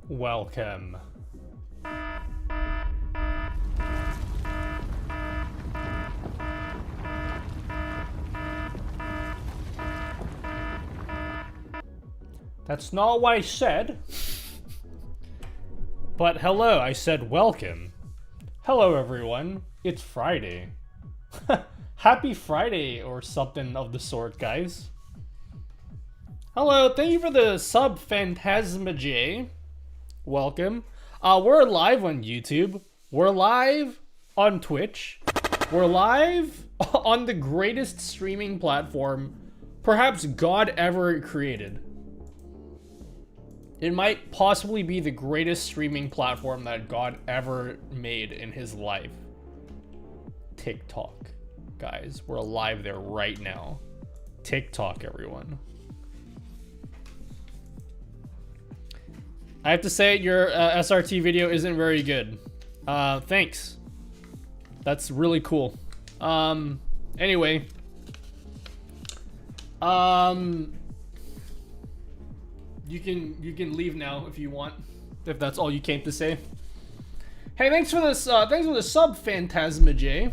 Welcome. That's not what I said. But hello, I said welcome. Hello everyone, it's Friday. Happy Friday or something of the sort, guys. Hello, thank you for the sub, Phantasma J. Welcome. We're live on YouTube. We're live on Twitch. We're live on the greatest streaming platform perhaps God ever created. It might possibly be the greatest streaming platform that God ever made in his life. TikTok. Guys, we're live there right now. TikTok, everyone. I have to say, your SRT video isn't very good. Thanks. That's really cool. Anyway. You can leave now if you want. If that's all you came to say. Hey, thanks for this, thanks for the sub, Phantasma J.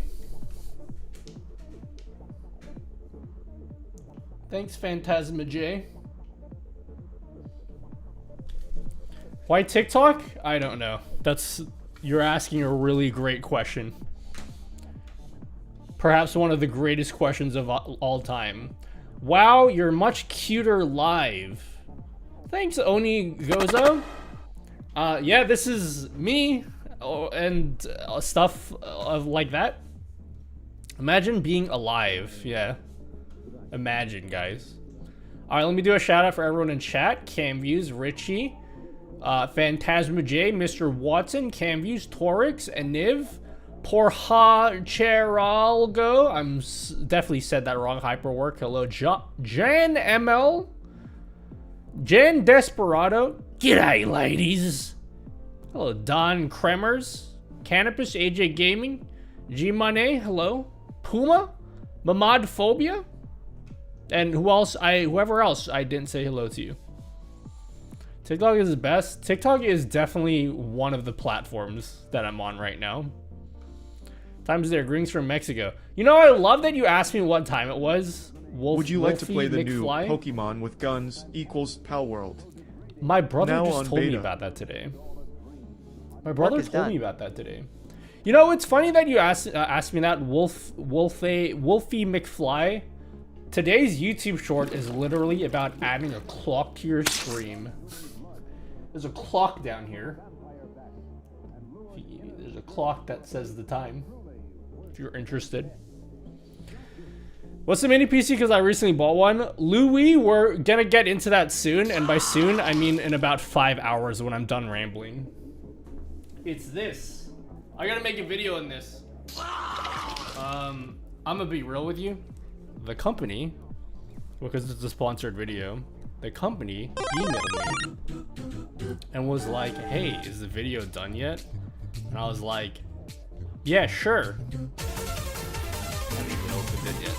Thanks, Phantasma J. Why TikTok? I don't know. You're asking a really great question. Perhaps one of the greatest questions of all time. Wow, you're much cuter live. Thanks, Oni Gozo. Yeah, this is me and stuff like that. Imagine being alive. Yeah. Imagine, guys. All right, let me do a shout out for everyone in chat. Camviews, Richie. Phantasma J, Mr. Watson, Camviews, Torix, Aniv, Porha Cheralgo. I'm definitely said that wrong. Hyperwork. Hello, Jan ML, Jan Desperado. G'day, ladies. Hello, Don Kremers, Canopus, AJ Gaming, G Money. Hello, Puma, Mamad Phobia, and whoever else I didn't say hello to you. TikTok is the best. TikTok is definitely one of the platforms that I'm on right now. Time's there. Greetings from Mexico. You know, I love that you asked me what time it was. Would you like to play the new McFly? Pokemon with guns equals Pal World? My brother Now just on told me beta. about that today. My brother told me about that today. You know, it's funny that you asked me that. Wolfie McFly. Today's YouTube short is literally about adding a clock to your stream. There's a clock down here. There's a clock that says the time, if you're interested. What's the mini PC? Because I recently bought one. Louis, we're gonna get into that soon, and by soon, I mean in about 5 hours when I'm done rambling. It's this. I gotta make a video on this. I'm gonna be real with you. The company, because it's a sponsored video, the company emailed me and was like, hey, is the video done yet? And I was like, yeah, sure. I haven't even opened it yet.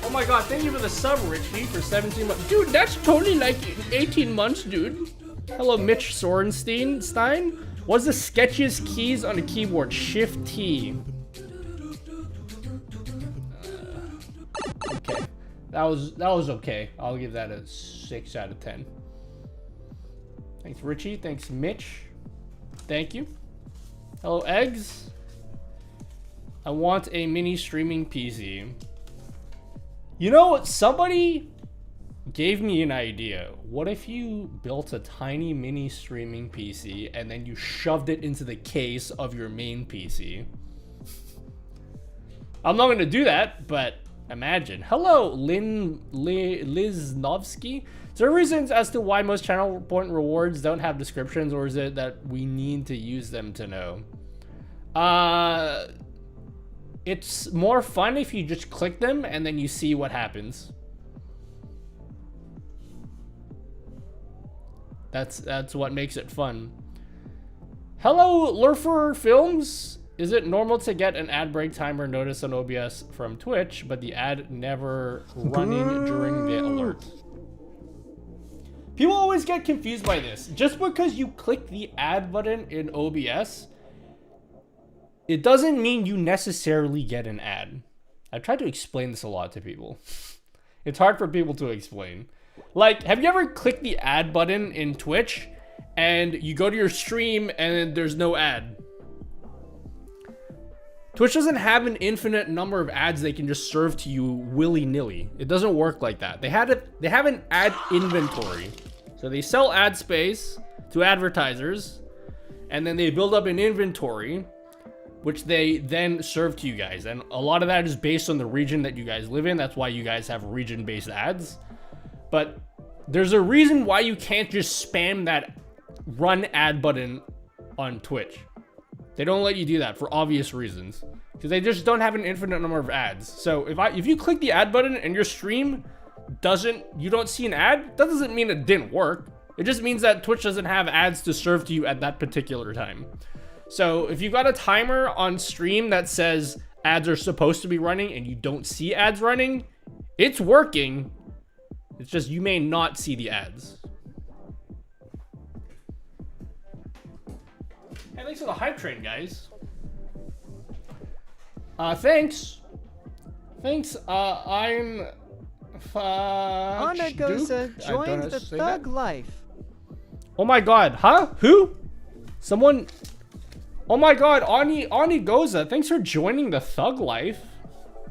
Oh my god, thank you for the sub, Richie, for 17 months. Dude, that's totally like 18 months, dude. Hello, Mitch Sorenstein. What's the sketchiest keys on a keyboard? Shift T. Okay, that was okay. I'll give that a 6 out of 10. Thanks, Richie. Thanks, Mitch. Thank you. Hello, Eggs. I want a mini streaming PC. You know, somebody gave me an idea. What if you built a tiny mini streaming PC and then you shoved it into the case of your main PC? I'm not gonna do that, but imagine. Hello, Liznovsky. Is there reasons as to why most channel point rewards don't have descriptions, or is it that we need to use them to know? It's more fun if you just click them and then you see what happens. That's what makes it fun. Hello, Lurfer Films. Is it normal to get an ad break timer notice on OBS from Twitch, but the ad never running during the alert? People always get confused by this. Just because you click the add button in OBS, it doesn't mean you necessarily get an ad. I've tried to explain this a lot to people. It's hard for people to explain. Like, have you ever clicked the ad button in Twitch and you go to your stream and there's no ad? Twitch doesn't have an infinite number of ads they can just serve to you willy-nilly. It doesn't work like that. They have an ad inventory. So they sell ad space to advertisers, and then they build up an inventory, which they then serve to you guys. And a lot of that is based on the region that you guys live in. That's why you guys have region-based ads. But there's a reason why you can't just spam that run ad button on Twitch. They don't let you do that for obvious reasons, because they just don't have an infinite number of ads. So if you click the ad button and your stream you don't see an ad, that doesn't mean it didn't work. It just means that Twitch doesn't have ads to serve to you at that particular time. So if you've got a timer on stream that says ads are supposed to be running and you don't see ads running, it's working. It's just you may not see the ads. Hey, thanks for the hype train, guys. Thanks. I'm Anagosa joined the Thug Life. Oh my god, huh? Who? Someone. Oh my god, Ani Goza, thanks for joining the Thug Life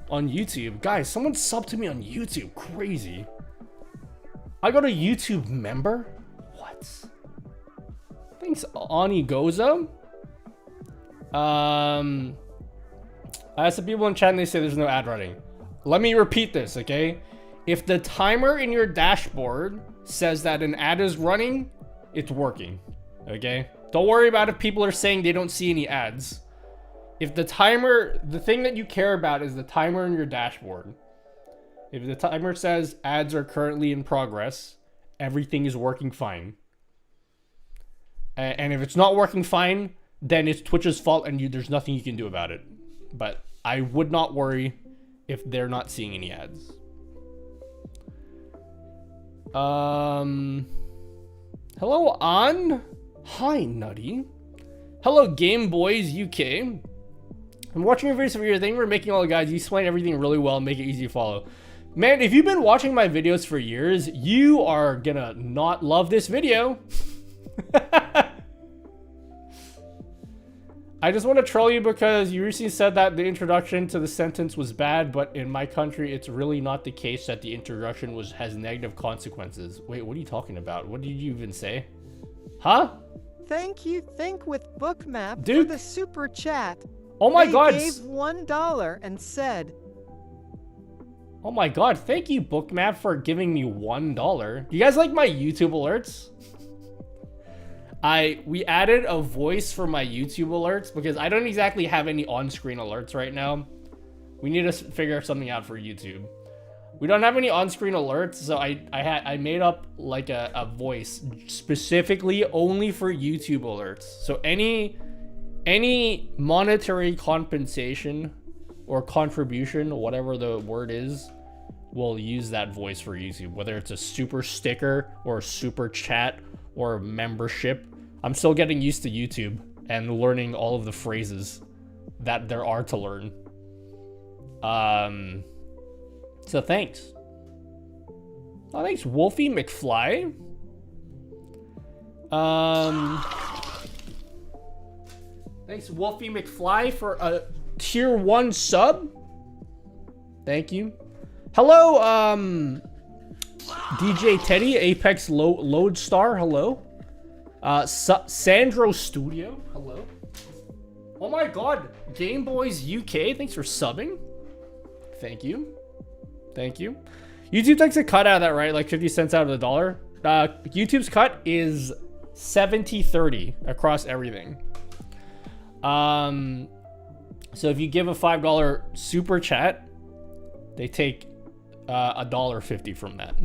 on YouTube. Guys, someone subbed to me on YouTube. Crazy. I got a YouTube member? What? Thanks, Ani Goza. I asked the people in chat and they say there's no ad running. Let me repeat this, okay? If the timer in your dashboard says that an ad is running, it's working, okay? Don't worry about if people are saying they don't see any ads. If the thing that you care about is the timer in your dashboard. If the timer says ads are currently in progress, everything is working fine. And if it's not working fine, then it's Twitch's fault and there's nothing you can do about it. But I would not worry if they're not seeing any ads. Hello, An. Hi, Nutty. Hello, Game Boys UK. I'm watching your videos for your thing. We're making all the guys. You explain everything really well and make it easy to follow. Man, if you've been watching my videos for years, you are gonna not love this video. I just want to troll you because you recently said that the introduction to the sentence was bad, but in my country, it's really not the case that the introduction has negative consequences. Wait, what are you talking about? What did you even say? Huh? Thank you, Think with Bookmap, dude, for the super chat. Oh my god. They gave $1 and said, oh my god, thank you, Bookmap, for giving me $1. You guys like my YouTube alerts? We added a voice for my YouTube alerts because I don't exactly have any on-screen alerts right now. We need to figure something out for YouTube. We don't have any on-screen alerts, so I made up like a voice specifically only for YouTube alerts. So any monetary compensation or contribution, whatever the word is, we'll use that voice for YouTube. Whether it's a super sticker or a super chat or a membership. I'm still getting used to YouTube and learning all of the phrases that there are to learn. So thanks. Oh, thanks, Wolfie McFly. Thanks, Wolfie McFly, for a tier 1 sub. Thank you. Hello, DJ Teddy, Apex Lodestar, hello. Sandro Studio, hello. Oh my god, Game Boys UK, thanks for subbing. Thank you. Thank you. YouTube takes a cut out of that, right? Like 50 cents out of the dollar. YouTube's cut is 70-30 across everything. So if you give a $5 super chat, they take $1.50 from that.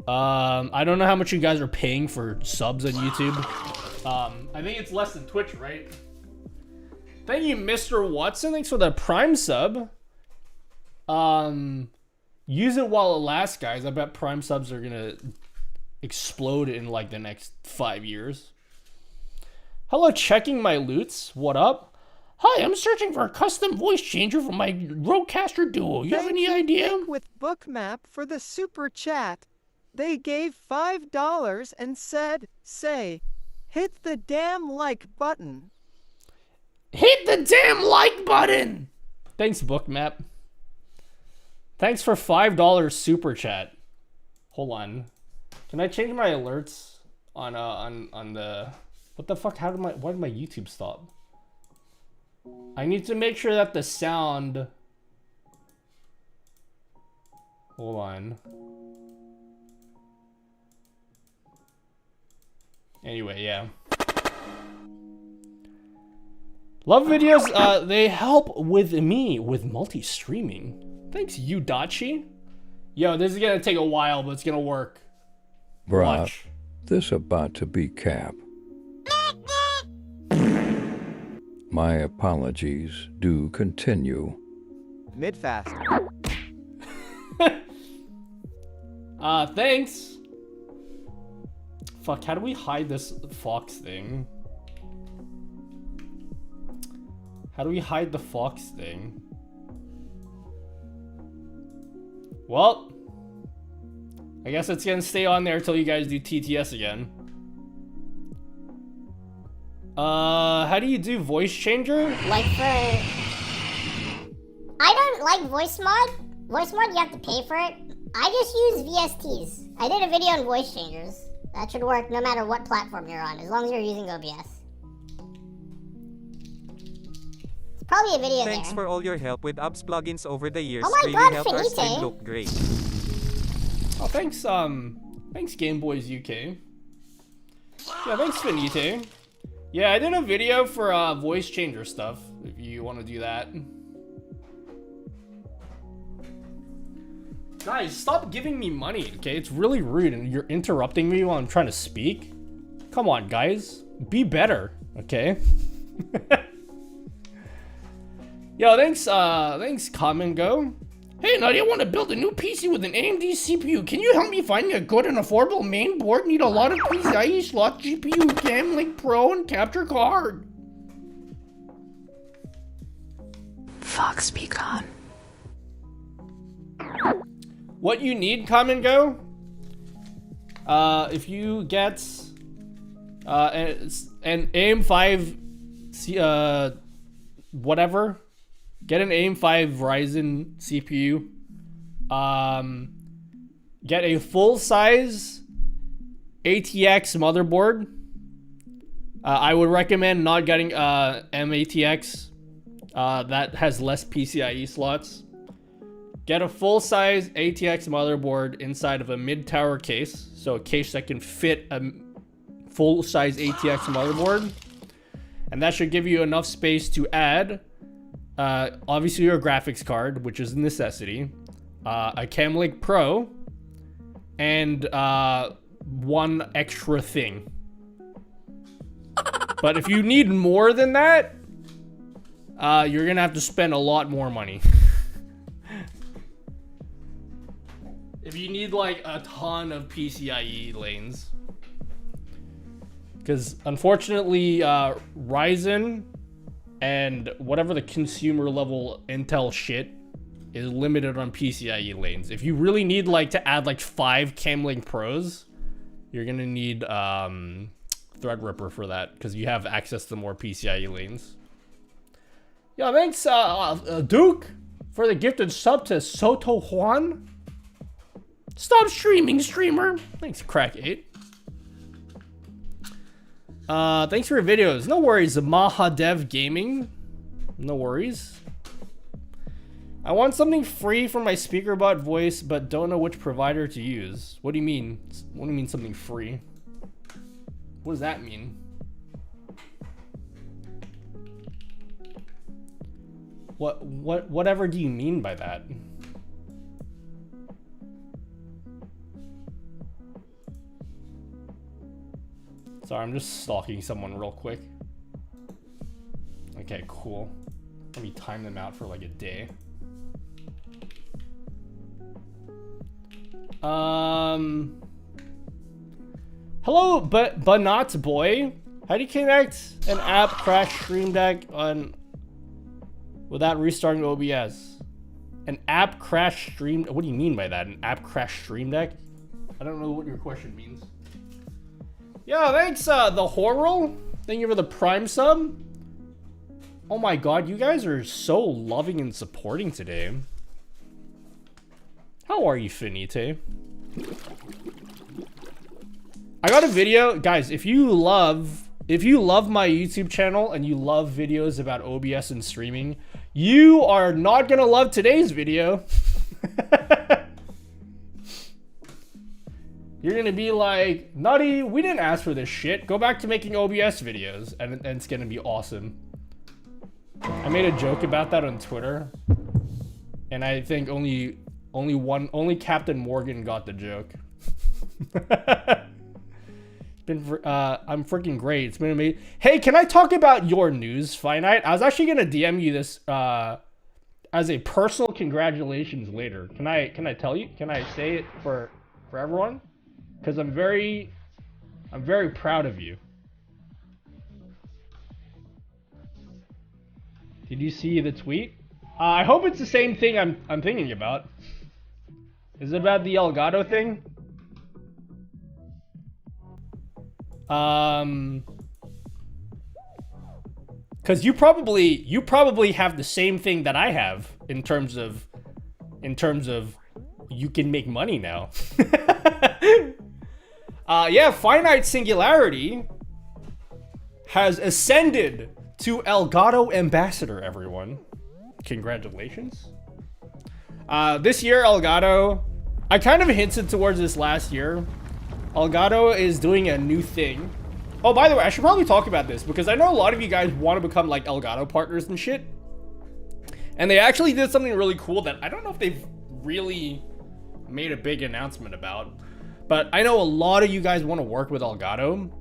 I don't know how much you guys are paying for subs on YouTube. I think it's less than Twitch, right? Thank you, Mr. Watson. Thanks for the Prime sub. use it while it lasts, guys. I bet Prime subs are gonna explode in like the next 5 years. Hello, checking my loots. What up? Hi, I'm searching for a custom voice changer for my Rodecaster Duo. You have any idea? Think with Bookmap for the super chat. They gave $5 and said, say, hit the damn like button. Hit the damn like button! Thanks, Bookmap. Thanks for $5 super chat. Hold on. Can I change my alerts on the... What the fuck? Why did my YouTube stop? I need to make sure that the sound... Hold on. Anyway, yeah. Love videos, they help with me with multi-streaming. Thanks, Udachi. Yo, this is gonna take a while, but it's gonna work. Bruh, Watch. this about to be cap. My apologies do continue. Mid-fast. Thanks. Fuck, how do we hide this fox thing? How do we hide the fox thing? Well, I guess it's gonna stay on there until you guys do TTS again. How do you do voice changer? Like for... I don't like voice mod. Voice mod, you have to pay for it. I just use VSTs. I did a video on voice changers. That should work no matter what platform you're on, as long as you're using OBS. It's probably a video Thanks there. for all your help with apps plugins over the years. Oh my really God, helped our Finite. stream look great. Oh, thanks Game Boys UK. Yeah, thanks Finite. Yeah, I did a video for voice changer stuff, if you want to do that. Guys, stop giving me money, okay? It's really rude and you're interrupting me while I'm trying to speak. Come on, guys. Be better, okay? Yo, thanks Come and Go. Hey, Nutty, I want to build a new PC with an AMD CPU. Can you help me find a good and affordable main board? Need a lot of PCIe slot, GPU, Cam Link Pro, and capture card. Fox Beacon. What you need, Come and Go? If you get an AM5 whatever, get an AM5 Ryzen CPU. Get a full-size ATX motherboard. I would recommend not getting M-ATX. That has less PCIe slots. Get a full-size ATX motherboard inside of a mid-tower case. So a case that can fit a full-size ATX motherboard. And that should give you enough space to add, obviously, your graphics card, which is a necessity. A Cam Link Pro. And one extra thing. But if you need more than that, you're going to have to spend a lot more money. If you need like a ton of PCIe lanes. Because unfortunately, Ryzen and whatever the consumer level Intel shit is limited on PCIe lanes. If you really need like to add like 5 Cam Link Pros, you're gonna need Threadripper for that because you have access to more PCIe lanes. Yeah, thanks Duke for the gifted sub to Soto Juan. Stop streaming, streamer. Thanks, Crack8. Thanks for your videos. No worries, Mahadev Gaming. No worries. I want something free for my speaker bot voice, but don't know which provider to use. What do you mean? What do you mean something free? What does that mean? Whatever do you mean by that? Sorry, I'm just stalking someone real quick. Okay, cool. Let me time them out for like a day. Hello, but not boy. How do you connect an app crash Stream Deck on without restarting OBS? An app crash stream. What do you mean by that? An app crash Stream Deck? I don't know what your question means. Yeah, thanks, the Horror. Thank you for the Prime sub. Oh my god, you guys are so loving and supporting today. How are you, Finite? I got a video, guys. If you love my YouTube channel and you love videos about OBS and streaming, you are not gonna love today's video. You're gonna be like, Nutty, we didn't ask for this shit. Go back to making OBS videos, and it's gonna be awesome. I made a joke about that on Twitter, and I think only Captain Morgan got the joke. I'm freaking great. It's been amazing. Hey, can I talk about your news, Finite? I was actually gonna DM you this as a personal congratulations later. Can I tell you? Can I say it for everyone? Because I'm very proud of you. Did you see the tweet? I hope it's the same thing I'm thinking about. Is it about the Elgato thing? Because you probably have the same thing that I have in terms of you can make money now. Yeah, Finite Singularity has ascended to Elgato Ambassador, everyone. Congratulations. This year, Elgato, I kind of hinted towards this last year. Elgato is doing a new thing. Oh, by the way, I should probably talk about this because I know a lot of you guys want to become like Elgato partners and shit. And they actually did something really cool that I don't know if they've really made a big announcement about. But I know a lot of you guys want to work with Elgato.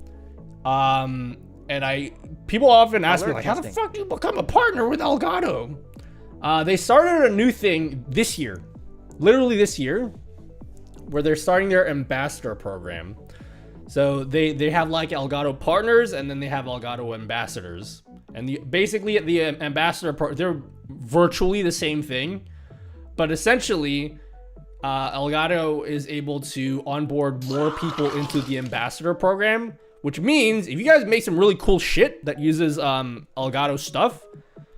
And people often ask me like, how the fuck do you become a partner with Elgato? They started a new thing this year, literally this year, where they're starting their ambassador program. So they have like Elgato partners, and then they have Elgato ambassadors. And basically the ambassador they're virtually the same thing, but essentially Elgato is able to onboard more people into the ambassador program, which means if you guys make some really cool shit that uses Elgato stuff,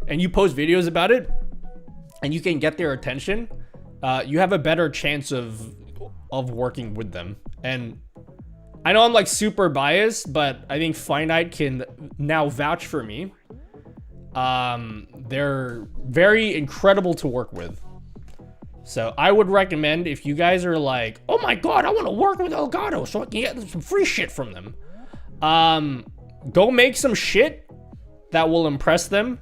and you post videos about it, and you can get their attention, you have a better chance of working with them. And I know I'm like super biased, but I think Finite can now vouch for me. They're very incredible to work with. So I would recommend, if you guys are like, oh my god, I want to work with Elgato so I can get some free shit from them. Go make some shit that will impress them.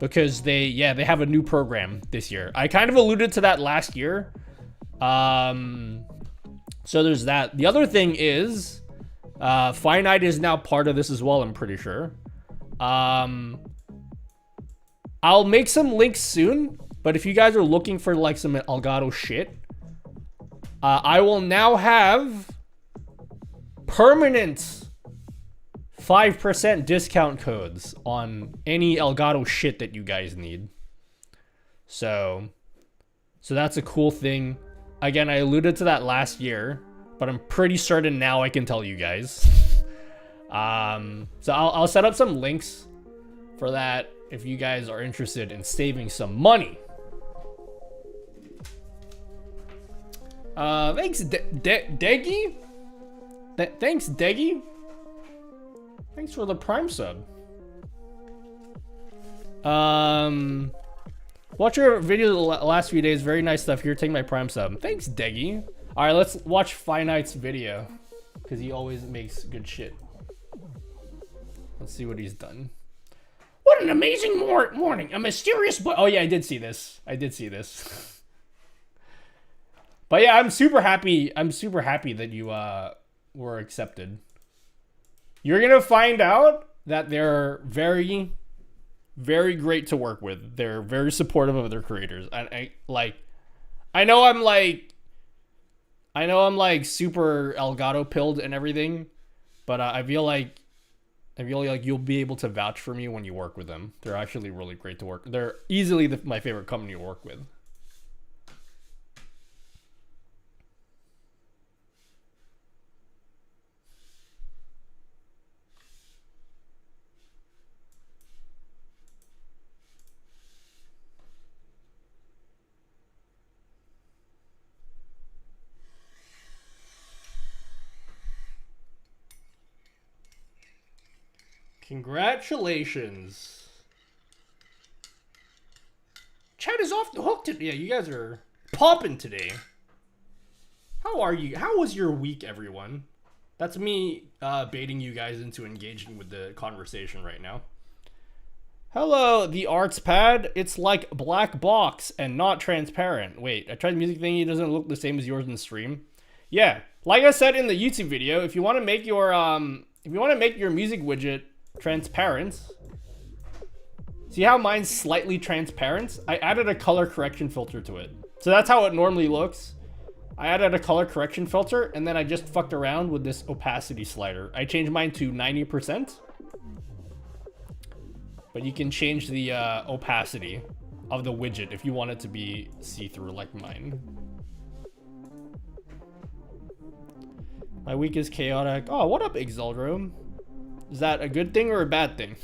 Because they have a new program this year. I kind of alluded to that last year. So there's that. The other thing is, Finite is now part of this as well, I'm pretty sure. I'll make some links soon, but if you guys are looking for like some Elgato shit, I will now have permanent 5% discount codes on any Elgato shit that you guys need. So that's a cool thing. Again, I alluded to that last year, but I'm pretty certain now I can tell you guys. So I'll set up some links for that if you guys are interested in saving some money. Thanks, Deggy. Thanks, Deggy. Thanks for the Prime sub. Watch your video the last few days. Very nice stuff. Here, take my Prime sub. Thanks, Deggy. All right, let's watch Finite's video because he always makes good shit. Let's see what he's done. What an amazing morning! A mysterious boy. Oh yeah, I did see this. But yeah, I'm super happy. I'm super happy that you were accepted. You're gonna find out that they're very, very great to work with. They're very supportive of their creators. I I know I'm like super Elgato pilled and everything, but I feel like you'll be able to vouch for me when you work with them. They're actually really great to work. They're easily my favorite company to work with. Congratulations. Chat is off the hook today. Yeah, you guys are popping today. How are you? How was your week, everyone? That's me baiting you guys into engaging with the conversation right now. Hello, the arts pad. It's like black box and not transparent. Wait, I tried the music thingy. It doesn't look the same as yours in the stream. Yeah, like I said in the YouTube video, if you want to make your music widget transparent, see how mine's slightly transparent? I added a color correction filter to it. So that's how it normally looks. I added a color correction filter, and then I just fucked around with this opacity slider. I changed mine to 90%. But you can change the opacity of the widget if you want it to be see-through like mine. My week is chaotic. Oh, what up, Exeldro? Is that a good thing or a bad thing?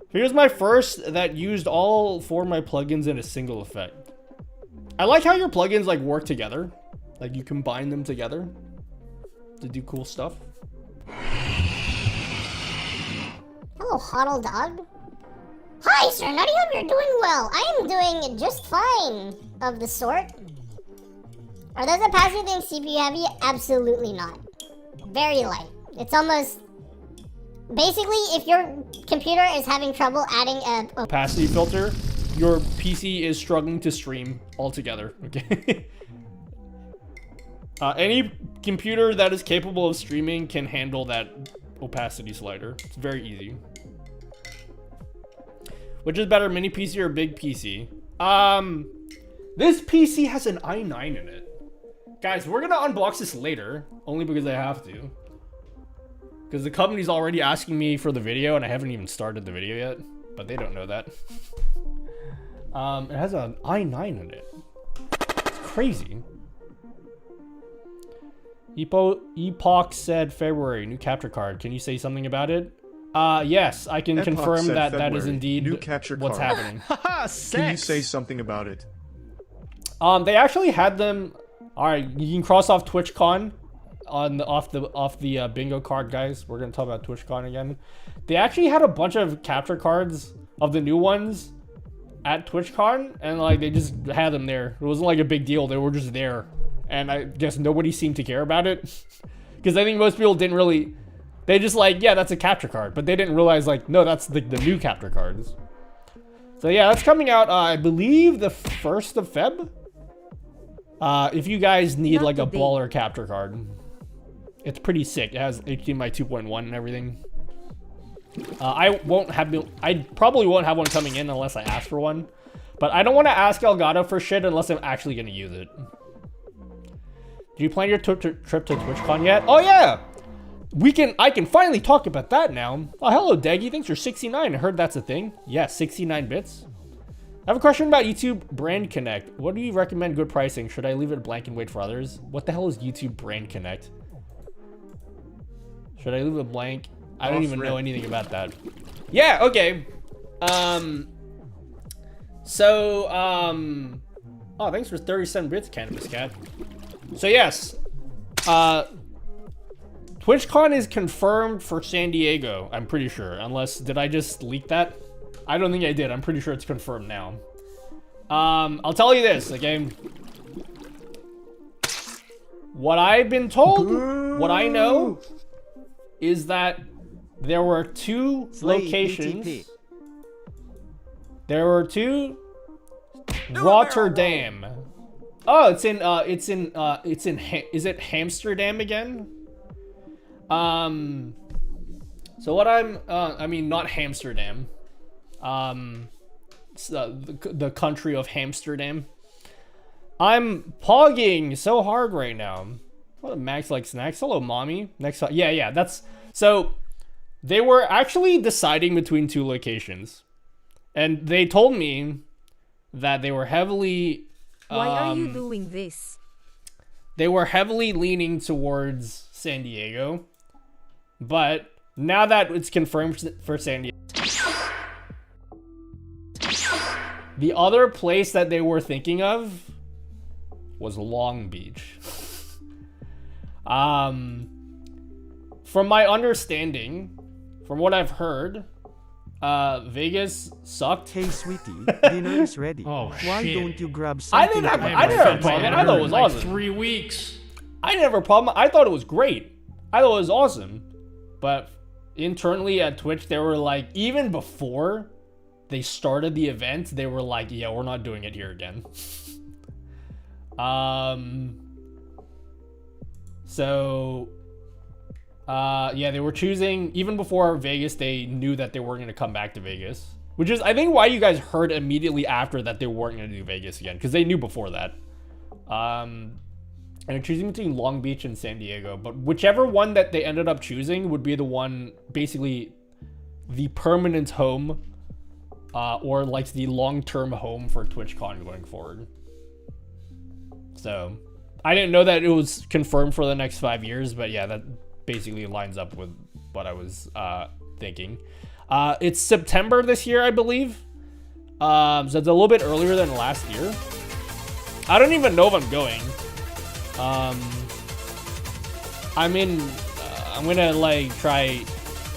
Here's my first that used all 4 of my plugins in a single effect. I like how your plugins like work together. Like you combine them together to do cool stuff. Hello, Huddle Dog. Hi, Sir Nutty. Hope you're doing well. I am doing just fine, of the sort. Are those opacity things CPU heavy? Absolutely not. Very light. It's almost... Basically, if your computer is having trouble adding a opacity filter, your PC is struggling to stream altogether, okay? Any computer that is capable of streaming can handle that opacity slider. It's very easy. Which is better, mini PC or big PC? This PC has an i9 in it. Guys, we're gonna unbox this later, only because I have to. Because the company's already asking me for the video, and I haven't even started the video yet. But they don't know that. It has an i9 in it. It's crazy. Epoch said February, new capture card. Can you say something about it? Yes, I can confirm that that is indeed new capture what's card. happening. Can you say something about it? They actually had them. All right, you can cross off TwitchCon on the off the bingo card, guys. We're gonna talk about TwitchCon again. They actually had a bunch of capture cards of the new ones at TwitchCon, and like they just had them there. It wasn't like a big deal. They were just there, and I guess nobody seemed to care about it because I think most people didn't really. They just like, yeah, that's a capture card, but they didn't realize like, no, that's the new capture cards. So yeah, that's coming out, I believe the 1st of Feb. If you guys need Not like a the baller capture card, it's pretty sick. It has HDMI 2.1 and everything. I probably won't have one coming in unless I ask for one, but I don't want to ask Elgato for shit unless I'm actually going to use it. Do you plan your trip to TwitchCon yet? Oh yeah! I can finally talk about that now. Oh, hello, Daggy. Thanks for 69. I heard that's a thing. Yeah, 69 bits. I have a question about YouTube Brand Connect. What do you recommend good pricing? Should I leave it blank and wait for others? What the hell is YouTube Brand Connect? Should I leave it blank? I don't even know anything about that. Yeah, okay. Oh, thanks for 37 bits, Cannabis Cat. So yes, TwitchCon is confirmed for San Diego, I'm pretty sure. Unless, did I just leak that? I don't think I did. I'm pretty sure it's confirmed now. I'll tell you this, okay? What I've been told, what I know, is that there were 2 locations. BTP. There were 2 Rotterdam. Oh, is it Amsterdam again? So what I mean, not Amsterdam. It's the country of Amsterdam. I'm pogging so hard right now. What Max like snacks? Hello, mommy. Next, yeah, that's so. They were actually deciding between 2 locations, and they told me that they were heavily. Why are you doing this? They were heavily leaning towards San Diego, but now that it's confirmed for San Diego, the other place that they were thinking of was Long Beach. From my understanding, from what I've heard, Vegas sucked. Hey, sweetie, dinner is ready. Oh, Why shit. don't you grab I something? didn't have a problem. I thought it was like awesome. 3 weeks. I didn't have a problem. I thought it was great. I thought it was awesome. But internally at Twitch, they were like, even before they started the event, they were like, yeah, we're not doing it here again. Yeah, they were choosing, even before Vegas, they knew that they weren't going to come back to Vegas. Which is, I think, why you guys heard immediately after that they weren't going to do Vegas again. Because they knew before that. And they're choosing between Long Beach and San Diego. But whichever one that they ended up choosing would be the one, basically, the permanent home. Or, like, the long-term home for TwitchCon going forward. So, I didn't know that it was confirmed for the next 5 years. But, yeah, that basically lines up with what I was thinking. It's September this year, I believe. So it's a little bit earlier than last year. I don't even know if I'm going. I'm gonna like try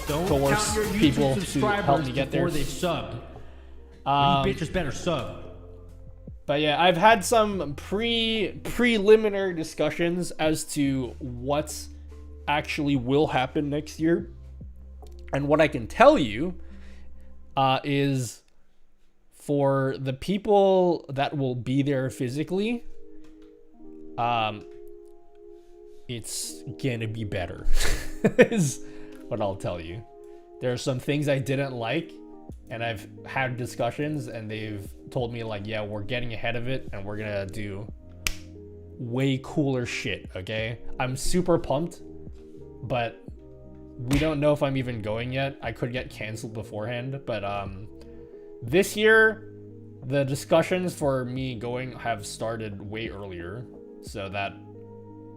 coerce people to help me get there. Before they subbed. You bitches better sub. But yeah, I've had some preliminary discussions as to what's actually will happen next year. And what I can tell you is for the people that will be there physically, it's gonna be better, is what I'll tell you. There are some things I didn't like, and I've had discussions, and they've told me, like, yeah, we're getting ahead of it, and we're gonna do way cooler shit, okay? I'm super pumped, but we don't know if I'm even going yet. I could get canceled beforehand, but this year the discussions for me going have started way earlier, so that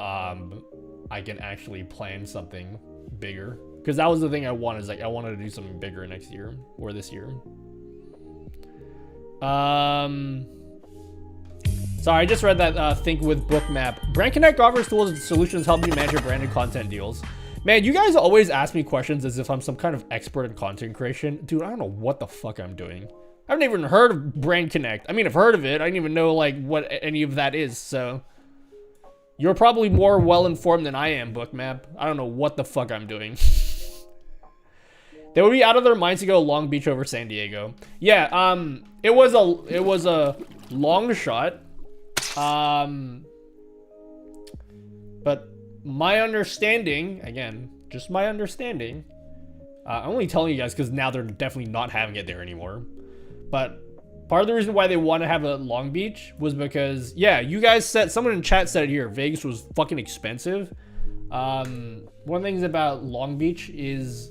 I can actually plan something bigger, because that was the thing I wanted, is like I wanted to do something bigger next year or this year. Sorry, I just read that Think with Bookmap. Brand Connect offers tools and solutions help you manage your branded content deals. Man, you guys always ask me questions as if I'm some kind of expert in content creation. Dude, I don't know what the fuck I'm doing. I haven't even heard of Brand Connect. I mean, I've heard of it. I didn't even know, like, what any of that is, so. You're probably more well-informed than I am, Bookmap. I don't know what the fuck I'm doing. They would be out of their minds to go Long Beach over San Diego. Yeah, it was a long shot. But my understanding, again, just my understanding, I'm only telling you guys because now they're definitely not having it there anymore. But part of the reason why they want to have it at Long Beach was because, yeah, you guys said, someone in chat said it here, Vegas was fucking expensive. One of the things about Long Beach is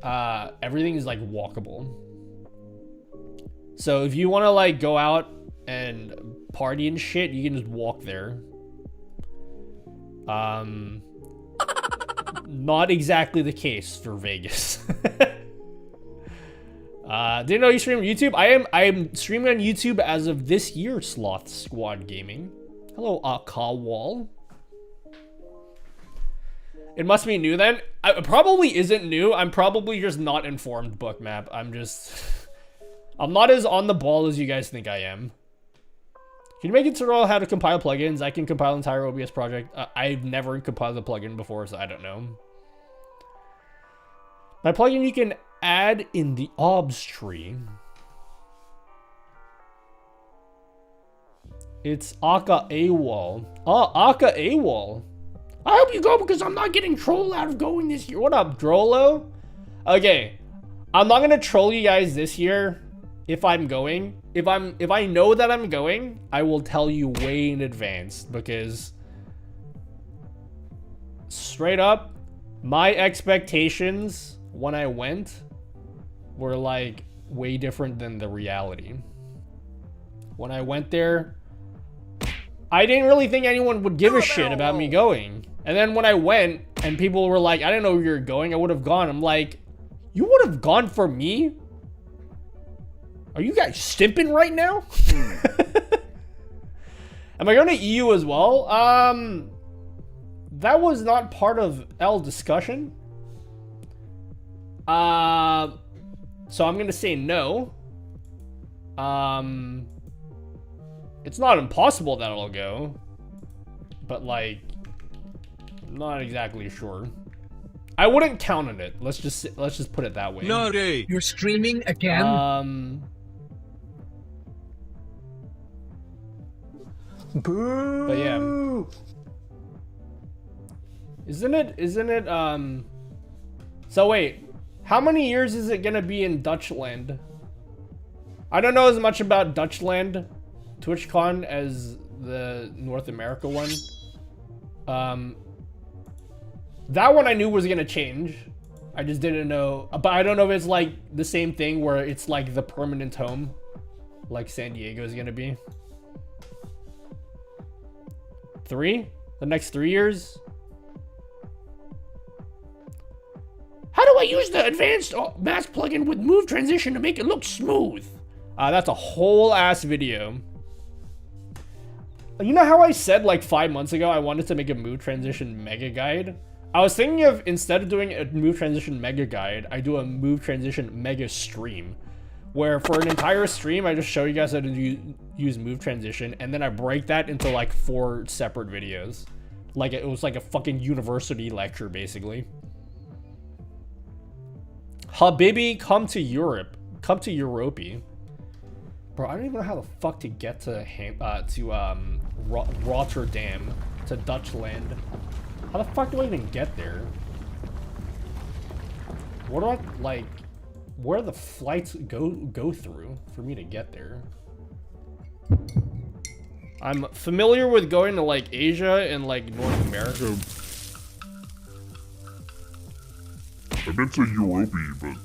everything is like walkable. So if you want to like go out and party and shit, you can just walk there. Not exactly the case for Vegas. Didn't know you stream on YouTube. I am streaming on YouTube as of this year, Sloth Squad Gaming. Hello, Akawal. It must be new then. It probably isn't new. I'm probably just not informed, Bookmap. I'm not as on the ball as you guys think I am. Can you make a tutorial how to compile plugins? I can compile an entire OBS project. I've never compiled a plugin before, so I don't know. My plugin you can add in the OBS tree. It's Aka AWOL. Oh, Aka AWOL. I hope you go because I'm not getting trolled out of going this year. What up, Drolo? Okay, I'm not gonna troll you guys this year. if I'm going. If I know that I'm going, I will tell you way in advance, because straight up, my expectations when I went were like way different than the reality. When I went there, I didn't really think anyone would give a shit about me going. And then when I went and people were like, I didn't know where you were going, I would have gone. I'm like, you would have gone for me? Are you guys stimping right now? Am I going to EU as well? That was not part of L discussion. So I'm going to say no. It's not impossible that I'll go, but like, I'm not exactly sure. I wouldn't count on it. Let's just put it that way. No, you're streaming again. Boo! But yeah, isn't it? So wait, how many years is it gonna be in Dutchland? I don't know as much about Dutchland TwitchCon as the North America one. That one I knew was gonna change. I just didn't know, but I don't know if it's like the same thing where it's like the permanent home, like San Diego is gonna be. 3? The next 3 years? How do I use the advanced mask plugin with move transition to make it look smooth? That's a whole ass video. You know how I said like 5 months ago I wanted to make a move transition mega guide? I was thinking of, instead of doing a move transition mega guide, I do a move transition mega stream, where for an entire stream I just show you guys how to use move transition, and then I break that into like 4 separate videos. Like it was like a fucking university lecture basically. Habibi, come to Europe. Come to Europe. Bro, I don't even know how the fuck to get to Rotterdam, to Dutchland. How the fuck do I even get there? What do I, like, where do the flights go through for me to get there? I'm familiar with going to like Asia and like North America. I've been to Europe, but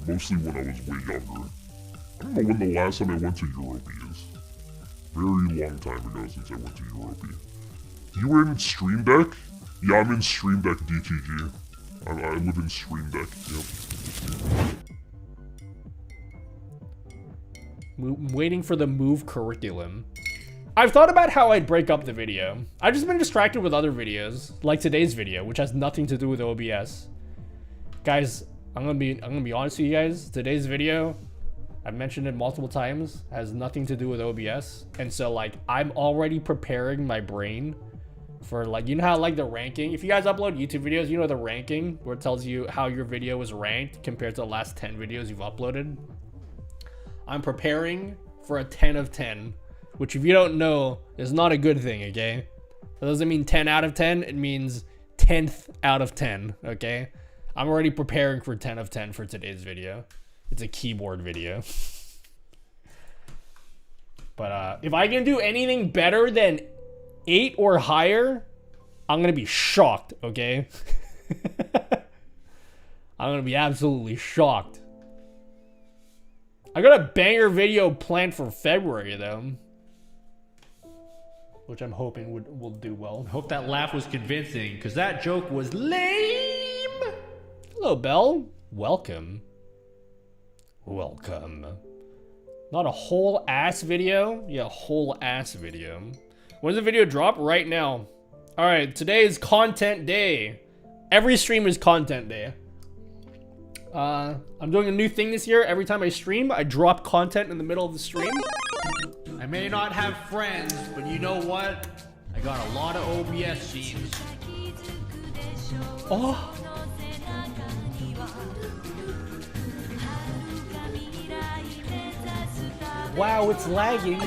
mostly when I was way younger. I don't know when the last time I went to Europe is. Very long time ago since I went to Europe. You in Stream Deck? Yeah, I'm in Stream Deck DTG. I live in Stream Deck, yep. Waiting for the move curriculum. I've thought about how I'd break up the video. I've just been distracted with other videos, like today's video, which has nothing to do with OBS. Guys, I'm gonna be honest with you guys. Today's video, I've mentioned it multiple times, has nothing to do with OBS, and so like I'm already preparing my brain for like, you know how like the ranking, if you guys upload YouTube videos, you know the ranking where it tells you how your video was ranked compared to the last 10 videos you've uploaded. I'm preparing for a 10 of 10, which if you don't know is not a good thing, okay? That doesn't mean 10 out of 10, it means 10th out of 10, okay? I'm already preparing for 10 of 10 for today's video. It's a keyboard video. But if I can do anything better than 8 or higher, I'm gonna be shocked, okay? I'm gonna be absolutely shocked. I got a banger video planned for February though, which I'm hoping will do well. Hope that laugh was convincing, because that joke was lame. Hello, Belle. Welcome. Welcome. Not a whole ass video? Yeah, a whole ass video. When's the video drop? Right now. Alright, today is content day. Every stream is content day. I'm doing a new thing this year. Every time I stream, I drop content in the middle of the stream. I may not have friends, but you know what? I got a lot of OBS scenes. Oh. Wow, it's lagging.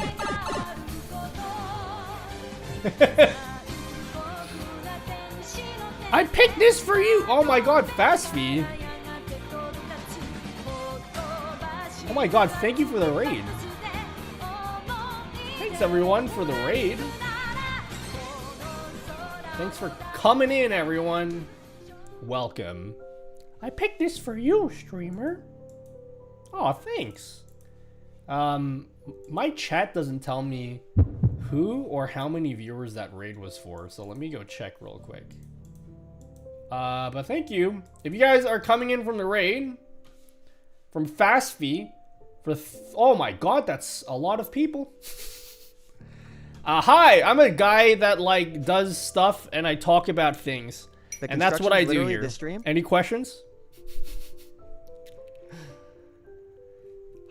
I picked this for you. Oh my god, fast feed. my god, thank you for the raid. Thanks everyone for the raid. Thanks for coming in, everyone. Welcome. I picked this for you, streamer. Oh, thanks. My chat doesn't tell me who or how many viewers that raid was for, so let me go check real quick. But thank you. If you guys are coming in from the raid, from Fastfee, oh my god, that's a lot of people. Hi, I'm a guy that like does stuff and I talk about things, and that's what I do here. Any questions?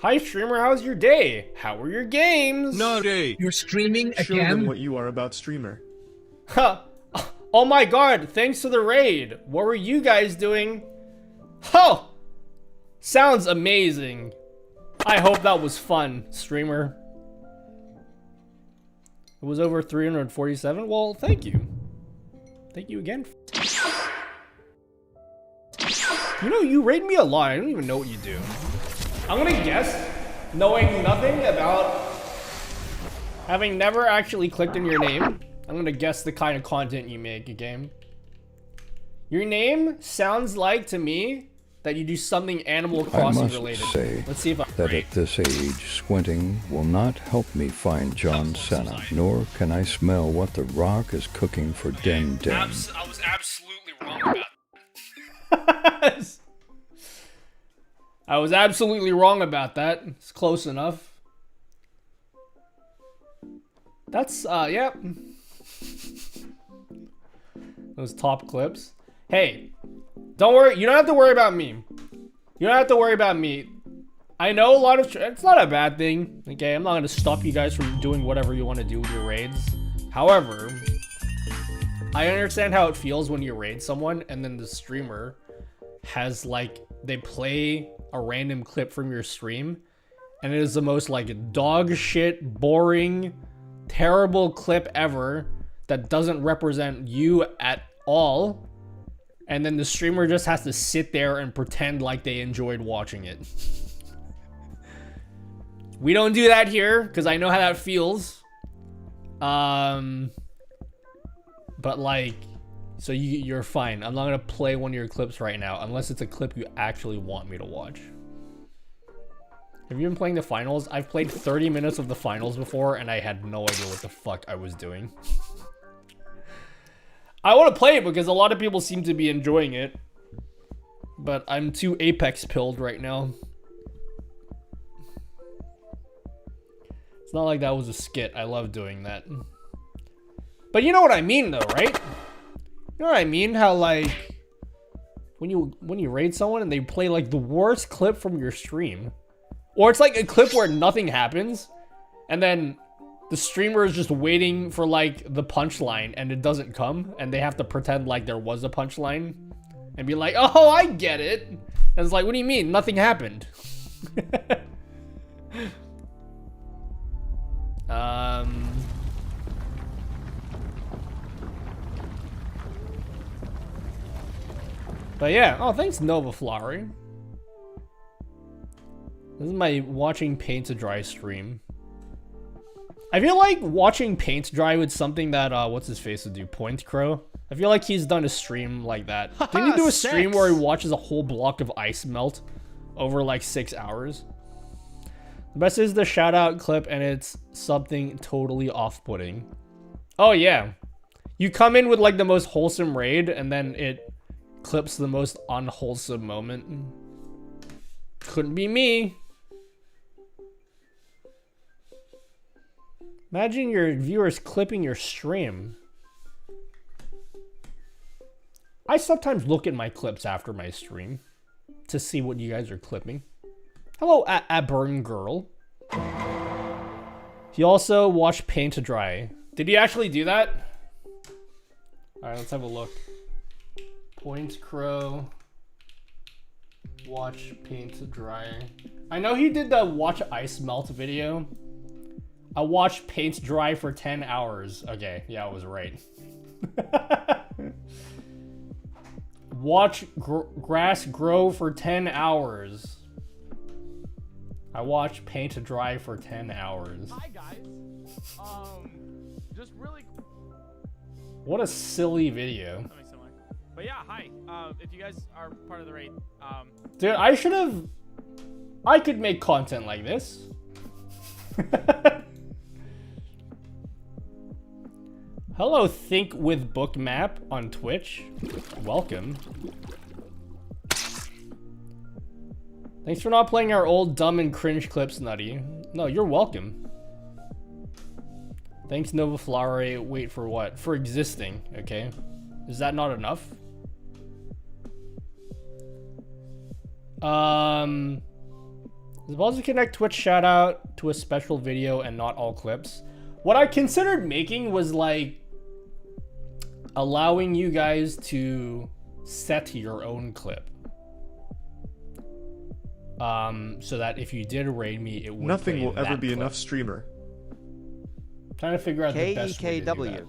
Hi streamer, how's your day? How are your games? No, you're streaming Show them again? what you are about, streamer. Huh. Oh my god, thanks to the raid. What were you guys doing? Oh! Sounds amazing. I hope that was fun, streamer. It was over 347? Well, thank you. Thank you again. You know, you rate me a lot. I don't even know what you do. I'm gonna guess, knowing nothing about having never actually clicked in your name, I'm gonna guess the kind of content you make, game. Your name sounds like, to me, that you do something Animal Crossing related. I must say Let's see if I'm that right. at this age, squinting will not help me find John Cena, nor can I smell what The Rock is cooking for Den Den. I was absolutely wrong about that. I was absolutely wrong about that. It's close enough. That's, yep. Those top clips. Hey, don't worry. You don't have to worry about me. You don't have to worry about me. I know a lot of... It's not a bad thing. Okay, I'm not going to stop you guys from doing whatever you want to do with your raids. However, I understand how it feels when you raid someone and then the streamer has, like, they play a random clip from your stream and it is the most, like, dog shit, boring, terrible clip ever that doesn't represent you at all. And then the streamer just has to sit there and pretend like they enjoyed watching it. We don't do that here, because I know how that feels. But like, so you're fine. I'm not going to play one of your clips right now, unless it's a clip you actually want me to watch. Have you been playing the finals? I've played 30 minutes of the finals before, and I had no idea what the fuck I was doing. I want to play it because a lot of people seem to be enjoying it. But I'm too Apex pilled right now. It's not like that was a skit. I love doing that. But you know what I mean though, right? You know what I mean? How like when you raid someone and they play like the worst clip from your stream. Or it's like a clip where nothing happens and then the streamer is just waiting for like the punchline and it doesn't come and they have to pretend like there was a punchline and be like, oh, I get it. And it's like, what do you mean? Nothing happened. But yeah, oh, thanks Nova Flowery. This is my watching paint to dry stream. I feel like watching paint dry with something that, what's his face would do, Point Crow. I feel like he's done a stream like that. Didn't he do a stream where he watches a whole block of ice melt over like 6 hours? The best is the shout out clip and it's something totally off-putting. Oh yeah. You come in with like the most wholesome raid and then it clips the most unwholesome moment. Couldn't be me. Imagine your viewers clipping your stream. I sometimes look at my clips after my stream to see what you guys are clipping. Hello, Aburn Girl. He also watched Paint to Dry. Did he actually do that? Alright, let's have a look. Point Crow. Watch Paint to Dry. I know he did the Watch Ice Melt video. I watched paint dry for 10 hours. Okay, yeah, I was right. Watch grass grow for 10 hours. I watched paint dry for 10 hours. Hi guys. Just really. What a silly video. Something similar. But yeah, hi. If you guys are part of the raid, dude, I could make content like this. Hello, Think with Bookmap on Twitch. Welcome. Thanks for not playing our old dumb and cringe clips, Nutty. No, you're welcome. Thanks, Nova Flare. Wait for what? For existing, okay? Is that not enough? The Balls Connect Twitch shout out to a special video and not all clips. What I considered making was like allowing you guys to set your own clip. So that if you did raid me, it would Nothing play will ever that be clip. enough streamer. Trying to figure out the best way to do that.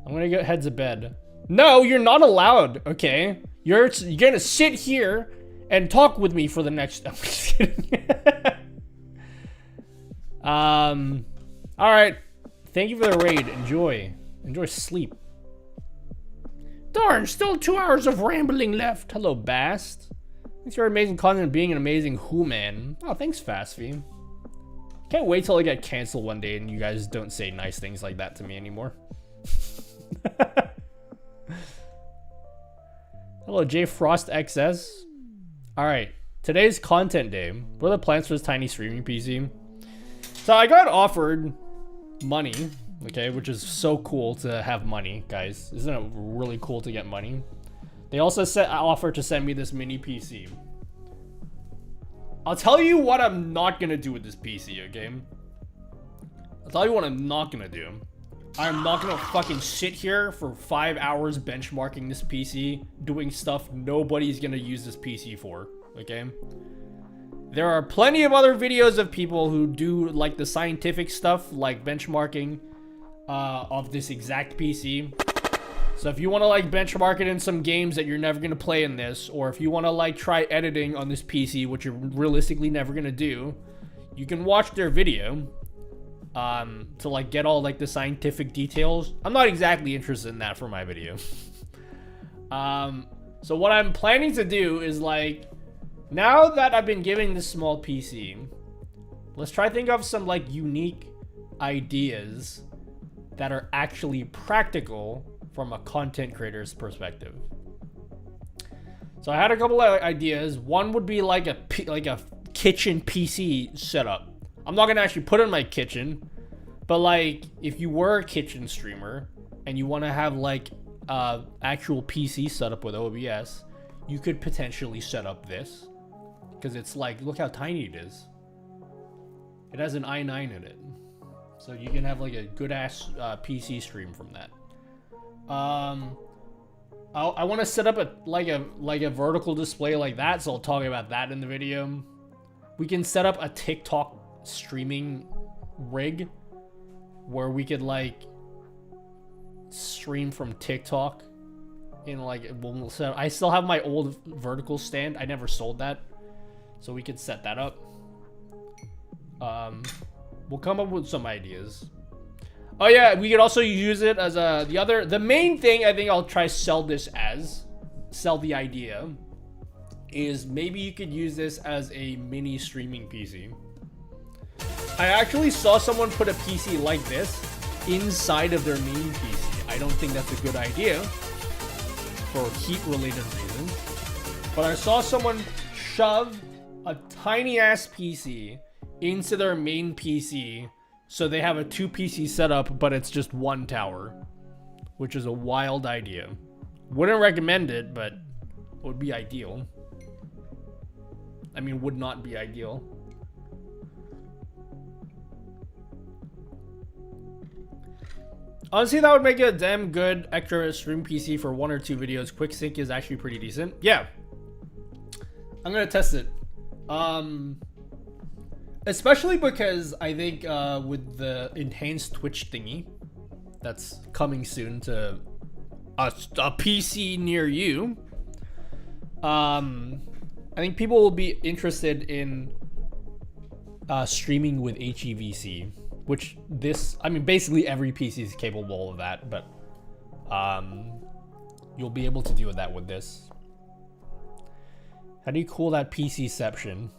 I'm gonna get heads of bed. No, you're not allowed. Okay, you're gonna sit here and talk with me for the next. I'm just kidding. All right. Thank you for the raid. Enjoy sleep. Darn, still 2 hours of rambling left. Hello, Bast. Thanks for your amazing content and being an amazing man. Oh, thanks, Fastfee. Can't wait till I get canceled one day and you guys don't say nice things like that to me anymore. Hello, J Frost XS. All right, today's content day. What are the plans for this tiny streaming PC? So I got offered money, okay, which is so cool to have money, guys. Isn't it really cool to get money? They also offered to send me this mini PC. I'll tell you what I'm not gonna do with this PC, okay? I'll tell you what I'm not gonna do. I'm not gonna fucking sit here for 5 hours benchmarking this PC, doing stuff nobody's gonna use this PC for, okay? There are plenty of other videos of people who do like the scientific stuff, like benchmarking of this exact PC. So if you want to like benchmark it in some games that you're never going to play in this, or if you want to like try editing on this PC, which you're realistically never going to do, you can watch their video to like get all like the scientific details. I'm not exactly interested in that for my video. So what I'm planning to do is like, now that I've been given this small PC, let's try to think of some like unique ideas that are actually practical from a content creator's perspective. So I had a couple of ideas. One would be like a kitchen PC setup. I'm not gonna actually put it in my kitchen, but like if you were a kitchen streamer and you want to have like actual PC setup with OBS, you could potentially set up this, because it's like, look how tiny it is. It has an i9 in it, so you can have like a good ass PC stream from that. I want to set up a vertical display like that, so I'll talk about that in the video. We can set up a TikTok streaming rig where we could like stream from TikTok in like, I still have my old vertical stand. I never sold that, so we could set that up. We'll come up with some ideas. Oh yeah, we could also use it as the main thing I think I'll try sell the idea is maybe you could use this as a mini streaming PC. I actually saw someone put a PC like this inside of their main PC. I don't think that's a good idea for heat related reasons, but I saw someone shove a tiny ass PC into their main PC. So they have a 2 PC setup, but it's just one tower, which is a wild idea. Wouldn't recommend it, but would be ideal. I mean, would not be ideal. Honestly, that would make a damn good extra stream PC for 1 or 2 videos. QuickSync is actually pretty decent. Yeah. I'm gonna test it. Especially because I think with the enhanced Twitch thingy that's coming soon to a PC near you, I think people will be interested in streaming with HEVC, which I mean, basically every PC is capable of that, but you'll be able to do that with this. How do you cool that PCception?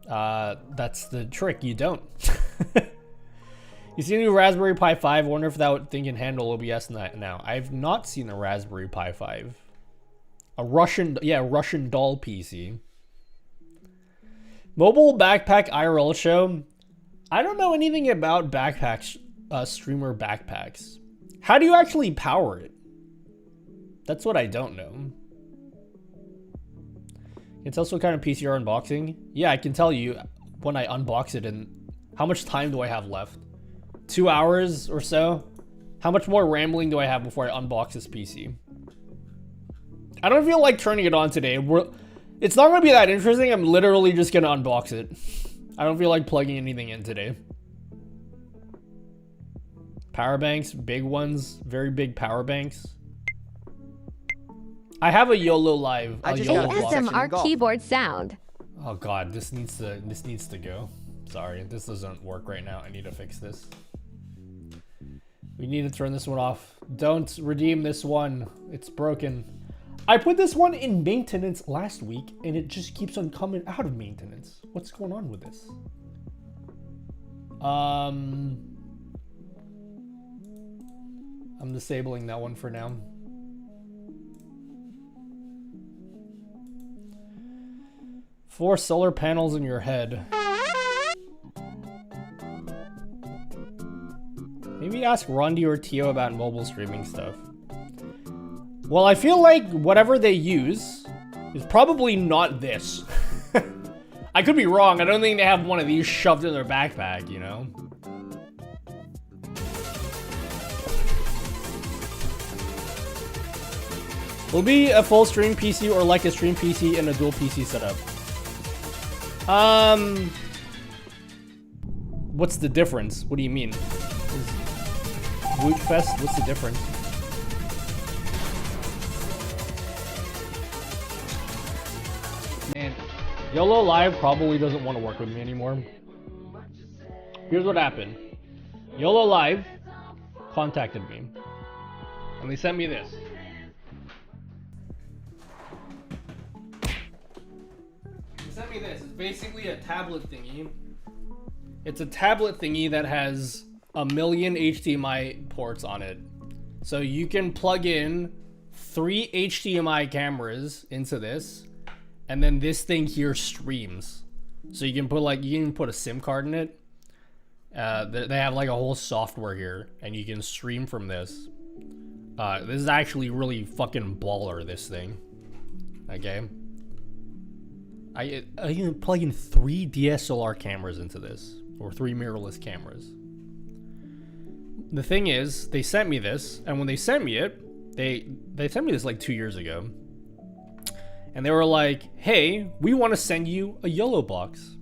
That's the trick, you don't. You see a new Raspberry Pi 5? I wonder if that thing can handle OBS now. I've not seen a Raspberry Pi 5. A Russian doll PC. Mobile backpack IRL show. I don't know anything about backpacks, streamer backpacks. How do you actually power it? That's what I don't know. Can tell us what kind of PC you're unboxing? Yeah, I can tell you when I unbox it. And how much time do I have left? 2 hours or so? How much more rambling do I have before I unbox this PC? I don't feel like turning it on today. It's not going to be that interesting. I'm literally just going to unbox it. I don't feel like plugging anything in today. Power banks, big ones, very big power banks. I have a YOLO live. ASMR keyboard sound. Oh god, this needs to go. Sorry, this doesn't work right now. I need to fix this. We need to turn this one off. Don't redeem this one. It's broken. I put this one in maintenance last week and it just keeps on coming out of maintenance. What's going on with this? I'm disabling that one for now. Four solar panels in your head. Maybe ask Rondi or Tio about mobile streaming stuff. Well, I feel like whatever they use is probably not this. I could be wrong. I don't think they have one of these shoved in their backpack, you know? Will it be a full stream PC or like a stream PC and a dual PC setup? What's the difference? What do you mean? Woot Fest, what's the difference? Man, YOLO Live probably doesn't want to work with me anymore. Here's what happened. YOLO Live contacted me. And they sent me this. They sent me this. It's basically a tablet thingy. It's a tablet thingy that has a million HDMI ports on it. So you can plug in 3 HDMI cameras into this, and then this thing here streams. So you can put a SIM card in it. They have like a whole software here, and you can stream from this. This is actually really fucking baller, this thing. Okay. I can plug in 3 DSLR cameras into this, or 3 mirrorless cameras. The thing is, they sent me this, and when they sent me it, they sent me this like 2 years ago. And they were like, hey, we want to send you a YOLO box.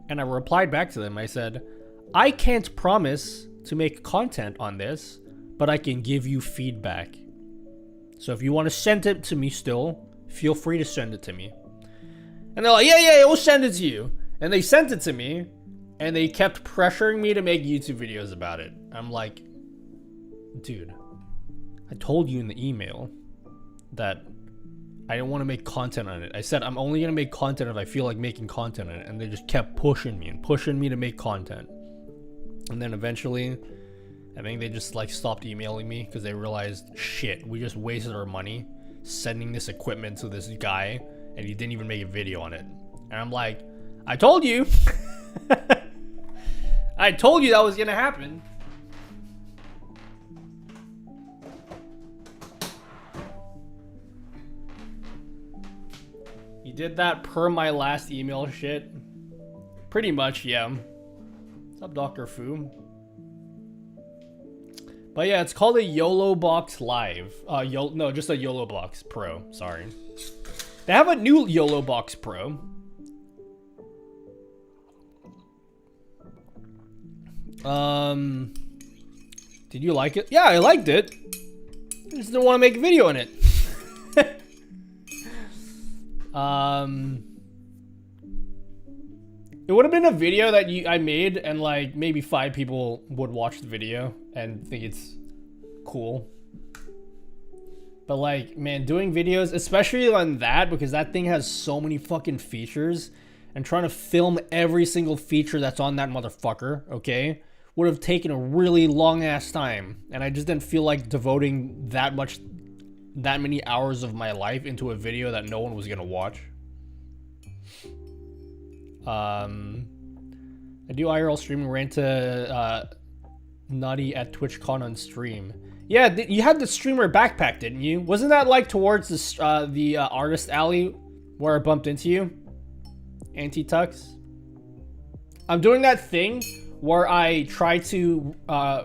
And I replied back to them. I said, I can't promise to make content on this, but I can give you feedback. So if you want to send it to me still, feel free to send it to me. And they're like, yeah, we'll send it to you. And they sent it to me, and they kept pressuring me to make YouTube videos about it. I'm like, dude, I told you in the email that I didn't want to make content on it. I said I'm only going to make content if I feel like making content on it. And they just kept pushing me to make content. And then eventually, I think they just like stopped emailing me because they realized, shit, we just wasted our money sending this equipment to this guy and he didn't even make a video on it. And I'm like, I told you. I told you that was going to happen. You did that per my last email shit? Pretty much, yeah. What's up, Dr. Fu? But yeah, it's called a YOLO Box Live. No, just a YOLO Box Pro, sorry. They have a new YOLO Box Pro. Did you like it? Yeah, I liked it. I just didn't want to make a video on it. It would have been a video that I made, and like maybe 5 people would watch the video and think it's cool. But like, man, doing videos, especially on that, because that thing has so many fucking features, and trying to film every single feature that's on that motherfucker, okay, would have taken a really long ass time. And I just didn't feel like devoting that many hours of my life into a video that no one was gonna watch. I do IRL streaming, ran to Nutty at TwitchCon on stream. Yeah, you had the streamer backpack, didn't you? Wasn't that like towards the artist alley where I bumped into you? Anti-Tux? I'm doing that thing where I try to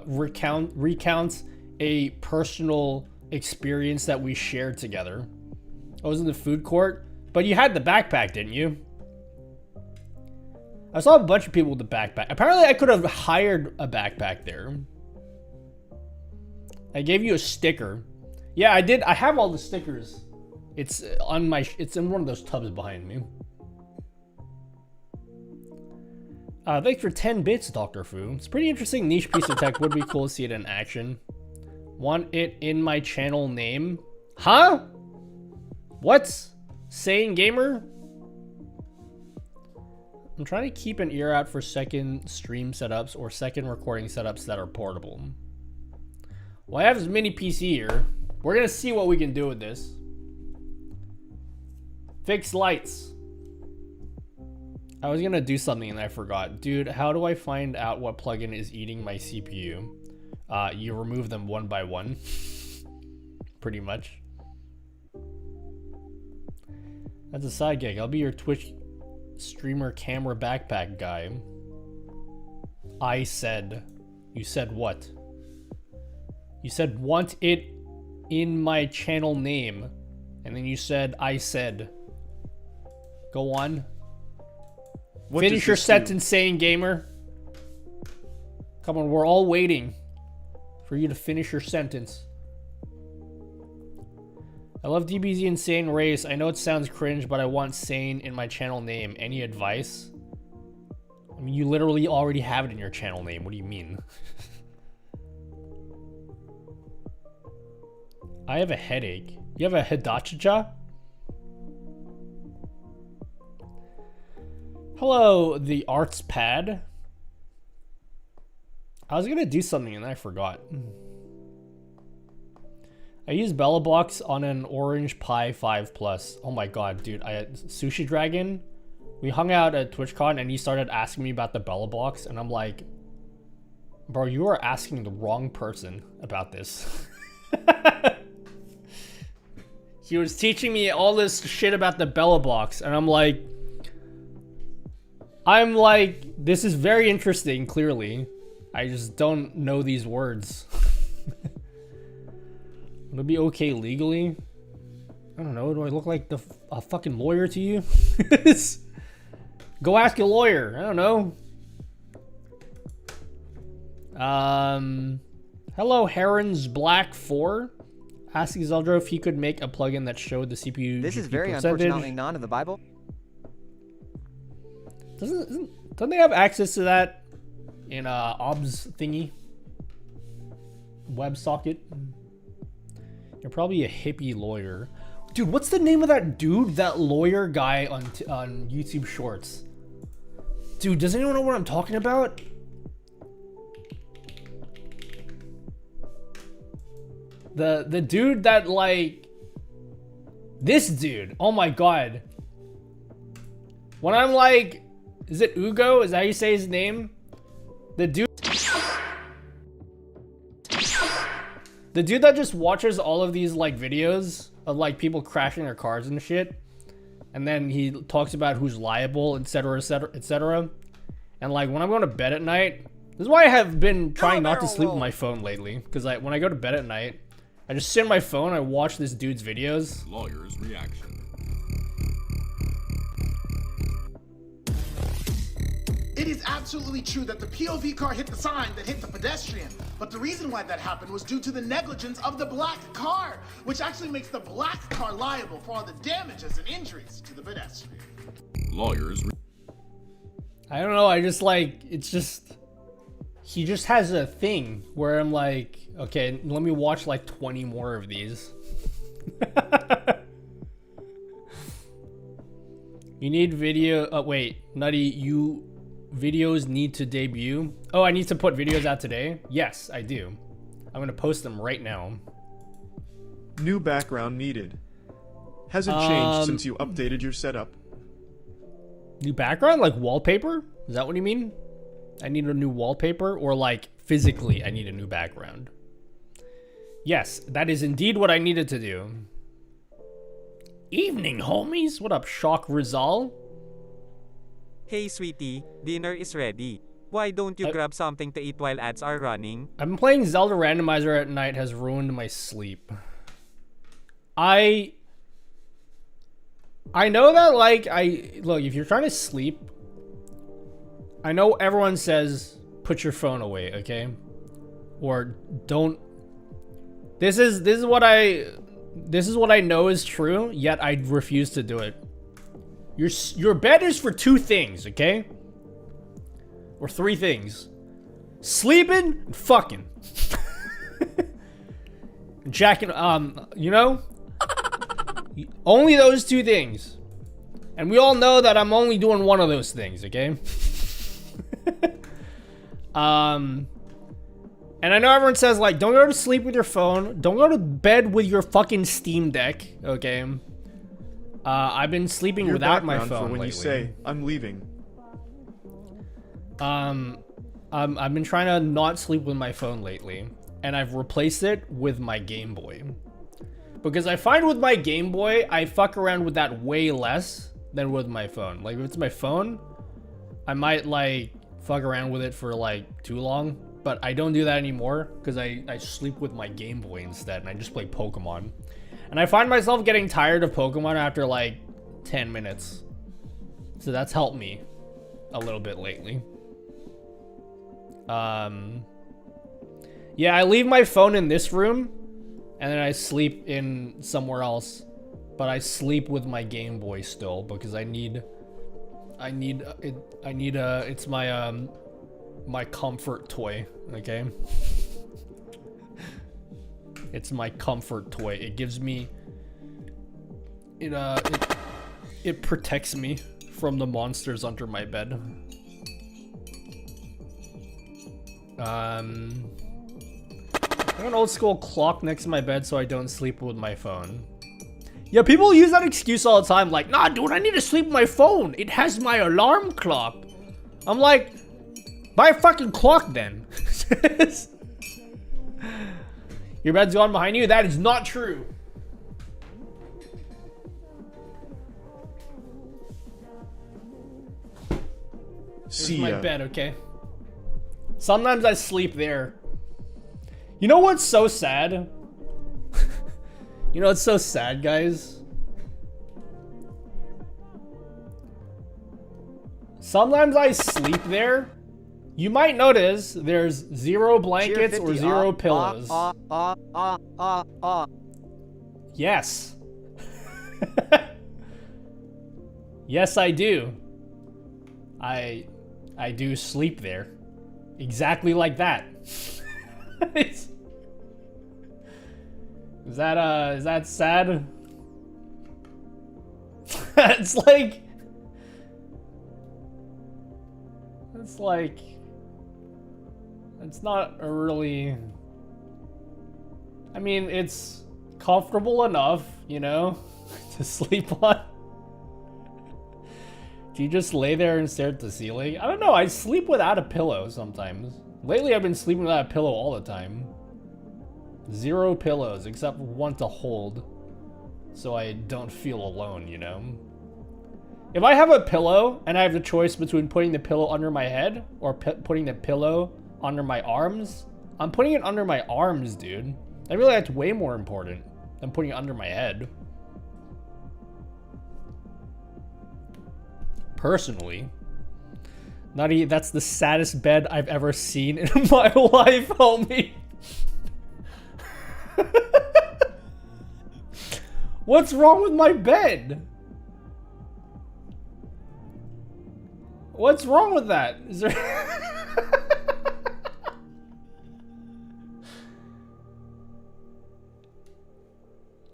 recount a personal experience that we shared together. I was in the food court, but you had the backpack, didn't you? I saw a bunch of people with the backpack. Apparently I could have hired a backpack there. I gave you a sticker. Yeah, I did. I have all the stickers. It's on my, it's in one of those tubs behind me. Thanks for 10 bits, Dr. Fu. It's a pretty interesting niche piece of tech. Would be cool to see it in action. Want it in my channel name? Huh? What? Sane Gamer? I'm trying to keep an ear out for second stream setups or second recording setups that are portable. Well, I have this mini PC here. We're gonna see what we can do with this. Fix lights. I was gonna do something and I forgot. Dude, how do I find out what plugin is eating my CPU? You remove them one by one. Pretty much. That's a side gig. I'll be your Twitch streamer camera backpack guy. I said. You said what? You said want it in my channel name. And then you said I said. Go on. Finish your sentence, Sane Gamer. Come on, we're all waiting for you to finish your sentence. I love DBZ Insane Race. I know it sounds cringe, but I want Sane in my channel name. Any advice? I mean, you literally already have it in your channel name. What do you mean? I have a headache. You have a hidachicha? Hello, the arts pad. I was gonna do something and I forgot. I used Bella Box on an Orange Pi 5 Plus. Oh my god, dude. Sushi Dragon, we hung out at TwitchCon and he started asking me about the Bella Box and I'm like, bro, you are asking the wrong person about this. He was teaching me all this shit about the Bella Box and I'm like, this is very interesting, clearly. I just don't know these words. Would it be okay legally? I don't know. Do I look like a fucking lawyer to you? Go ask a lawyer. I don't know. Hello, Heron's Black 4. Asking Zeldro if he could make a plugin that showed the CPU. This is GPU very percentage. unfortunately not in the Bible. Don't they have access to that in OBS thingy? WebSocket? You're probably a hippie lawyer. Dude, what's the name of that dude? That lawyer guy on YouTube Shorts? Dude, does anyone know what I'm talking about? The dude that like... This dude. Oh my god. When I'm like... Is it Ugo? Is that how you say his name? The dude... The dude that just watches all of these like videos of like people crashing their cars and shit. And then he talks about who's liable, etc, etc, etc. And like when I'm going to bed at night... This is why I have been trying not to sleep with my phone lately. Because like when I go to bed at night, I just sit on my phone, I watch this dude's videos. Lawyer's reaction. It is absolutely true that the POV car hit the sign that hit the pedestrian. But the reason why that happened was due to the negligence of the black car, which actually makes the black car liable for all the damages and injuries to the pedestrian. Lawyers. I don't know, I just like, it's just, he just has a thing where I'm like, okay, let me watch like 20 more of these. You need video, wait, Nutty, videos need to debut? Oh, I need to put videos out today? Yes, I do. I'm gonna post them right now. New background needed. Hasn't changed since you updated your setup. New background? Like wallpaper? Is that what you mean? I need a new wallpaper? Or like physically I need a new background? Yes, that is indeed what I needed to do. Evening, homies. What up, Shock Rizal? Hey, sweetie. Dinner is ready. Why don't you grab something to eat while ads are running? I've been playing Zelda Randomizer at night has ruined my sleep. I know that, like, look, if you're trying to sleep, I know everyone says put your phone away, okay? Or don't. This is what I know is true, yet I refuse to do it. Your bed is for 2 things, okay? Or 3 things. Sleeping and fucking. Jacking, you know? Only those 2 things. And we all know that I'm only doing one of those things, okay? And I know everyone says, like, don't go to sleep with your phone. Don't go to bed with your fucking Steam Deck, okay? I've been sleeping without my phone for when lately. you say, I'm leaving. I've been trying to not sleep with my phone lately. And I've replaced it with my Game Boy. Because I find with my Game Boy, I fuck around with that way less than with my phone. Like, if it's my phone, I might, like, fuck around with it for, like, too long. But I don't do that anymore because I sleep with my Game Boy instead and I just play Pokemon. And I find myself getting tired of Pokemon after like 10 minutes. So that's helped me a little bit lately. Yeah, I leave my phone in this room and then I sleep in somewhere else. But I sleep with my Game Boy still because it's my comfort toy, okay? It's my comfort toy. It gives me it protects me from the monsters under my bed. I have an old school clock next to my bed so I don't sleep with my phone. Yeah, people use that excuse all the time, like, nah, dude, I need to sleep with my phone. It has my alarm clock. I'm like, buy a fucking clock then. Your bed's gone behind you? That is not true. Here's my bed, okay? Sometimes I sleep there. You know what's so sad? You know what's so sad, guys? Sometimes I sleep there. You might notice there's 0 blankets or 0 pillows. Yes. Yes, I do. I do sleep there. Exactly like that. Is that sad? It's like it's not a really, I mean, it's comfortable enough, you know, to sleep on. Do you just lay there and stare at the ceiling? I don't know, I sleep without a pillow sometimes. Lately I've been sleeping without a pillow all the time. 0 pillows, except one to hold, so I don't feel alone, you know? If I have a pillow and I have the choice between putting the pillow under my head or putting the pillow under my arms, I'm putting it under my arms, dude. I feel like that's way more important than putting it under my head. Personally. Nutty, that's the saddest bed I've ever seen in my life, homie. What's wrong with my bed? What's wrong with that? Is there...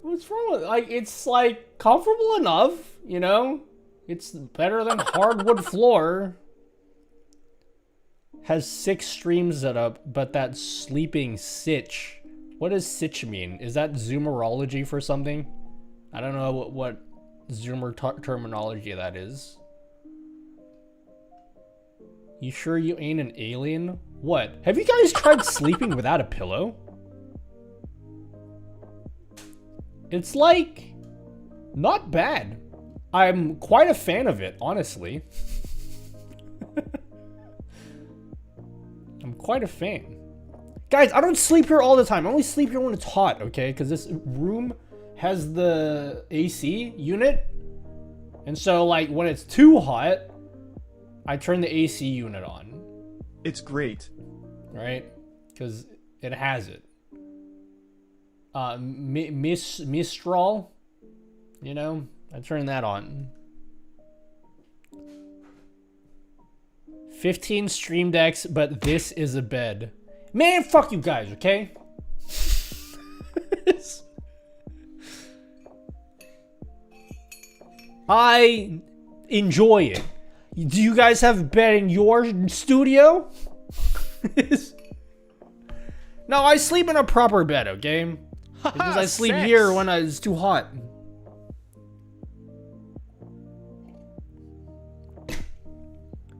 What's wrong with, like, it's like comfortable enough, you know? It's better than hardwood floor. Has 6 streams set up, but that sleeping sitch. What does sitch mean? Is that zoomerology for something? I don't know what zoomer terminology that is. You sure you ain't an alien? What? Have you guys tried sleeping without a pillow? It's like, not bad. I'm quite a fan of it, honestly. I'm quite a fan. Guys, I don't sleep here all the time. I only sleep here when it's hot, okay? Because this room has the AC unit. And so, like, when it's too hot, I turn the AC unit on. It's great. Right? Because it has it. Mistral, you know, I turn that on. 15 stream decks, but this is a bed. Man, fuck you guys, okay? I enjoy it. Do you guys have a bed in your studio? No, I sleep in a proper bed, okay? Because I sleep here when it's too hot.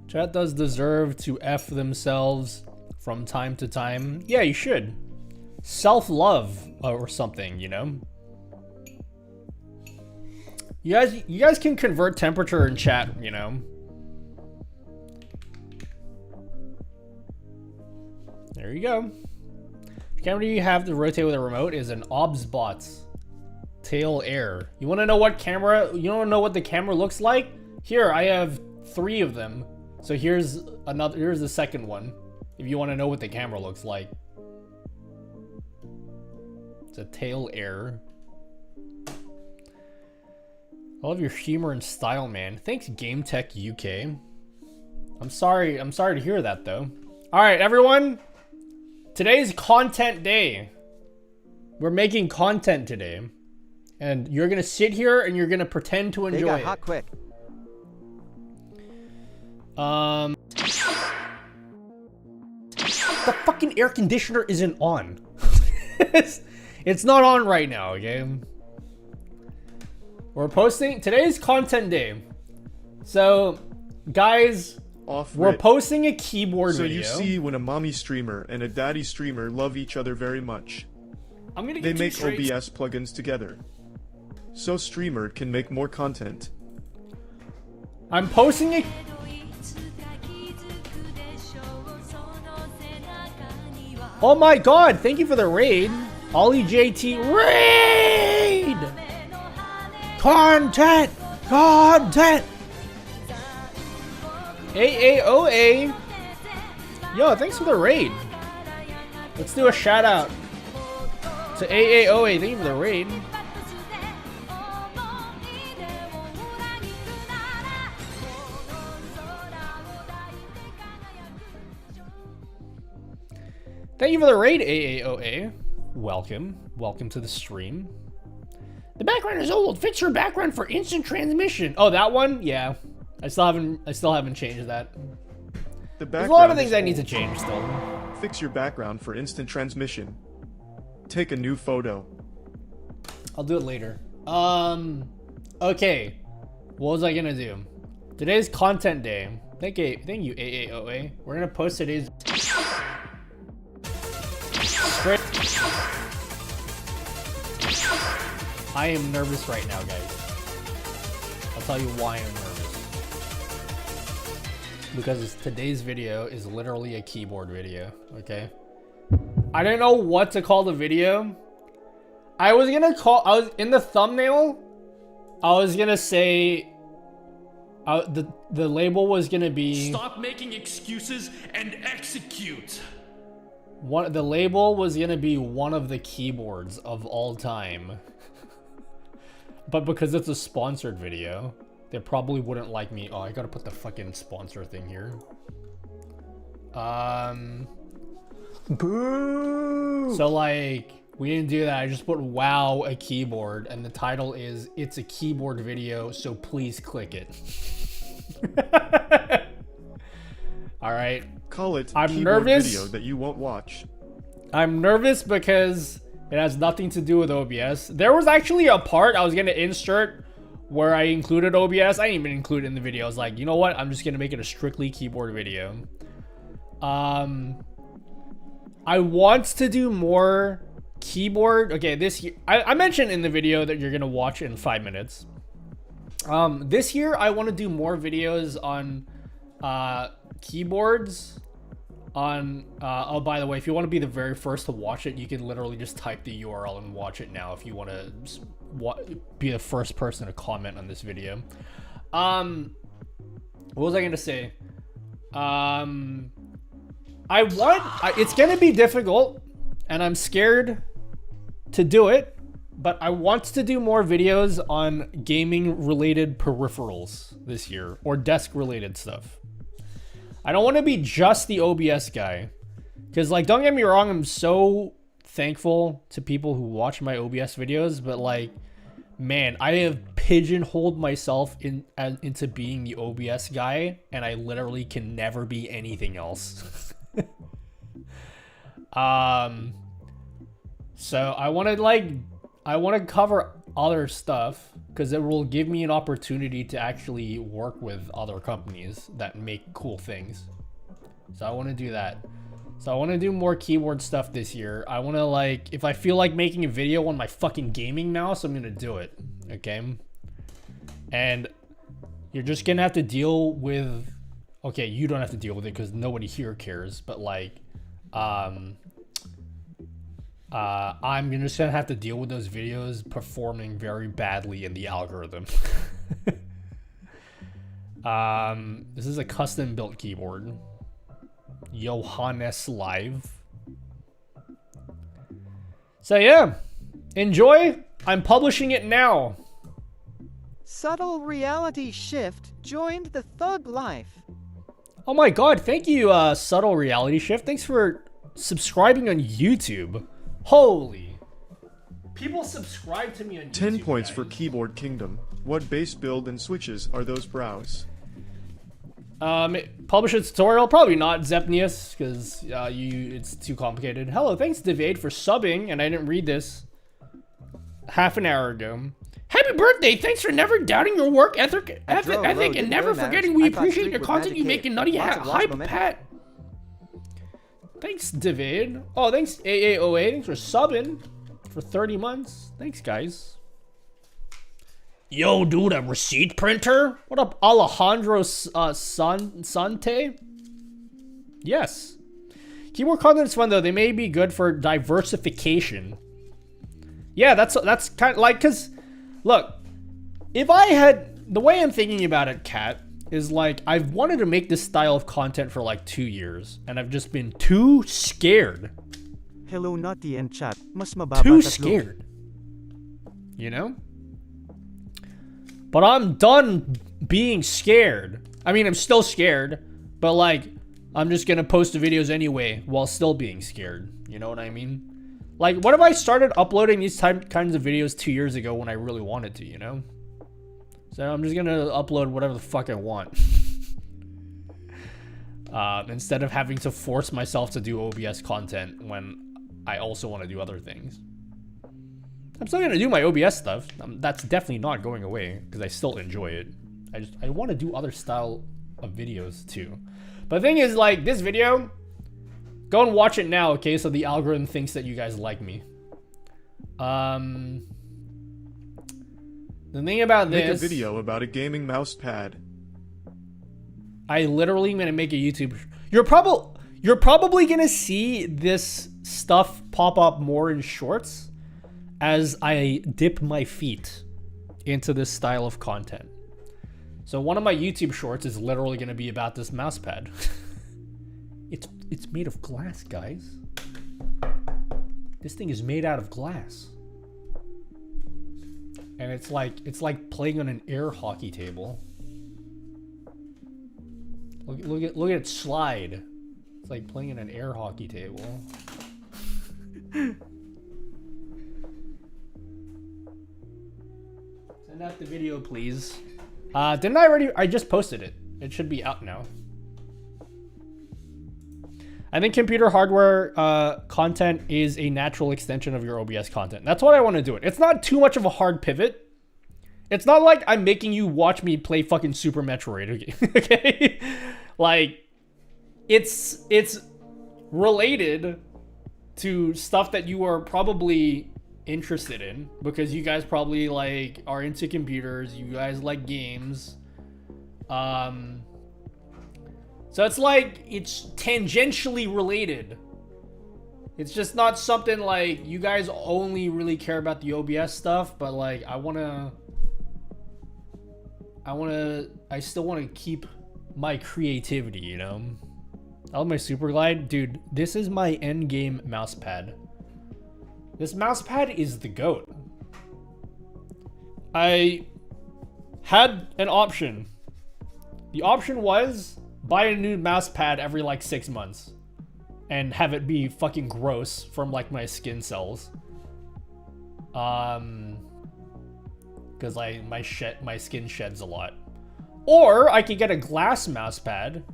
Chat does deserve to F themselves from time to time. Yeah, you should. Self-love or something, you know? You guys can convert temperature in chat, you know? There you go. The camera you have to rotate with a remote is an OBSBot's Tail Air. You want to know what camera? You don't know what the camera looks like? Here, I have 3 of them. So here's another. Here's the second one. If you want to know what the camera looks like, it's a Tail Air. I love your humor and style, man. Thanks, Game Tech UK. I'm sorry to hear that, though. All right, everyone. Today's content day. We're making content today. And you're going to sit here and you're going to pretend to enjoy They got it. hot quick. The fucking air conditioner isn't on. It's not on right now, okay? We're posting today's content day. So, guys, we're posting a keyboard video. So you see when a mommy streamer and a daddy streamer love each other very much. They make OBS plugins together. So streamer can make more content. I'm posting a... Oh my god, thank you for the raid. Ollie JT raid! Content! Content! AAOA. Yo, thanks for the raid. Let's do a shout out to AAOA. Thank you for the raid. Thank you for the raid, AAOA. Welcome. Welcome to the stream. The background is old. Fix your background for instant transmission. Oh, that one? Yeah. I still haven't changed that. There's a lot of things I need to change still. Fix your background for instant transmission. Take a new photo. I'll do it later. Okay. What was I gonna do? Today's content day. Thank you, AAOA. We're gonna post today's I am nervous right now, guys. I'll tell you why I'm nervous. Because today's video is literally a keyboard video, okay? I don't know what to call the video. I was in the thumbnail, I was gonna say, the label was gonna be... Stop making excuses and execute! The label was gonna be one of the keyboards of all time. But because it's a sponsored video, they probably wouldn't like me. Oh, I gotta put the fucking sponsor thing here. Boo! So like, we didn't do that. I just put wow a keyboard, and the title is it's a keyboard video, so please click it. All right. Call it I'm nervous. Video that you won't watch. I'm nervous because it has nothing to do with OBS. There was actually a part I was gonna insert where I included OBS. I didn't even include it in the video. I was like, you know what? I'm just gonna make it a strictly keyboard video. I want to do more keyboard. Okay, this year I mentioned in the video that you're gonna watch in 5 minutes. This year I want to do more videos on keyboards. Oh, by the way, if you want to be the very first to watch it, you can literally just type the URL and watch it now if you want to be the first person to comment on this video. What was I gonna say? It's gonna be difficult, and I'm scared to do it, but I want to do more videos on gaming related peripherals this year, or desk related stuff. I don't want to be just the OBS guy, because like, don't get me wrong, I'm so thankful to people who watch my OBS videos, but like, man, I have pigeonholed myself into being the OBS guy, and I literally can never be anything else. So I want to cover other stuff, because it will give me an opportunity to actually work with other companies that make cool things. So I want to do that. So I want to do more keyboard stuff this year. I want to, like, if I feel like making a video on my fucking gaming mouse, I'm going to do it. Okay? And you're just going to have to deal with... Okay, you don't have to deal with it because nobody here cares. But, like, I'm just going to have to deal with those videos performing very badly in the algorithm. This is a custom-built keyboard. Johannes Live. So yeah, enjoy. I'm publishing it now. Subtle Reality Shift joined the Thug Life. Oh my god, thank you, Subtle Reality Shift. Thanks for subscribing on YouTube. Holy. People subscribe to me on YouTube, 10 points guys. for Keyboard Kingdom. What base build and switches are those brows? Publish a tutorial? Probably not, Zepnius, because it's too complicated. Hello, thanks Devade for subbing, and I didn't read this half an hour ago. Happy birthday! Thanks for never doubting your work ethic and never forgetting we appreciate your content you make in Nutty Hi, Pat. Thanks, Devade. Oh, thanks, AAOA. Thanks for subbing for 30 months. Thanks, guys. Yo, dude, a receipt printer? What up, Alejandro Sante? Yes. Keyboard content is fun, though. They may be good for diversification. Yeah, that's kind of like, because, look, if I had, the way I'm thinking about it, Kat, is like, I've wanted to make this style of content for like 2 years, and I've just been too scared. Hello, Nutty and chat. Mas mababa Too tatlo. scared. You know? But I'm done being scared. I mean, I'm still scared, but like, I'm just gonna post the videos anyway while still being scared. You know what I mean? Like, what if I started uploading these kinds of videos 2 years ago when I really wanted to, you know? So I'm just gonna upload whatever the fuck I want. Instead of having to force myself to do OBS content when I also want to do other things. I'm still gonna do my OBS stuff. That's definitely not going away because I still enjoy it. I want to do other style of videos too. But the thing is, like, this video, go and watch it now, okay? So the algorithm thinks that you guys like me. The thing about this, make a video about a gaming mouse pad. I literally am gonna make a YouTube. You're probably gonna see this stuff pop up more in shorts as I dip my feet into this style of content. So one of my YouTube shorts is literally gonna be about this mouse pad. It's made of glass, guys. This thing is made out of glass. And it's like playing on an air hockey table. Look at it slide. It's like playing on an air hockey table. Send out the video, please. Didn't I already? I just posted it. It should be out now. I think computer hardware content is a natural extension of your OBS content. That's what I want to do it. It's not too much of a hard pivot. It's not like I'm making you watch me play fucking Super Metroid, okay? Like, it's related to stuff that you are probably interested in because you guys probably like are into computers. You guys like games. So it's like, it's tangentially related. It's just not something like, you guys only really care about the OBS stuff, but like, I still want to keep my creativity, you know? I love my Super Glide. Dude, this is my end game mouse pad. This mouse pad is the GOAT. I had an option. The option was buy a new mouse pad every like 6 months and have it be fucking gross from like my skin cells. Because my skin sheds a lot. Or I could get a glass mouse pad,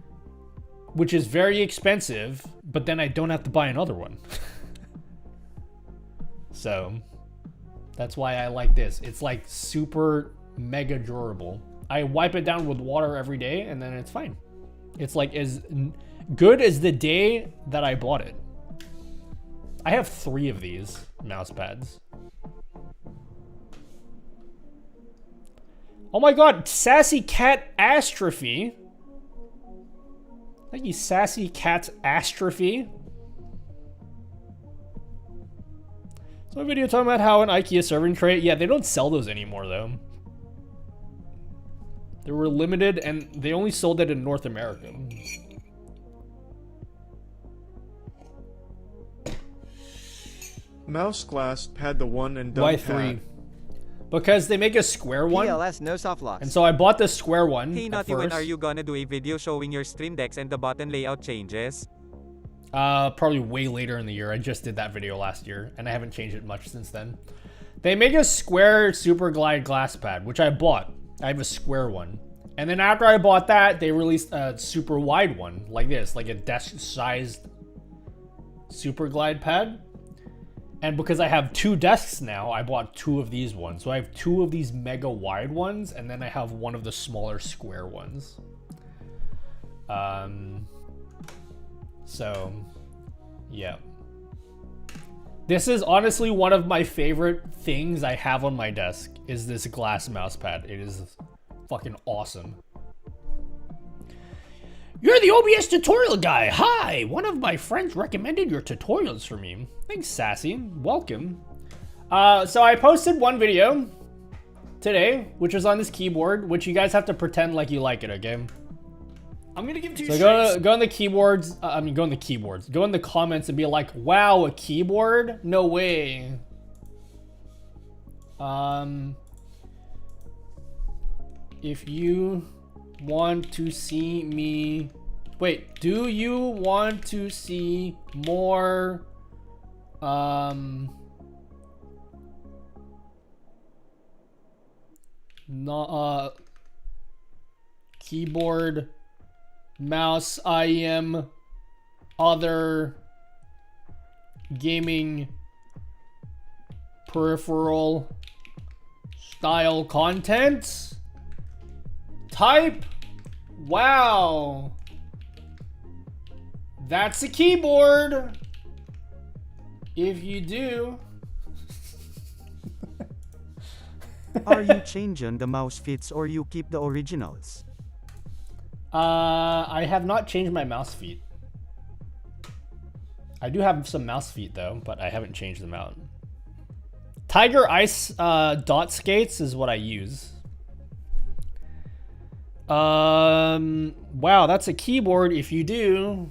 which is very expensive, but then I don't have to buy another one. So that's why I like this. It's like super mega durable. I wipe it down with water every day and then it's fine. It's like as good as the day that I bought it. I have 3 of these mouse pads. Oh my god, Sassy Cat Astrophy. Thank you, Sassy Cat Astrophy. So a video talking about how an IKEA serving tray. Yeah, they don't sell those anymore though. They were limited and they only sold it in North America. Mouse glass had the one and done. Why 3? Because they make a square one. PLS no soft locks. And so I bought the square one. Hey Nutty, when are you gonna do a video showing your stream decks and the button layout changes? Probably way later in the year. I just did that video last year and I haven't changed it much since then. They make a square Super Glide glass pad, which I bought. I have a square one. And then after I bought that, they released a super wide one like this, like a desk-sized Super Glide pad. And because I have 2 desks now, I bought 2 of these ones. So I have 2 of these mega wide ones, and then I have one of the smaller square ones. So, yeah. This is honestly one of my favorite things I have on my desk, is this glass mouse pad. It is fucking awesome. You're the OBS tutorial guy. Hi, one of my friends recommended your tutorials for me. Thanks, Sassy. Welcome. So I posted one video today, which was on this keyboard, which you guys have to pretend like you like it, okay? I'm gonna give 2 So strikes. go on the keyboards. Go in the keyboards. Go in the comments and be like, "Wow, a keyboard? No way." If you want to see me, wait, do you want to see more keyboard, mouse, IM, other gaming peripheral style content? Type, wow, that's a keyboard. If you do. Are you changing the mouse fits or you keep the originals? I have not changed my mouse feet. I do have some mouse feet though, but I haven't changed them out. Tiger Ice dot skates is what I use. Wow, that's a keyboard if you do.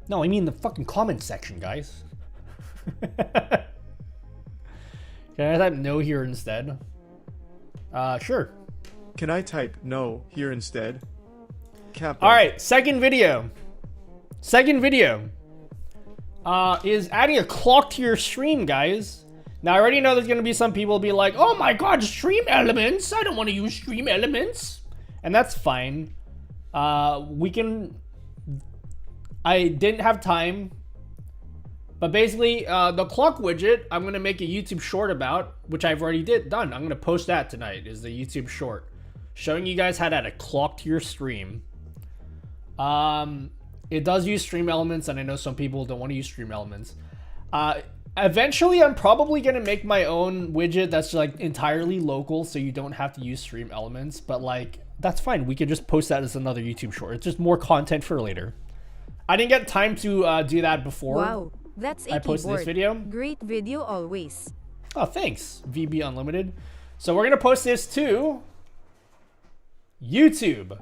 No, I mean the fucking comment section, guys. Can I type no here instead? Sure. Can I type no here instead? Kappa. Alright, second video. Second video. Is adding a clock to your stream, guys. Now, I already know there's gonna be some people be like, oh my god, stream elements. I don't want to use stream elements. And that's fine. We can... I didn't have time. But basically, the clock widget, I'm going to make a YouTube short about, which I've already done. I'm going to post that tonight, is the YouTube short. Showing you guys how to add a clock to your stream. It does use stream elements, and I know some people don't want to use stream elements. Eventually, I'm probably going to make my own widget that's like entirely local, so you don't have to use stream elements. But like, that's fine. We could just post that as another YouTube short. It's just more content for later. I didn't get time to do that before. Wow. That's a I posted this video. Great video always. Oh, thanks, VB Unlimited. So we're gonna post this to YouTube,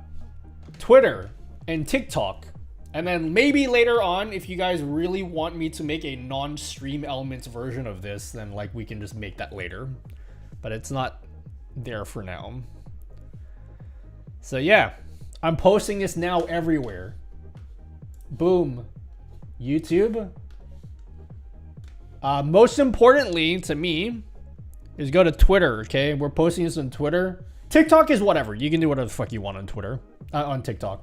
Twitter, and TikTok. And then maybe later on, if you guys really want me to make a non-stream elements version of this, then like we can just make that later. But it's not there for now. So yeah, I'm posting this now everywhere. Boom. YouTube. Most importantly to me is go to Twitter, okay? We're posting this on Twitter. TikTok is whatever. You can do whatever the fuck you want on Twitter, on TikTok.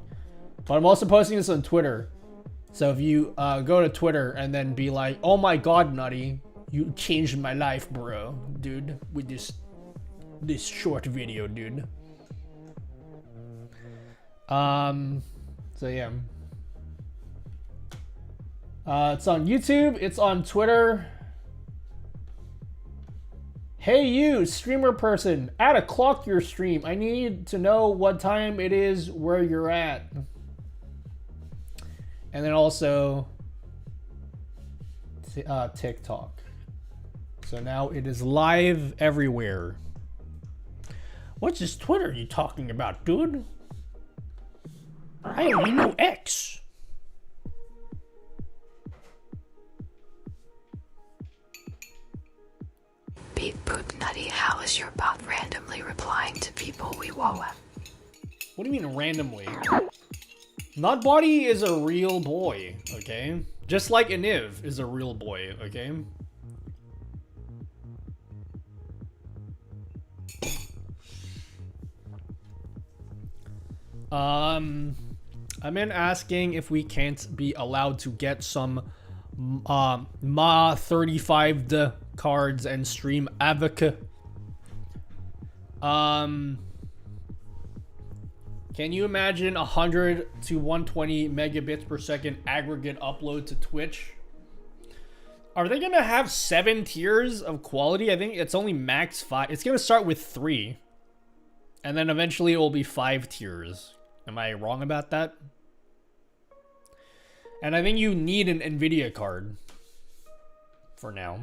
But I'm also posting this on Twitter. So if you go to Twitter and then be like, oh my god, Nutty, you changed my life, bro, dude, with this short video, dude. So yeah. It's on YouTube, it's on Twitter. Hey you, streamer person, add a clock to your stream. I need to know what time it is where you're at. And then also TikTok. So now it is live everywhere. What's this Twitter you talking about, dude? I only know X. Beat Poop Nutty, how is your bot randomly replying to people we wow? What do you mean randomly? Nutbody is a real boy, okay? Just like Iniv is a real boy, okay? I'm in asking if we can't be allowed to get some Ma 35 cards and stream Avoc. Can you imagine 100 to 120 megabits per second aggregate upload to Twitch? Are they gonna have 7 tiers of quality? I think it's only max 5. It's gonna start with 3. And then eventually it will be 5 tiers. Am I wrong about that? And I think you need an NVIDIA card. For now.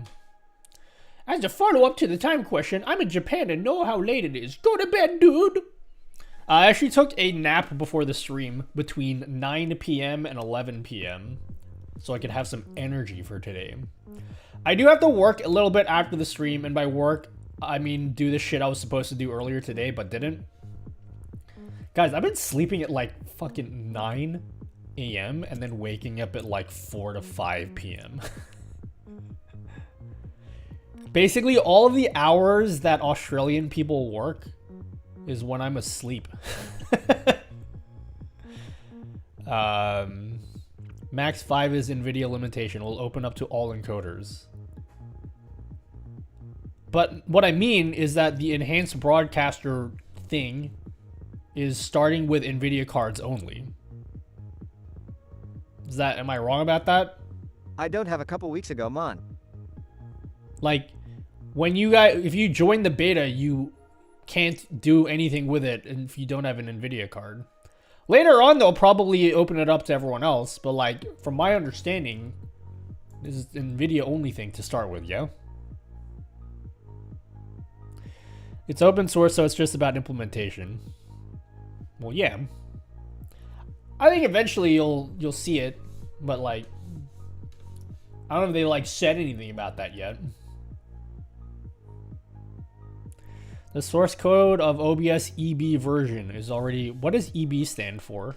As a follow-up to the time question, I'm in Japan and know how late it is. Go to bed, dude! I actually took a nap before the stream between 9 p.m. and 11 p.m. so I could have some energy for today. I do have to work a little bit after the stream, and by work, I mean do the shit I was supposed to do earlier today, but didn't. Guys, I've been sleeping at like fucking 9 a.m. and then waking up at like 4 to 5 p.m. Basically, all of the hours that Australian people work is when I'm asleep. Max 5 is NVIDIA limitation. Will open up to all encoders. But what I mean is that the enhanced broadcaster thing is starting with NVIDIA cards only. Am I wrong about that? I don't have a couple weeks ago, man. Like, when you guys, if you join the beta, you can't do anything with it if you don't have an NVIDIA card. Later on, they'll probably open it up to everyone else, but like, from my understanding, this is an NVIDIA only thing to start with, yeah? It's open source, so it's just about implementation. Well, yeah. I think eventually you'll see it, but like, I don't know if they like said anything about that yet. The source code of OBS EB version is already... What does EB stand for?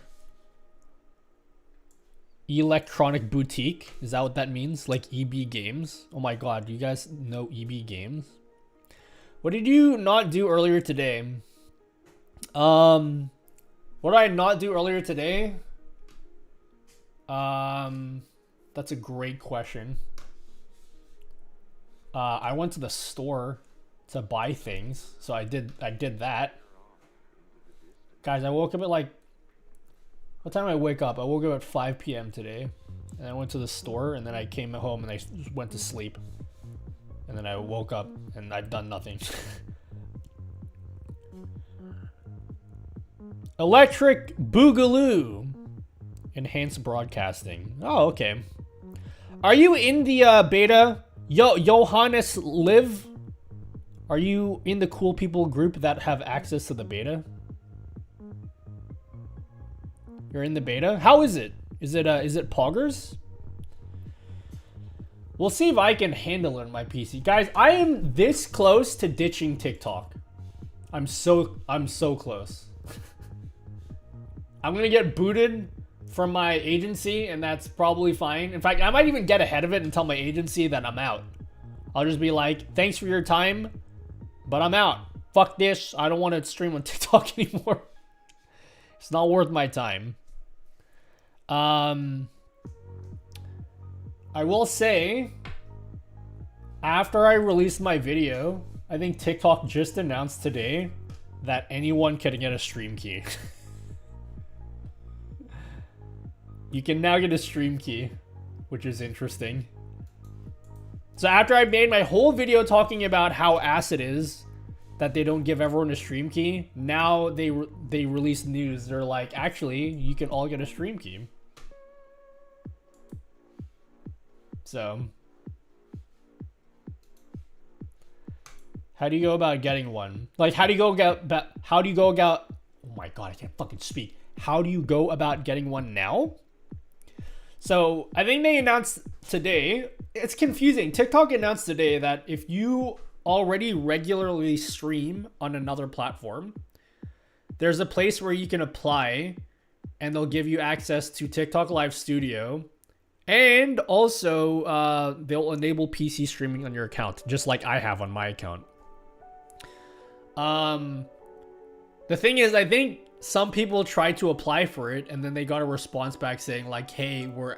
Electronic Boutique? Is that what that means? Like EB Games? Oh my god, do you guys know EB Games? What did you not do earlier today? What did I not do earlier today? That's a great question. I went to the store to buy things, so I did that. Guys, I woke up at like, what time did I wake up? I woke up at 5 p.m. today, and I went to the store, and then I came home and I went to sleep, and then I woke up and I've done nothing. Electric Boogaloo. Enhanced broadcasting. Oh, okay. Are you in the beta? Johannes Liv? Are you in the cool people group that have access to the beta? You're in the beta? How is it? Is it poggers? We'll see if I can handle it on my PC. Guys, I am this close to ditching TikTok. I'm so close. I'm gonna get booted from my agency, and that's probably fine. In fact, I might even get ahead of it and tell my agency that I'm out. I'll just be like, thanks for your time, but I'm out. Fuck this. I don't want to stream on TikTok anymore. It's not worth my time. I will say, after I released my video, I think TikTok just announced today that anyone can get a stream key. You can now get a stream key, which is interesting. So after I made my whole video talking about how ass it is that they don't give everyone a stream key, now they release news. They're like, actually, you can all get a stream key. So, how do you go about getting one? Like, how do you go about, oh my god, I can't fucking speak. How do you go about getting one now? So, I think they announced today, it's confusing. TikTok announced today that if you already regularly stream on another platform, there's a place where you can apply and they'll give you access to TikTok Live Studio. And also, they'll enable PC streaming on your account, just like I have on my account. The thing is, I think some people tried to apply for it, and then they got a response back saying like, hey, we're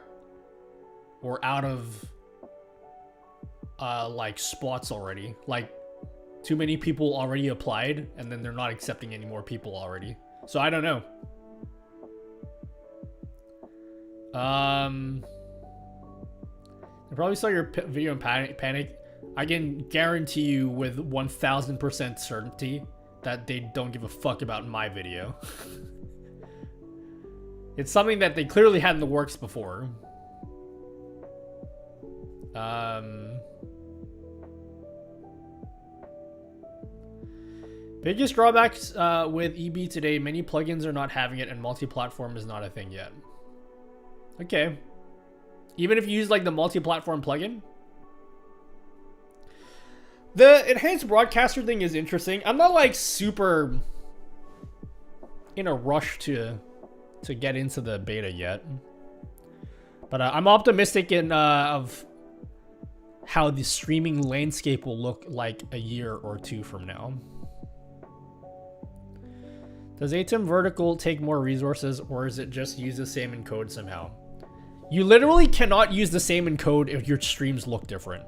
out of like spots already. Like, too many people already applied, and then they're not accepting any more people already. So I don't know. I probably saw your video in Panic. I can guarantee you with 1000% certainty that they don't give a fuck about my video. It's something that they clearly had in the works before. Biggest drawbacks with EB today, many plugins are not having it and multi-platform is not a thing yet. Okay. Even if you use like the multi-platform plugin? The enhanced broadcaster thing is interesting. I'm not like super in a rush to get into the beta yet. But I'm optimistic of how the streaming landscape will look like a year or two from now. Does ATEM Vertical take more resources, or is it just use the same encode somehow? You literally cannot use the same encode if your streams look different.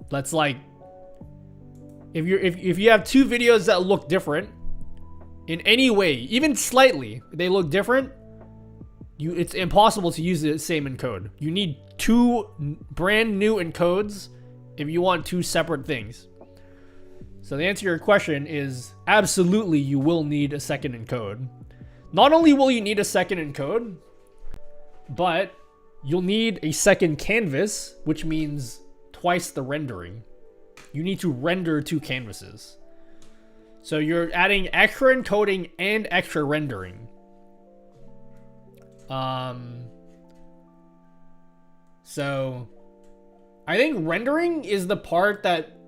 That's like, if you have two videos that look different in any way, even slightly, they look different, it's impossible to use the same encode. You need two brand new encodes if you want two separate things. So the answer to your question is absolutely you will need a second encode. Not only will you need a second encode, but you'll need a second canvas, which means twice the rendering. You need to render two canvases. So you're adding extra encoding and extra rendering. So I think rendering is the part that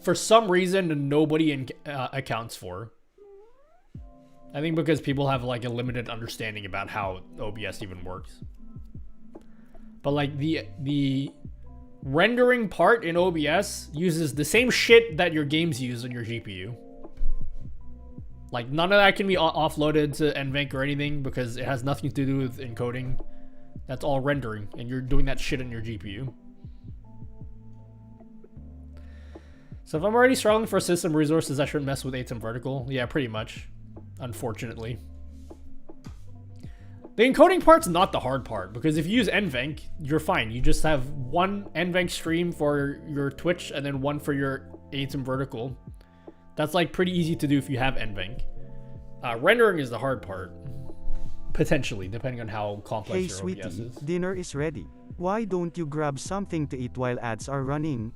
for some reason nobody accounts for. I think because people have like a limited understanding about how OBS even works. But like the rendering part in OBS uses the same shit that your games use on your GPU. Like none of that can be offloaded to NVENC or anything because it has nothing to do with encoding. That's all rendering, and you're doing that shit on your GPU. So if I'm already struggling for system resources, I shouldn't mess with ATEM vertical. Yeah, pretty much. Unfortunately. The encoding part's not the hard part, because if you use NVENC, you're fine. You just have one NVENC stream for your Twitch and then one for your ATEM vertical. That's like pretty easy to do if you have NVENC. Rendering is the hard part. Potentially, depending on how complex Hey your sweetie, OBS is. dinner is ready. Why don't you grab something to eat while ads are running?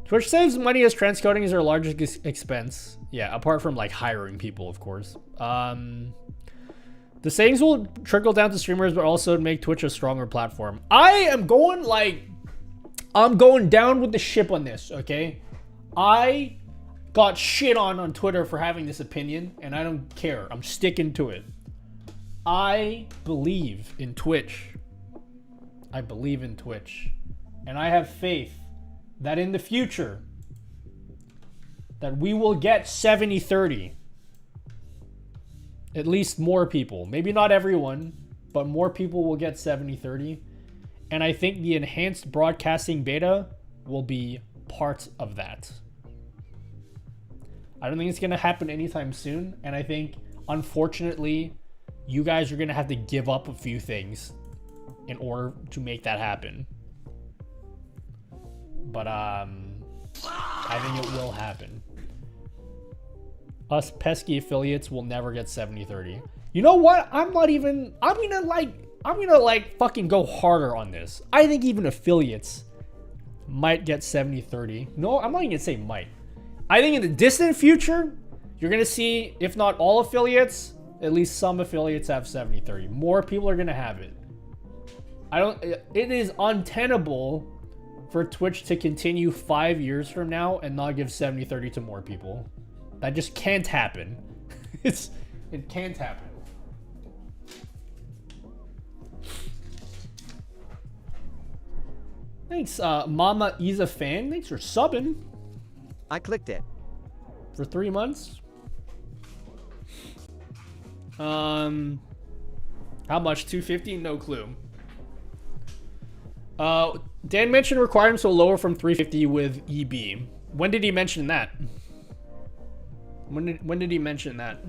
Twitch saves money as transcoding is their largest expense. Yeah, apart from like hiring people, of course. The savings will trickle down to streamers, but also make Twitch a stronger platform. I'm going down with the ship on this, okay? I got shit on Twitter for having this opinion, and I don't care. I'm sticking to it. I believe in Twitch. I believe in Twitch. And I have faith that in the future, that we will get 70-30. At least more people. Maybe not everyone, but more people will get 70-30. And I think the enhanced broadcasting beta will be part of that. I don't think it's going to happen anytime soon. And I think, unfortunately, you guys are going to have to give up a few things in order to make that happen. But I think it will happen. Us pesky affiliates will never get 70-30. You know what? I'm gonna fucking go harder on this. I think even affiliates might get 70-30. No, I'm not even gonna say might. I think in the distant future, you're gonna see, if not all affiliates, at least some affiliates have 70-30. More people are gonna have it. It is untenable for Twitch to continue 5 years from now and not give 70-30 to more people. That just can't happen. It can't happen. Thanks, Mama Isa fan. Thanks for subbing. I clicked it. For 3 months. How much? 250? No clue. Dan mentioned requirements will lower from 350 with EB. When did he mention that? When did he mention that?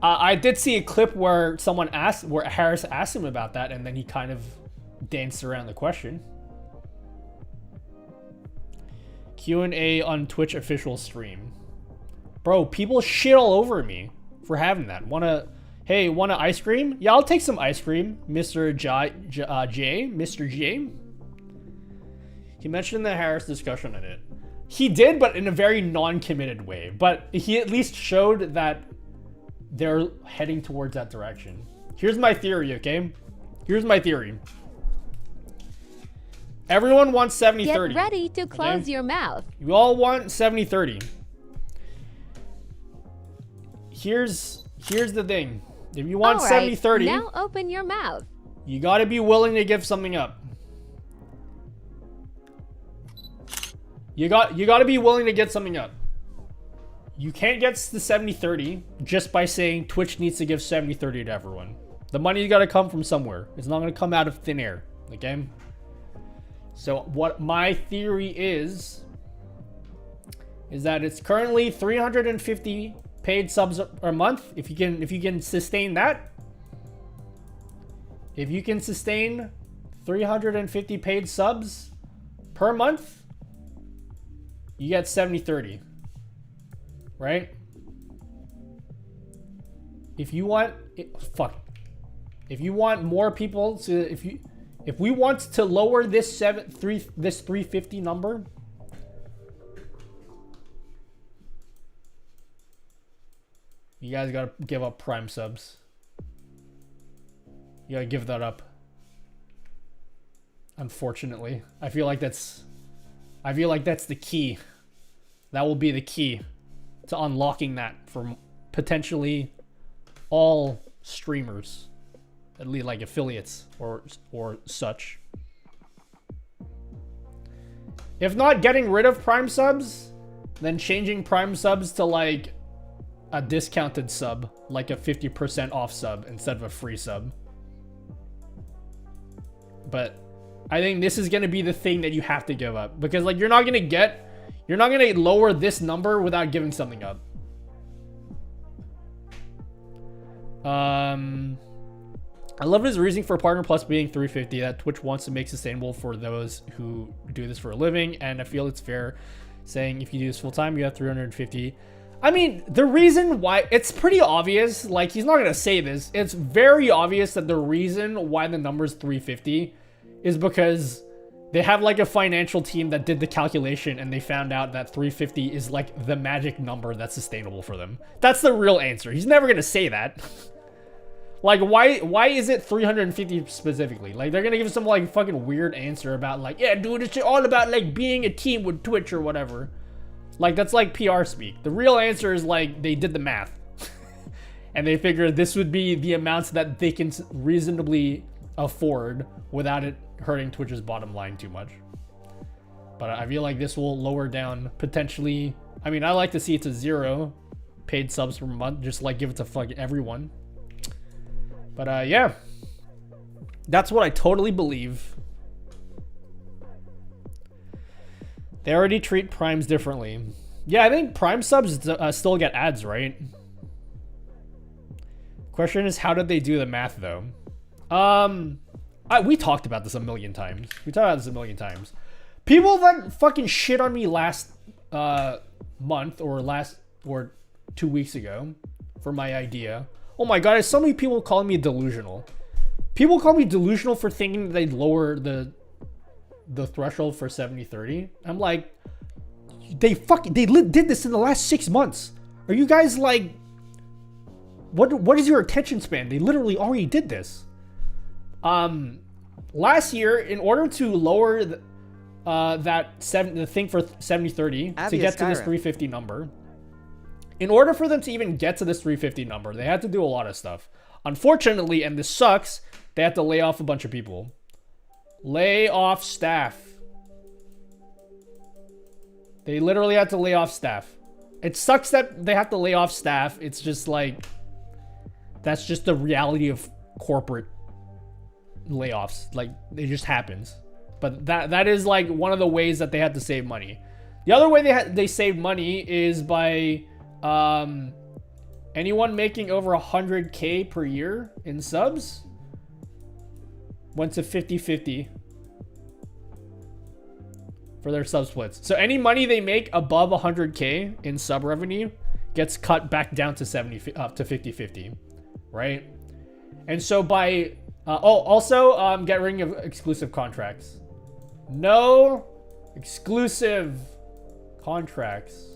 I did see a clip where where Harris asked him about that, and then he kind of danced around the question. Q&A on Twitch official stream. Bro, people shit all over me for having that. Hey, want an ice cream? Yeah, I'll take some ice cream, Mr. Mr. J. He mentioned the Harris discussion in it. He did, but in a very non-committed way. But he at least showed that they're heading towards that direction. Here's my theory, okay? Here's my theory. Everyone wants 70-30. Get ready to close your mouth. You all want 70-30. Here's the thing. If you want 70-30, now open your mouth. You gotta be willing to give something up. You gotta be willing to get something up. You can't get the 70-30 just by saying Twitch needs to give 70-30 to everyone. The money's gotta come from somewhere. It's not gonna come out of thin air. Okay? So what my theory is that it's currently 350 paid subs a month. If you can sustain that, if you can sustain 350 paid subs per month, you get 70-30, right? If you want more people to, if we want to lower this 350 number, you guys gotta give up Prime subs. You gotta give that up. Unfortunately, I feel like that's the key. That will be the key to unlocking that for potentially all streamers, at least like affiliates or such. If not getting rid of Prime subs, then changing Prime subs to like a discounted sub, like a 50% off sub instead of a free sub. But I think this is going to be the thing that you have to give up, because like you're not going to lower this number without giving something up. I love his reasoning for Partner Plus being 350, that Twitch wants to make sustainable for those who do this for a living, and I feel it's fair saying if you do this full time, you have 350. I mean, the reason why, it's pretty obvious, like he's not going to say this, it's very obvious that the reason why the number's 350 is because they have like a financial team that did the calculation and they found out that 350 is like the magic number that's sustainable for them. That's the real answer. He's never going to say that. Like, why is it 350 specifically? Like, they're going to give some like fucking weird answer about like, yeah, dude, it's all about like being a team with Twitch or whatever. Like, that's like PR speak. The real answer is like, they did the math. And they figured this would be the amounts that they can reasonably afford without it hurting Twitch's bottom line too much. But I feel like this will lower down potentially. I mean, I like to see it to 0 paid subs per month. Just like give it to fucking everyone. But yeah. That's what I totally believe. They already treat Primes differently. Yeah, I think Prime subs still get ads, right? Question is, how did they do the math, though? We talked about this a million times. People that fucking shit on me last month or 2 weeks ago for my idea. Oh my god, so many people calling me delusional. People call me delusional for thinking that they'd lower the threshold for 70/30. I'm like, they did this in the last 6 months. Are you guys like, what is your attention span? They literally already did this. Last year, in order to lower the thing for 70/30 to get to this 350 number, in order for them to even get to this 350 number, they had to do a lot of stuff. Unfortunately, and this sucks, they had to lay off a bunch of people. Lay off staff. They literally had to lay off staff. It sucks that they have to lay off staff. It's just like, that's just the reality of corporate layoffs. Like, it just happens. But that is like one of the ways that they had to save money. The other way they saved money is by anyone making over 100K per year in subs went to 50/50 for their sub splits. So any money they make above 100K in sub revenue gets cut back down to 50/50, right? And so by also get rid of exclusive contracts. No exclusive contracts.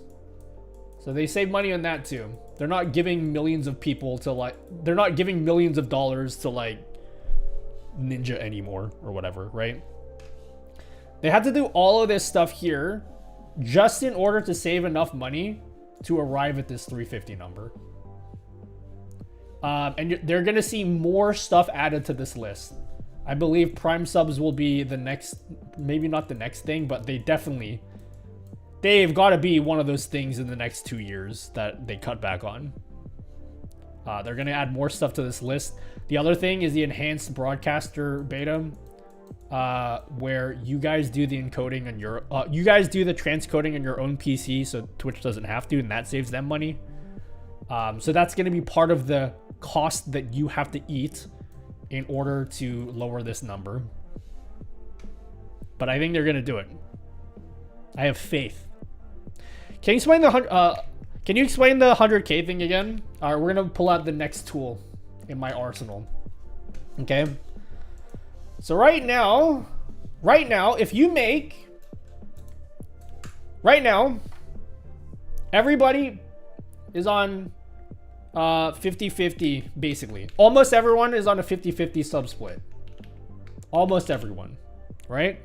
So they save money on that too. They're not giving millions of people to like, they're not giving millions of dollars to like Ninja anymore or whatever, right? They had to do all of this stuff here just in order to save enough money to arrive at this 350 number. And they're going to see more stuff added to this list. I believe Prime subs will be the next, maybe not the next thing, but they've got to be one of those things in the next 2 years that they cut back on. They're going to add more stuff to this list. The other thing is the enhanced broadcaster beta, where you guys do the encoding on your, you guys do the transcoding on your own PC, so Twitch doesn't have to, and that saves them money. So that's going to be part of the cost that you have to eat in order to lower this number. But I think they're going to do it. I have faith. Can you explain the 100K thing again? All right, we're going to pull out the next tool in my arsenal. Okay. So right now, if you make, right now, everybody is on 50/50 basically. Almost everyone is on a 50/50 sub split. Almost everyone. right?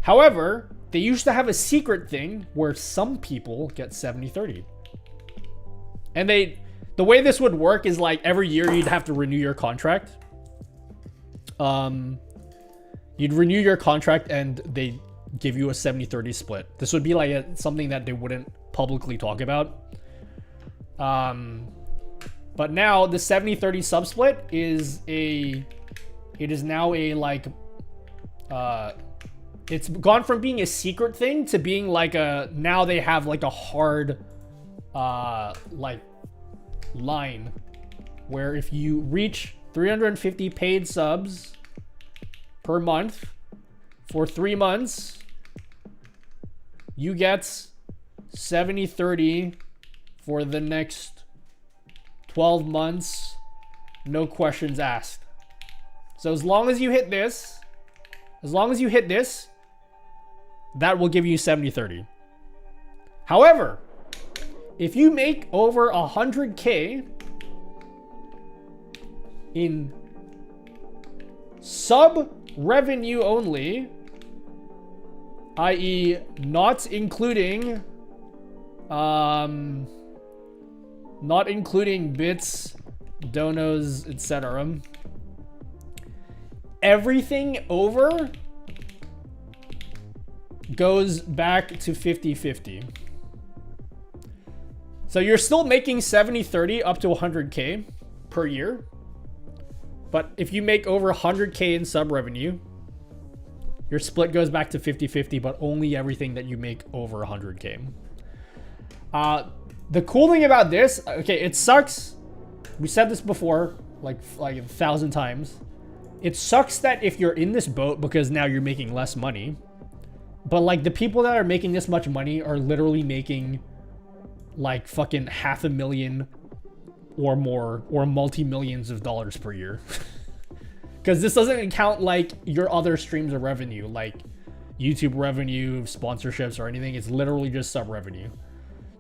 However, they used to have a secret thing where some people get 70-30. And the way this would work is like every year you'd have to renew your contract. You'd renew your contract and they give you a 70-30 split. This would be like something that they wouldn't publicly talk about. But now the 70-30 sub split is now a like it's gone from being a secret thing to being like now they have like a hard like line where if you reach 350 paid subs per month for 3 months, you get 70-30 for the next 12 months, no questions asked. So as long as you hit this, that will give you 70-30. However, if you make over 100K in sub revenue only, i.e. not including bits, donos, etc. Everything over goes back to 50-50. So you're still making 70-30 up to 100K per year. But if you make over 100K in sub revenue, your split goes back to 50-50, but only everything that you make over 100K. The cool thing about this, okay, it sucks. We said this before, like 1,000 times. It sucks that if you're in this boat because now you're making less money. But like the people that are making this much money are literally making like fucking $500,000 or more, or multi-millions of dollars per year. Because this doesn't count like your other streams of revenue, like YouTube revenue, sponsorships, or anything. It's literally just sub revenue.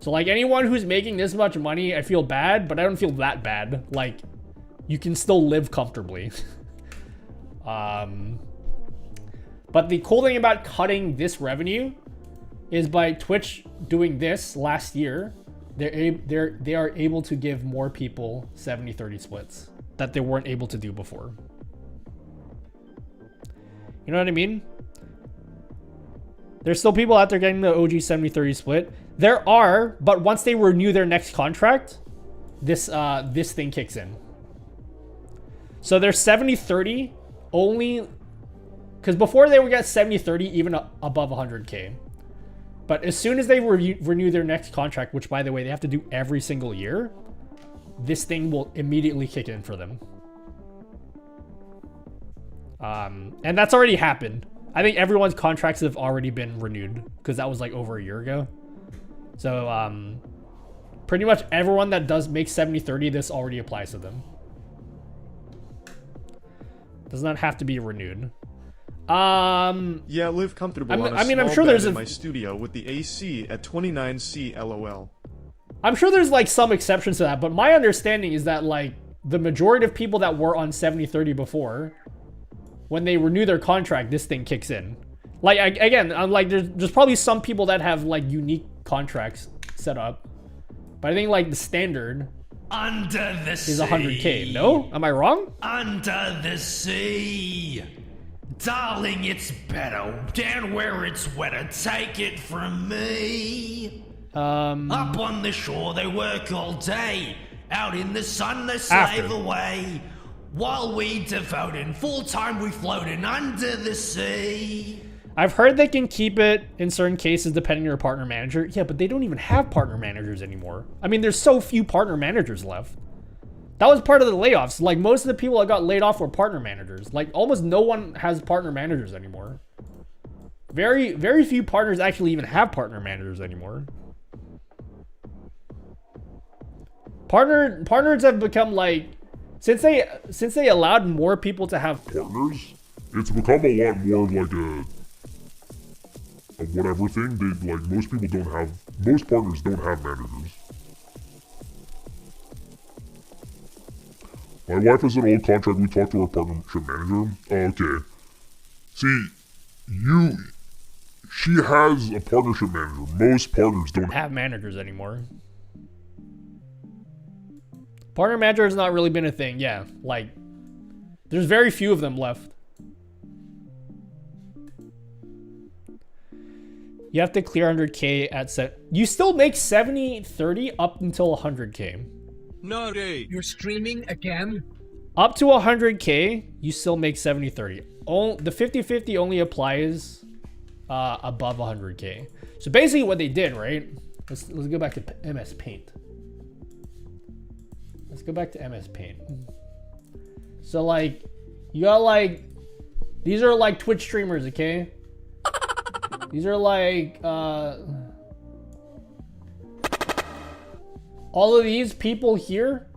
So like anyone who's making this much money, I feel bad, but I don't feel that bad. Like you can still live comfortably. But the cool thing about cutting this revenue is by Twitch doing this last year, they are able to give more people 70-30 splits that they weren't able to do before. You know what I mean? There's still people out there getting the OG 70-30 split. There are, but once they renew their next contract, this thing kicks in. So there's 70-30 only, because before they would get 70-30 even above 100K. But as soon as they renew their next contract, which by the way, they have to do every single year, this thing will immediately kick in for them. And that's already happened. I think everyone's contracts have already been renewed because that was like over a year ago. So pretty much everyone that does make 70-30, this already applies to them. Does not have to be renewed. Yeah, live comfortable on a small I'm sure bed there's in my studio with the AC at 29C LOL. I'm sure there's like some exceptions to that, but my understanding is that like the majority of people that were on 70-30 before, when they renew their contract, this thing kicks in. Like again, I'm like there's probably some people that have like unique contracts set up, but I think like the standard under the sea is 100K. No, am I wrong? Under the sea, darling, it's better down where it's wetter. Take it from me. Up on the shore they work all day. Out in the sun they slave away. While we devote in full time we floating under the sea. I've heard they can keep it in certain cases depending on your partner manager. Yeah, but they don't even have partner managers anymore. I mean, there's so few partner managers left. That was part of the layoffs. Like most of the people that got laid off were partner managers. Like almost no one has partner managers anymore. Very, very few partners actually even have partner managers anymore. Partners have become like, since they allowed more people to have partners, it's become a lot more like a whatever thing. They like most partners don't have managers. My wife has an old contract. We talked to our partnership manager. Oh, okay. See, she has a partnership manager. Most partners don't have managers anymore. Partner manager has not really been a thing. Yeah, like there's very few of them left. You have to clear 100K at set. You still make 70-30 up until 100K. Nutty, you're streaming again? Up to 100K, you still make 70-30. The 50-50 only applies above 100K. So basically what they did, right? Let's go back to MS Paint. Let's go back to MS Paint. So like, you got like, these are like Twitch streamers, okay? These are like, all of these people here,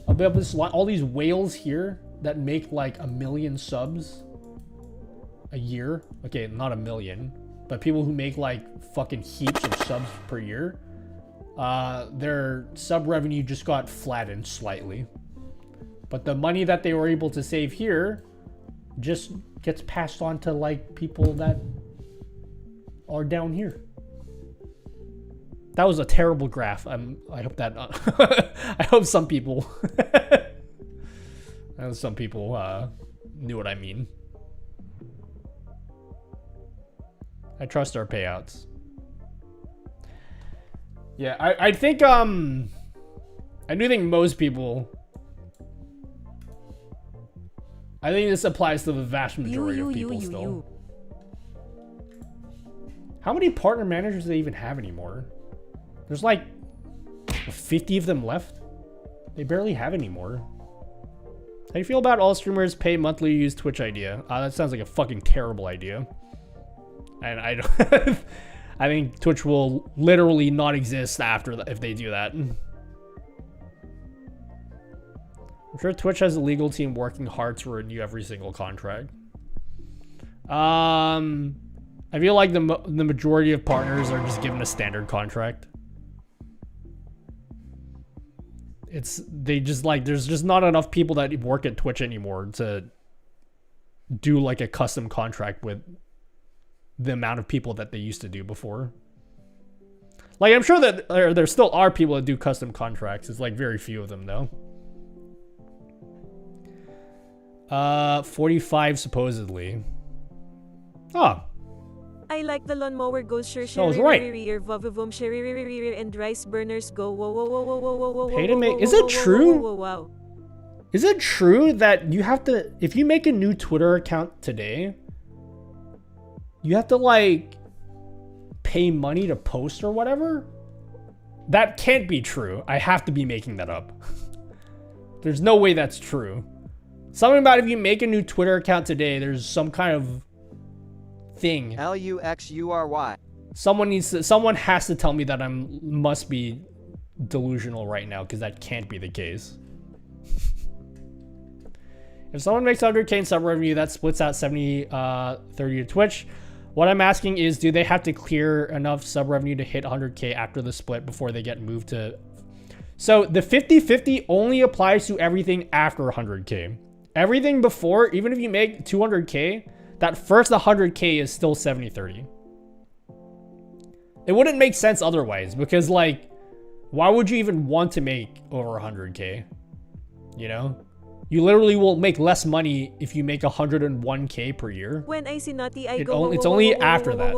all these whales here that make like 1 million subs a year. Okay, not 1 million, but people who make like fucking heaps of subs per year. Their sub revenue just got flattened slightly. But the money that they were able to save here just gets passed on to like people that are down here. That was a terrible graph. I hope that I hope some people knew what I mean. I trust our payouts. Yeah, I think I do think most people, I think this applies to the vast majority of people still. How many partner managers do they even have anymore? There's like 50 of them left. They barely have any more. How do you feel about all streamers pay monthly to use Twitch idea? That sounds like a fucking terrible idea. And I don't I think Twitch will literally not exist after if they do that. I'm sure Twitch has a legal team working hard to renew every single contract. I feel like the majority of partners are just given a standard contract. There's just not enough people that work at Twitch anymore to do like a custom contract with the amount of people that they used to do before. Like, I'm sure that there still are people that do custom contracts. It's like very few of them though. 45 supposedly. Oh. I like the lawnmower goes sure I was right. And rice burners go whoa whoa whoa whoa whoa whoa. Pay to make. Is it true? Is it true that you have to, if you make a new Twitter account today, you have to like pay money to post or whatever? That can't be true. I have to be making that up. There's no way that's true. Something about if you make a new Twitter account today, there's some kind of thing. LUXURY. Someone has to tell me that must be delusional right now, because that can't be the case. If someone makes 100K in sub revenue, that splits out 70-30 to Twitch. What I'm asking is, do they have to clear enough sub revenue to hit 100K after the split before they get moved to... So the 50-50 only applies to everything after 100K. Everything before, even if you make 200K, that first 100K is still 70-30. It wouldn't make sense otherwise, because like, why would you even want to make over 100K? You know? You literally will make less money if you make 101K per year. When I see Nutty, I go. It's only after that.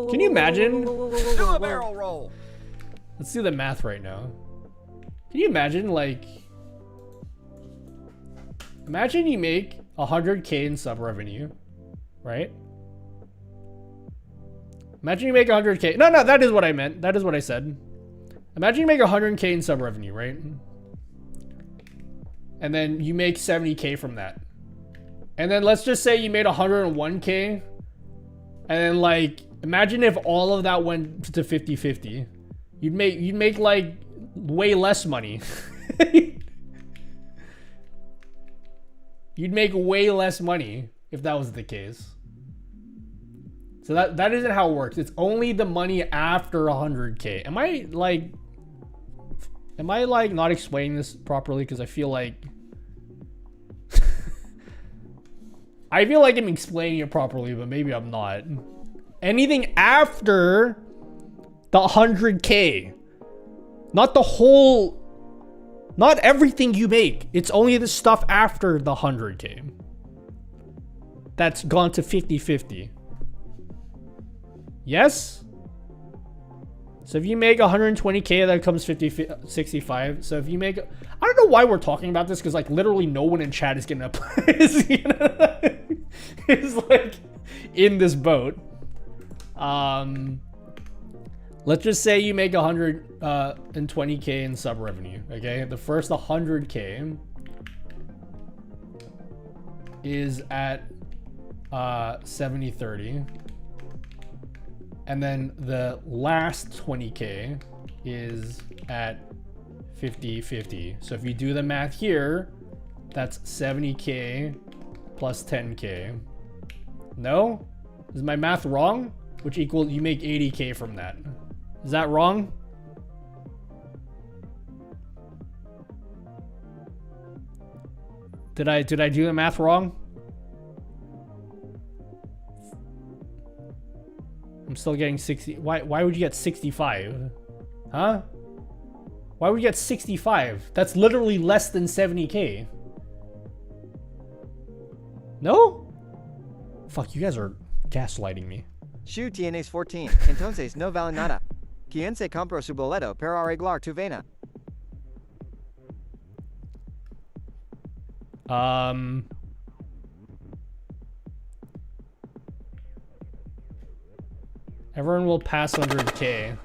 Can you imagine? Do a barrel roll. Let's do the math right now. Can you imagine, like, imagine you make 100K in sub revenue, right? Imagine you make 100K. No, that is what I meant. That is what I said. Imagine you make 100K in sub revenue, right? And then you make 70K from that. And then let's just say you made 101K. And then like, imagine if all of that went to 50-50. You'd make like way less money. You'd make way less money if that was the case. So that isn't how it works. It's only the money after 100K. Am I like Am I like not explaining this properly? Because I feel like I feel like I'm explaining it properly, but maybe I'm not. Anything after the 100K, not the whole, not everything you make. It's only the stuff after the 100K that's gone to 50-50. Yes? So if you make 120K, that comes 65. So if you make, I don't know why we're talking about this, because like literally no one in chat is gonna is like in this boat. Let's just say you make 120K in sub revenue. Okay, the first 100K is at 70-30. And then the last 20K is at 50-50. So if you do the math here, that's 70K plus 10K. No? Is my math wrong? Which equals, you make 80K from that. Is that wrong? Did I do the math wrong? I'm still getting 60. Why would you get 65? Huh? Why would you get 65? That's literally less than 70K. No? Fuck, you guys are gaslighting me. Shu tienes 14, entonces no vale nada. Quien se compró su boleto para arreglar tu vena. Everyone will pass 100K.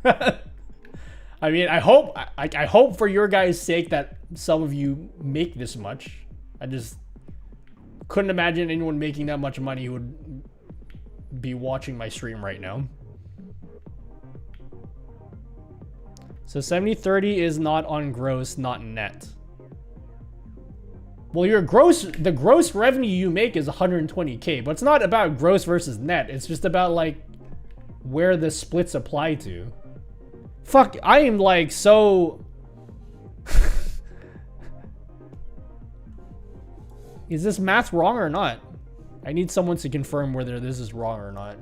I mean, I hope for your guys' sake that some of you make this much. I just couldn't imagine anyone making that much money who would be watching my stream right now. So 70-30 is not on gross, not net. Well, the gross revenue you make is 120K, but it's not about gross versus net. It's just about like where the splits apply to. Fuck, I am like so... Is this math wrong or not? I need someone to confirm whether this is wrong or not.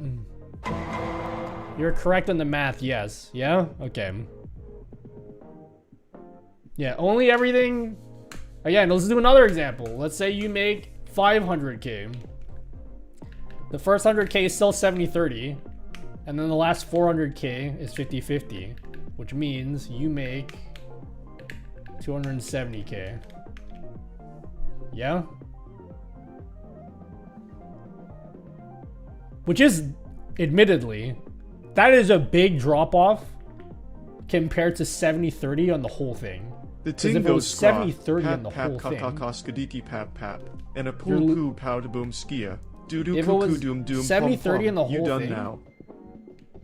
You're correct on the math, yes. Yeah? Okay. Yeah, only everything... Again, let's do another example. Let's say you make 500K. The first 100K is still 70-30. And then the last 400K is 50-50. Which means you make 270K. Yeah? Which is, admittedly, that is a big drop-off compared to 70-30 on the whole thing. The ting goes 70-30 on the whole thing. Skadiki pap pap and a poo poo pow to boom skia. Doo doo poo poo doom doom 70-30 on the whole you done thing. now.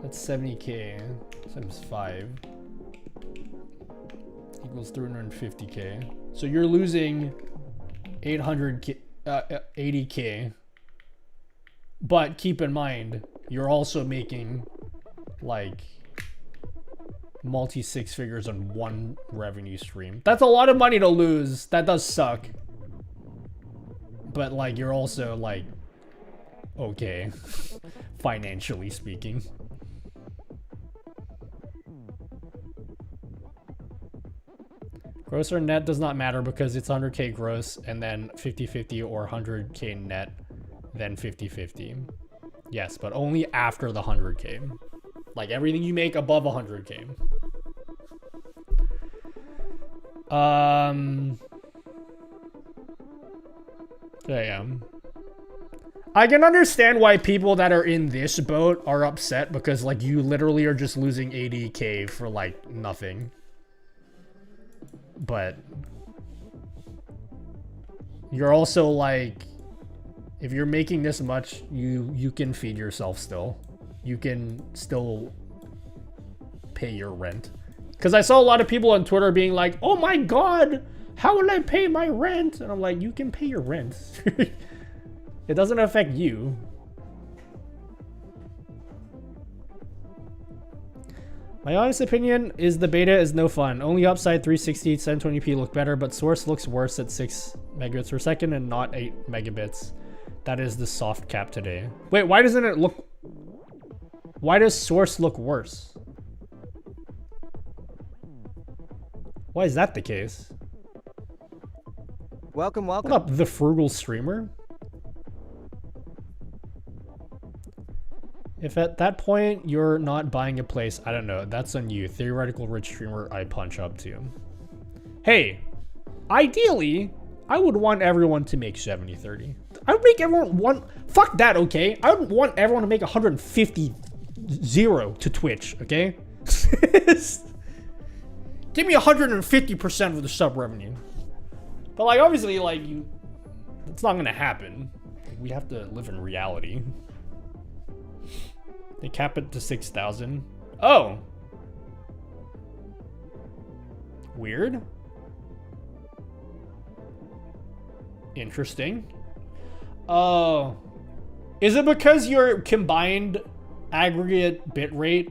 That's 70K times 5 equals 350K. So you're losing 800K, 80K. But keep in mind, you're also making like multi six figures on one revenue stream. That's a lot of money to lose. That does suck. But like, you're also like, okay, financially speaking. Gross or net does not matter because it's 100K gross and then 50-50 or 100K net, then 50-50. Yes, but only after the 100K. Like everything you make above 100K. Yeah. I can understand why people that are in this boat are upset because like you literally are just losing 80K for like nothing. But you're also like, if you're making this much, you can feed yourself still. You can still pay your rent. Because I saw a lot of people on Twitter being like, oh my god, how will I pay my rent? And I'm like, you can pay your rent. It doesn't affect you. My honest opinion is the beta is no fun. Only upside 360 720p look better, but source looks worse at 6 megabits per second and not 8 megabits. That is the soft cap today. Wait, why doesn't it look... Why does source look worse? Why is that the case? Welcome. What up, the frugal streamer? If at that point you're not buying a place, I don't know. That's on you. Theoretical rich streamer I punch up to. Hey, ideally, I would want everyone to make 70-30. I would make everyone one... Fuck that, okay? I would want everyone to make 150-0 to Twitch, okay? Give me 150% of the sub revenue. But like, obviously, like, it's not gonna happen. We have to live in reality. They cap it to 6,000. Oh. Weird. Interesting. Oh. Is it because your combined aggregate bitrate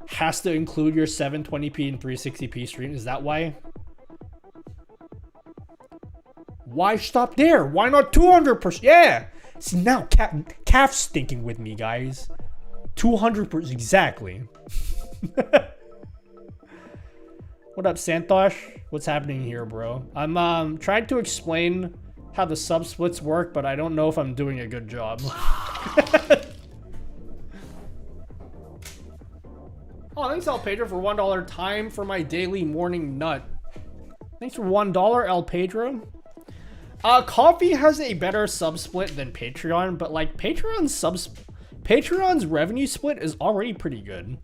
has to include your 720p and 360p stream? Is that why? Why stop there? Why not 200%? Yeah. See, now Calf's thinking with me, guys. 200%, exactly. What up, Santosh? What's happening here, bro? I'm trying to explain how the sub splits work, but I don't know if I'm doing a good job. Oh, thanks, El Pedro, for $1 time for my daily morning nut. Thanks for $1, El Pedro. Coffee has a better sub split than Patreon, but like Patreon's revenue split is already pretty good.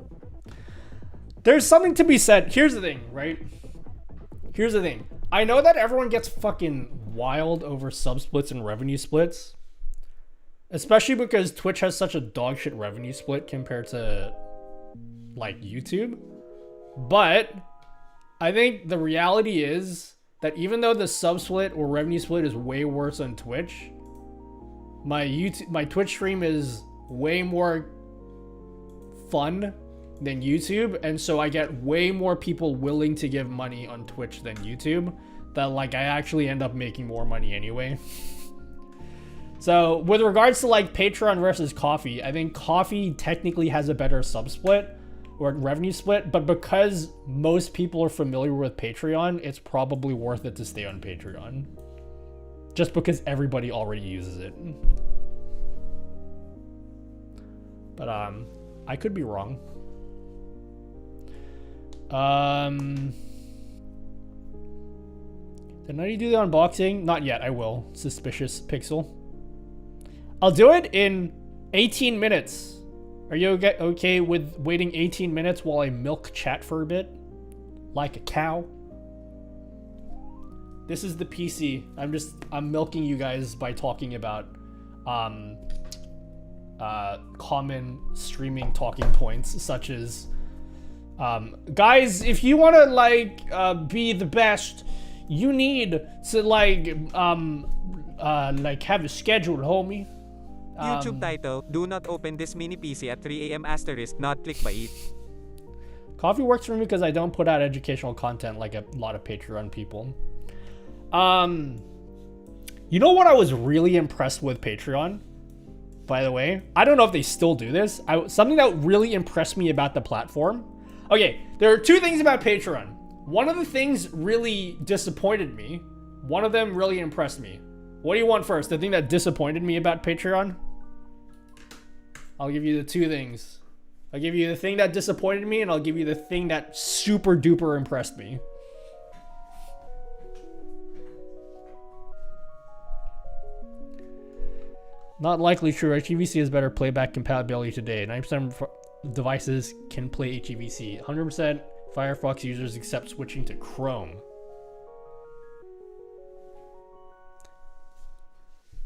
There's something to be said. Here's the thing, right? Here's the thing. I know that everyone gets fucking wild over sub splits and revenue splits, especially because Twitch has such a dog shit revenue split compared to like YouTube. But I think the reality is that even though the sub split or revenue split is way worse on Twitch, my Twitch stream is way more fun than YouTube, and so I get way more people willing to give money on Twitch than YouTube, that like I actually end up making more money anyway. So with regards to like Patreon versus Coffee, I think Coffee technically has a better sub split or revenue split, but because most people are familiar with Patreon, it's probably worth it to stay on Patreon, just because everybody already uses it. But I could be wrong. Did I do the unboxing? Not yet. I will. Suspicious Pixel. I'll do it in 18 minutes. Are you okay with waiting 18 minutes while I milk chat for a bit? Like a cow? This is the PC. I'm milking you guys by talking about common streaming talking points, such as guys, if you want to like be the best, you need to like have a schedule, homie. YouTube title: Do not open this mini PC at 3 AM * not clickbait. Coffee works for me because I don't put out educational content like a lot of Patreon people. You know what I was really impressed with Patreon? By the way, I don't know if they still do this. Something that really impressed me about the platform. Okay, there are two things about Patreon. One of the things really disappointed me. One of them really impressed me. What do you want first? The thing that disappointed me about Patreon? I'll give you the two things. I'll give you the thing that disappointed me, and I'll give you the thing that super duper impressed me. Not likely true. HEVC has better playback compatibility today. 90% of devices can play HEVC. 100% Firefox users accept switching to Chrome.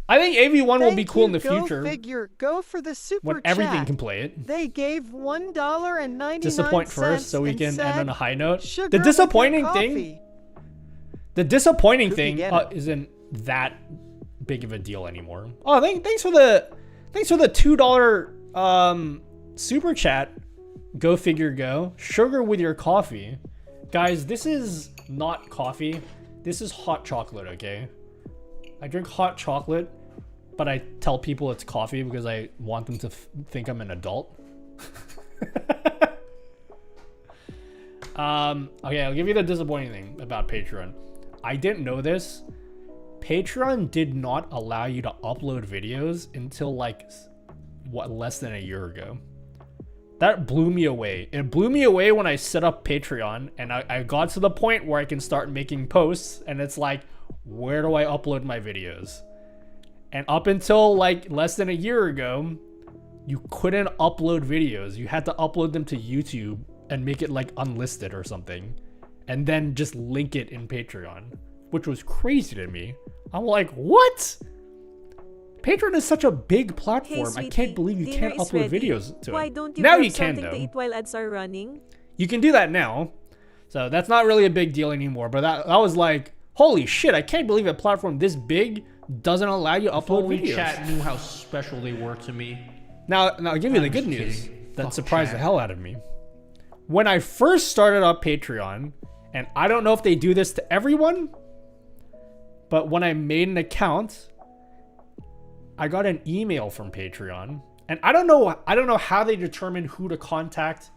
I think AV1 will be cool in the future. Figure. Go for the super when everything can play it. They gave $1.99. Disappoint first so we can end on a high note. The disappointing thing isn't that big of a deal anymore. Oh, thanks for the $2 super chat. Go figure go. Sugar with your coffee. Guys, this is not coffee. This is hot chocolate, okay? I drink hot chocolate, but I tell people it's coffee because I want them to think I'm an adult. Okay, I'll give you the disappointing thing about Patreon. I didn't know this. Patreon did not allow you to upload videos until like, what, less than a year ago. That blew me away. It blew me away when I set up Patreon and I got to the point where I can start making posts and it's like, where do I upload my videos? And up until like less than a year ago, you couldn't upload videos. You had to upload them to YouTube and make it like unlisted or something. And then just link it in Patreon, which was crazy to me. I'm like, what? Patreon is such a big platform. Hey, sweetie, I can't believe you can't dinner is upload ready. videos to Why it. don't you Now grab you can, something to though. eat while ads are running? You can do that now. So that's not really a big deal anymore. But that was like, holy shit, I can't believe a platform this big doesn't allow you to upload Only videos. chat knew how special they were to me. Now I'll give you the good news that surprised the hell out of me. When I first started up Patreon, and I don't know if they do this to everyone, but when I made an account, I got an email from Patreon, and I don't know how they determine who to contact,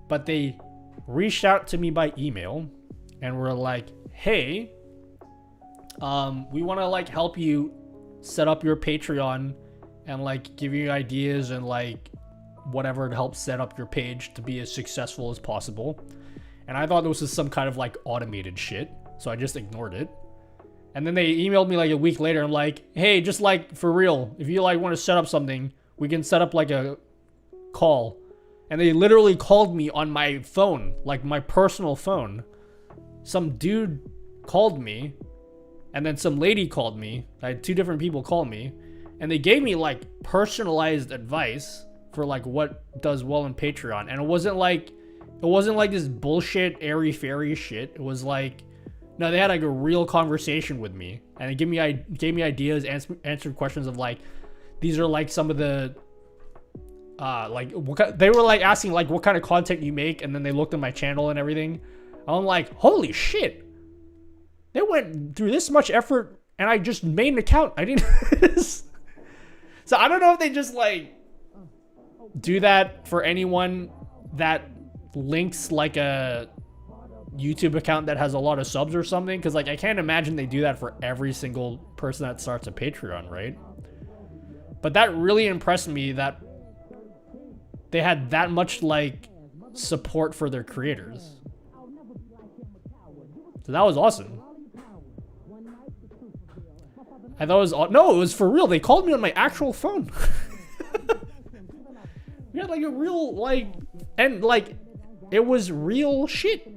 but they reached out to me by email and were like, hey, we want to like help you set up your Patreon and like give you ideas and like whatever to help set up your page to be as successful as possible. And I thought this was some kind of like automated shit, so I just ignored it. And then they emailed me like a week later. I'm like, hey, just like for real, if you like want to set up something, we can set up like a call. And they literally called me on my phone, like my personal phone. Some dude called me, and then some lady called me. I had two different people call me, and they gave me like personalized advice for like what does well in Patreon. And it wasn't like this bullshit airy fairy shit. It was like, no, they had like a real conversation with me, and it gave me ideas, answered questions of like, these are like some of the like they were like asking like what kind of content you make, and then they looked at my channel and everything. I'm like, holy shit, they went through this much effort, and I just made an account. I didn't. So I don't know if they just like do that for anyone that links like a YouTube account that has a lot of subs or something, because like I can't imagine they do that for every single person that starts a Patreon, right? But that really impressed me that they had that much like support for their creators. So that was awesome. I thought it was no, it was for real. They called me on my actual phone. We had like a real like, and like it was real shit.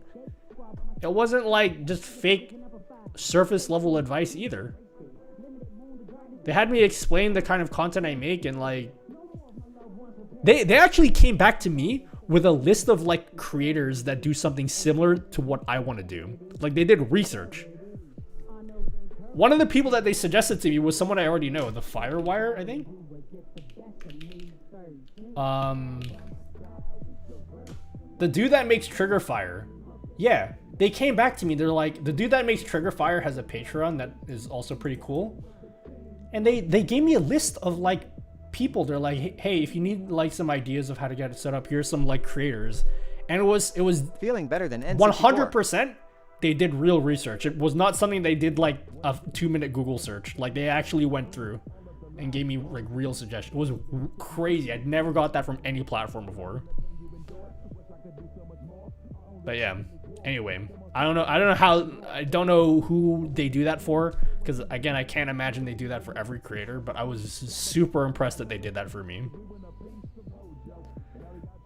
It wasn't like just fake surface level advice either. They had me explain the kind of content I make, and like they actually came back to me with a list of like creators that do something similar to what I want to do. Like they did research. One of the people that they suggested to me was someone I already know, the Firewire, I think. The dude that makes Trigger Fire. Yeah, they came back to me. They're like, the dude that makes Trigger Fire has a Patreon that is also pretty cool. And they gave me a list of like people. They're like, hey, if you need like some ideas of how to get it set up, here's some like creators. And it was feeling better than N64. 100%. They did real research. It was not something they did like a 2-minute Google search. Like they actually went through and gave me like real suggestions. It was crazy. I'd never got that from any platform before. But yeah, anyway, I don't know who they do that for, because again, I can't imagine they do that for every creator, but I was super impressed that they did that for me.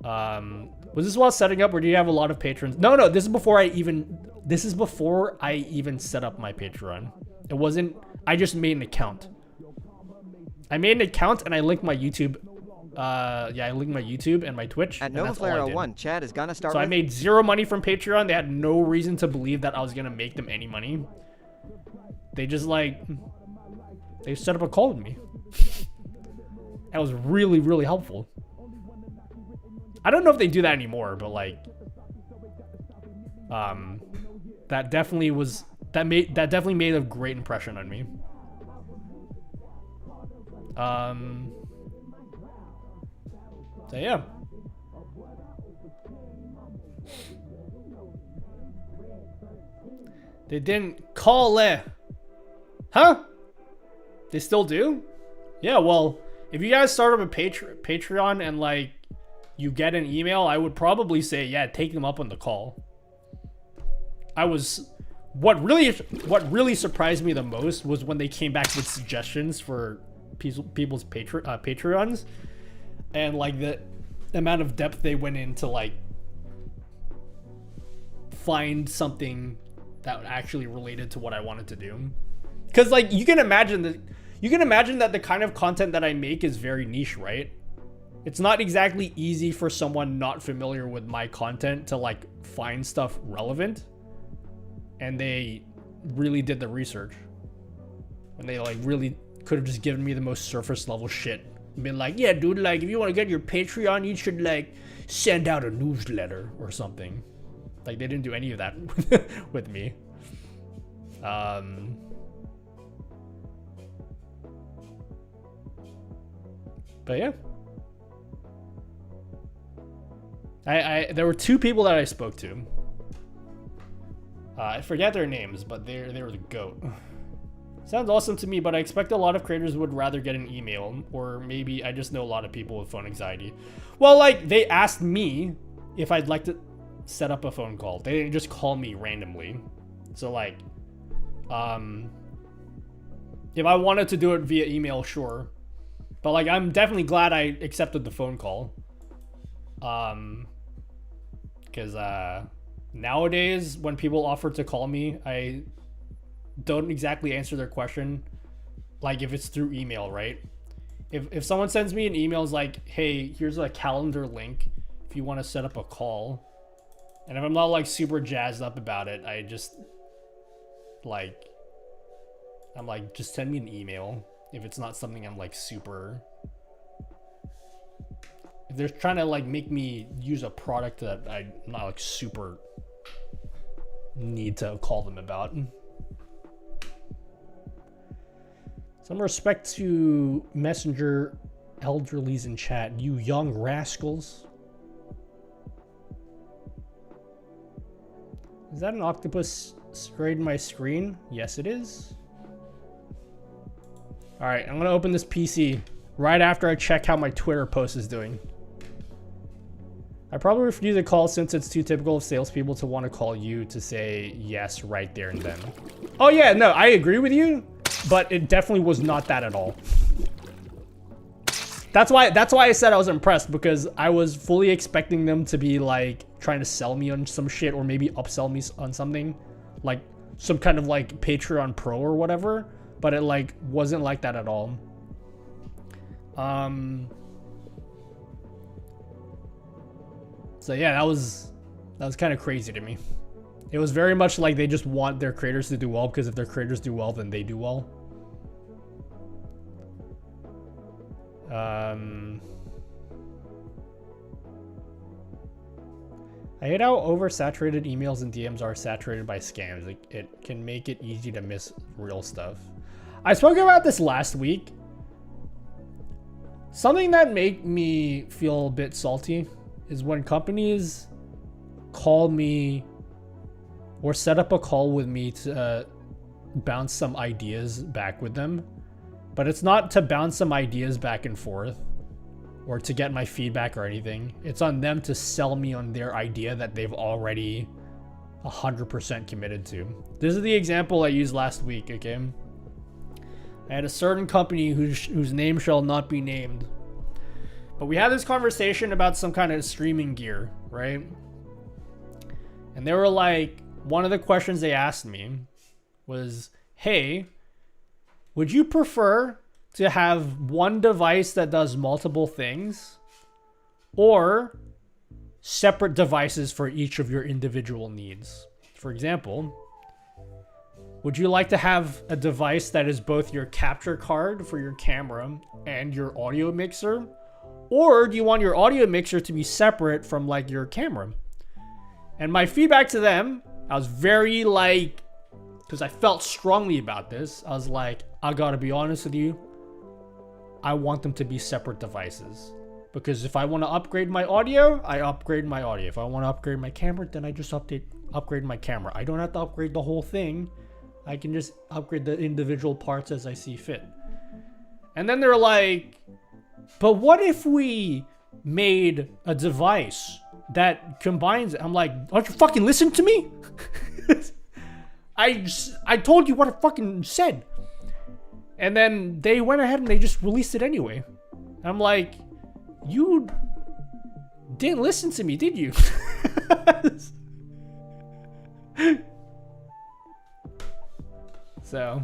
Was this while setting up, or do you have a lot of patrons? No, this is before I even set up my Patreon. It wasn't, I just made an account. I made an account and I linked my YouTube. I linked my YouTube and my Twitch. At NovaFlare01, Chad is gonna start. So I made zero money from Patreon. They had no reason to believe that I was gonna make them any money. They just like, they set up a call with me. That was really, really helpful. I don't know if they do that anymore, but like, that definitely made a great impression on me. So yeah. They didn't call it. Huh? They still do? Yeah, well, if you guys start up a Patreon and like you get an email, I would probably say, yeah, take them up on the call. What really surprised me the most was when they came back with suggestions for people's Patreons, and like the amount of depth they went into like find something that actually related to what I wanted to do. Because like you can imagine that the kind of content that I make is very niche, right? It's not exactly easy for someone not familiar with my content to like find stuff relevant. And they really did the research. And they like really could have just given me the most surface level shit. Been like, yeah, dude, like if you want to get your Patreon, you should like send out a newsletter or something. Like they didn't do any of that with me. But yeah. There were two people that I spoke to. I forget their names, but they were the GOAT. Sounds awesome to me, but I expect a lot of creators would rather get an email, or maybe I just know a lot of people with phone anxiety. Well, like, they asked me if I'd like to set up a phone call. They didn't just call me randomly. So, like, if I wanted to do it via email, sure. But, like, I'm definitely glad I accepted the phone call. Because, nowadays, when people offer to call me, I don't exactly answer their question, like if it's through email, right? If someone sends me an email, is like, hey, here's a calendar link if you want to set up a call, and if I'm not like super jazzed up about it, I just like, I'm like, just send me an email if it's not something I'm like super, if they're trying to like make me use a product that I'm not like super need to call them about. Some respect to Messenger elderlies in chat, you young rascals. Is that an octopus sprayed my screen? Yes, it is. All right, I'm gonna open this PC right after I check how my Twitter post is doing. I probably refuse a call since it's too typical of salespeople to want to call you to say yes right there and then. Oh yeah, no, I agree with you, but it definitely was not that at all. That's why I said I was impressed, because I was fully expecting them to be like trying to sell me on some shit, or maybe upsell me on something, like some kind of like Patreon Pro or whatever, but it like wasn't like that at all. So yeah, that was kind of crazy to me. It was very much like they just want their creators to do well, because if their creators do well, then they do well. I hate how oversaturated emails and DMs are saturated by scams. Like, it can make it easy to miss real stuff. I spoke about this last week. Something that made me feel a bit salty is when companies call me or set up a call with me to bounce some ideas back with them. But it's not to bounce some ideas back and forth or to get my feedback or anything. It's on them to sell me on their idea that they've already 100% committed to. This is the example I used last week, okay? I had a certain company whose name shall not be named. But we had this conversation about some kind of streaming gear, right? And they were like, one of the questions they asked me was, hey, would you prefer to have one device that does multiple things, or separate devices for each of your individual needs? For example, would you like to have a device that is both your capture card for your camera and your audio mixer? Or do you want your audio mixer to be separate from like your camera? And my feedback to them, I was very like, because I felt strongly about this, I was like, I gotta be honest with you, I want them to be separate devices. Because if I want to upgrade my audio, I upgrade my audio. If I want to upgrade my camera, then I just upgrade my camera. I don't have to upgrade the whole thing. I can just upgrade the individual parts as I see fit. And then they're like, but what if we made a device that combines it? I'm like, don't you fucking listen to me? I told you what I fucking said. And then they went ahead and they just released it anyway. I'm like, you didn't listen to me, did you? So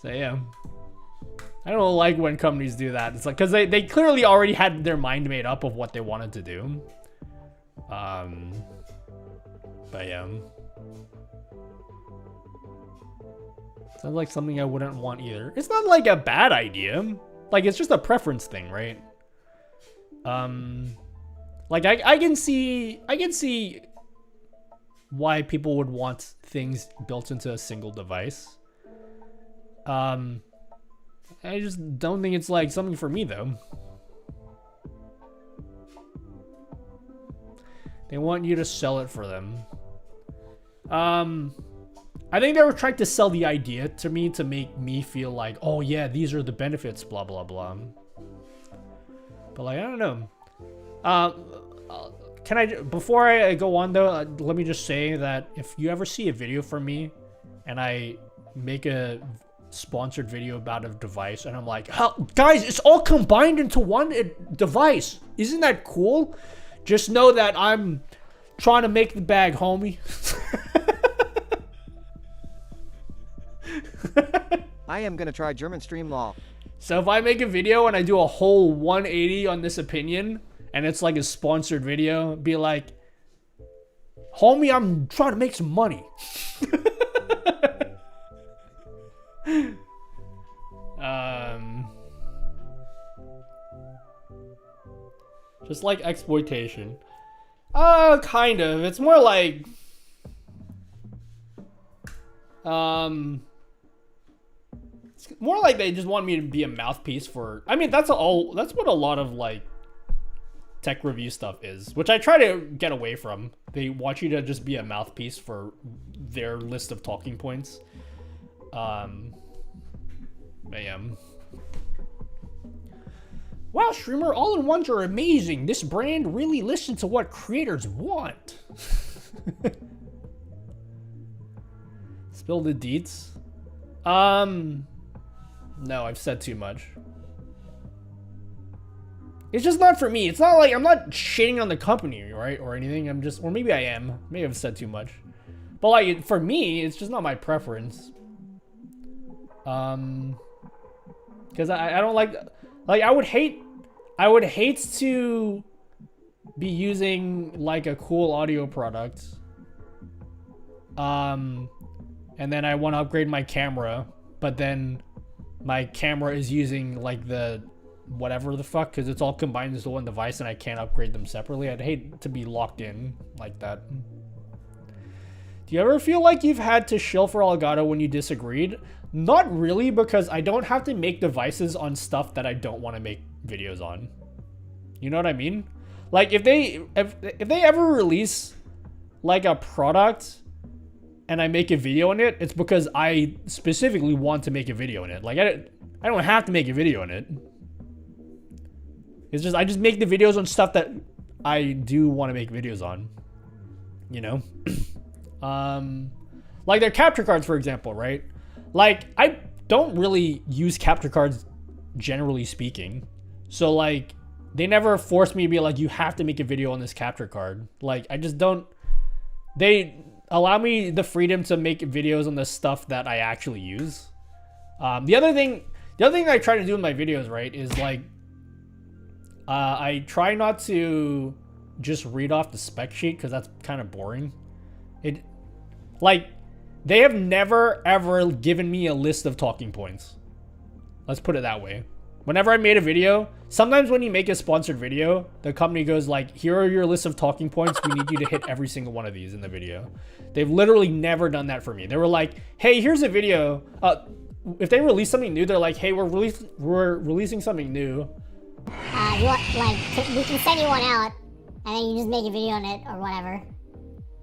yeah. I don't like when companies do that. It's like, because they clearly already had their mind made up of what they wanted to do. But yeah. Sounds like something I wouldn't want either. It's not like a bad idea. Like, it's just a preference thing, right? Like I can see why people would want things built into a single device. I just don't think it's like something for me though. They want you to sell it for them. I think they were trying to sell the idea to me to make me feel like, oh yeah, these are the benefits, blah blah blah. But like, I don't know. Can I, before I go on though, let me just say that if you ever see a video from me and I make a sponsored video about a device and I'm like, guys, it's all combined into one device. Isn't that cool? Just know that I'm trying to make the bag, homie. I am gonna try German stream law. So if I make a video and I do a whole 180 on this opinion and it's like a sponsored video, be like, homie, I'm trying to make some money. Just like exploitation. Kind of. It's more like it's more like they just want me to be a mouthpiece for, I mean, that's what a lot of like tech review stuff is, which I try to get away from. They want you to just be a mouthpiece for their list of talking points. But yeah. Wow, streamer, all-in-ones are amazing. This brand really listens to what creators want. Spill the deets. No, I've said too much. It's just not for me. It's not like, I'm not shitting on the company, right? Or anything. I'm just, or maybe I am. Maybe I've said too much. But like, for me, it's just not my preference. Because I don't like I would hate to be using like a cool audio product. And then I want to upgrade my camera, but then my camera is using like the whatever the fuck, because it's all combined into one device and I can't upgrade them separately. I'd hate to be locked in like that. Do you ever feel like you've had to shill for Elgato when you disagreed? Not really, because I don't have to make devices on stuff that I don't want to make videos on. You know what I mean? Like if they ever release like a product and I make a video in it, it's because I specifically want to make a video in it. Like I don't have to make a video in it. It's just I just make the videos on stuff that I do want to make videos on. You know? Like their capture cards, for example, right? Like I don't really use capture cards generally speaking. So like they never force me to be like, you have to make a video on this capture card. Like I just don't, they allow me the freedom to make videos on the stuff that I actually use. The other thing I try to do in my videos, right, is like I try not to just read off the spec sheet because that's kind of boring. Like they have never ever given me a list of talking points. Let's put it that way. Whenever I made a video, sometimes when you make a sponsored video, the company goes like, here are your list of talking points. We need you to hit every single one of these in the video. They've literally never done that for me. They were like, hey, here's a video. If they release something new, they're like, hey, we're releasing something new. We can send you one out, and then you just make a video on it or whatever.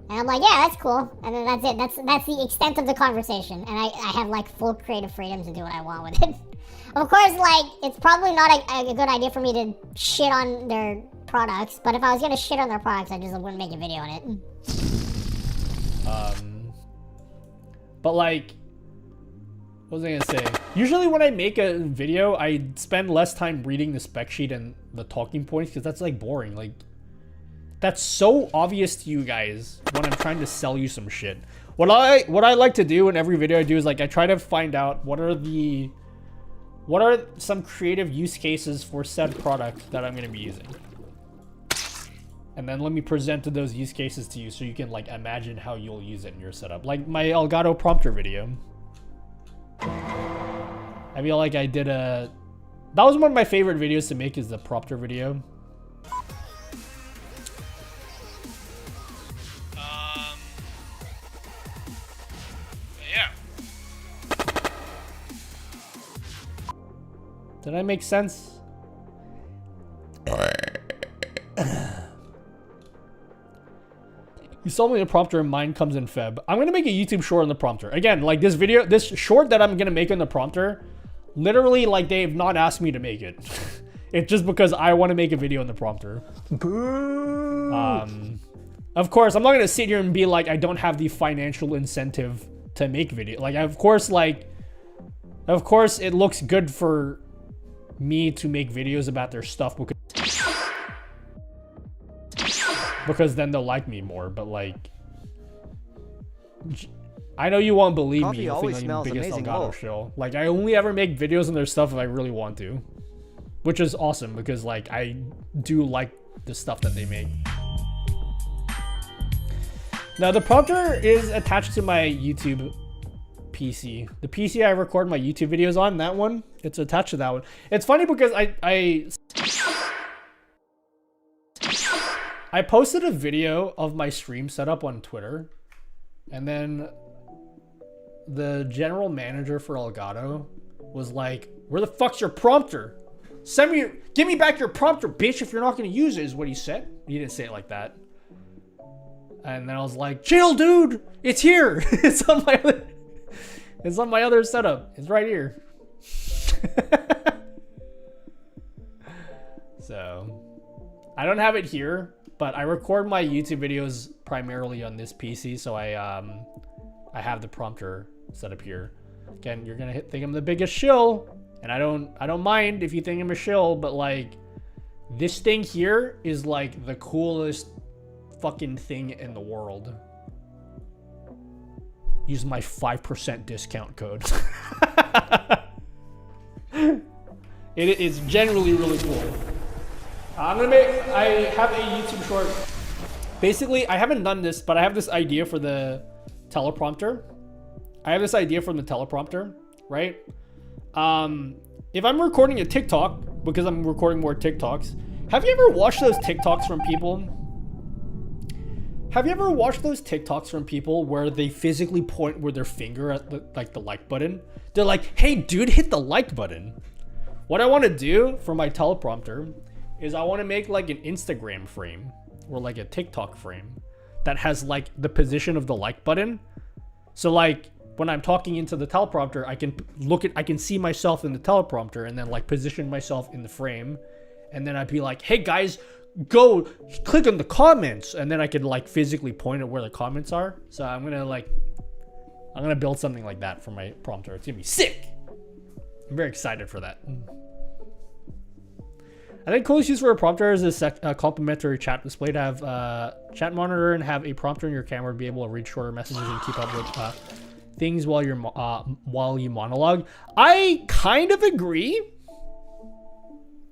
And I'm like, yeah, that's cool. And then that's it. That's the extent of the conversation. And I have like full creative freedom to do what I want with it. Of course, like, it's probably not a good idea for me to shit on their products, but if I was gonna shit on their products, I just wouldn't make a video on it. But like, what was I gonna say? Usually when I make a video, I spend less time reading the spec sheet and the talking points, because that's like boring. Like, that's so obvious to you guys when I'm trying to sell you some shit. What I like to do in every video I do is like, I try to find out what are some creative use cases for said product that I'm going to be using. And then let me present those use cases to you so you can like imagine how you'll use it in your setup. Like my Elgato prompter video. I feel like that was one of my favorite videos to make, is the prompter video. Yeah. Did I make sense? You sold me the prompter and mine comes in Feb. I'm gonna make a YouTube short on the prompter. Again, like this short that I'm gonna make on the prompter, literally like they have not asked me to make it. It's just because I want to make a video on the prompter. Boo! Of course, I'm not gonna sit here and be like, I don't have the financial incentive to make video. Like, of course, it looks good for me to make videos about their stuff because then they'll like me more. But like, I know you won't believe me. You'll think I'm the biggest Elgato shill. Like, I only ever make videos on their stuff if I really want to, which is awesome because like I do like the stuff that they make. Now the prompter is attached to my YouTube PC. The PC I record my YouTube videos on, that one, it's attached to that one. It's funny because I posted a video of my stream setup on Twitter, and then the general manager for Elgato was like, where the fuck's your prompter? Give me back your prompter, bitch, if you're not gonna use it, is what he said. He didn't say it like that. And then I was like, chill, dude, it's here. It's on my other setup. It's right here. So I don't have it here, but I record my YouTube videos primarily on this PC, so I have the prompter set up here. Again, you're gonna think I'm the biggest shill, and I don't mind if you think I'm a shill, but like, this thing here is like the coolest fucking thing in the world. Use my 5% discount code. It is generally really cool. I have a YouTube short. Basically, I haven't done this, but I have this idea for the teleprompter. Right? If I'm recording a TikTok, because I'm recording more TikToks, have you ever watched those TikToks from people? Have you ever watched those TikToks from people where they physically point with their finger at the like button? They're like, hey dude, hit the like button. What I want to do for my teleprompter is I want to make like an Instagram frame or like a TikTok frame that has like the position of the like button. So like when I'm talking into the teleprompter, I can see myself in the teleprompter and then like position myself in the frame. And then I'd be like, hey guys, go click on the comments, and then I could like physically point at where the comments are. So I'm gonna build something like that for my prompter. It's gonna be sick. I'm very excited for that. I think coolest use for a prompter is a complementary chat display to have chat monitor and have a prompter in your camera to be able to read shorter messages and keep up with things while you monologue. I kind of agree.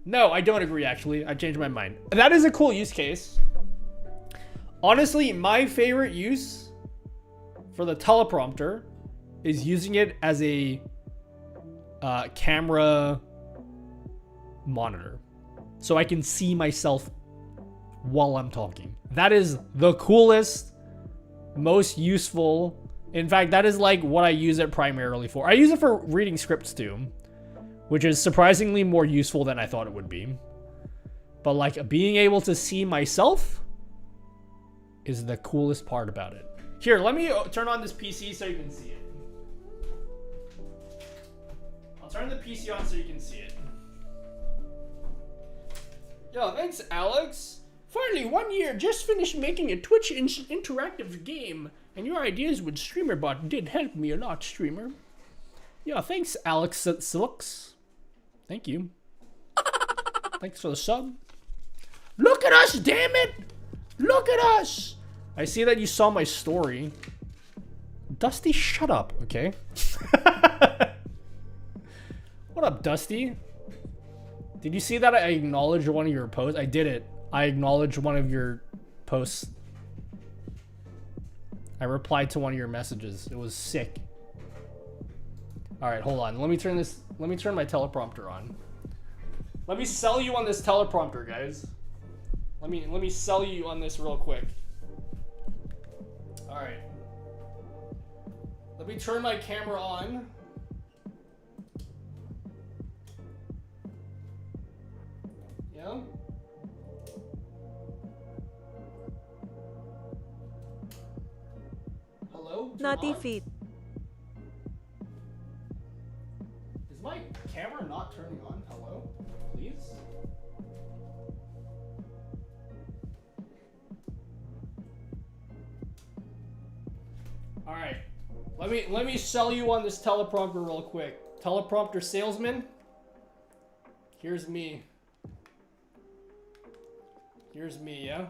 No, I don't agree, actually. I changed my mind. That is a cool use case. Honestly, my favorite use for the teleprompter is using it as a camera monitor. So I can see myself while I'm talking. That is the coolest, most useful. In fact, that is like what I use it primarily for. I use it for reading scripts too, which is surprisingly more useful than I thought it would be. But like being able to see myself is the coolest part about it. Here, let me turn on this PC so you can see it. I'll turn the PC on so you can see it. Yo, thanks, Alex. Finally, 1 year, just finished making a Twitch interactive game, and your ideas with StreamerBot did help me a lot, streamer. Yeah, thanks, Alex Silks. Thank you. Thanks for the sub. Look at us, damn it! Look at us! I see that you saw my story. Dusty, shut up, okay? What up, Dusty? Did you see that I acknowledged one of your posts? I did it. I acknowledged one of your posts. I replied to one of your messages. It was sick. All right, hold on. Let me turn my teleprompter on. Let me sell you on this teleprompter, guys. Let me sell you on this real quick. All right. Let me turn my camera on. Yeah. Hello? Naughty feet. Is my camera not turning on? Hello? Please? Alright. Let me sell you on this teleprompter real quick. Teleprompter salesman. Here's me. Here's me, yeah?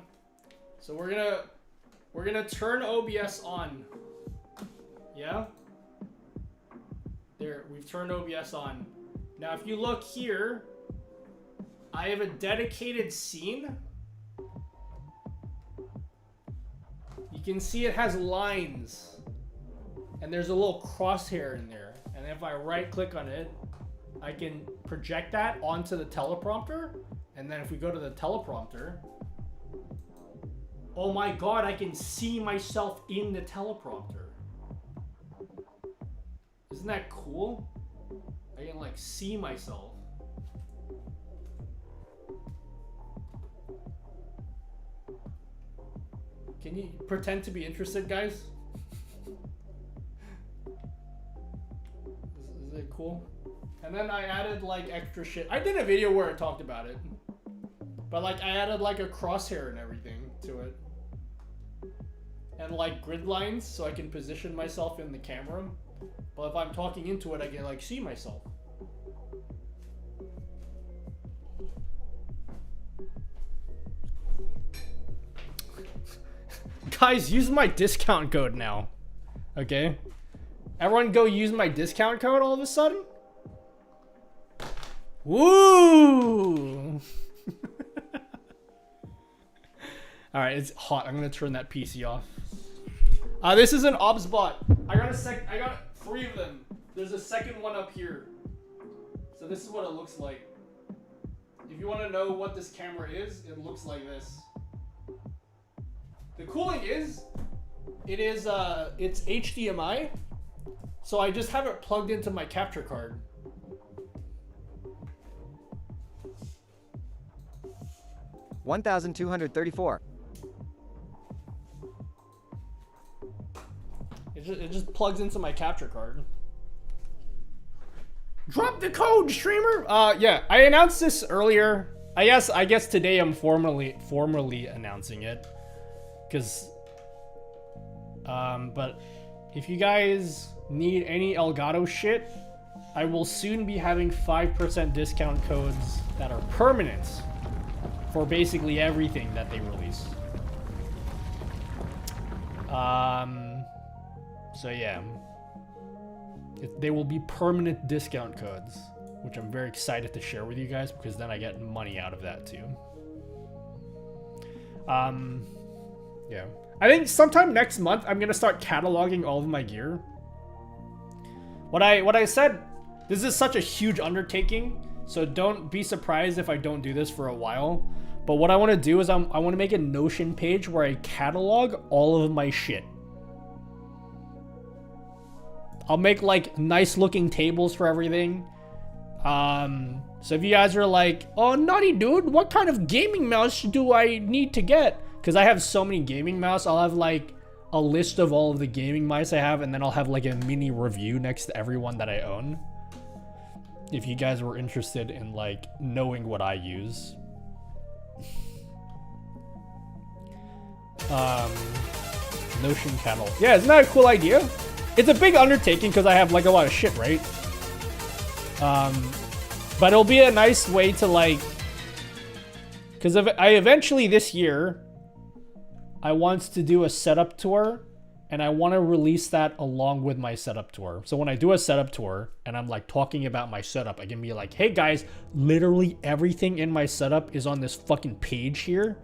So we're gonna turn OBS on. Yeah? There, we've turned OBS on. Now if you look here, I have a dedicated scene. You can see it has lines. And there's a little crosshair in there. And if I right click on it, I can project that onto the teleprompter. And then if we go to the teleprompter, oh my god, I can see myself in the teleprompter. Isn't that cool? I can like see myself. Can you pretend to be interested, guys? Is it cool? And then I added like extra shit. I did a video where I talked about it. But like I added like a crosshair and everything to it. And like grid lines so I can position myself in the camera. But if I'm talking into it, I can like see myself. Guys, use my discount code now. Okay? Everyone go use my discount code all of a sudden? Woo! Alright, it's hot. I'm gonna turn that PC off. This is an OBS bot. I got 3 of them. There's a second one up here. So this is what it looks like. If you want to know what this camera is, it looks like this. The cool thing is, it's HDMI. So I just have it plugged into my capture card. $1,234. It just plugs into my capture card. Drop the code, streamer! Yeah, I announced this earlier. I guess today I'm formally announcing it. But if you guys need any Elgato shit, I will soon be having 5% discount codes that are permanent for basically everything that they release. So yeah, they will be permanent discount codes, which I'm very excited to share with you guys because then I get money out of that too. Yeah, I think sometime next month I'm gonna start cataloging all of my gear. What I said, this is such a huge undertaking, So don't be surprised if I don't do this for a while. But what I want to do is I want to make a Notion page where I catalog all of my shit. I'll make like nice looking tables for everything. So if you guys are like, oh, Naughty Dude, what kind of gaming mouse do I need to get? Because I have so many gaming mouse, I'll have like a list of all of the gaming mice I have, and then I'll have like a mini review next to every one that I own. If you guys were interested in like knowing what I use. Notion catalog. Yeah, isn't that a cool idea? It's a big undertaking because I have like a lot of shit, right? But it'll be a nice way to like, because I eventually this year, I want to do a setup tour, and I want to release that along with my setup tour. So when I do a setup tour and I'm like talking about my setup, I can be like, hey guys, literally everything in my setup is on this fucking page here.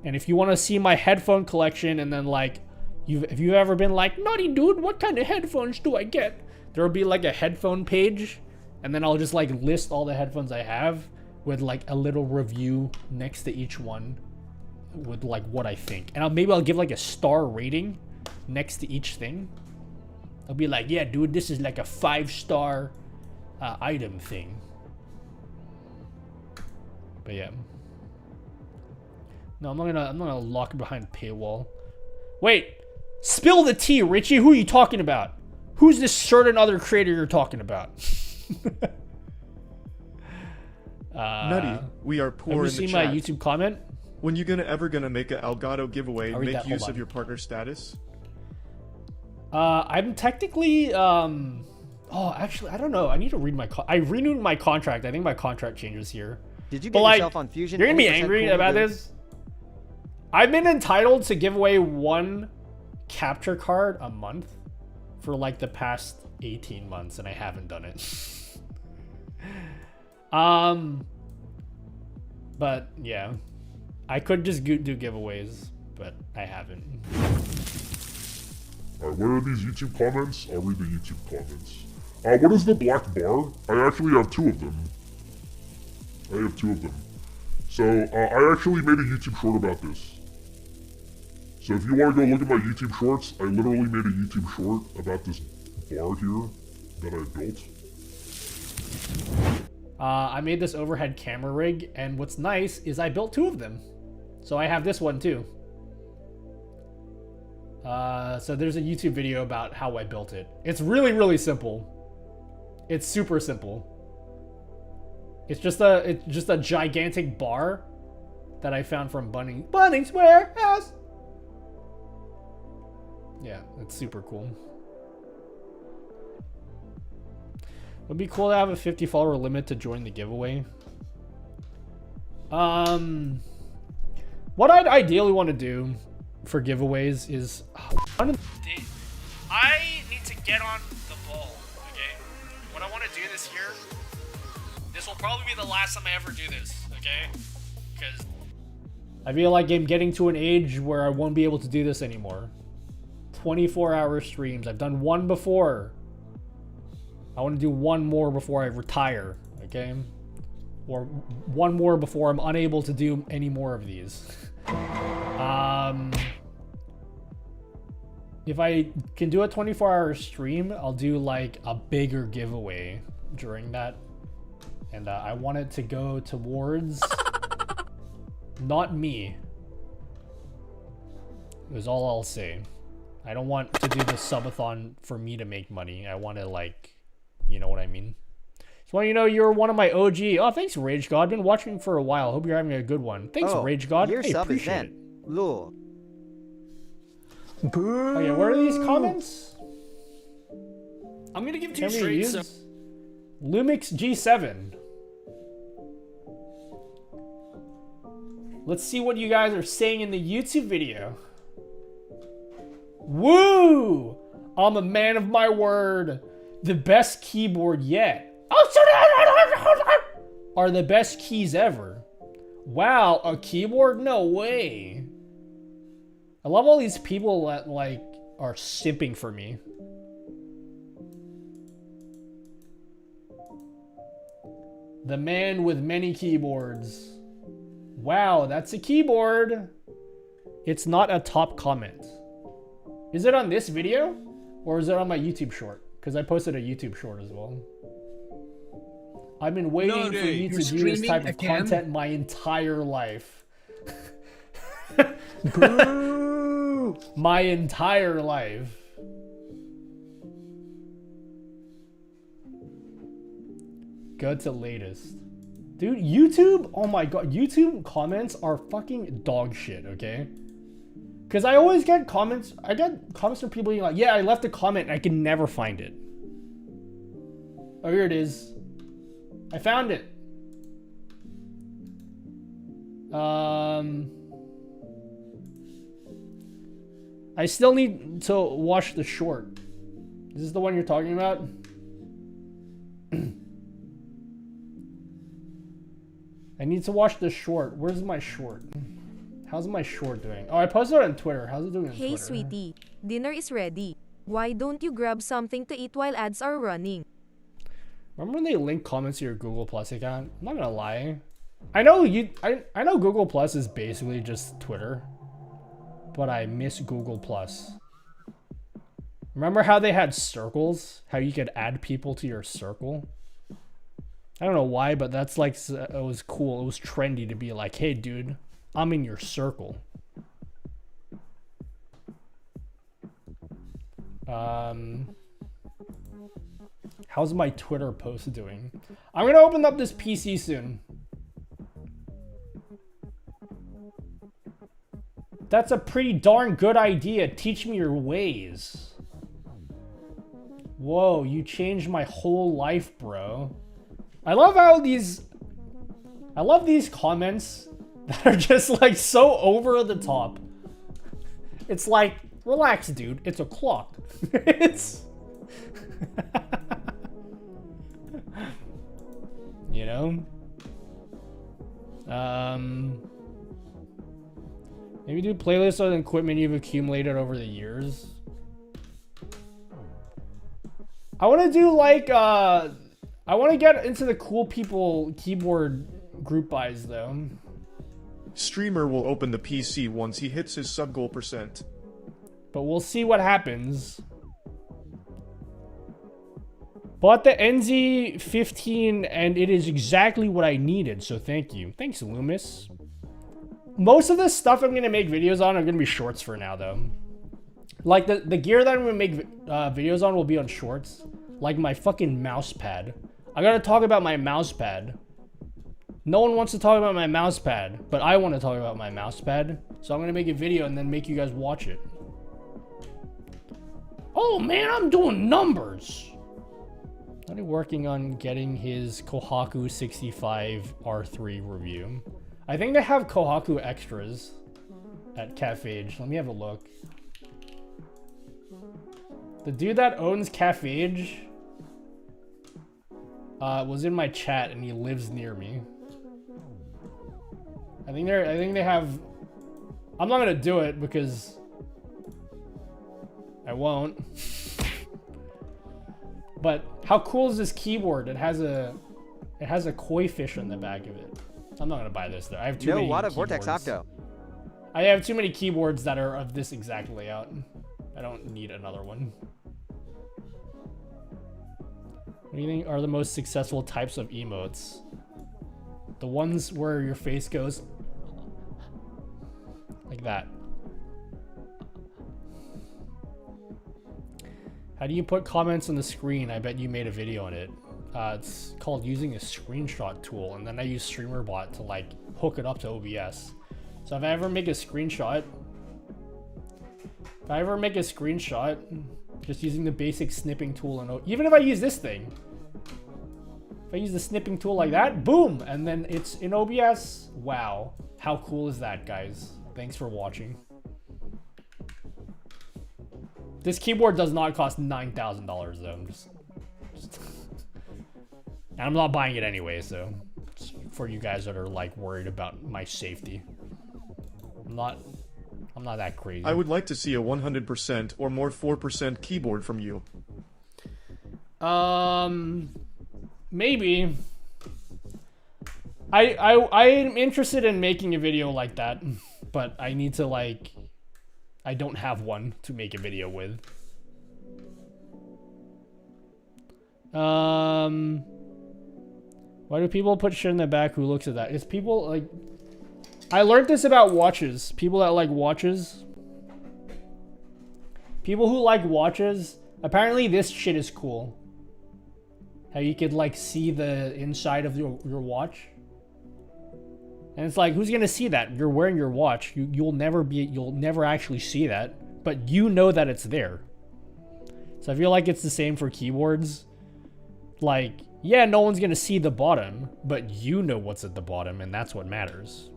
And if you want to see my headphone collection, and then like, if you've ever been like, Naughty Dude, what kind of headphones do I get? There'll be like a headphone page, and then I'll just like list all the headphones I have with like a little review next to each one with like what I think. And maybe I'll give like a star rating next to each thing. I'll be like, yeah, dude, this is like a 5-star item thing. But yeah. No, I'm not gonna lock it behind paywall. Wait, spill the tea, Richie. Who are you talking about? Who's this certain other creator you're talking about? Nutty, we are poor in the chat. Have you seen my YouTube comment? When you ever gonna make an Elgato giveaway and make use of your partner status? I'm technically, oh, actually, I don't know. I need to read my, I renewed my contract. I think my contract changes here. Did you get yourself on Fusion? You're gonna be angry about this? I've been entitled to give away 1 capture card a month for like the past 18 months, and I haven't done it. But yeah, I could just do giveaways, but I haven't. Alright, what are these YouTube comments? I'll read the YouTube comments. What is the black bar? I actually have 2 of them. I have 2 of them. So, I actually made a YouTube short about this. So if you want to go look at my YouTube shorts, I literally made a YouTube short about this bar here that I built. I made this overhead camera rig, and what's nice is I built 2 of them. So I have this one too. So there's a YouTube video about how I built it. It's really, really simple. It's super simple. It's just a gigantic bar that I found from Bunnings Warehouse. Yeah, it's super cool. It'd be cool to have a 50 follower limit to join the giveaway. What I'd ideally want to do for giveaways is I need to get on the ball. Okay, what I want to do this year. This will probably be the last time I ever do this. Okay, because I feel like I'm getting to an age where I won't be able to do this anymore. 24-hour streams. I've done 1 before. I want to do 1 more before I retire, okay? Or 1 more before I'm unable to do any more of these. If I can do a 24-hour stream, I'll do like a bigger giveaway during that. And I want it to go towards not me. Is all I'll say. I don't want to do the subathon for me to make money. I want to, like, you know what I mean? Just want you to know you're one of my OG. Oh, thanks, Rage God. Been watching for a while. Hope you're having a good one. Thanks, Rage God. Your hey, sub is appreciate then. it. Lul. Oh yeah, what are these comments? I'm gonna give 2 straight. So Lumix G7. Let's see what you guys are saying in the YouTube video. Woo! I'm a man of my word. The best keyboard yet. Are the best keys ever. Wow, a keyboard? No way. I love all these people that, like, are simping for me. The man with many keyboards. Wow, that's a keyboard. It's not a top comment. Is it on this video? Or is it on my YouTube short? Because I posted a YouTube short as well. I've been waiting for you to do this type of content my entire life. Boo! My entire life. Go to latest. Dude, YouTube, oh my god, YouTube comments are fucking dog shit, okay? Because I always get comments, I get comments from people being like, yeah, I left a comment and I can never find it. Oh, here it is. I found it. I still need to watch the short. Is this the one you're talking about? I need to watch the short. Where's my short? How's my short doing? Oh, I posted it on Twitter. How's it doing on Twitter? Hey, sweetie. Dinner is ready. Why don't you grab something to eat while ads are running? Remember when they link comments to your Google Plus account? I'm not gonna lie. I know Google Plus is basically just Twitter. But I miss Google Plus. Remember how they had circles? How you could add people to your circle? I don't know why, but that's like, it was cool. It was trendy to be like, hey dude, I'm in your circle. How's my Twitter post doing? I'm gonna open up this PC soon. That's a pretty darn good idea. Teach me your ways. Whoa, you changed my whole life, bro. I love these comments that are just like so over the top. It's like, relax, dude. It's a clock. It's... you know? Maybe do playlists on equipment you've accumulated over the years. I want to do like, I want to get into the cool people keyboard group buys though. Streamer will open the PC once he hits his sub goal %. But we'll see what happens. Bought the NZ15 and it is exactly what I needed, so thank you. Thanks, Loomis. Most of the stuff I'm going to make videos on are going to be shorts for now, though. Like, the gear that I'm going to make videos on will be on shorts. Like my fucking mouse pad. I got to talk about my mouse pad. No one wants to talk about my mouse pad, but I want to talk about my mouse pad. So I'm going to make a video and then make you guys watch it. Oh, man, I'm doing numbers. I'm working on getting his Kohaku 65 R3 review. I think they have Kohaku extras at Cafage. Let me have a look. The dude that owns Cafage was in my chat and he lives near me. I think they have... I'm not gonna do it because I won't. But how cool is this keyboard? It has a koi fish on the back of it. I'm not gonna buy this though. I have too many keyboards. Vortex Octo. I have too many keyboards that are of this exact layout. I don't need another one. What do you think are the most successful types of emotes? The ones where your face goes like that. How do you put comments on the screen? I bet you made a video on it. It's called using a screenshot tool, and then I use StreamerBot to like hook it up to OBS. So if I ever make a screenshot, just using the basic snipping tool, and even if I use this thing, if I use the snipping tool like that, boom, and then it's in OBS. Wow, how cool is that, guys? Thanks for watching. This keyboard does not cost $9,000 though. And I'm not buying it anyway, so it's for you guys that are like worried about my safety. I'm not that crazy. I would like to see a 100% or more 4% keyboard from you. Maybe. I'm interested in making a video like that, but I need to like, I don't have one to make a video with. Why do people put shit in the back? Who looks at that? It's people like, I learned this about watches. People that like watches. People who like watches, apparently this shit is cool. How you could like see the inside of your watch. And it's like, who's gonna see that? You're wearing your watch. You'll never actually see that, but you know that it's there. So I feel like it's the same for keyboards. Like, yeah, no one's gonna see the bottom, but you know what's at the bottom, and that's what matters.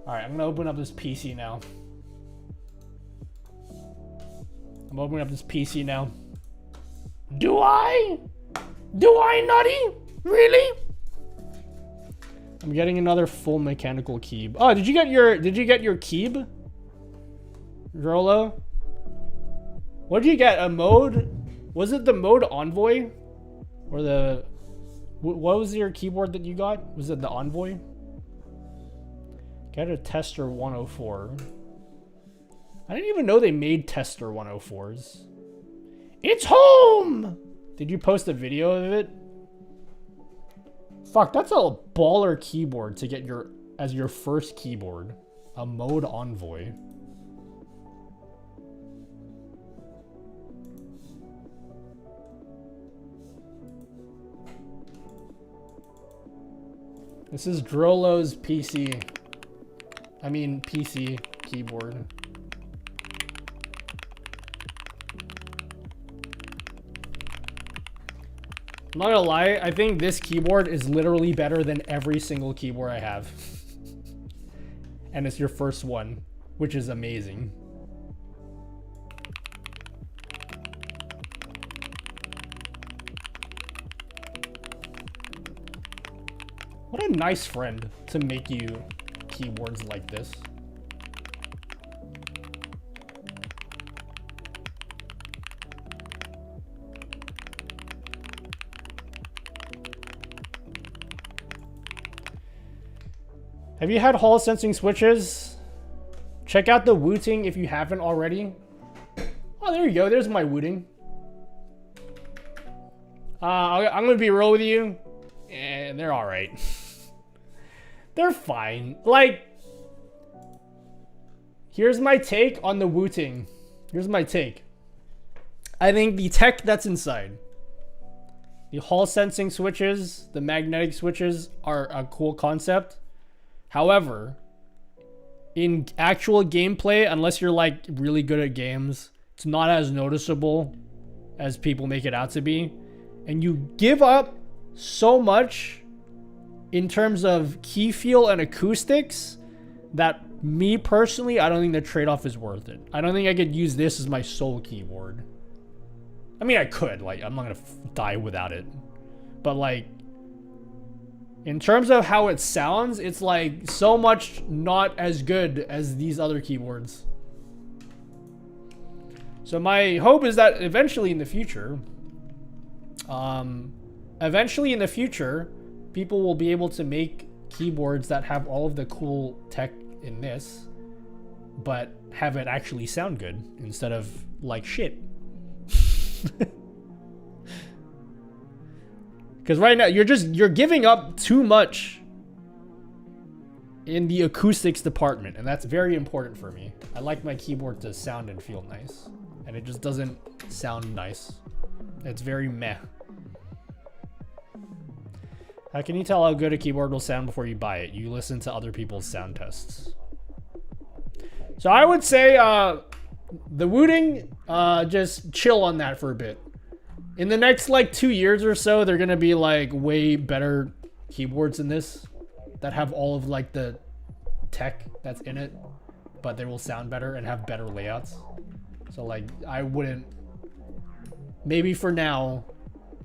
Alright, I'm gonna open up this PC now. I'm opening up this PC now. Do I? Do I, Nutty? Really? I'm getting another full mechanical keyb. Oh, did you get your keyb? Rolo? What did you get? A mode? Was it the mode Envoy? Or the... What was your keyboard that you got? Was it the Envoy? Get a Tester 104. I didn't even know they made Tester 104s. It's home! Did you post a video of it? Fuck, that's a baller keyboard to get as your first keyboard. A mode Envoy. This is Drolo's PC. I mean, PC keyboard. I'm not gonna lie, I think this keyboard is literally better than every single keyboard I have. And it's your first one, which is amazing. What a nice friend to make you keyboards like this. Have you had Hall sensing switches? Check out the Wooting if you haven't already. Oh, there you go. There's my Wooting. I'm gonna be real with you. And they're all right. They're fine. Like, here's my take on the Wooting. Here's my take. I think the tech that's inside, the Hall sensing switches, the magnetic switches are a cool concept. However, in actual gameplay, unless you're like really good at games, it's not as noticeable as people make it out to be. And you give up so much in terms of key feel and acoustics that me personally, I don't think the trade-off is worth it. I don't think I could use this as my sole keyboard. I mean, I could, like, I'm not gonna die without it. But like, in terms of how it sounds, it's like so much not as good as these other keyboards. So my hope is that eventually in the future, people will be able to make keyboards that have all of the cool tech in this, but have it actually sound good instead of like shit. Because right now you're giving up too much in the acoustics department, and that's very important for me. I like my keyboard to sound and feel nice, and it just doesn't sound nice. It's very meh. How can you tell how good a keyboard will sound before you buy it? You listen to other people's sound tests. So I would say the Wooting, just chill on that for a bit. In the next like 2 years or so, they're gonna be like way better keyboards than this that have all of like the tech that's in it, but they will sound better and have better layouts. So like, I wouldn't, maybe for now,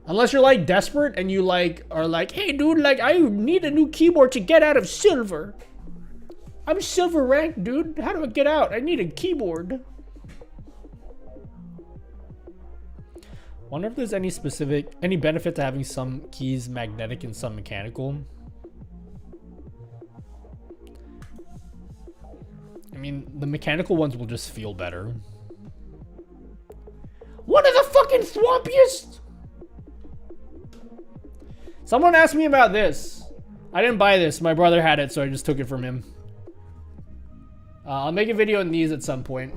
unless you're like desperate and you like are like, hey dude, like I need a new keyboard to get out of silver. I'm silver ranked, dude. How do I get out? I need a keyboard. Wonder if there's any benefit to having some keys magnetic and some mechanical. I mean, the mechanical ones will just feel better. One of the fucking swampiest! Someone asked me about this. I didn't buy this. My brother had it, so I just took it from him. I'll make a video on these at some point.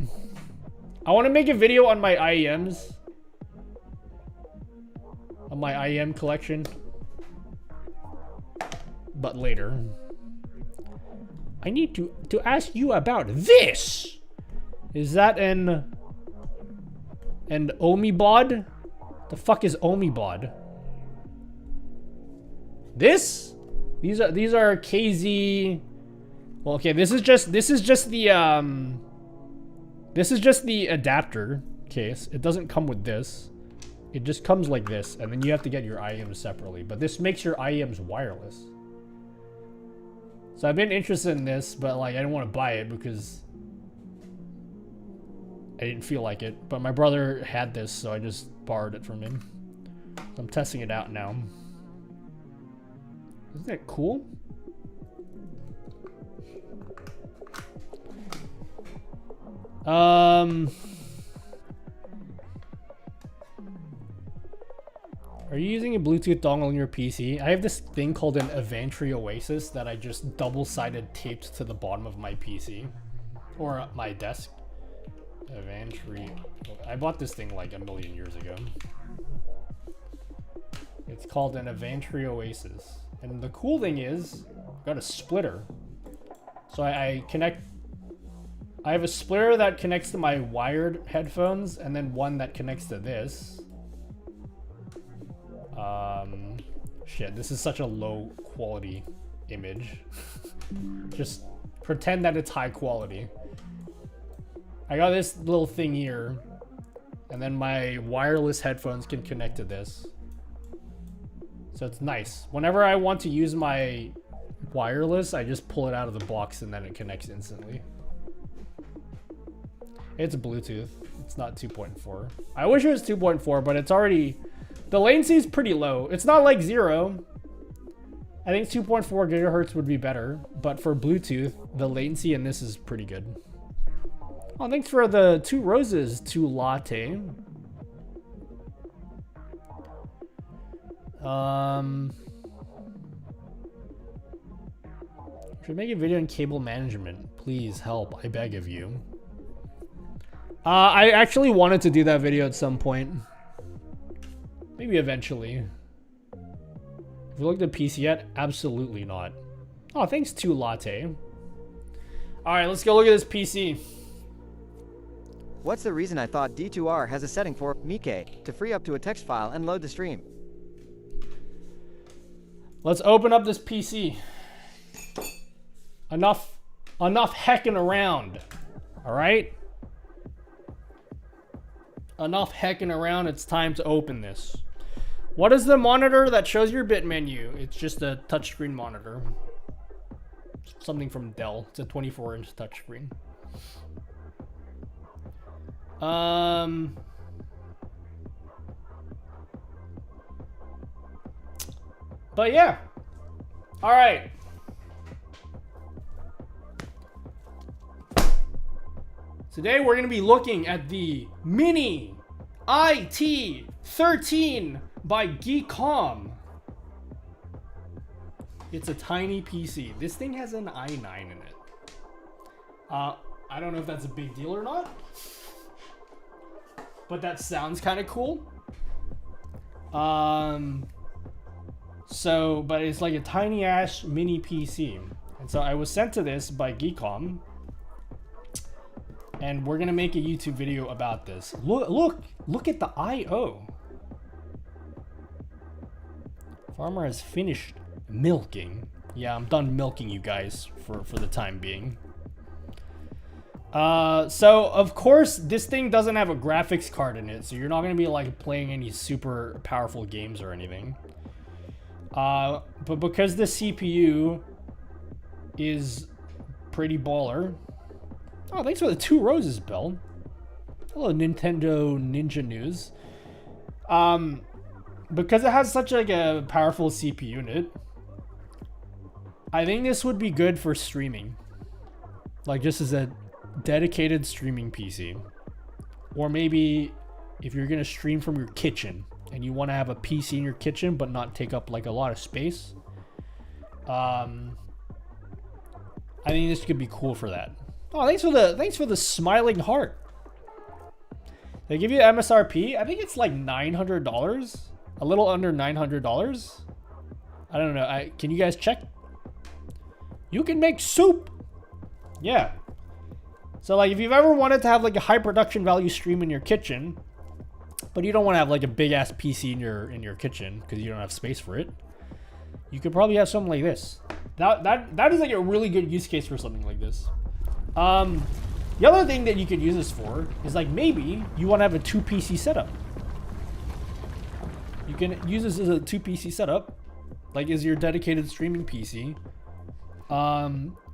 I want to make a video on my IEMs. On my IEM collection. But later. I need to ask you about this. Is that an Omibod? The fuck is Omibod? This? These are KZ. Well, okay, this is just the adapter case. It doesn't come with this. It just comes like this, and then you have to get your IEMs separately. But this makes your IEMs wireless. So I've been interested in this, but like I didn't want to buy it because I didn't feel like it. But my brother had this, so I just borrowed it from him. So I'm testing it out now. Isn't that cool? Are you using a Bluetooth dongle on your PC? I have this thing called an Avantry Oasis that I just double-sided taped to the bottom of my PC. Or my desk. Avantry. I bought this thing like a million years ago. It's called an Avantry Oasis. And the cool thing is, I've got a splitter. So I have a splitter that connects to my wired headphones, and then one that connects to this. Shit, this is such a low quality image. Just pretend that it's high quality. I got this little thing here, and then my wireless headphones can connect to this. So it's nice. Whenever I want to use my wireless, I just pull it out of the box and then it connects instantly. It's Bluetooth. It's not 2.4. I wish it was 2.4, but it's already... The latency is pretty low. It's not like 0. I think 2.4 gigahertz would be better, but for Bluetooth, the latency in this is pretty good. Oh, thanks for the 2 roses, 2 latte. Should make a video on cable management. Please help, I beg of you. I actually wanted to do that video at some point. Maybe eventually. Have you looked at PC yet? Absolutely not. Oh, thanks to Latte. Alright, let's go look at this PC. What's the reason I thought D2R has a setting for Mike to free up to a text file and load the stream? Let's open up this PC. Enough hecking around. Alright? Enough hecking around, it's time to open this. What is the monitor that shows your bit menu? It's just a touchscreen monitor. Something from Dell. It's a 24-inch touchscreen. But yeah. Alright. Today we're going to be looking at the Mini IT13 by Geekom. It's a tiny PC. This thing has an i9 in it. I don't know if that's a big deal or not, but that sounds kind of cool. But it's like a tiny ass mini PC. And so I was sent to this by Geekom. And we're gonna make a YouTube video about this. Look at the I/O. Farmer has finished milking. Yeah, I'm done milking you guys for the time being. So of course this thing doesn't have a graphics card in it, so you're not gonna be like playing any super powerful games or anything. But because the CPU is pretty baller. Oh, thanks for the 2 roses, Bell. Hello, Nintendo Ninja News. Because it has such like a powerful CPU unit, I think this would be good for streaming. Like just as a dedicated streaming PC. Or maybe if you're gonna stream from your kitchen and you want to have a PC in your kitchen but not take up like a lot of space. I think this could be cool for that. Oh, thanks for the smiling heart. They give you MSRP. I think it's like $900, a little under $900. I don't know. Can you guys check? You can make soup. Yeah. So like if you've ever wanted to have like a high production value stream in your kitchen, but you don't want to have like a big ass PC in your kitchen because you don't have space for it, you could probably have something like this. That is like a really good use case for something like this. The other thing that you could use this for is like maybe you want to have a 2 PC setup. You can use this as a 2 PC setup, like is your dedicated streaming PC.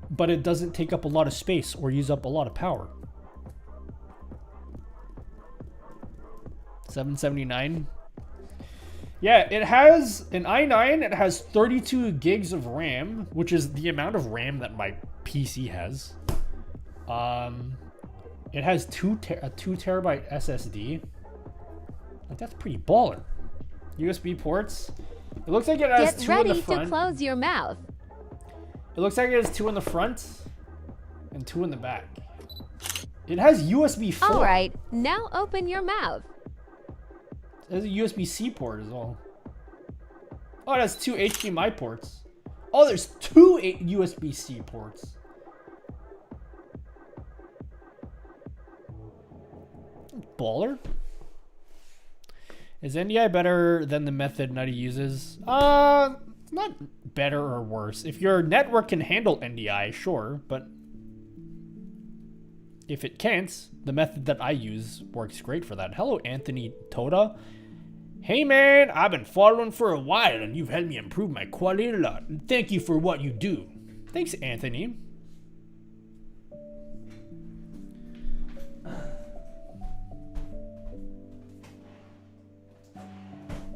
But it doesn't take up a lot of space or use up a lot of power. $779. Yeah, it has an i9. It has 32 gigs of RAM, which is the amount of RAM that my PC has. It has a 2 terabyte SSD. Like, that's pretty baller. USB ports. It looks like it has Get 2 in the ready front. to close your mouth. It looks like it has 2 in the front and 2 in the back. It has USB 4. All right, now open your mouth. It has a USB-C port as well. Oh, it has 2 HDMI ports. Oh, there's 2 USB-C ports. Baller. Is NDI better than the method Nutty uses? It's not better or worse. If your network can handle NDI, sure, but if it can't, the method that I use works great for that. Hello, Anthony Toda. Hey man, I've been following for a while and you've helped me improve my quality a lot. Thank you for what you do. Thanks, Anthony.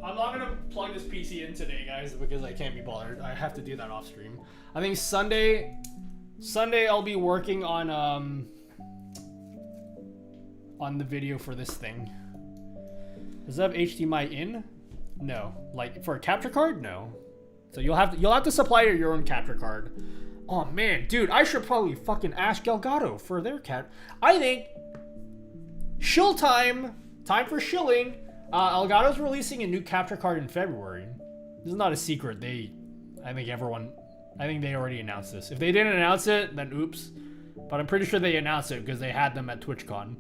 I'm not gonna plug this PC in today, guys, because I can't be bothered. I have to do that off stream. I think Sunday I'll be working on the video for this thing. Does it have HDMI in? No. Like for a capture card? No. So you'll have to supply your own capture card. Oh man, dude, I should probably fucking ask Elgato for their I think shill time for shilling. Elgato's releasing a new capture card in February. This is not a secret. I think they already announced this. If they didn't announce it, then oops. But I'm pretty sure they announced it because they had them at TwitchCon.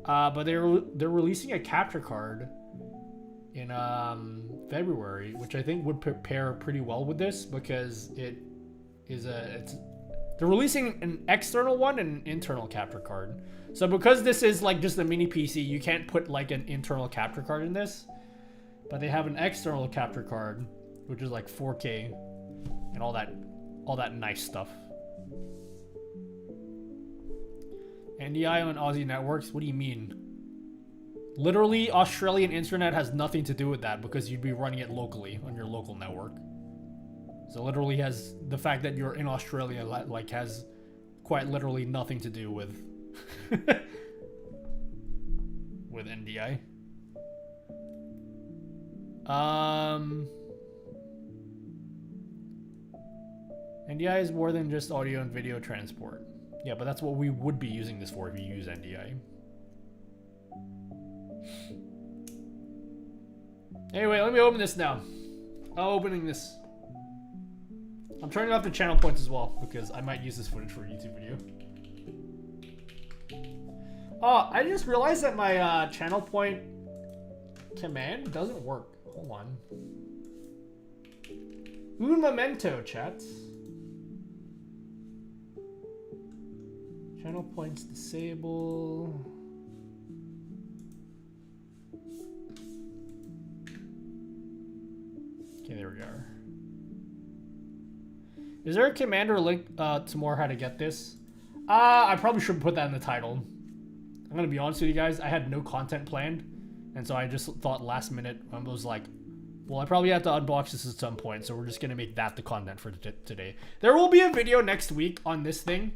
But they're releasing a capture card in February, which I think would pair pretty well with this because they're releasing an external one and an internal capture card. So because this is like just a mini PC, you can't put like an internal capture card in this. But they have an external capture card, which is like 4K and all that nice stuff. NDI on Aussie networks? What do you mean? Literally, Australian internet has nothing to do with that because you'd be running it locally on your local network. So literally has the fact that you're in Australia like has quite literally nothing to do with with NDI. NDI is more than just audio and video transport. Yeah, but that's what we would be using this for if you use NDI. Anyway, let me open this now. I'm opening this. I'm turning off the channel points as well because I might use this footage for a YouTube video. Oh, I just realized that my channel point command doesn't work. Hold on. Un momento, chat. Channel points disable. Okay, there we are. Is there a command or link to more how to get this? I probably should put that in the title. I'm gonna be honest with you guys. I had no content planned And so I just thought last minute, I was like, well, I probably have to unbox this at some point, so we're just gonna make that the content for today. There will be a video next week on this thing.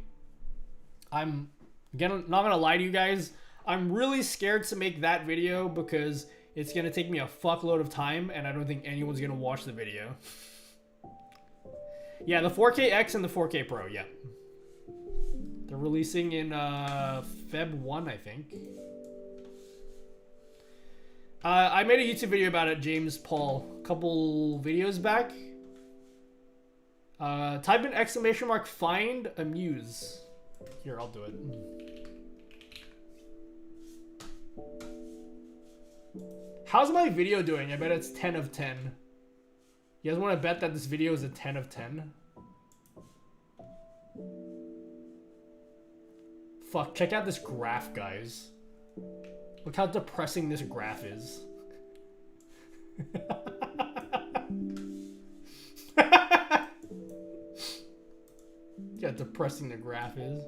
I'm, again, not gonna lie to you guys, I'm really scared to make that video because it's gonna take me a fuckload of time, and I don't think anyone's gonna watch the video. Yeah, the 4K-X and the 4K Pro, yeah. They're releasing in Feb 1, I think. I made a YouTube video about it, James Paul, a couple videos back. Type in exclamation mark find amuse. Here, I'll do it. How's my video doing? I bet it's 10 of 10. You guys want to bet that this video is a 10 of 10? Fuck, check out this graph, guys. Look how depressing this graph is. Look how depressing the graph is.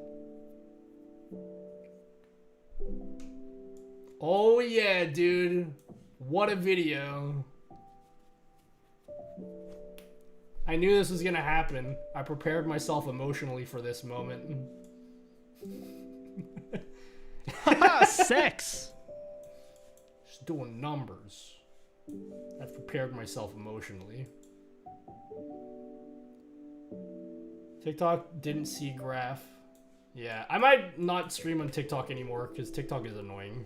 Oh yeah, dude. What a video. I knew this was gonna happen. I prepared myself emotionally for this moment. Sex! Just doing numbers. I've prepared myself emotionally. TikTok didn't see graph. Yeah, I might not stream on TikTok anymore because TikTok is annoying.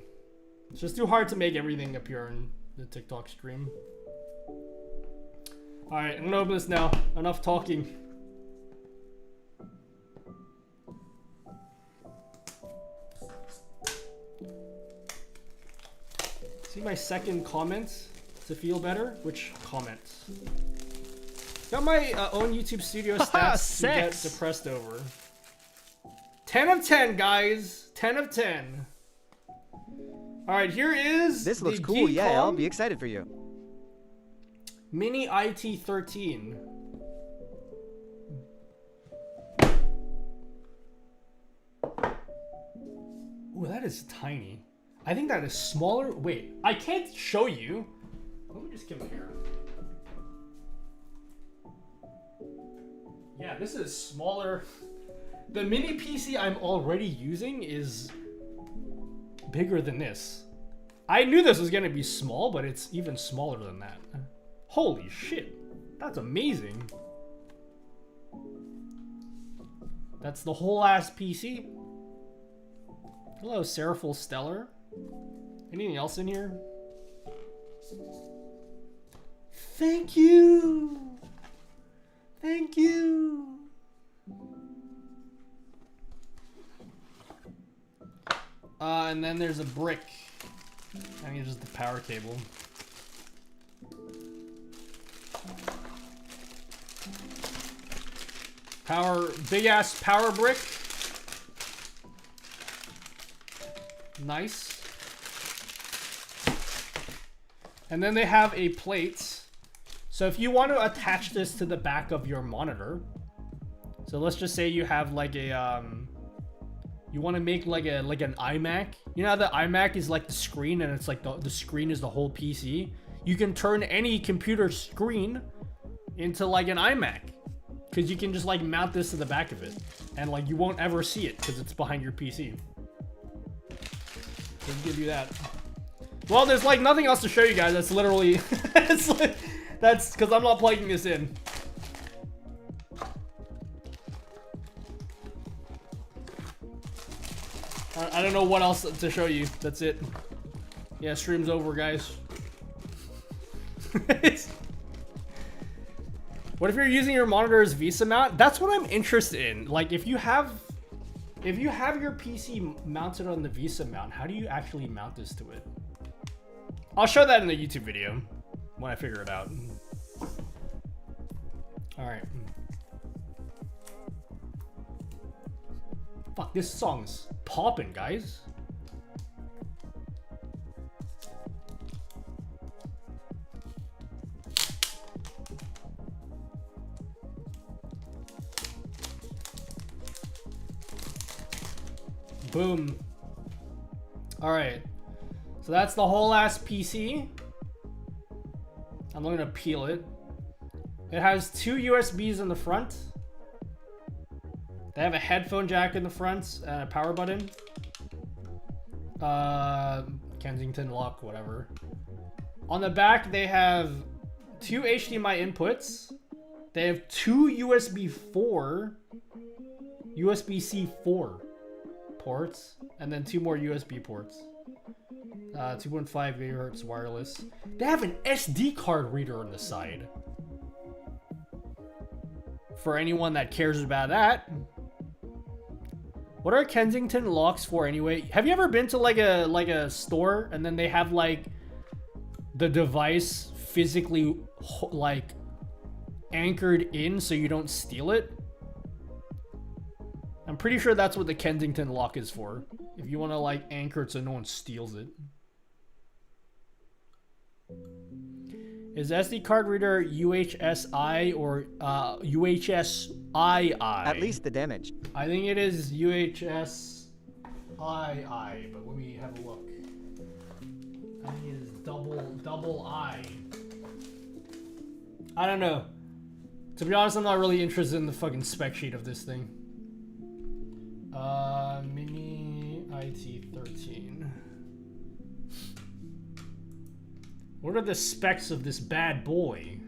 It's just too hard to make everything appear in the TikTok stream. Alright, I'm gonna open this now. Enough talking. See my second comment to feel better? Which comments? Got my own YouTube studio stats to get depressed over. 10 of 10, guys. 10 of 10. Alright, here is This looks cool, yeah, I'll be excited for you. Mini IT13. Ooh, that is tiny. I think that is smaller. Wait, I can't show you. Let me just compare. Yeah, this is smaller. The mini PC I'm already using is bigger than this. I knew this was gonna be small, but it's even smaller than that. Holy shit, that's amazing. That's the whole ass PC. Hello, Seraphil Stellar. Anything else in here? Thank you. Thank you. And then there's a brick. I think it's just the power cable. Big ass power brick. Nice. And then they have a plate. So if you want to attach this to the back of your monitor, so let's just say you have like a you want to make like an iMac. You know how the iMac is like the screen and it's like the screen is the whole PC? You can turn any computer screen into like an iMac. Because you can just like mount this to the back of it. And like you won't ever see it because it's behind your PC. They'll give you that. Well, there's like nothing else to show you guys. That's literally... that's because I'm not plugging this in. I don't know what else to show you. That's it. Yeah, stream's over, guys. What if you're using your monitor as VESA mount? That's what I'm interested in. Like, if you have your PC mounted on the VESA mount, how do you actually mount this to it? I'll show that in the YouTube video when I figure it out. All right. Fuck, this song's popping, guys. Boom. All right. So that's the whole ass PC. I'm going to peel it. It has 2 USBs in the front. They have a headphone jack in the front and a power button. Kensington lock, whatever. On the back, they have 2 HDMI inputs. They have 2 USB-C 4 ports, and then 2 more USB ports. 2.5 gigahertz wireless. They have an SD card reader on the side. For anyone that cares about that. What are Kensington locks for anyway? Have you ever been to like a store and then they have like the device physically like anchored in so you don't steal it? I'm pretty sure that's what the Kensington lock is for. If you want to like anchor it so no one steals it. Is SD card reader UHSI or UHSII? At least the damage. I think it is UHSII, but let me have a look. I think it is double I. I don't know. To be honest, I'm not really interested in the fucking spec sheet of this thing. Mini IT13. What are the specs of this bad boy?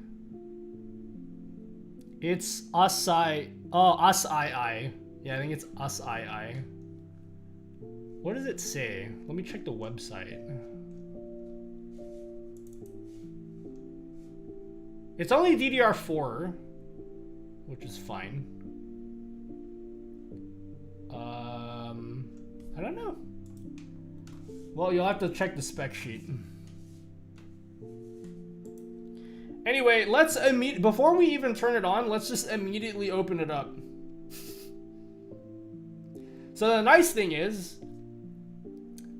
It's USII. Oh, USII. Yeah, I think it's USII. What does it say? Let me check the website. It's only DDR4, which is fine. I don't know. Well, you'll have to check the spec sheet. Anyway, let's before we even turn it on, let's just immediately open it up. So the nice thing is,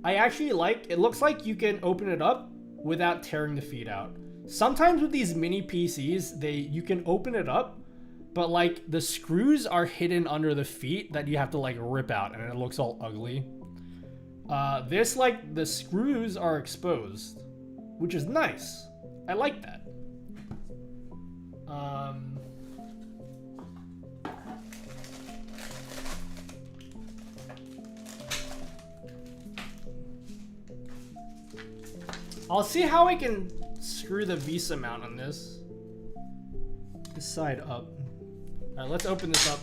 I actually it looks like you can open it up without tearing the feed out. Sometimes with these mini PCs, you can open it up, but like the screws are hidden under the feet that you have to like rip out and it looks all ugly. This, like, the screws are exposed, which is nice. I like that. I'll see how I can screw the VESA mount on this. This side up. Alright, let's open this up.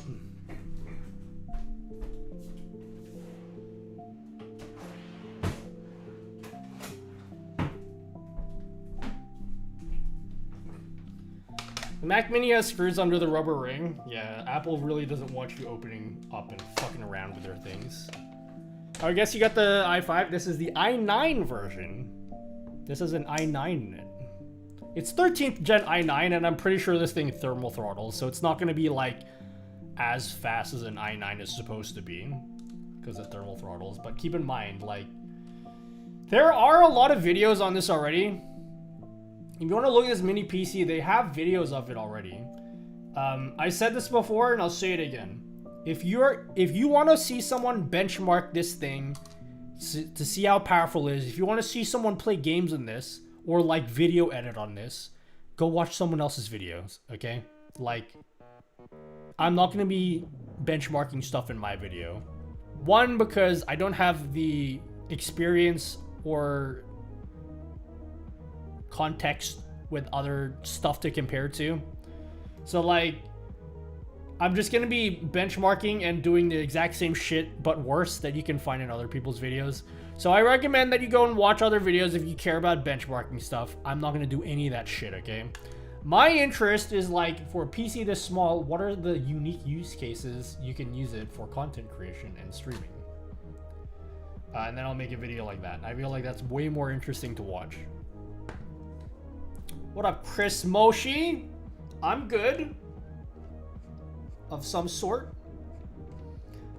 The Mac Mini has screws under the rubber ring. Yeah, Apple really doesn't want you opening up and fucking around with their things. I guess you got the i5. This is the i9 version. This is an i9 in it. It's 13th gen i9, and I'm pretty sure this thing thermal throttles, so it's not going to be like as fast as an i9 is supposed to be because it thermal throttles. But keep in mind, like, there are a lot of videos on this already. If you want to look at this mini PC, they have videos of it already. I said this before, and I'll say it again. If you want to see someone benchmark this thing to see how powerful it is, if you want to see someone play games on this or like video edit on this, go watch someone else's videos, okay? Like, I'm not going to be benchmarking stuff in my video. One, because I don't have the experience or context with other stuff to compare to. So like, I'm just gonna be benchmarking and doing the exact same shit but worse that you can find in other people's videos. So I recommend that you go and watch other videos if you care about benchmarking stuff. I'm not gonna do any of that shit, okay? My interest is like, for a PC this small, what are the unique use cases you can use it for content creation and streaming? And then I'll make a video like that. I feel like that's way more interesting to watch. What up, Chris Moshi? I'm good. Of some sort.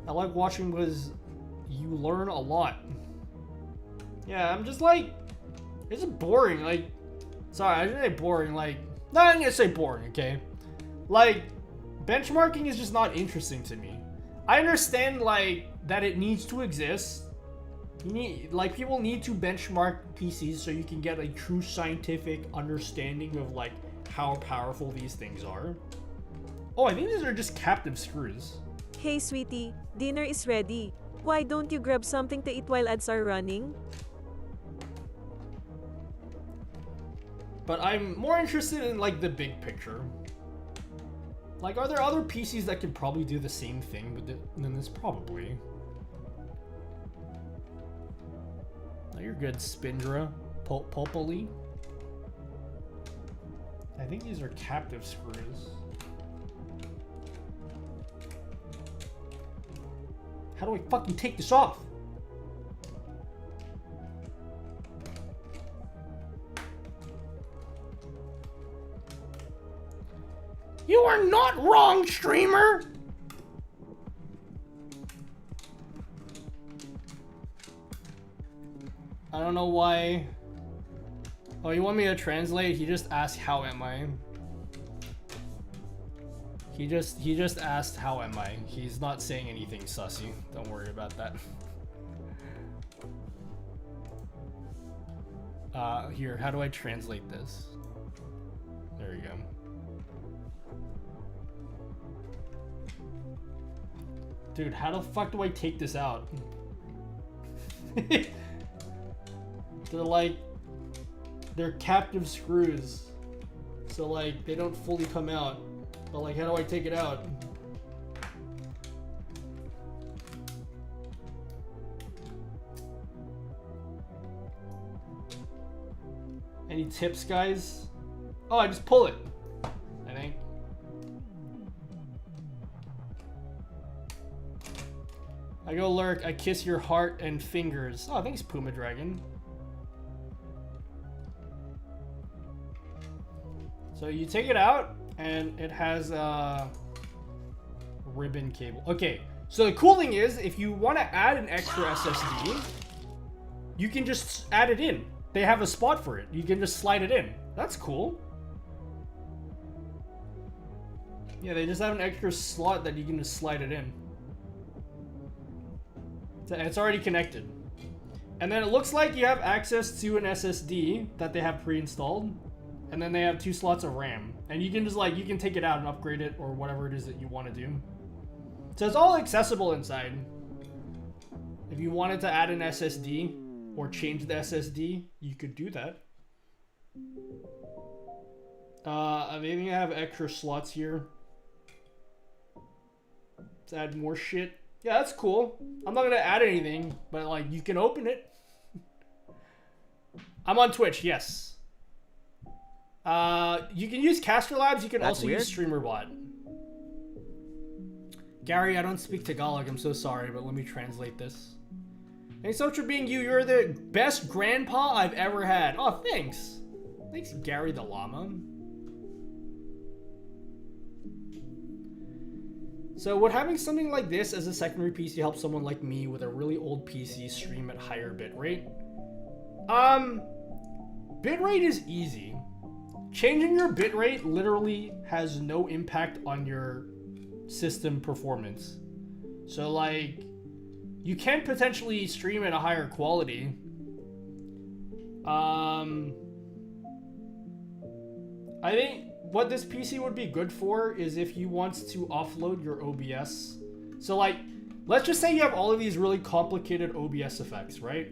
I like watching because you learn a lot. Yeah, I'm just like, it's boring. Like, sorry, I didn't say boring. Like, no, I'm gonna say boring, okay? Like, benchmarking is just not interesting to me. I understand, like, that it needs to exist. People need to benchmark PCs so you can get a true scientific understanding of like how powerful these things are. Oh, I think these are just captive screws. Hey sweetie, dinner is ready. Why don't you grab something to eat while ads are running? But I'm more interested in like the big picture. Like, are there other PCs that can probably do the same thing than this? Probably. Oh, you're good, Spindra. Popoli. I think these are captive screws. How do I fucking take this off? You are not wrong, streamer! I don't know why. Oh, you want me to translate? He just asked, how am I? He just asked, how am I? He's not saying anything sussy. Don't worry about that. Here, how do I translate this? There you go. Dude, how the fuck do I take this out? They're captive screws. So like, they don't fully come out. But like, how do I take it out? Any tips, guys? Oh, I just pull it, I think. I go lurk, I kiss your heart and fingers. Oh, thanks, Puma Dragon. So you take it out, and it has a ribbon cable. Okay, so the cool thing is, if you want to add an extra SSD, you can just add it in. They have a spot for it. You can just slide it in. That's cool. Yeah, they just have an extra slot that you can just slide it in. It's already connected. And then it looks like you have access to an SSD that they have pre-installed. And then they have 2 slots of RAM. And you can just like, you can take it out and upgrade it or whatever it is that you want to do. So it's all accessible inside. If you wanted to add an SSD or change the SSD, you could do that. Maybe I have extra slots here. Let's add more shit. Yeah, that's cool. I'm not gonna add anything, but like, you can open it. I'm on Twitch, yes. You can use Caster Labs, you can also use StreamerBot. Gary, I don't speak Tagalog, I'm so sorry, but let me translate this. Thanks so much for being you. You're the best grandpa I've ever had. Oh, thanks. Thanks, Gary the Llama. So would having something like this as a secondary PC help someone like me with a really old PC stream at higher bitrate? Bitrate is easy. Changing your bitrate literally has no impact on your system performance. So like, you can potentially stream at a higher quality. I think what this PC would be good for is if you want to offload your OBS. So like, let's just say you have all of these really complicated OBS effects, right?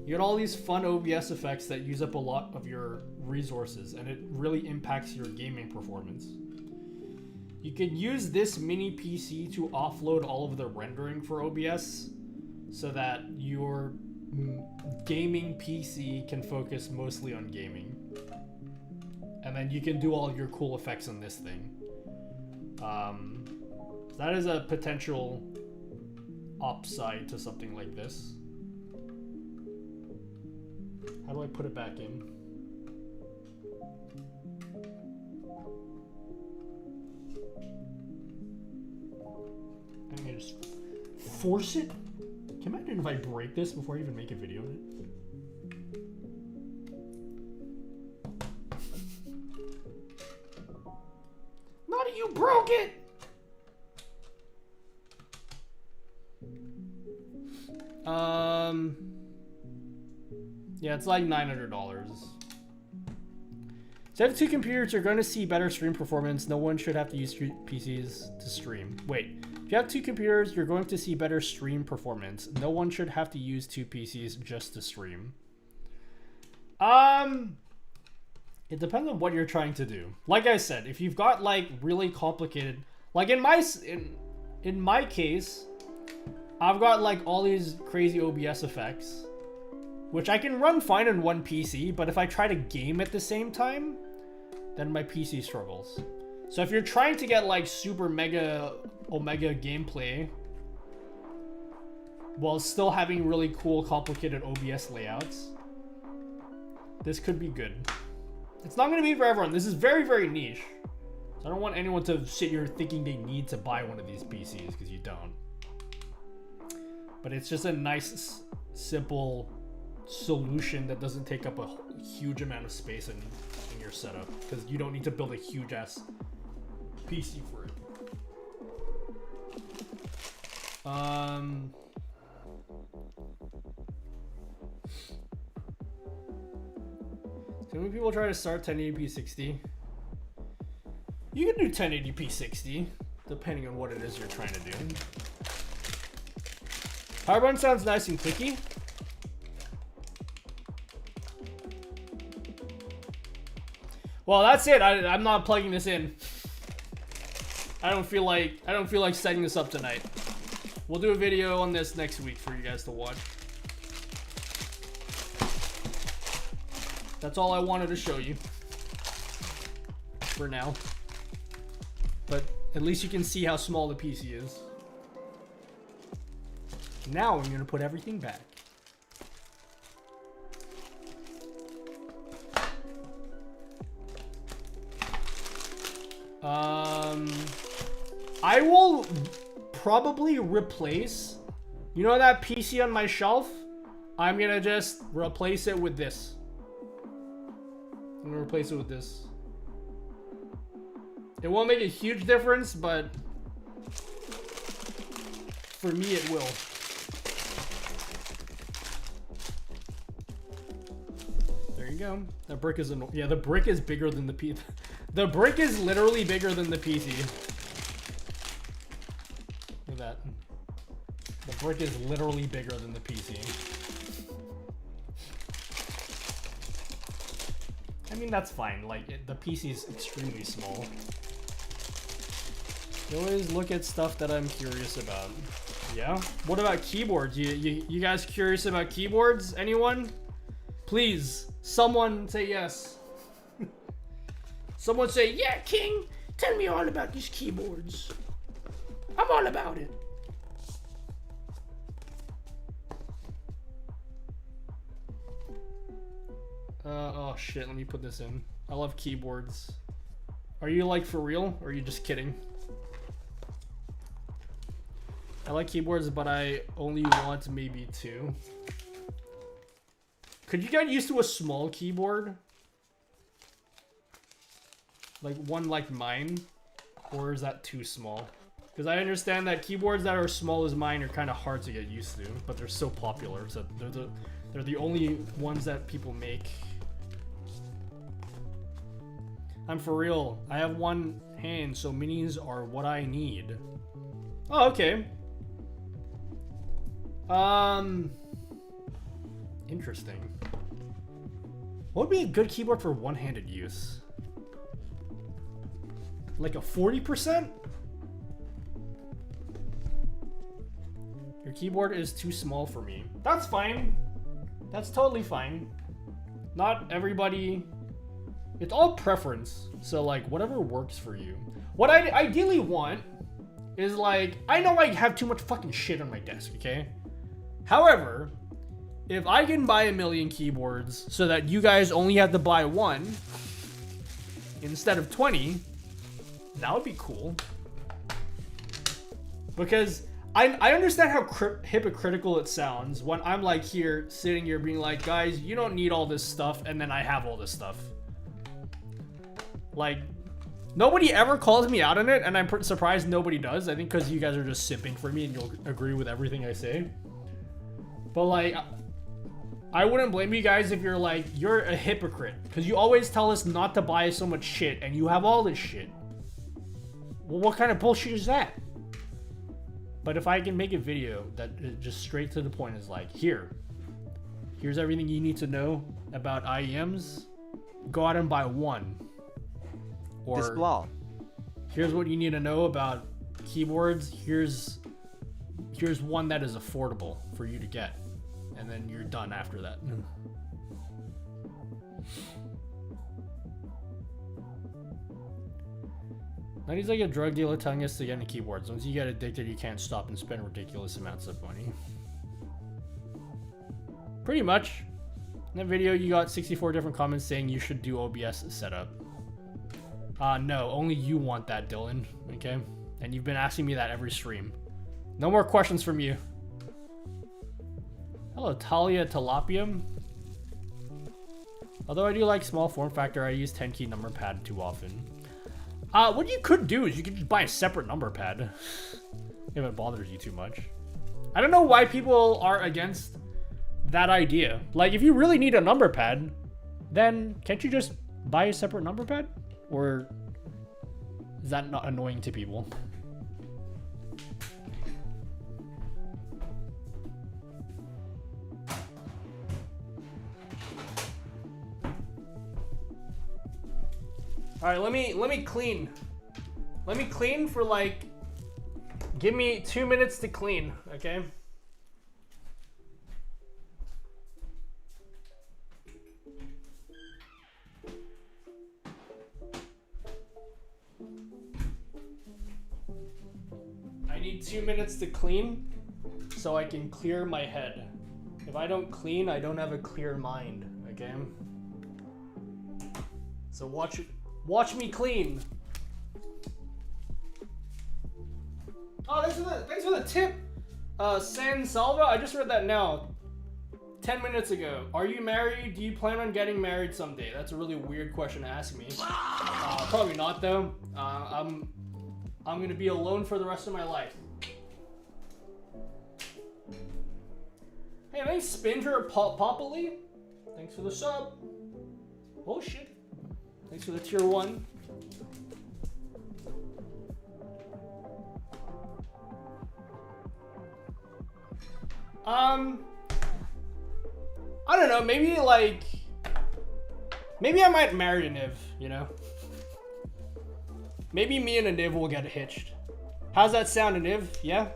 You got all these fun OBS effects that use up a lot of your resources and it really impacts your gaming performance. You can use this mini PC to offload all of the rendering for OBS so that your gaming PC can focus mostly on gaming. And then you can do all of your cool effects on this thing. That is a potential upside to something like this. How do I put it back in? I'm gonna just force it? Can you imagine if I break this before I even make a video of it? Not you broke it! Yeah, it's like $900. So if you have two computers, you're going to see better stream performance. No one should have to use PCs to stream. Wait, if you have two computers, you're going to see better stream performance. No one should have to use two PCs just to stream. It depends on what you're trying to do. Like I said, if you've got like really complicated, like in my case, I've got like all these crazy OBS effects, which I can run fine on one PC, but if I try to game at the same time, then my PC struggles. So if you're trying to get like super mega omega gameplay while still having really cool complicated OBS layouts, this could be good. It's not going to be for everyone. This is very, very niche. So I don't want anyone to sit here thinking they need to buy one of these PCs, because you don't. But it's just a nice, simple solution that doesn't take up a huge amount of space in your setup, because you don't need to build a huge ass PC for it. So many people try to start 1080p 60. You can do 1080p 60, depending on what it is you're trying to do. Power button sounds nice and clicky. Well, that's it. I'm not plugging this in. I don't feel like setting this up tonight. We'll do a video on this next week for you guys to watch. That's all I wanted to show you for now. But at least you can see how small the PC is. Now I'm gonna put everything back. I will probably replace, you know that PC on my shelf? I'm gonna just replace it with this. I'm gonna replace it with this. It won't make a huge difference, but for me it will. There you go. That brick is yeah, the brick is bigger than the PC. The brick is literally bigger than the PC. Look at that. The brick is literally bigger than the PC. I mean, that's fine. Like, the PC is extremely small. You always look at stuff that I'm curious about. Yeah? What about keyboards? You guys curious about keyboards? Anyone? Please, someone say yes. Someone say, yeah, King, tell me all about these keyboards. I'm all about it. Oh shit, let me put this in. I love keyboards. Are you like for real, or are you just kidding? I like keyboards, but I only want maybe 2. Could you get used to a small keyboard? Like one like mine? Or is that too small? Because I understand that keyboards that are as small as mine are kind of hard to get used to, but they're so popular, so they're the only ones that people make. I'm for real. I have one hand, so minis are what I need. Oh, okay. Interesting. What would be a good keyboard for one-handed use? Like a 40%? Your keyboard is too small for me. That's fine. That's totally fine. Not everybody... It's all preference. So, like, whatever works for you. What I ideally want is, like... I know I have too much fucking shit on my desk, okay? However, if I can buy 1,000,000 keyboards so that you guys only have to buy 1 instead of 20, that would be cool. Because I understand how hypocritical it sounds when I'm like here, sitting here being like, guys, you don't need all this stuff, and then I have all this stuff. Like, nobody ever calls me out on it, and I'm surprised nobody does. I think because you guys are just simping for me and you'll agree with everything I say. But like, I wouldn't blame you guys if you're like, you're a hypocrite. Because you always tell us not to buy so much shit, and you have all this shit. Well, what kind of bullshit is that? But if I can make a video that is just straight to the point is like, here's everything you need to know about IEMs. Go out and buy one. Or Display. Here's what you need to know about keyboards. Here's one that is affordable for you to get. And then you're done after that. Now he's like a drug dealer telling us to get into keyboards. Once you get addicted, you can't stop and spend ridiculous amounts of money. Pretty much. In that video, you got 64 different comments saying you should do OBS setup. No, only you want that, Dylan. Okay? And you've been asking me that every stream. No more questions from you. Hello, Talia Talapium. Although I do like small form factor, I use 10 key number pad too often. What you could do is you could just buy a separate number pad. If it bothers you too much. I don't know why people are against that idea. Like, if you really need a number pad, then can't you just buy a separate number pad? Or is that not annoying to people? All right, let me clean. Let me clean for like, give me 2 minutes to clean, okay? I need 2 minutes to clean so I can clear my head. If I don't clean, I don't have a clear mind, okay? So watch me clean. Oh, thanks for the tip, San Salva. I just read that now, 10 minutes ago. Are you married? Do you plan on getting married someday? That's a really weird question to ask me. Probably not though. I'm gonna be alone for the rest of my life. Hey, thanks Spindra Popoli. Thanks for the sub. Oh shit. Thanks for the tier 1. I don't know, maybe I might marry a Niv, you know? Maybe me and a Niv will get hitched. How's that sound, a Niv? Yeah?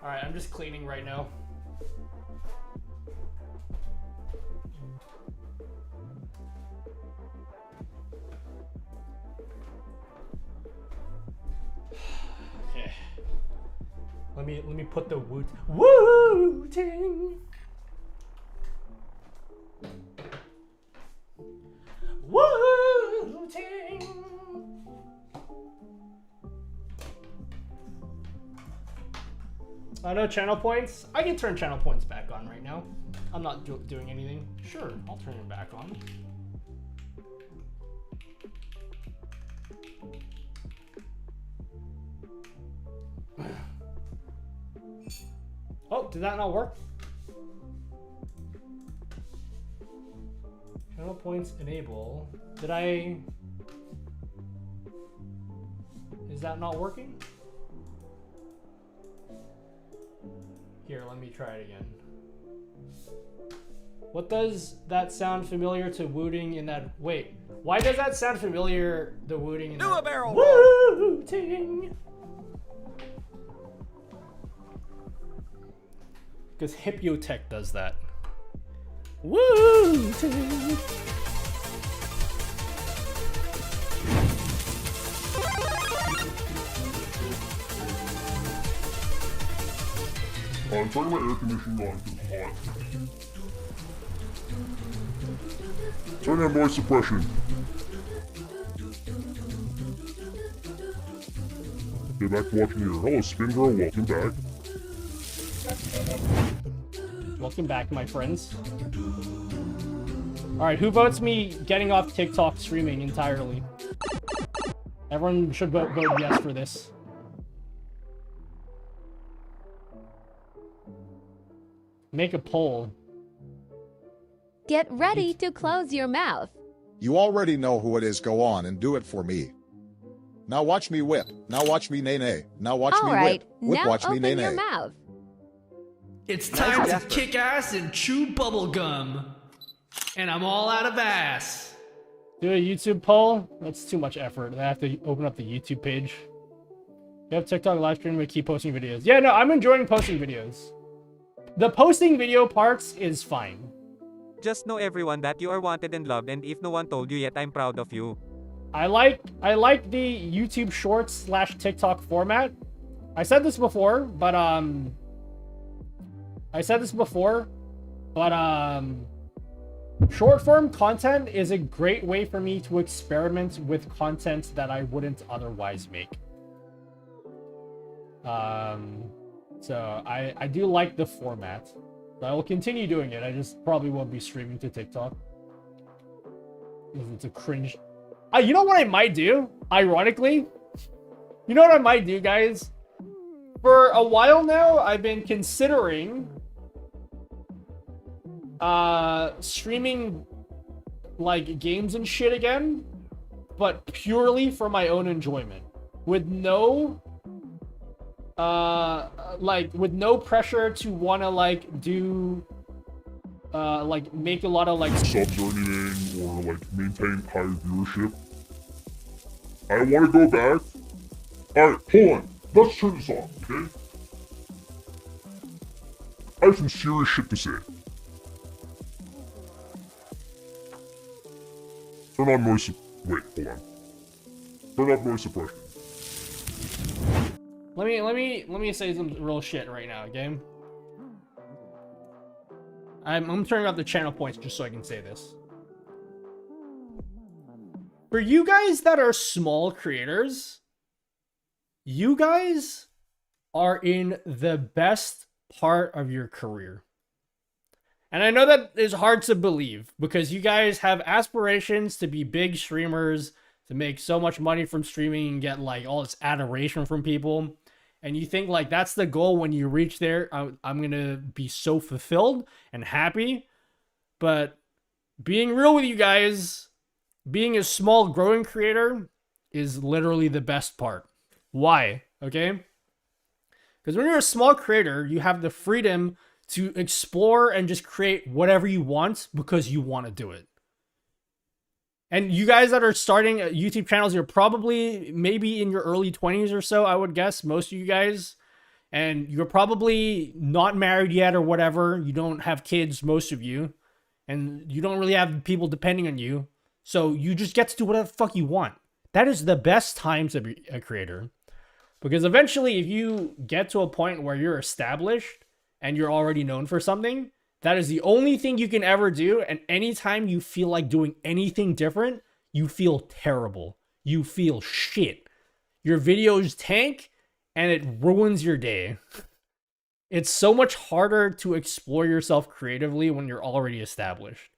Alright, I'm just cleaning right now. Okay. Let me put the Wu-Ting. Wu-Ting. No channel points. I can turn channel points back on right now. I'm not doing anything. Sure, I'll turn it back on. Oh, did that not work? Channel points enable. Is that not working? Here, let me try it again. What does that sound familiar to Wooting in that? Wait, why does that sound familiar? The Wooting in Do a barrel roll. Wooting. Because Hypnotech does that. Wooting. I'm talking about air conditioning on because it's hot. Turn on noise suppression. Okay, back to watching here. Hello, Spindra, welcome back. Welcome back, my friends. Alright, who votes me getting off TikTok streaming entirely? Everyone should vote yes for this. Make a poll. Get ready to close your mouth. You already know who it is. Go on and do it for me. Now watch me whip. Now watch me nay-nay. Now watch me whip. Whip, now watch me open nay-nay. your mouth. It's time to kick ass and chew bubble gum. And I'm all out of ass. Do a YouTube poll? That's too much effort. I have to open up the YouTube page. You have TikTok live stream, but keep posting videos. Yeah, no, I'm enjoying posting videos. The posting video parts is fine. Just know everyone that you are wanted and loved, and if no one told you yet, I'm proud of you. I like the YouTube Shorts / TikTok format. I said this before, but short form content is a great way for me to experiment with content that I wouldn't otherwise make. So I do like the format. So I will continue doing it. I just probably won't be streaming to TikTok. It's a cringe. You know what I might do? Ironically, you know what I might do, guys? For a while now, I've been considering streaming like games and shit again, but purely for my own enjoyment, with no with no pressure to want to like do like make a lot of like subs or anything, or like maintain higher viewership. I want to go back. Alright, hold on. Let's turn this on, okay? I have some serious shit to say. Turn on noise. Wait, hold on. Turn off noise suppression. Let me say some real shit right now, okay? I'm turning off the channel points just so I can say this. For you guys that are small creators, you guys are in the best part of your career. And I know that is hard to believe because you guys have aspirations to be big streamers, to make so much money from streaming and get like all this adoration from people. And you think like that's the goal when you reach there. I'm going to be so fulfilled and happy. But being real with you guys, being a small growing creator is literally the best part. Why? Okay? Because when you're a small creator, you have the freedom to explore and just create whatever you want because you want to do it. And you guys that are starting YouTube channels, you're probably maybe in your early 20s or so, I would guess, most of you guys. And you're probably not married yet or whatever. You don't have kids, most of you. And you don't really have people depending on you. So you just get to do whatever the fuck you want. That is the best time to be a creator. Because eventually, if you get to a point where you're established and you're already known for something, that is the only thing you can ever do. And anytime you feel like doing anything different, you feel terrible. You feel shit. Your videos tank and it ruins your day. It's so much harder to explore yourself creatively when you're already established.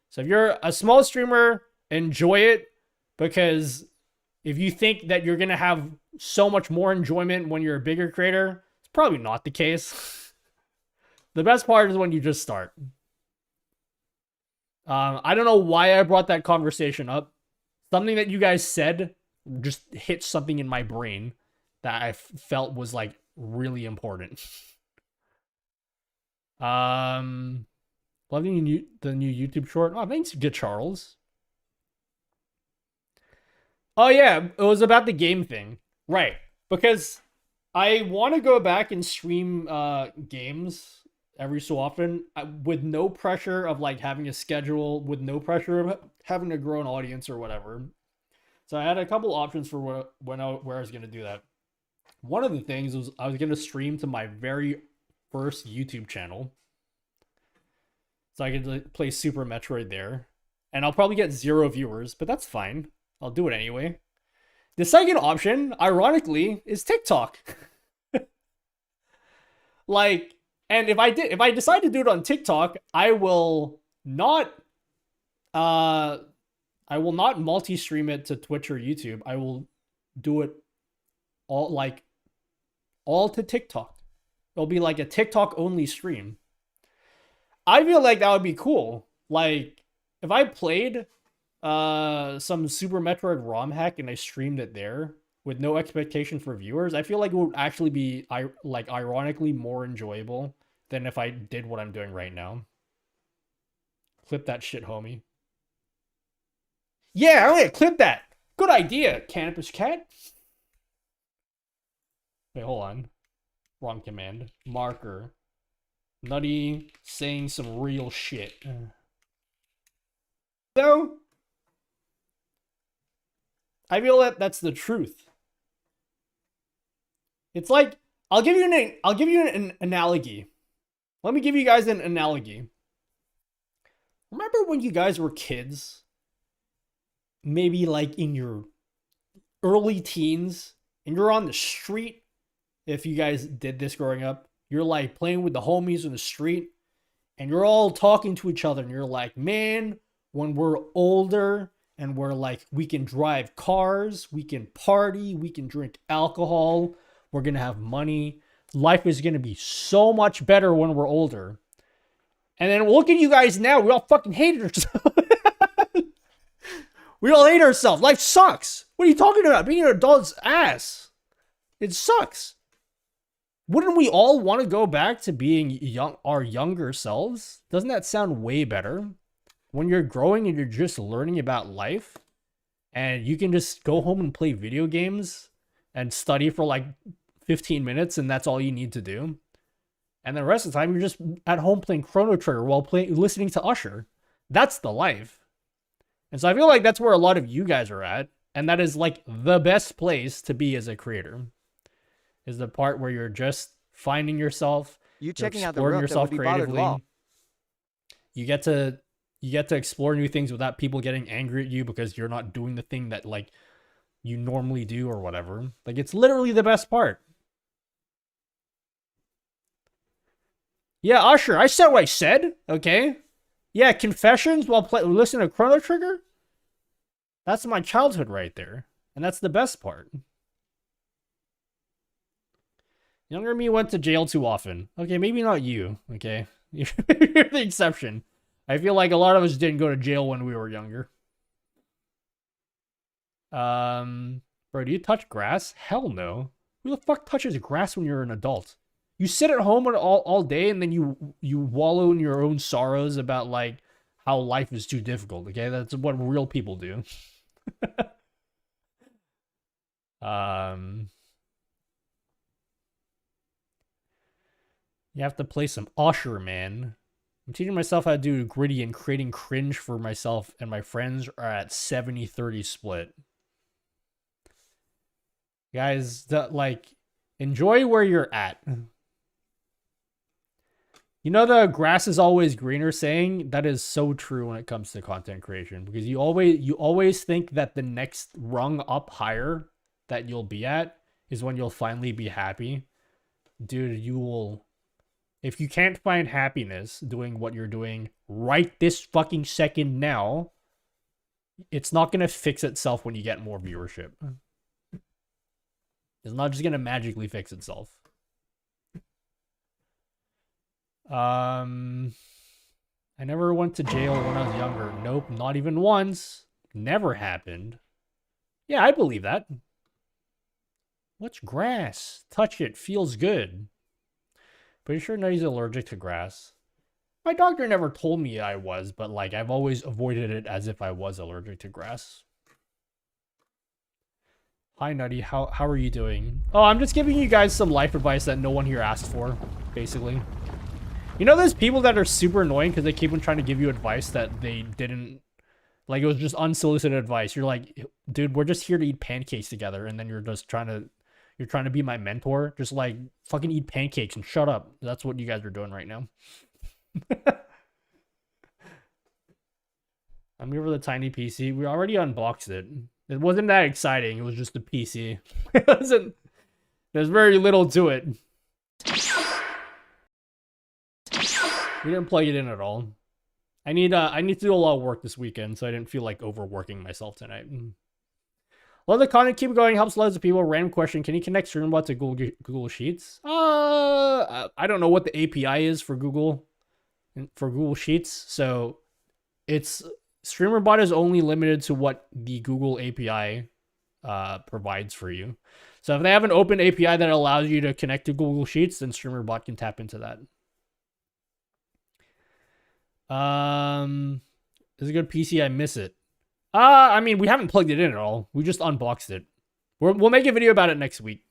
So if you're a small streamer, enjoy it, because if you think that you're going to have so much more enjoyment when you're a bigger creator, it's probably not the case. The best part is when you just start. I don't know why I brought that conversation up. Something that you guys said just hit something in my brain that I felt was like really important. Loving the new YouTube short. Oh, thanks, good Charles. Oh yeah, it was about the game thing, right? Because I want to go back and stream games every so often with no pressure of like having a schedule, with no pressure of having to grow an audience or whatever. So I had a couple options for where I was going to do that. One of the things was I was going to stream to my very first YouTube channel. So I could play Super Metroid there. And I'll probably get 0 viewers, but that's fine. I'll do it anyway. The second option, ironically, is TikTok. Like, and if I decide to do it on TikTok, I will not I will not multi-stream it to Twitch or YouTube. I will do it all to TikTok. It'll be like a TikTok only stream. I feel like that would be cool. Like if I played some Super Metroid ROM hack and I streamed it there with no expectation for viewers, I feel like it would actually be like ironically more enjoyable than if I did what I'm doing right now. Clip that shit, homie. Yeah, I'm gonna clip that. Good idea, Cannabis Cat. Wait, hold on. Wrong command. Marker. Nutty saying some real shit. So, I feel that that's the truth. It's like I'll give you an analogy. Let me give you guys an analogy. Remember when you guys were kids? Maybe like in your early teens, and you're on the street. If you guys did this growing up, you're like playing with the homies in the street, and you're all talking to each other, and you're like, man, when we're older and we're like, we can drive cars, we can party, we can drink alcohol, we're gonna have money, life is gonna be so much better when we're older. And then look at you guys now, we all fucking hate ourselves. We all hate ourselves. Life sucks. What are you talking about? Being an adult's ass. It sucks. Wouldn't we all want to go back to being our younger selves? Doesn't that sound way better? When you're growing and you're just learning about life, and you can just go home and play video games and study for like 15 minutes, and that's all you need to do. And the rest of the time, you're just at home playing Chrono Trigger while listening to Usher. That's the life. And so I feel like that's where a lot of you guys are at. And that is like the best place to be as a creator. Is the part where you're just finding yourself. You checking out the room yourself that would be bothered law. You get to explore new things without people getting angry at you because you're not doing the thing that like you normally do or whatever. Like it's literally the best part. Yeah, Usher, I said what I said, okay? Yeah, confessions while listening to Chrono Trigger? That's my childhood right there. And that's the best part. Younger me went to jail too often. Okay, maybe not you, okay? You're the exception. I feel like a lot of us didn't go to jail when we were younger. Bro, do you touch grass? Hell no. Who the fuck touches grass when you're an adult? You sit at home all day and then you wallow in your own sorrows about like how life is too difficult, okay? That's what real people do. You have to play some Usher, man. I'm teaching myself how to do gritty and creating cringe for myself and my friends are at 70-30 split. Guys, like, enjoy where you're at. You know the grass is always greener saying? That is so true when it comes to content creation. Because you always think that the next rung up higher that you'll be at is when you'll finally be happy. Dude, you will... If you can't find happiness doing what you're doing right this fucking second now, it's not going to fix itself when you get more viewership. It's not just going to magically fix itself. I never went to jail when I was younger. Nope, not even once. Never happened. Yeah, I believe that. What's grass? Touch it. Feels good. Pretty sure Nutty's allergic to grass. My doctor never told me I was, but like I've always avoided it as if I was allergic to grass. Hi Nutty, how are you doing? Oh, I'm just giving you guys some life advice that no one here asked for, basically. You know those people that are super annoying because they keep on trying to give you advice that they didn't... Like, it was just unsolicited advice. You're like, dude, we're just here to eat pancakes together, and then you're just trying to... You're trying to be my mentor. Just, like, fucking eat pancakes and shut up. That's what you guys are doing right now. I'm here for the tiny PC. We already unboxed it. It wasn't that exciting. It was just a PC. It wasn't... There's very little to it. We didn't plug it in at all. I need to do a lot of work this weekend, so I didn't feel like overworking myself tonight. Love the content, keep going, helps loads of people. Random question, can you connect StreamerBot to Google Sheets? I don't know what the API is for Google Sheets, so it's StreamerBot is only limited to what the Google API provides for you. So if they have an open API that allows you to connect to Google Sheets, then StreamerBot can tap into that. Is it a good PC? I miss it. I mean, we haven't plugged it in at all. We just unboxed it. We'll make a video about it next week.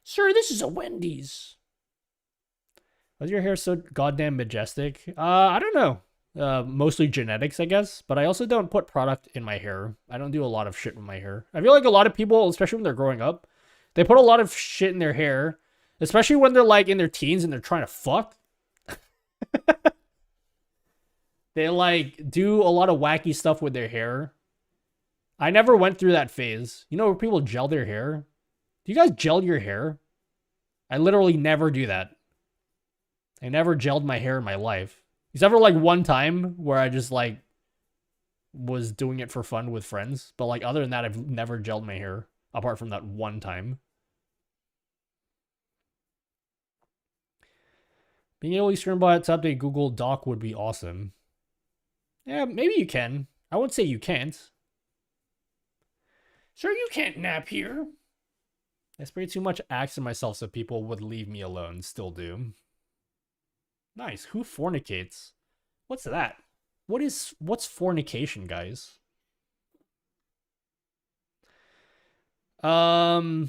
Sir, this is a Wendy's. Why is your hair so goddamn majestic? I don't know. Mostly genetics, I guess. But I also don't put product in my hair. I don't do a lot of shit with my hair. I feel like a lot of people, especially when they're growing up, they put a lot of shit in their hair. Especially when they're like in their teens and they're trying to fuck. They like do a lot of wacky stuff with their hair. I never went through that phase. You know where people gel their hair? Do you guys gel your hair? I literally never do that. I never gelled my hair in my life. Except for like one time where I just like was doing it for fun with friends. But like other than that, I've never gelled my hair. Apart from that one time. Being able to use StreamBot to update Google Doc would be awesome. Yeah, maybe you can. I wouldn't say you can't. Sir, you can't nap here. I sprayed too much Axe in myself so people would leave me alone. Still do. Nice. Who fornicates? What's that? What's fornication, guys? That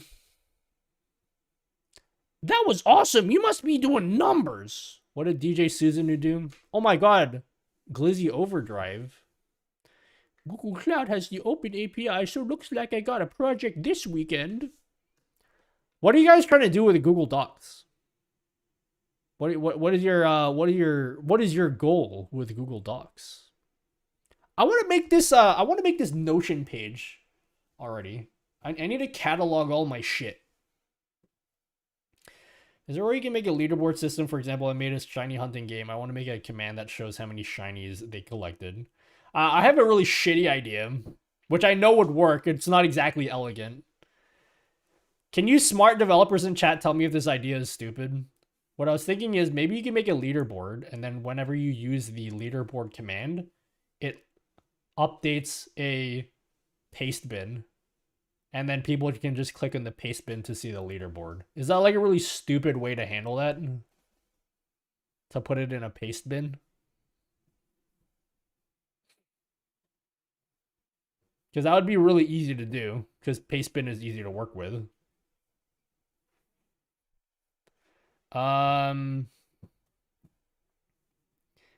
was awesome. You must be doing numbers. What did DJ Susan do? Oh my god. Glizzy Overdrive. Google Cloud has the open API, so looks like I got a project this weekend. What are you guys trying to do with Google Docs? What is your goal with Google Docs? I want to make this Notion page already. I need to catalog all my shit. Is there a way you can make a leaderboard system? For example, I made a shiny hunting game. I want to make a command that shows how many shinies they collected. I have a really shitty idea, which I know would work. It's not exactly elegant. Can you smart developers in chat tell me if this idea is stupid? What I was thinking is maybe you can make a leaderboard, and then whenever you use the leaderboard command, it updates a paste bin. And then people can just click on the paste bin to see the leaderboard. Is that like a really stupid way to handle that? To put it in a paste bin? Because that would be really easy to do. Because paste bin is easy to work with.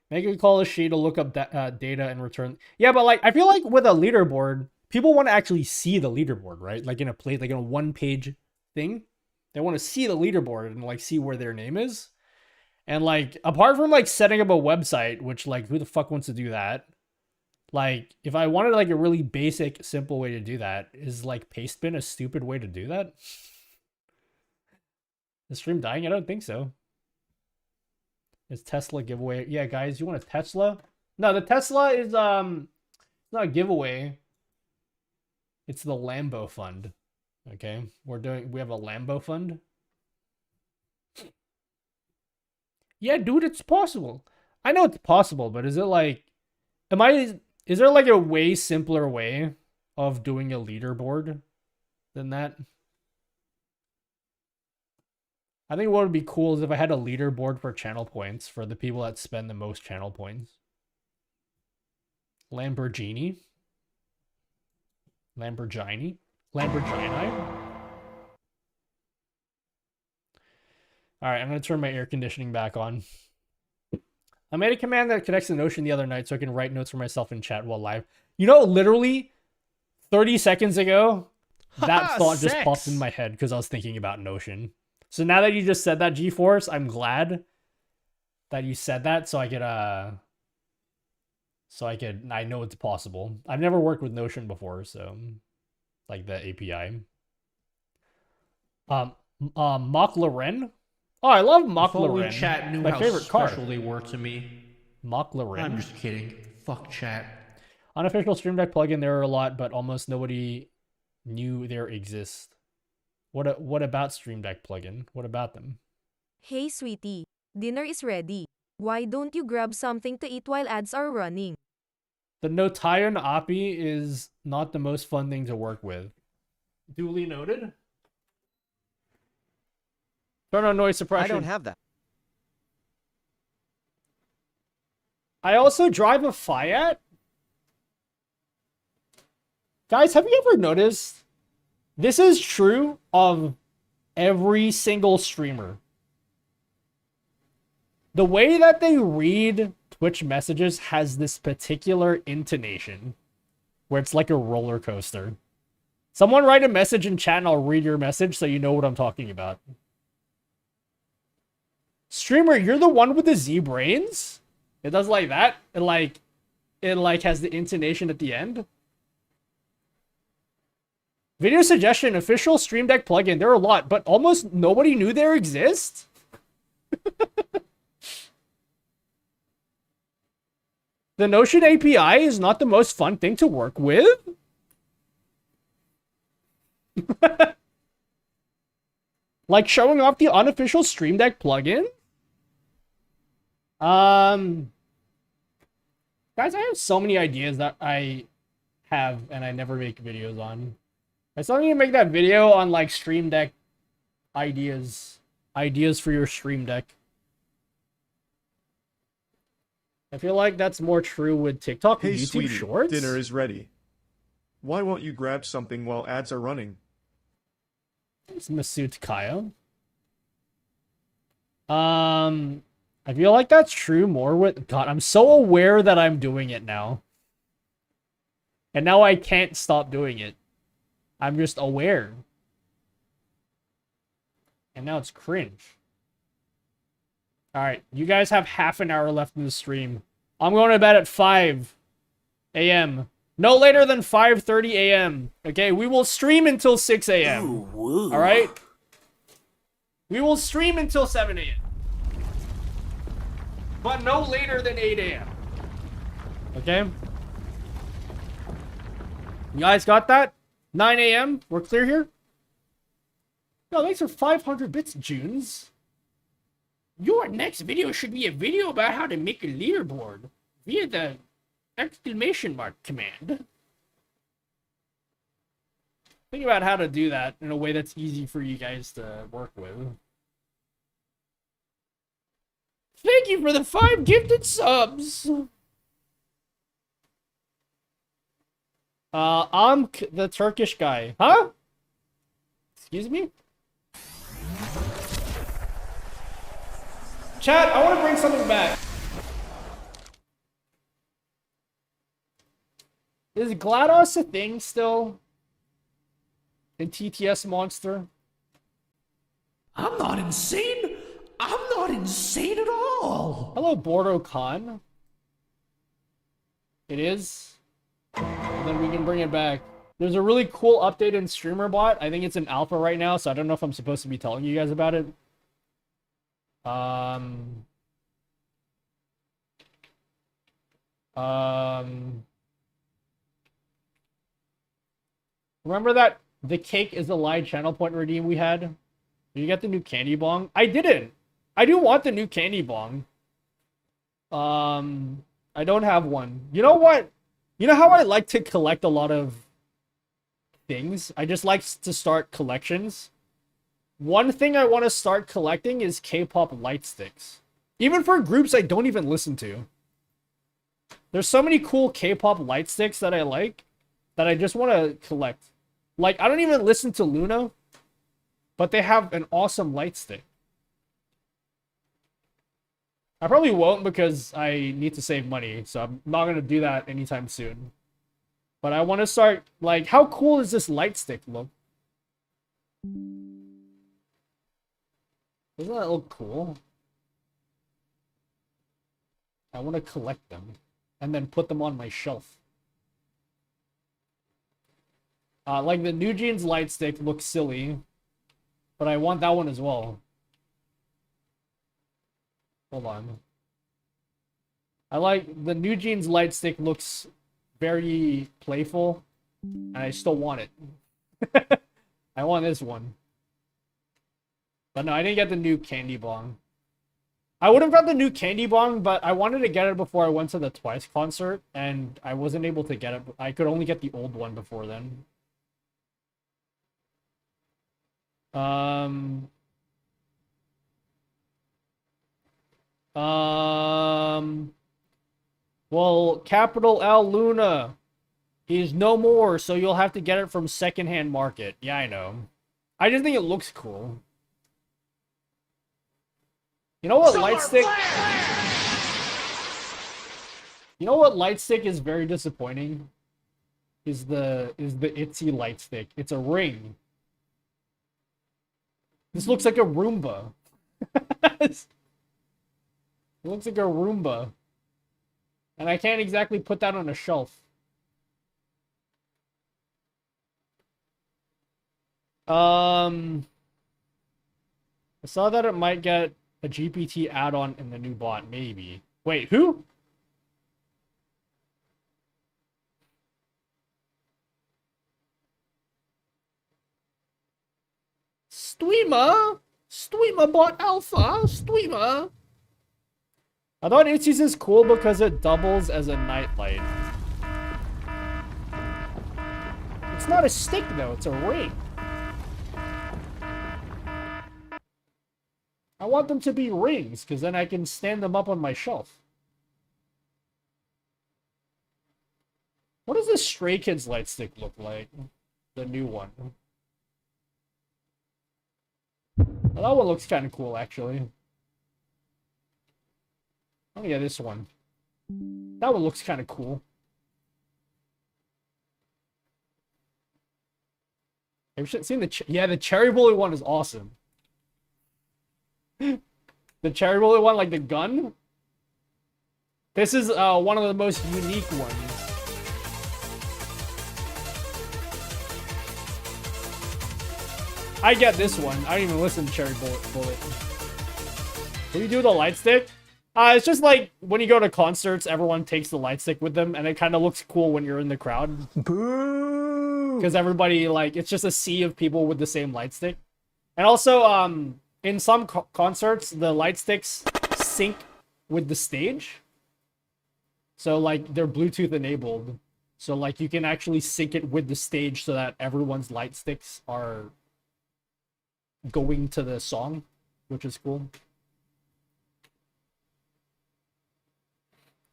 Make a call a sheet to look up data and return. Yeah, but like I feel like with a leaderboard, people want to actually see the leaderboard, right? Like in a plate, like in a one-page thing. They want to see the leaderboard and like see where their name is. And like apart from like setting up a website, which like who the fuck wants to do that? Like if I wanted like a really basic, simple way to do that, is like pastebin a stupid way to do that? The stream dying? I don't think so. Is Tesla giveaway? Yeah, guys, you want a Tesla? No, the Tesla is it's not a giveaway. It's the Lambo fund. Okay, we have a Lambo fund. Yeah, dude, it's possible. I know it's possible, but is it like is there like a way simpler way of doing a leaderboard than that? I think what would be cool is if I had a leaderboard for channel points for the people that spend the most channel points. Lamborghini. Lamborghini. Alright, I'm going to turn my air conditioning back on. I made a command that connects to Notion the other night so I can write notes for myself in chat while live. You know, literally 30 seconds ago, that thought just popped in my head because I was thinking about Notion. So now that you just said that, GeForce, I'm glad that you said that so I know it's possible. I've never worked with Notion before, so like the API. Mock Loren. Oh, I love Mock Loren. Loren. Chat knew my how favorite special car. they were to me. Mocklerin. I'm just kidding. Fuck chat. Unofficial Stream Deck plugin, there are a lot, but almost nobody knew there exist. What about Stream Deck plugin? What about them? Hey sweetie, dinner is ready. Why don't you grab something to eat while ads are running? The Notion API is not the most fun thing to work with. Duly noted. Turn on noise suppression. I don't have that. I also drive a Fiat. Guys, have you ever noticed? This is true of every single streamer. The way that they read Twitch messages has this particular intonation where it's like a roller coaster. Someone write a message in chat and I'll read your message so you know what I'm talking about. Streamer, you're the one with the Z brains? It does like that? It has the intonation at the end? Video suggestion, official Stream Deck plugin. There are a lot, but almost nobody knew there exist? The Notion API is not the most fun thing to work with? Like showing off the unofficial Stream Deck plugin? Guys, I have so many ideas that I have and I never make videos on. I still need to make that video on like Stream Deck ideas. Ideas for your Stream Deck. I feel like that's more true with TikTok and Hey, YouTube sweetie, Shorts. dinner is ready. Why won't you grab something while ads are running? It's Masood Kaya. I feel like that's true more with... God, I'm so aware that I'm doing it now. And now I can't stop doing it. I'm just aware. And now it's cringe. Alright, you guys have half an hour left in the stream. I'm going to bed at 5 a.m. No later than 5:30 a.m. Okay, we will stream until 6 a.m. Alright? We will stream until 7 a.m. But no later than 8 a.m. Okay? You guys got that? 9 a.m. We're clear here? No, thanks for 500 bits, Junes. Your next video should be a video about how to make a leaderboard via the exclamation mark command. Think about how to do that in a way that's easy for you guys to work with. Thank you for the 5 gifted subs. I'm the Turkish guy. Huh? Excuse me? Chat, I want to bring something back. Is GLaDOS a thing still? In TTS Monster? I'm not insane. I'm not insane at all. Hello, Bordo Khan. It is. And then we can bring it back. There's a really cool update in StreamerBot. I think it's in alpha right now, so I don't know if I'm supposed to be telling you guys about it. Remember that the cake is the live channel point redeem we had? Did you get the new candy bong? I didn't. I do want the new candy bong. I don't have one. You know what? You know how I like to collect a lot of things? I just like to start collections. One thing I want to start collecting is K-pop light sticks. Even for groups I don't even listen to. There's so many cool K-pop light sticks that I like that I just want to collect. Like, I don't even listen to Luna, but they have an awesome light stick. I probably won't because I need to save money, so I'm not going to do that anytime soon. But I want to start, like, how cool does this light stick look? Doesn't that look cool? I want to collect them and then put them on my shelf. Like the New Jeans light stick looks silly, but I want that one as well. Hold on. I like the New Jeans light stick looks very playful, and I still want it. I want this one. But no, I didn't get the new candy bong. I would have got the new candy bong, but I wanted to get it before I went to the Twice concert, and I wasn't able to get it. I could only get the old one before then. Well, capital L Luna is no more, so you'll have to get it from secondhand market. Yeah, I know. I just think it looks cool. You know what, light stick? You know what light stick is very disappointing? Is the Itsy light stick. It's a ring. This looks like a Roomba. It looks like a Roomba. And I can't exactly put that on a shelf. I saw that it might get a GPT add-on in the new bot, maybe. Wait, who? Streamer? Streamer bot alpha? Streamer? I thought Itzy's is cool because it doubles as a nightlight. It's not a stick though, it's a ring. I want them to be rings, because then I can stand them up on my shelf. What does this Stray Kids light stick look like? The new one. Well, that one looks kind of cool, actually. Oh yeah, this one. That one looks kind of cool. Have you seen the... Yeah, the Cherry Bullet one is awesome. The Cherry Bullet one, like the gun. This is one of the most unique ones. I get this one. I don't even listen to Cherry Bullet. What do you do with a light stick? It's just like when you go to concerts, everyone takes the light stick with them, and it kind of looks cool when you're in the crowd. Boo! Because everybody, like, it's just a sea of people with the same light stick. And also, in some concerts, the light sticks sync with the stage. So, like, they're Bluetooth enabled. So, like, you can actually sync it with the stage so that everyone's light sticks are going to the song, which is cool.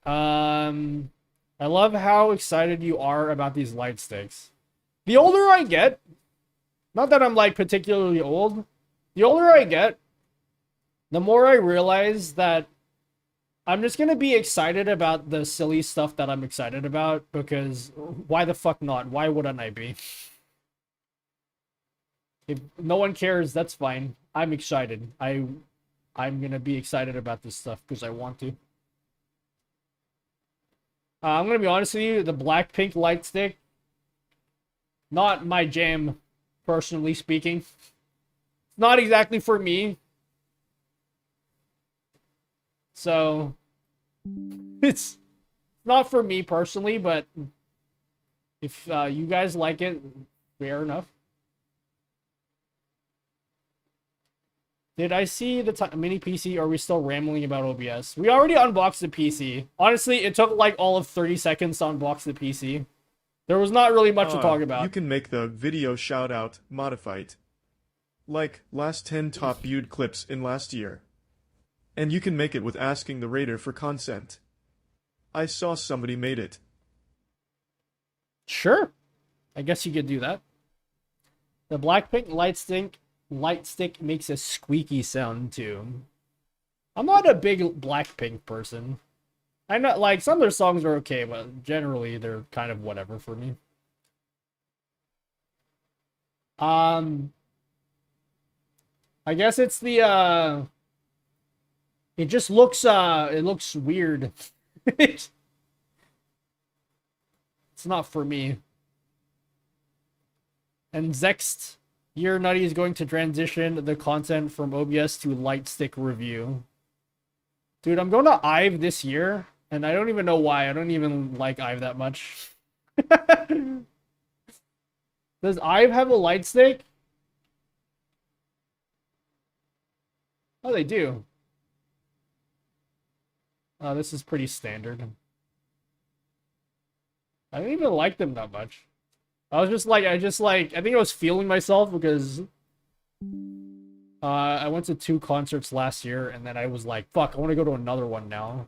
I love how excited you are about these light sticks. The older I get, not that I'm, like, particularly old, the older I get, the more I realize that I'm just gonna be excited about the silly stuff that I'm excited about, because why the fuck not? Why wouldn't I be? If no one cares, that's fine. I'm excited. I'm gonna be excited about this stuff because I want to. I'm gonna be honest with you, the Blackpink light stick, not my jam, personally speaking. It's not exactly for me. So, it's not for me personally, but if you guys like it, fair enough. Did I see the mini PC, or are we still rambling about OBS? We already unboxed the PC. Honestly, it took like all of 30 seconds to unbox the PC. There was not really much to talk about. You can make the video shoutout modified. Like last 10 top viewed clips in last year. And you can make it with asking the raider for consent. I saw somebody made it. Sure. I guess you could do that. The Blackpink light stick makes a squeaky sound too. I'm not a big Blackpink person. I know, like, some of their songs are okay, but generally they're kind of whatever for me. I guess it's the it just looks it looks weird. It's not for me. And Zext, your Nutty is going to transition the content from OBS to light stick review. Dude, I'm going to IVE this year. And I don't even know why. I don't even like Ive that much. Does Ive have a light stick? Oh, they do. Oh, this is pretty standard. I didn't even like them that much. I think I was feeling myself because I went to 2 concerts last year, and then I was like, fuck, I want to go to another one now.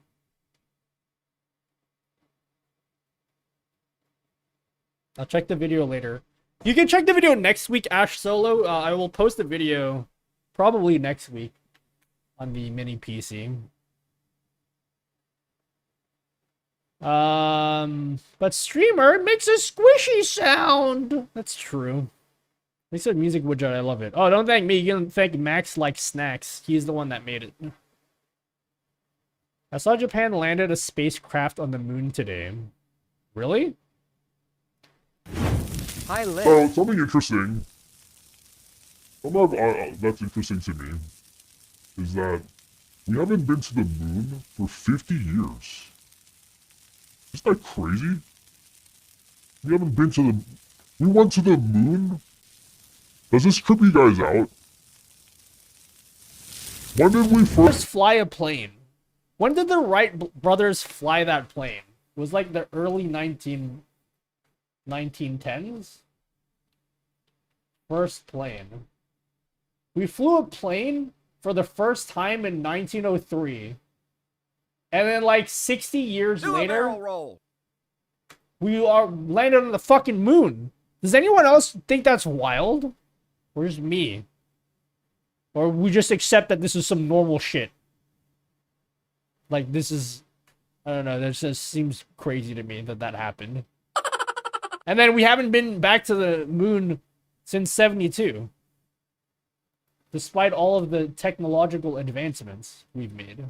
I'll check the video later. You can check the video next week, Ash Solo. I will post a video probably next week on the mini PC. But streamer, it makes a squishy sound. That's true. They said music widget, I love it. Oh, don't thank me. You can thank Max like snacks. He's the one that made it. I saw Japan landed a spacecraft on the moon today. Really? Hi, Liz. Well, something interesting. That's interesting to me is that we haven't been to the moon for 50 years. Isn't that crazy? We haven't been to the... We went to the moon? Does this trip you guys out? When did we first fly a plane? When did the Wright brothers fly that plane? It was like the early 1910s? First plane. We flew a plane for the first time in 1903. And then like 60 years later, we are landed on the fucking moon. Does anyone else think that's wild? Or just me? Or we just accept that this is some normal shit? Like this is, I don't know, that just seems crazy to me that happened. And then we haven't been back to the moon since 72. Despite all of the technological advancements we've made.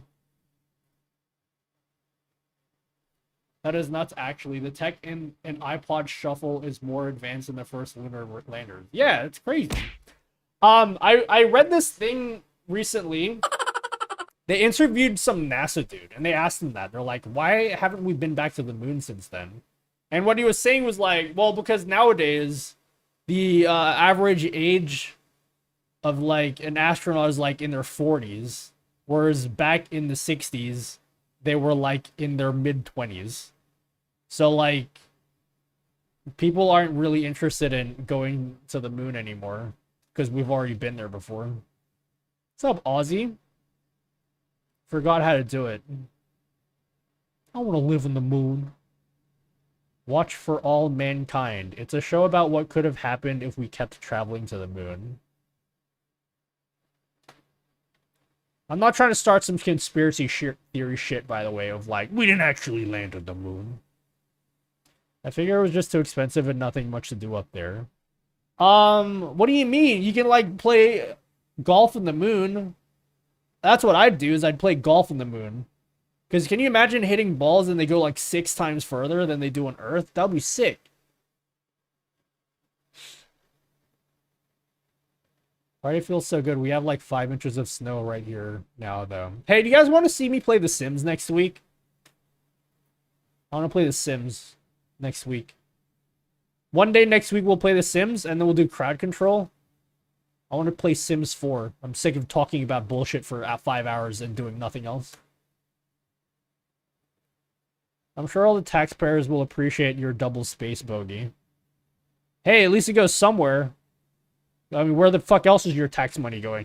That is nuts, actually. The tech in an iPod Shuffle is more advanced than the first lunar landers. Yeah, it's crazy. I read this thing recently. They interviewed some NASA dude, and they asked him that. They're like, why haven't we been back to the moon since then? And what he was saying was like, well, because nowadays, the average age of, like, an astronaut is, like, in their 40s. Whereas back in the 60s, they were, like, in their mid-20s. So, like, people aren't really interested in going to the moon anymore. Because we've already been there before. What's up, Aussie? Forgot how to do it. I want to live on the moon. Watch for All Mankind. It's a show about what could have happened if we kept traveling to the moon. I'm not trying to start some conspiracy theory shit, by the way, of like, we didn't actually land on the moon. I figure it was just too expensive and nothing much to do up there. What do you mean? You can, like, play golf in the moon. That's what I'd do, is I'd play golf in the moon. Because can you imagine hitting balls and they go, like, 6 times further than they do on Earth? That would be sick. Why do it feel so good? We have like 5 inches of snow right here now, though. Hey, do you guys want to see me play The Sims next week? I want to play The Sims next week. One day next week we'll play The Sims, and then we'll do crowd control. I want to play Sims 4. I'm sick of talking about bullshit for 5 hours and doing nothing else. I'm sure all the taxpayers will appreciate your double space bogey. Hey, at least it goes somewhere. I mean, where the fuck else is your tax money going?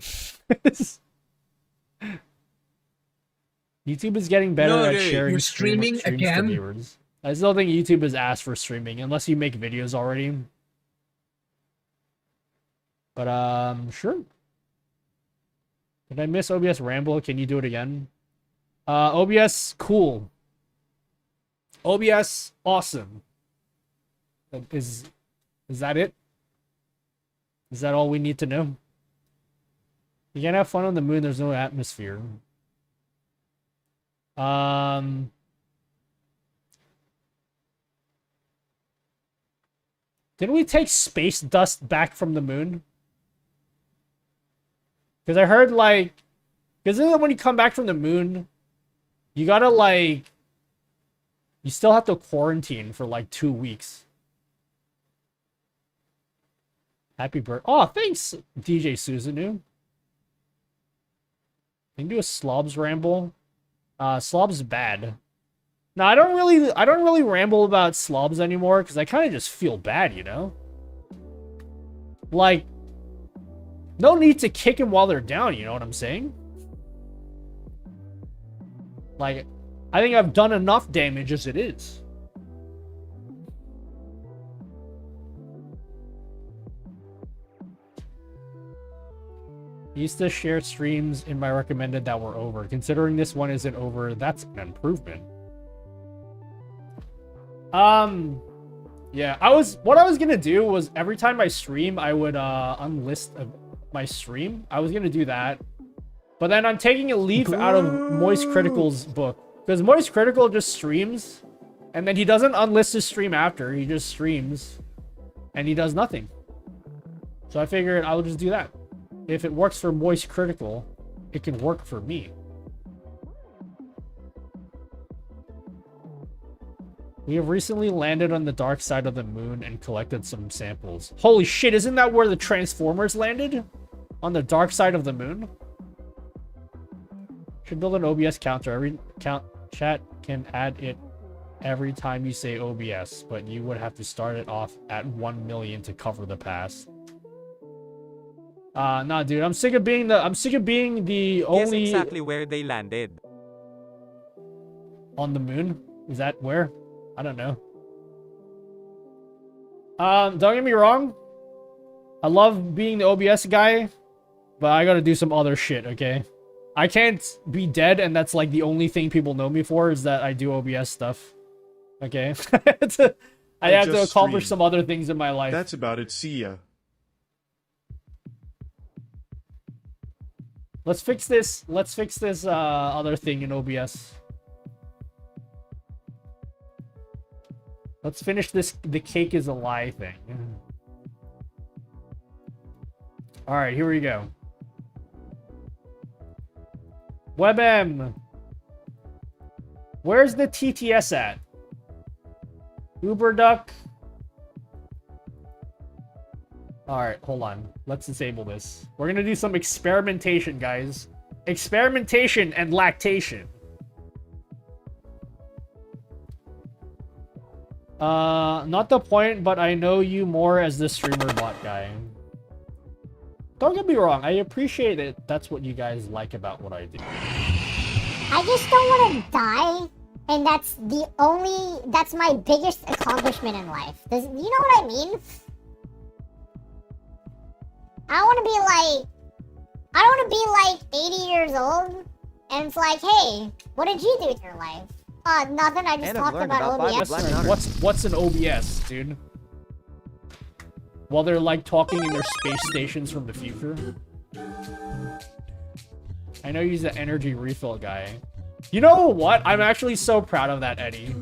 YouTube is getting better at sharing you're streaming again? To viewers. I still think YouTube is asked for streaming, unless you make videos already. But, sure. Did I miss OBS Ramble? Can you do it again? OBS, cool. OBS, awesome. Is that it? Is that all we need to know? You can't have fun on the moon, there's no atmosphere. Didn't we take space dust back from the moon? Because I heard, like... Because then when you come back from the moon, you gotta, like... You still have to quarantine for like 2 weeks. Happy birthday. Oh, thanks, DJ Susanoo. Can you do a slobs ramble? Slobs bad. No, I don't really ramble about slobs anymore because I kind of just feel bad, you know? Like, no need to kick them while they're down, you know what I'm saying? Like, I think I've done enough damage as it is. Used to share streams in my recommended that were over. Considering this one isn't over, that's an improvement. Yeah, what I was gonna do was every time I stream, I would unlist my stream. I was gonna do that. But then I'm taking a leaf out of Moist Critical's book. Because Moist Critical just streams, and then he doesn't unlist his stream after. He just streams, and he does nothing. So I figured I'll just do that. If it works for Moist Critical, it can work for me. We have recently landed on the dark side of the moon and collected some samples. Holy shit, isn't that where the Transformers landed? On the dark side of the moon? Should build an OBS counter. Every chat can add it every time you say OBS, but you would have to start it off at 1 million to cover the past. Nah, dude, I'm sick of being the only. Guess exactly where they landed. On the moon? Is that where? I don't know. Don't get me wrong. I love being the OBS guy, but I gotta do some other shit, okay? I can't be dead, and that's like the only thing people know me for is that I do OBS stuff. Okay? I have to accomplish some other things in my life. That's about it. See ya. Let's fix this. Let's fix this other thing in OBS. Let's finish this the cake is a lie thing. Alright, here we go. WebM. Where's the TTS at? UberDuck. Alright, hold on. Let's disable this. We're gonna do some experimentation, guys. Experimentation and lactation. Not the point, but I know you more as the streamer bot guy. Don't get me wrong, I appreciate it. That's what you guys like about what I do. I just don't want to die, and that's my biggest accomplishment in life. You know what I mean? I don't want to be like 80 years old, and it's like, hey, what did you do with your life? Nothing, I just talked about OBS. What's an OBS, dude? While they're like talking in their space stations from the future. I know he's the energy refill guy. You know what? I'm actually so proud of that, Eddie.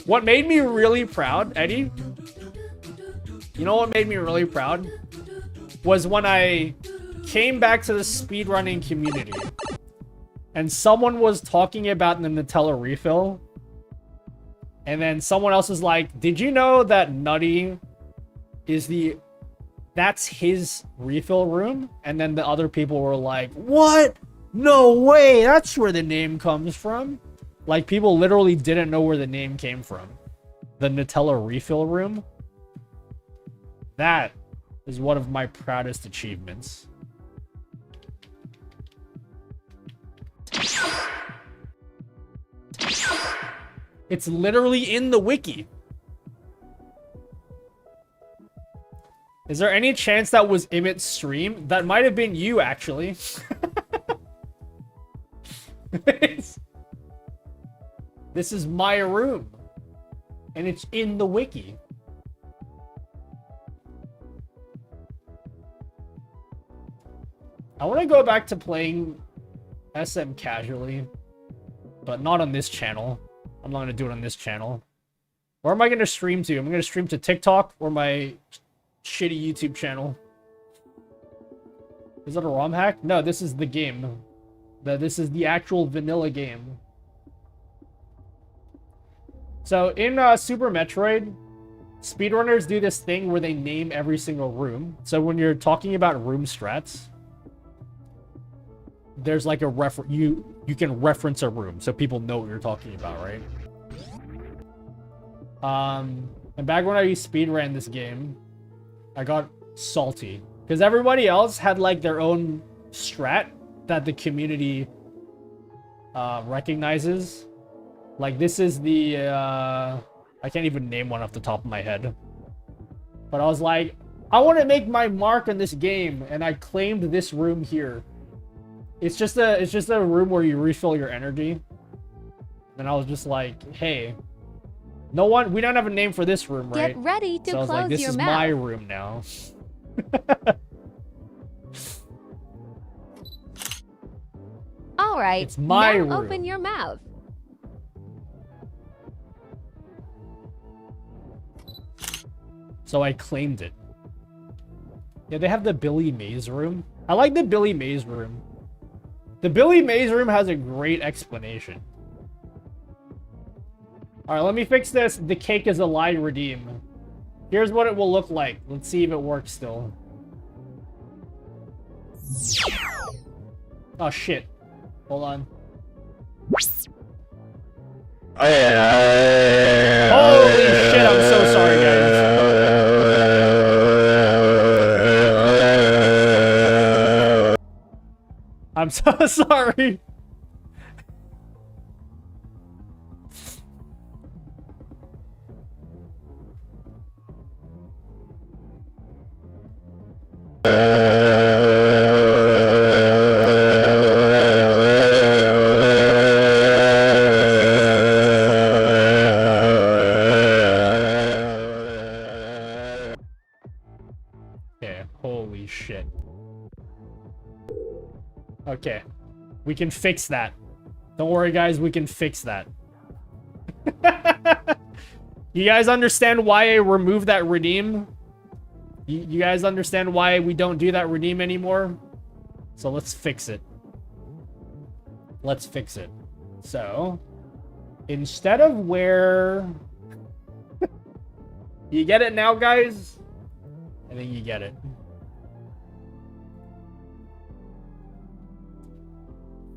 What made me really proud, Eddie? You know what made me really proud? Was when I came back to the speedrunning community. And someone was talking about the Nutella refill. And then someone else is like, did you know that Nutty is that's his refill room? And then the other people were like, what? No way, that's where the name comes from. Like, people literally didn't know where the name came from. The Nutella refill room. That is one of my proudest achievements. It's literally in the wiki. Is there any chance that was Emmett's stream? That might have been you, actually. This is my room. And it's in the wiki. I want to go back to playing SM casually. But not on this channel. I'm not going to do it on this channel. Where am I going to stream to? I'm going to stream to TikTok or my shitty YouTube channel. Is that a ROM hack? No, this is the game. This is the actual vanilla game. So in Super Metroid, speedrunners do this thing where they name every single room. So when you're talking about room strats, there's like a you can reference a room so people know what you're talking about, right? And back when I speedran this game, I got salty because everybody else had like their own strat that the community recognizes. Like this is the I can't even name one off the top of my head, but I was like, I want to make my mark on this game, and I claimed this room here. It's just a room where you refill your energy, and I was just like, hey, we don't have a name for this room, right? Get ready to so I was close like, this your is mouth. my room now. All right. It's my now room. Open your mouth. So I claimed it. Yeah, they have the Billy Mays room. I like the Billy Mays room. The Billy Mays room has a great explanation. Alright, let me fix this. The cake is a lie redeem. Here's what it will look like. Let's see if it works still. Oh, shit. Hold on. Holy shit, I'm so sorry, guys. I'm so sorry. Okay, holy shit. Okay, we can fix that. Don't worry, guys, we can fix that. You guys understand why I removed that redeem? You guys understand why we don't do that redeem anymore? So let's fix it. Let's fix it. So, instead of where... You get it now, guys? I think you get it.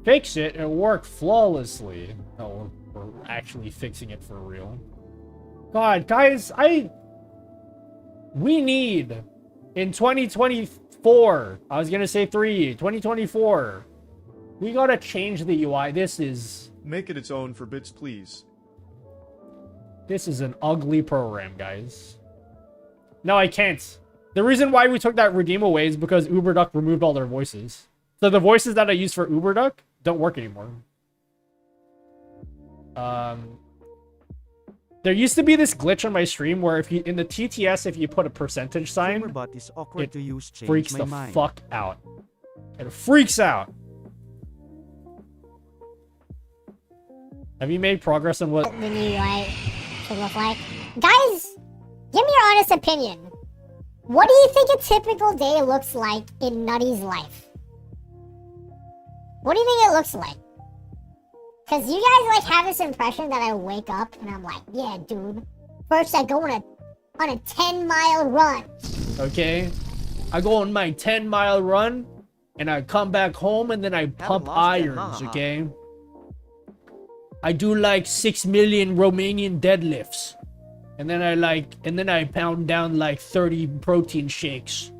Fix it and work flawlessly. No, we're actually fixing it for real. God, guys, we need, in 2024, I was gonna say 2024, we gotta change the UI. This is... Make it its own for bits, please. This is an ugly program, guys. No, I can't. The reason why we took that redeem away is because UberDuck removed all their voices. So the voices that I use for UberDuck don't work anymore. There used to be this glitch on my stream where if you in the TTS, if you put a percentage sign, it freaks the fuck out. It freaks out. Have you made progress on what the new UI should look like? Guys, give me your honest opinion. What do you think a typical day looks like in Nutty's life? What do you think it looks like? Because you guys like have this impression that I wake up and I'm like, yeah, dude. First I go on a 10-mile run. Okay. I go on my 10-mile run and I come back home and then I pump irons, okay? I do like 6 million Romanian deadlifts. And then I pound down like 30 protein shakes.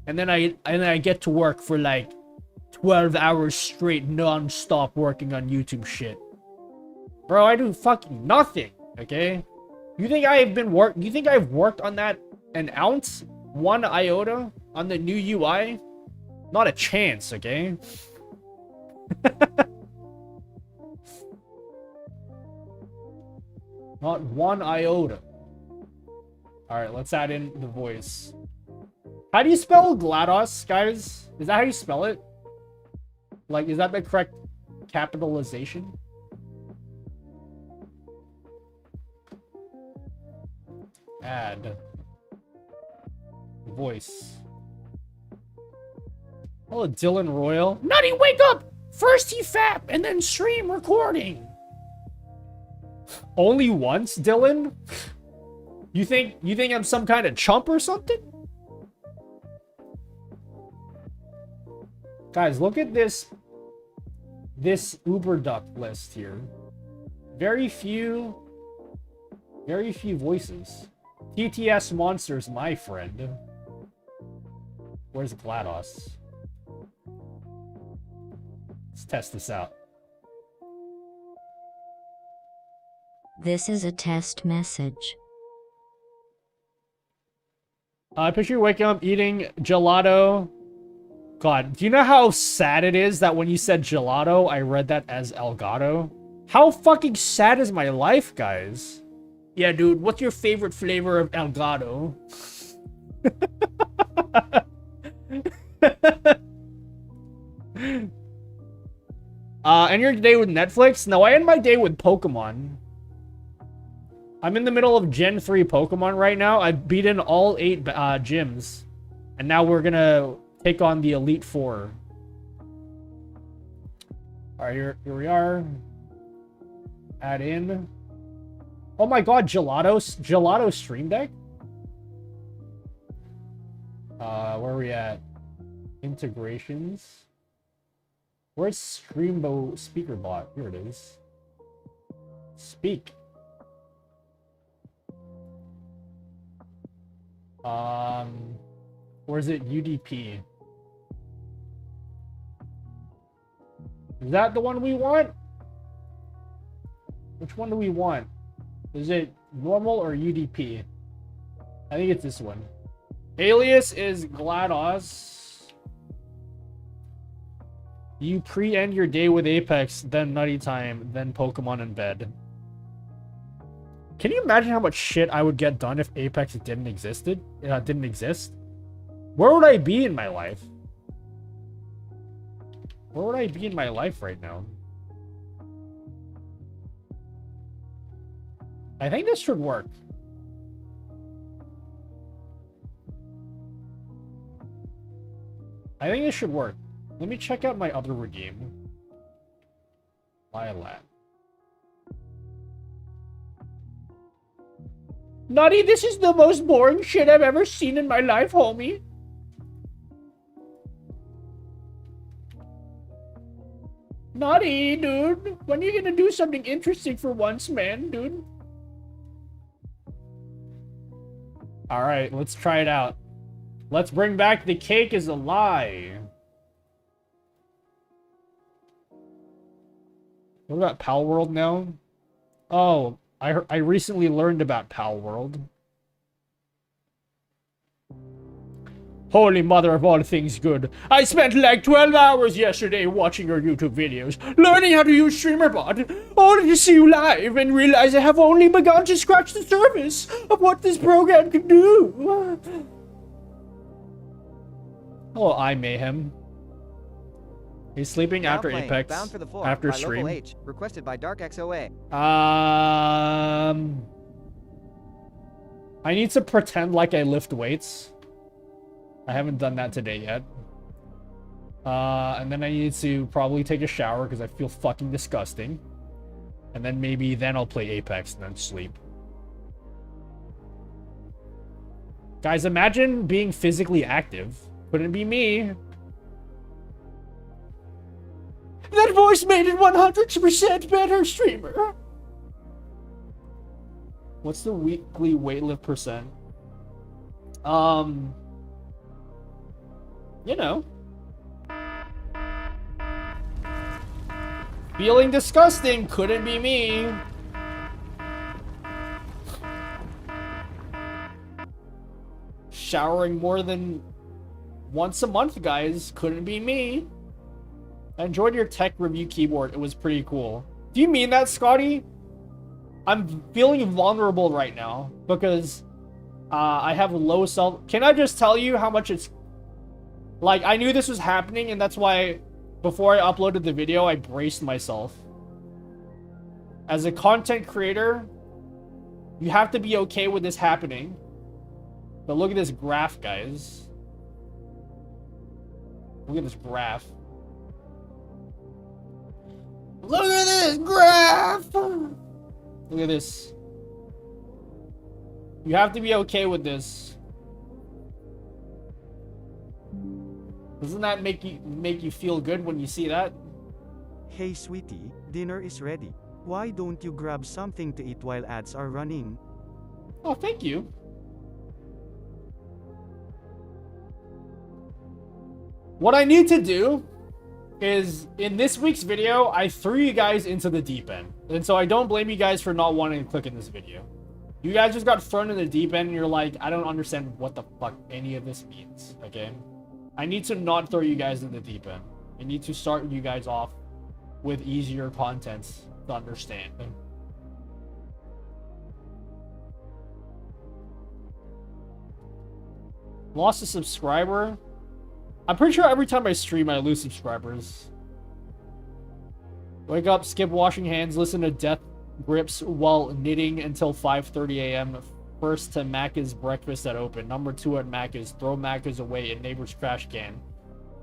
And then I get to work for like 12 hours straight non-stop working on YouTube shit. Bro, I do fucking nothing, okay? You think I've worked on that an ounce? 1 iota on the new UI? Not a chance, okay? Not 1 iota. Alright, let's add in the voice. How do you spell GLaDOS, guys? Is that how you spell it? Like, is that the correct capitalization? Add voice. Oh, Dylan Royal. Nutty, wake up! First he fap, and then stream recording. Only once, Dylan? You think I'm some kind of chump or something? Guys, look at this Uber duck list here. Very few voices. TTS Monsters, my friend. Where's GLaDOS? Let's test this out. This is a test message. I picture you waking up eating gelato. God, do you know how sad it is that when you said gelato, I read that as Elgato? How fucking sad is my life, guys? Yeah, dude, what's your favorite flavor of Elgato? End your day with Netflix? No, I end my day with Pokemon. I'm in the middle of Gen 3 Pokemon right now. I've beaten all 8 gyms. And now we're gonna take on the Elite Four. Alright, here we are. Add in. Oh my god, Gelato Stream Deck? Where are we at? Integrations. Where's Streambo Speaker Bot? Here it is. Speak. Or is it UDP? Is that the one we want? Which one do we want? Is it normal or UDP? I think it's this one. Alias is GLaDOS. You pre-end your day with Apex, then Nutty Time, then Pokemon in bed. Can you imagine how much shit I would get done if Apex didn't exist? Where would I be in my life? Where would I be in my life right now? I think this should work. I think this should work. Let me check out my other game. Lilac. Nutty, this is the most boring shit I've ever seen in my life, homie. Nutty, dude. When are you gonna do something interesting for once, man, dude? Alright, let's try it out. Let's bring back the cake is a lie. What about Pal World now? Oh, I recently learned about Pal World. Holy mother of all things good. I spent like 12 hours yesterday watching your YouTube videos, learning how to use StreamerBot, only to see you live and realize I have only begun to scratch the surface of what this program can do. Hello, Mayhem. He's sleeping Now after playing Apex, Bound for the Floor after by stream. Local H, requested by Dark XOA. I need to pretend like I lift weights. I haven't done that today yet. And then I need to probably take a shower because I feel fucking disgusting. And then maybe I'll play Apex and then sleep. Guys, imagine being physically active. Couldn't be me. That voice made it 100% better, streamer. What's the weekly weightlift percent? You know. Feeling disgusting, couldn't be me. Showering more than once a month, guys, couldn't be me. I enjoyed your tech review keyboard. It was pretty cool. Do you mean that, Scotty? I'm feeling vulnerable right now because I have low self... Can I just tell you how much it's... Like, I knew this was happening, and that's why before I uploaded the video, I braced myself. As a content creator, you have to be okay with this happening. But look at this graph, guys. Look at this graph. Look at this graph! Look at this. You have to be okay with this. Doesn't that make you feel good when you see that? Hey sweetie, dinner is ready. Why don't you grab something to eat while ads are running? Oh, thank you. What I need to do is, in this week's video, I threw you guys into the deep end. And so I don't blame you guys for not wanting to click in this video. You guys just got thrown in the deep end and you're like, I don't understand what the fuck any of this means, okay? I need to not throw you guys in the deep end. I need to start you guys off with easier contents to understand. Lost a subscriber? I'm pretty sure every time I stream, I lose subscribers. Wake up, skip washing hands, listen to Death Grips while knitting until 5:30 a.m. First to Macca's breakfast at open. Number 2 at Macca's. Throw Macca's away in neighbor's trash can.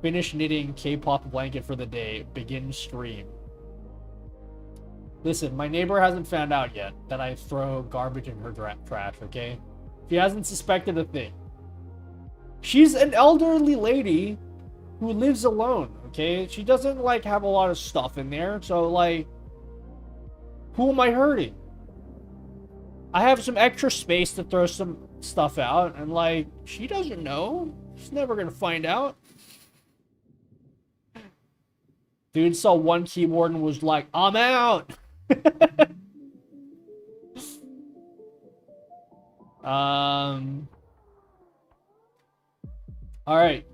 Finish knitting K-pop blanket for the day. Begin stream. Listen, my neighbor hasn't found out yet that I throw garbage in her trash, okay? She hasn't suspected a thing. She's an elderly lady who lives alone, okay? She doesn't, like, have a lot of stuff in there, so, like, who am I hurting? I have some extra space to throw some stuff out, and, like, she doesn't know. She's never gonna find out. Dude saw one keyboard and was like, I'm out! Alright.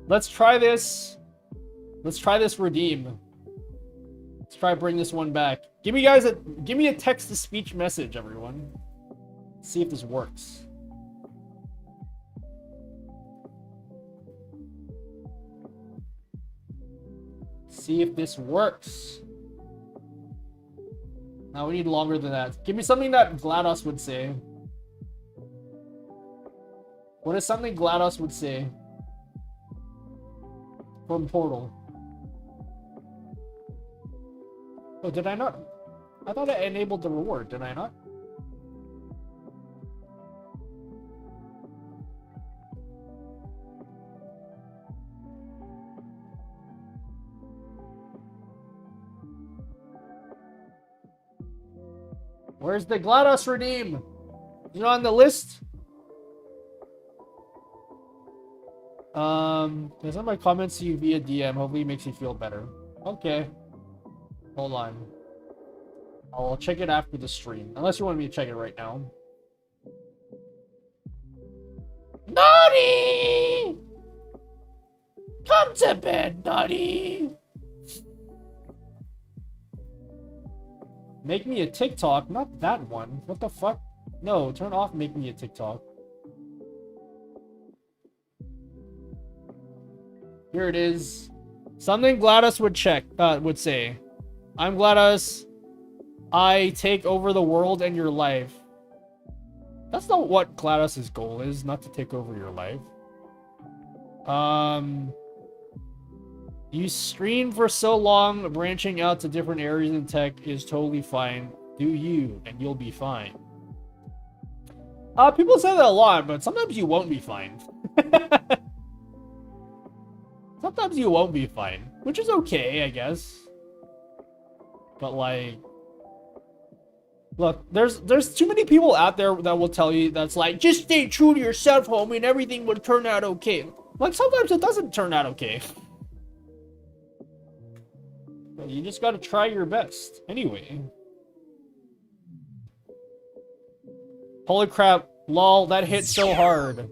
Let's try this. Let's try this redeem. Let's try bring this one back. Give me a text-to-speech message, everyone. Let's see if this works. See if this works. Now we need longer than that. Give me something that GLaDOS would say. What is something GLaDOS would say? From Portal. Oh, did I not? I thought I enabled the reward, did I not? Where's the GLaDOS redeem? Is it on the list? There's on my comments to you via DM. Hopefully it makes you feel better. Okay. Hold on. I'll check it after the stream. Unless you want me to check it right now. Naughty! Come to bed, Naughty! Make me a TikTok? Not that one. What the fuck? No, turn off make me a TikTok. Here it is. Something GLaDOS would say. I'm GLaDOS. I take over the world and your life. That's not what GLaDOS's goal is, not to take over your life. You stream for so long, branching out to different areas in tech is totally fine. Do you, and you'll be fine. People say that a lot, but sometimes you won't be fine. Sometimes you won't be fine, which is okay, I guess. But like, look, there's too many people out there that will tell you that's like, just stay true to yourself, homie, and everything will turn out okay. Like, sometimes it doesn't turn out okay. But you just gotta try your best. Anyway. Holy crap, lol, that hit so hard.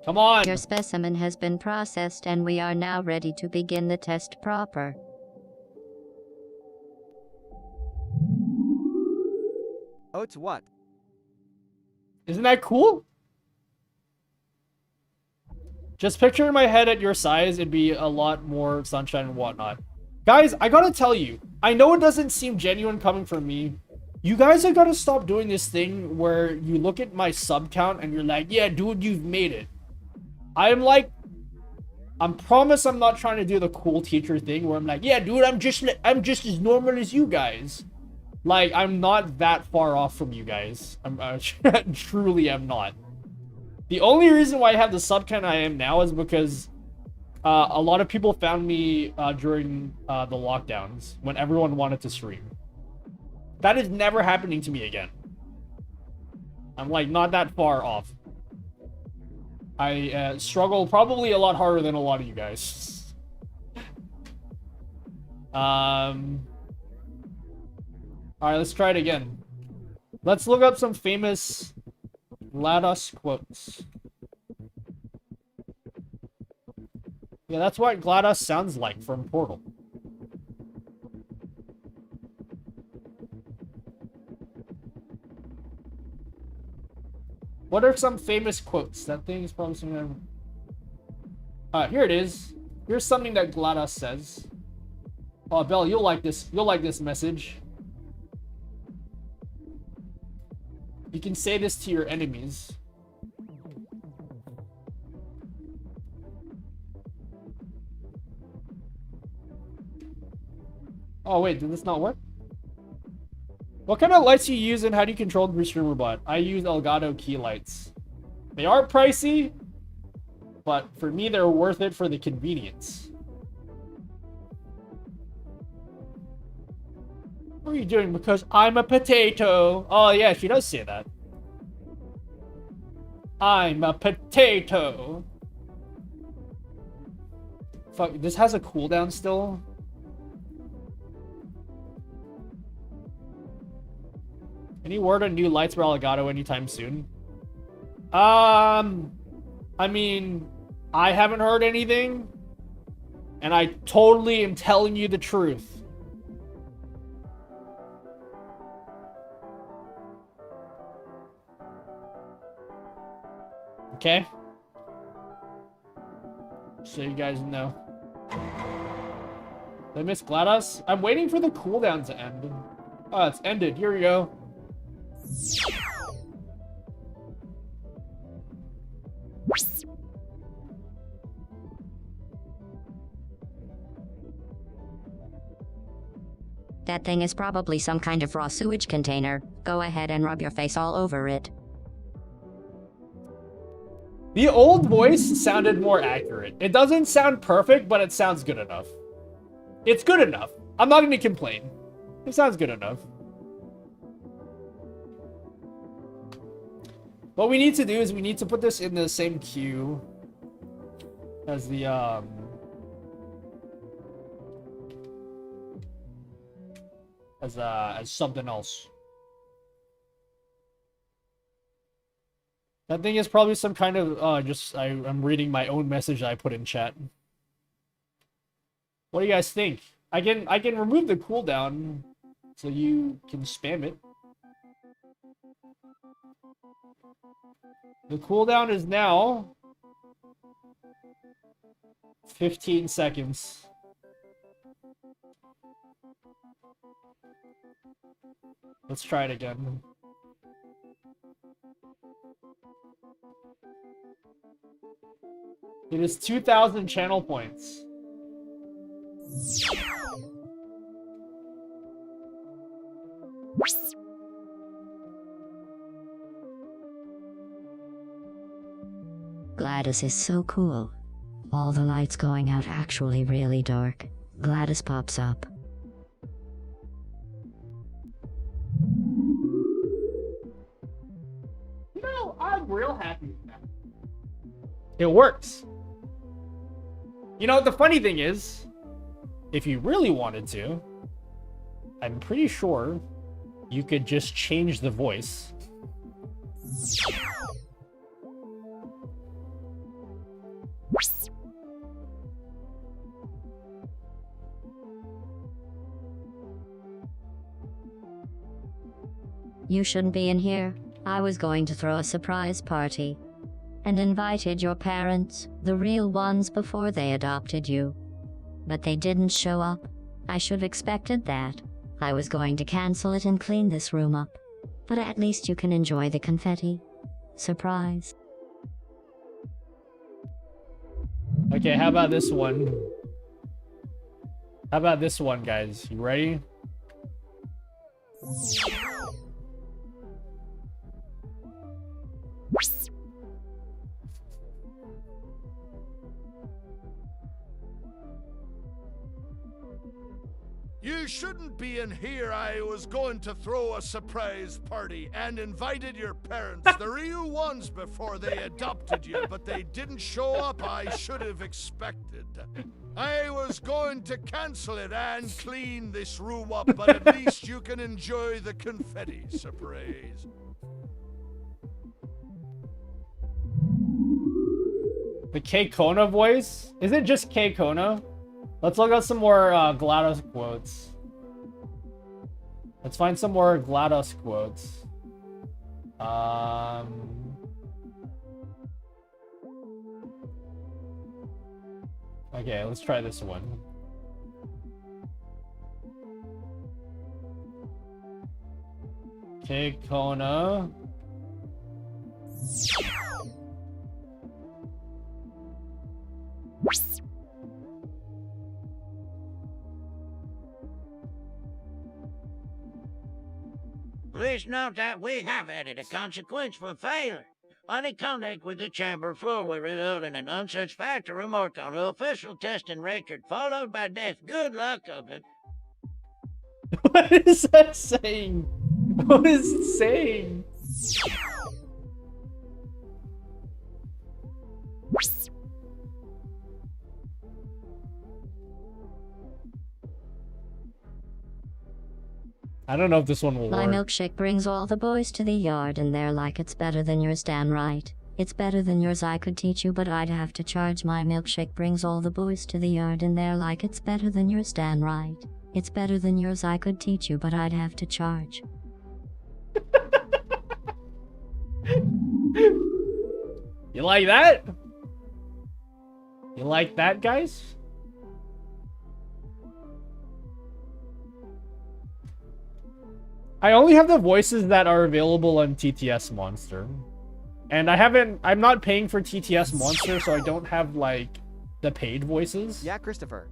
Come on! Your specimen has been processed and we are now ready to begin the test proper. Oh, it's what? Isn't that cool? Just picture in my head at your size, it'd be a lot more sunshine and whatnot. Guys, I gotta tell you, I know it doesn't seem genuine coming from me. You guys have gotta stop doing this thing where you look at my sub count and you're like, yeah, dude, you've made it. I'm like I promise I'm not trying to do the cool teacher thing where I'm like, yeah, dude, I'm just as normal as you guys. Like, I'm not that far off from you guys. Truly am not. The only reason why I have the sub count I am now is because a lot of people found me during the lockdowns when everyone wanted to stream. That is never happening to me again. I'm like not that far off. I struggle probably a lot harder than a lot of you guys. Alright, let's try it again. Let's look up some famous GLaDOS quotes. Yeah, that's what GLaDOS sounds like from Portal. What are some famous quotes? That thing is probably something. Here it is. Here's something that GLaDOS says. Oh, Belle, you'll like this. You'll like this message. You can say this to your enemies. Oh wait, did this not work? What kind of lights you use and how do you control the streamer bot? I use Elgato key lights. They are pricey, but for me they're worth it for the convenience. What are you doing? Because I'm a potato. Oh yeah, she does say that. I'm a potato. Fuck, this has a cooldown still? Any word on new lights for Elgato anytime soon? I mean, I haven't heard anything. And I totally am telling you the truth. Okay? So you guys know. Did I miss GLaDOS? I'm waiting for the cooldown to end. Oh, it's ended. Here we go. That thing is probably some kind of raw sewage container. Go ahead and rub your face all over it. The old voice sounded more accurate. It doesn't sound perfect, but it sounds good enough. It's good enough. I'm not going to complain. It sounds good enough. What we need to do is we need to put this in the same queue as the as something else. That thing is probably some kind of I'm reading my own message that I put in chat. What do you guys think? I can remove the cooldown so you can spam it. The cooldown is now 15 seconds. Let's try it again. It is 2,000 channel points. GLaDOS is so cool. All the lights going out actually really dark. GLaDOS pops up. You know, I'm real happy with that. It works. You know, the funny thing is, if you really wanted to, I'm pretty sure you could just change the voice. You shouldn't be in here. I was going to throw a surprise party and invited your parents, the real ones, before they adopted you. But they didn't show up. I should have expected that. I was going to cancel it and clean this room up. But at least you can enjoy the confetti. Surprise. Okay, how about this one? How about this one, guys? You ready? You shouldn't be in here. I was going to throw a surprise party and invited your parents, the real ones, before they adopted you, but they didn't show up. I should have expected. I was going to cancel it and clean this room up, but at least you can enjoy the confetti surprise. The K-Kona voice? Is it just K-Kona? Let's look at some more GLaDOS quotes. Let's find some more GLaDOS quotes. Okay, let's try this one. K-Kona. Please note that we have added a consequence for failure. Any contact with the chamber floor will result in an unsatisfactory remark on the official testing record, followed by death. Good luck of it. What is that saying? What is it saying? I don't know if this one will My work. milkshake brings all the boys to the yard and they're like, it's better than yours, damn right. It's better than yours, I could teach you, but I'd have to charge. My milkshake brings all the boys to the yard and they're like, it's better than yours, damn right. It's better than yours, I could teach you, but I'd have to charge. You like that? You like that, guys? I only have the voices that are available on TTS Monster. And I'm not paying for TTS Monster, so I don't have, like, the paid voices. Yeah, Christopher.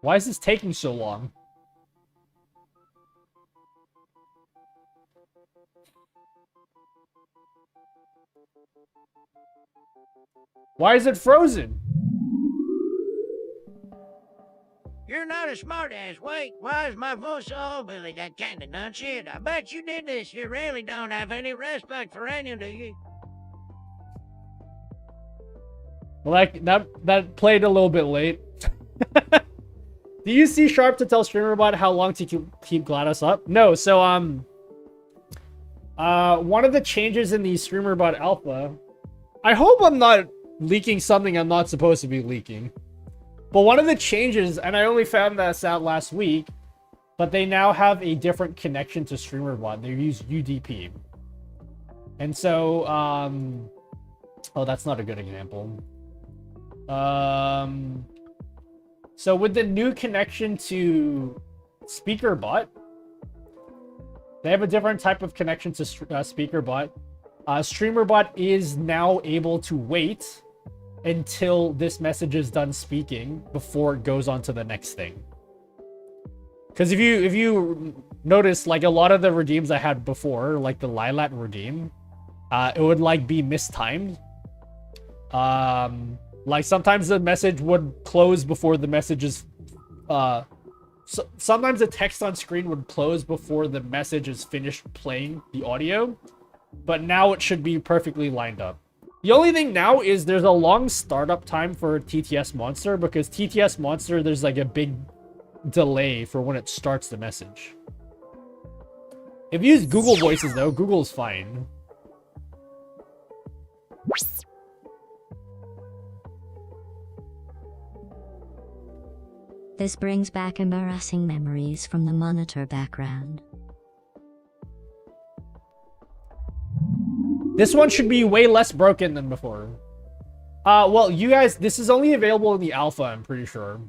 Why is this taking so long? Why is it frozen? You're not a smartass. Wait, why is my voice so hillbilly? That kinda nuts shit. I bet you did this. You really don't have any respect for any, do you? Like, that played a little bit late. Do you see Sharp to tell StreamerBot how long to keep GLaDOS up? No, so, one of the changes in the StreamerBot alpha, I hope I'm not leaking something I'm not supposed to be leaking, but one of the changes, and I only found this out last week, but they now have a different connection to StreamerBot. They use UDP. And so, oh, that's not a good example. So with the new connection to SpeakerBot, they have a different type of connection to SpeakerBot. StreamerBot is now able to wait until this message is done speaking before it goes on to the next thing. Because if you notice, like a lot of the redeems I had before, like the Lilat redeem, it would like be mistimed. Like sometimes the message would close before the message is, sometimes the text on screen would close before the message is finished playing the audio, but now it should be perfectly lined up. The only thing now is there's a long startup time for TTS Monster, because TTS Monster, there's like a big delay for when it starts the message. If you use Google Voices though, Google's fine. This brings back embarrassing memories from the monitor background. This one should be way less broken than before. Well, you guys, this is only available in the alpha, I'm pretty sure.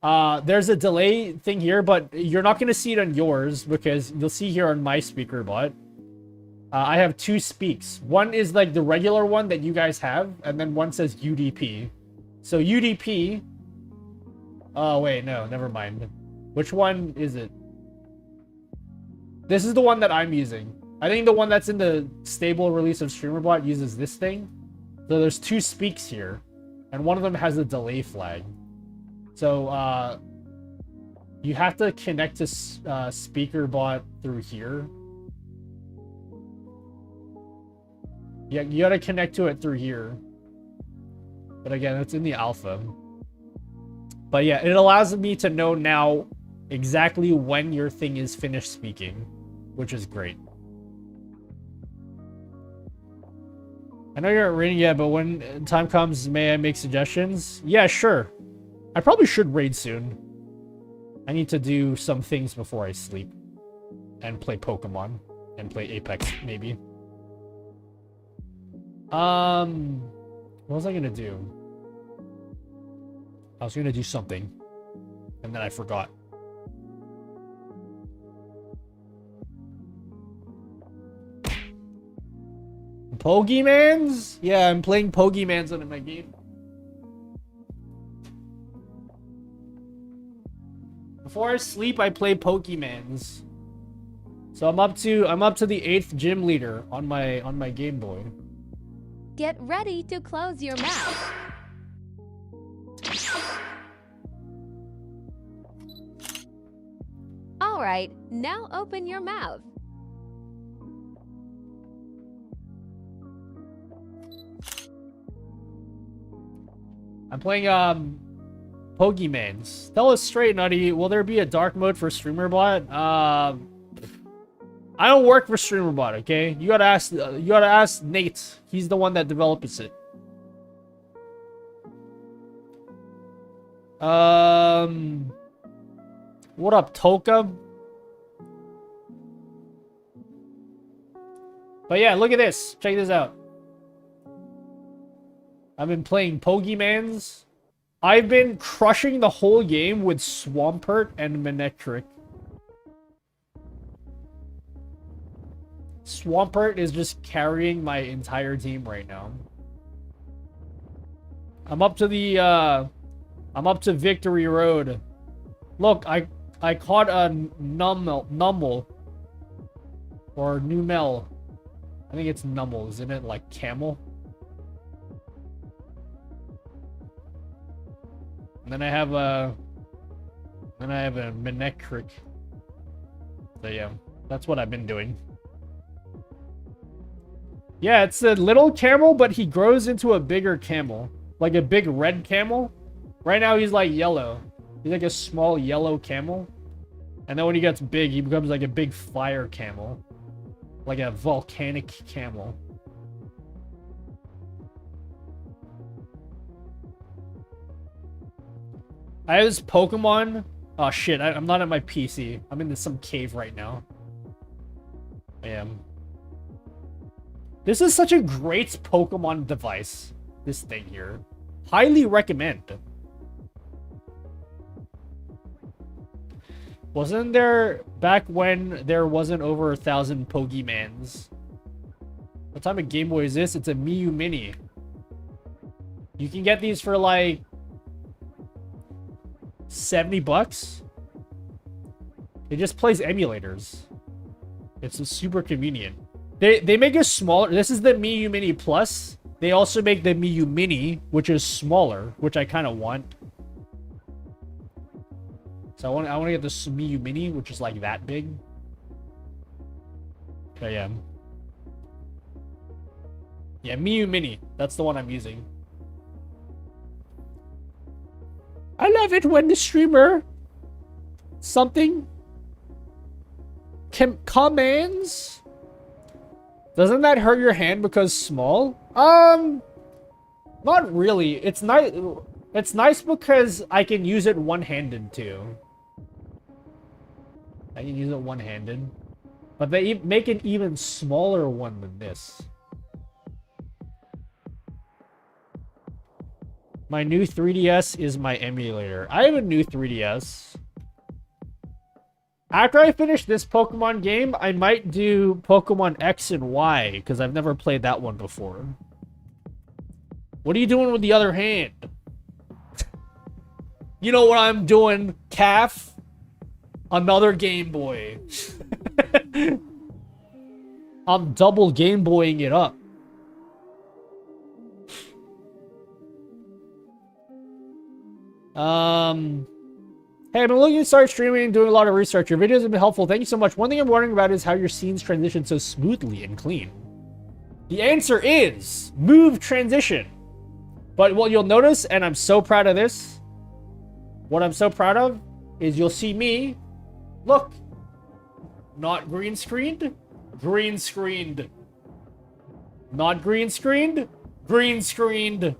There's a delay thing here, but you're not going to see it on yours because you'll see here on my speaker bot. I have 2 speaks. One is like the regular one that you guys have, and then one says UDP. So UDP... Oh, wait, no, never mind. Which one is it? This is the one that I'm using. I think the one that's in the stable release of StreamerBot uses this thing. So there's 2 speaks here, and one of them has a delay flag. So, you have to connect to SpeakerBot through here. Yeah, you gotta connect to it through here. But again, it's in the alpha. But yeah, it allows me to know now exactly when your thing is finished speaking, which is great. I know you're not raiding yet, but when time comes, may I make suggestions? Yeah, sure. I probably should raid soon. I need to do some things before I sleep. And play Pokemon. And play Apex, maybe. What was I gonna do? I was gonna do something. And then I forgot. Pokemans? Yeah, I'm playing Pokemans on my game. Before I sleep, I play Pokemans. So I'm up to the 8th gym leader on my Game Boy. Get ready to close your mouth. All right, now open your mouth. I'm playing Pokemans. Tell us straight, Nutty. Will there be a dark mode for StreamerBot? I don't work for StreamerBot, okay? You gotta ask Nate. He's the one that develops it. What up, Toka? But yeah, look at this. Check this out. I've been playing Pokemans. I've been crushing the whole game with Swampert and Manectric. Swampert is just carrying my entire team right now. I'm up to Victory Road. Look, I caught a Numble. Or Numel. I think it's Numble, isn't it? Like camel. And then I have a Manectric. So yeah, that's what I've been doing. Yeah, it's a little camel, but he grows into a bigger camel. Like a big red camel. Right now he's like yellow. He's like a small yellow camel. And then when he gets big, he becomes like a big fire camel. Like a volcanic camel. I have this Pokemon. Oh shit, I'm not at my PC. I'm in some cave right now. I am. This is such a great Pokemon device. This thing here. Highly recommend. Wasn't there back when there wasn't over 1,000 Pokemans? What type of Game Boy is this? It's a Miu Mini. You can get these for like $70. It just plays emulators. It's super convenient. They make a smaller. This is the Miu Mini Plus. They also make the Miu Mini, which is smaller, which I kind of want. So I want to get this Miu Mini, which is like that big. Okay, yeah. Yeah, Miu Mini. That's the one I'm using. I love it when the streamer something commands. Doesn't that hurt your hand because small? Not really. It's nice. It's nice because I can use it one-handed too. I can use it one-handed, but they make an even smaller one than this. My new 3DS is my emulator. I have a new 3DS. After I finish this Pokemon game, I might do Pokemon X and Y, because I've never played that one before. What are you doing with the other hand? You know what I'm doing, calf? Another Game Boy. I'm double Game Boying it up. Hey, I've been looking to start streaming and doing a lot of research. Your videos have been helpful. Thank you so much. One thing I'm wondering about is how your scenes transition so smoothly and clean. The answer is move transition. But what you'll notice, and I'm so proud of this, what I'm so proud of is you'll see me, look, not green screened, green screened. Not green screened, green screened.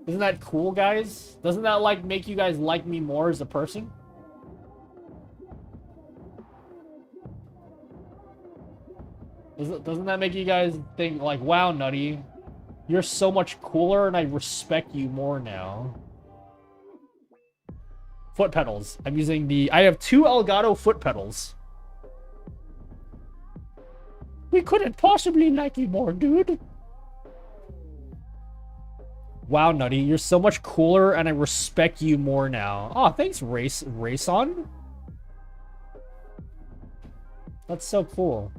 Isn't that cool, guys? Doesn't that, like, make you guys like me more as a person? Doesn't that make you guys think, like, wow, Nutty, you're so much cooler and I respect you more now? Foot pedals. I'm using the... I have 2 Elgato foot pedals. We couldn't possibly like you more, dude. Wow, Nutty, you're so much cooler and I respect you more now. Oh, thanks, Race on. That's so cool.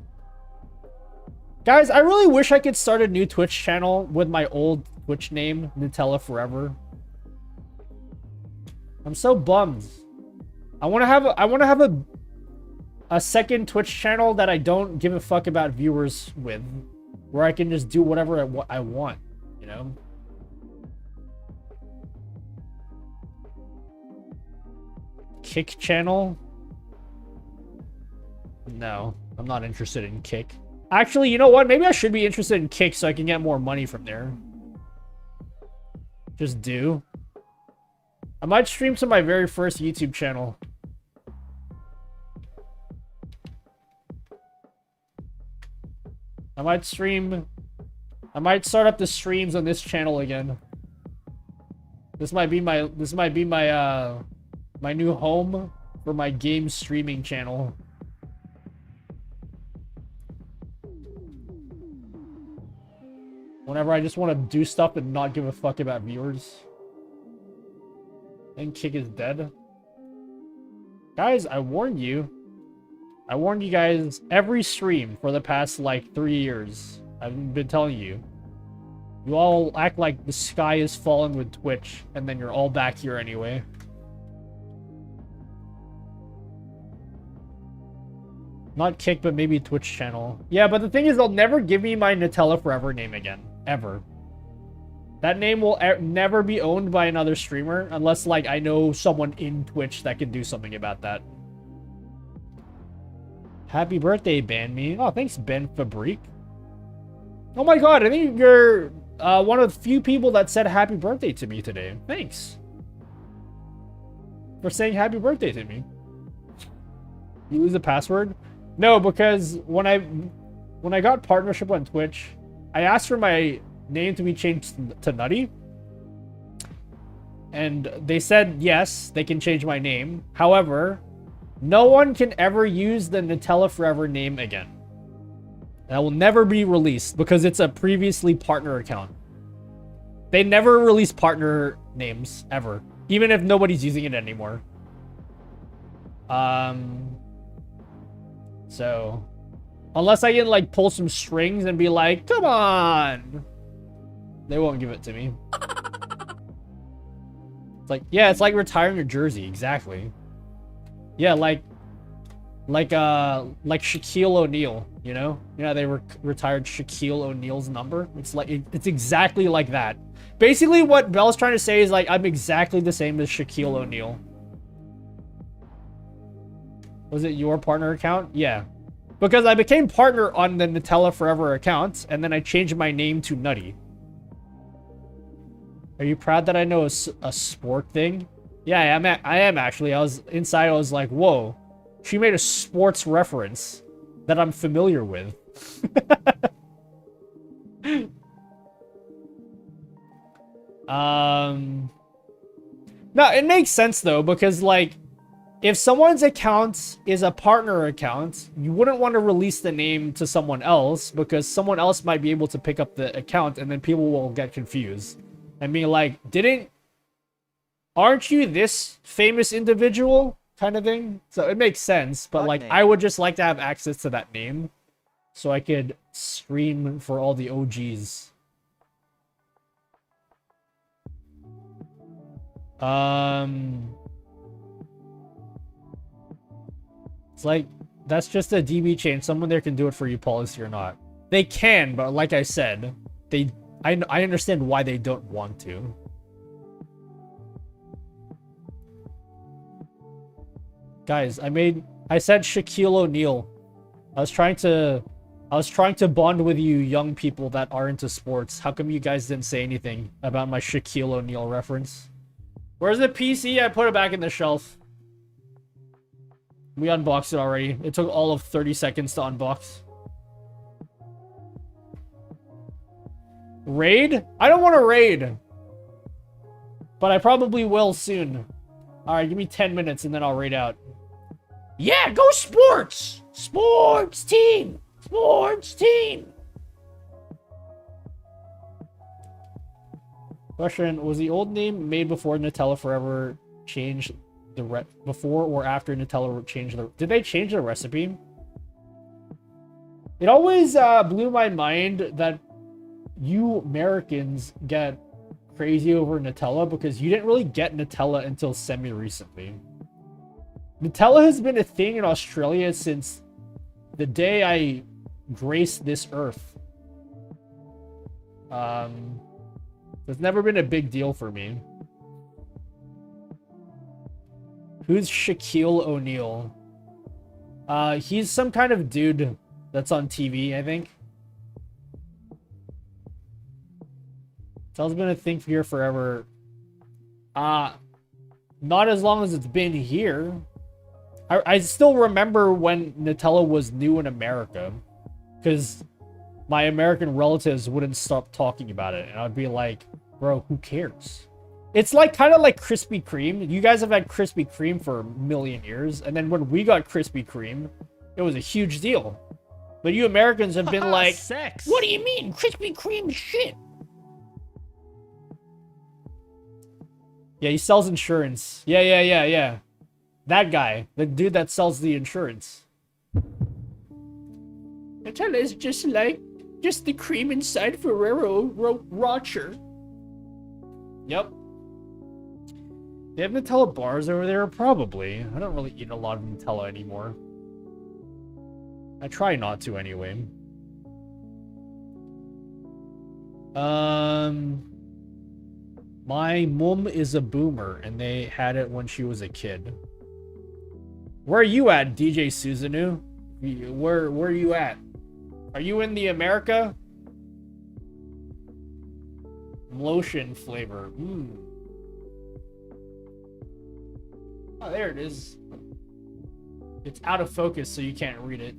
Guys, I really wish I could start a new Twitch channel with my old Twitch name, Nutella Forever. I'm so bummed. I want to have a second Twitch channel that I don't give a fuck about viewers with, where I can just do whatever I want, you know? Kick channel? No, I'm not interested in Kick. Actually, you know what? Maybe I should be interested in Kick so I can get more money from there. Just do. I might stream to my very first YouTube channel. I might start up the streams on this channel again. This might be my my new home for my game streaming channel. Whenever I just want to do stuff and not give a fuck about viewers. And Kick is dead. Guys, I warned you. I warned you guys every stream for the past, like, 3 years. I've been telling you. You all act like the sky is falling with Twitch, and then you're all back here anyway. Not Kick, but maybe Twitch channel. Yeah, but the thing is, they'll never give me my Nutella Forever name again. Ever. That name will never be owned by another streamer, unless, like, I know someone in Twitch that can do something about that. Happy birthday, Ban Me. Oh, thanks, Ben Fabrique. Oh my god, I think you're one of the few people that said happy birthday to me today. Thanks. For saying happy birthday to me. You lose the password? No, because when I got partnership on Twitch, I asked for my name to be changed to Nutty. And they said yes, they can change my name. However, no one can ever use the Nutella Forever name again. That will never be released because it's a previously partner account. They never release partner names, ever. Even if nobody's using it anymore. So, unless I can, like, pull some strings and be like, come on! They won't give it to me. It's like, yeah, it's like retiring your jersey, exactly. Yeah, like Shaquille O'Neal, you know? Yeah, they retired Shaquille O'Neal's number. It's like, it's exactly like that. Basically, what Bell's trying to say is, like, I'm exactly the same as Shaquille O'Neal. Was it your partner account? Yeah. Because I became partner on the Nutella Forever account, and then I changed my name to Nutty. Are you proud that I know a sport thing? Yeah, I am actually. I was like, whoa. She made a sports reference that I'm familiar with. No, it makes sense though, because like, if someone's account is a partner account, you wouldn't want to release the name to someone else because someone else might be able to pick up the account and then people will get confused. I mean, like, aren't you this famous individual kind of thing? So it makes sense, but like, I would just like to have access to that name so I could stream for all the OGs. It's like, that's just a DB chain. Someone there can do it for you, policy or not. They can, but like I said, I understand why they don't want to. Guys, I said Shaquille O'Neal. I was trying to bond with you young people that are into sports. How come you guys didn't say anything about my Shaquille O'Neal reference? Where's the PC? I put it back in the shelf. We unboxed it already. It took all of 30 seconds to unbox. Raid? I don't want to raid. But I probably will soon. Alright, give me 10 minutes and then I'll raid out. Yeah, go sports! Sports team! Sports team! Question, was the old name made before Nutella Forever changed the before or after Nutella changed the... Did they change the recipe? It always blew my mind that you Americans get crazy over Nutella because you didn't really get Nutella until semi-recently. Nutella has been a thing in Australia since the day I graced this earth. It's never been a big deal for me. Who's Shaquille O'Neal? He's some kind of dude that's on TV, I think. Nutella's been a thing here forever. Not as long as it's been here. I still remember when Nutella was new in America. Because my American relatives wouldn't stop talking about it. And I'd be like, bro, who cares? It's like kind of like Krispy Kreme. You guys have had Krispy Kreme for a million years. And then when we got Krispy Kreme, it was a huge deal. But you Americans have been like, sex. What do you mean? Krispy Kreme shit. Yeah, he sells insurance. Yeah. That guy. The dude that sells the insurance. Nutella is just the cream inside Ferrero Rocher. Yep. They have Nutella bars over there? Probably. I don't really eat a lot of Nutella anymore. I try not to anyway. My mom is a boomer, and they had it when she was a kid. Where are you at, DJ Susanoo? Where are you at? Are you in the America? Lotion flavor. Oh, there it is. It's out of focus, so you can't read it.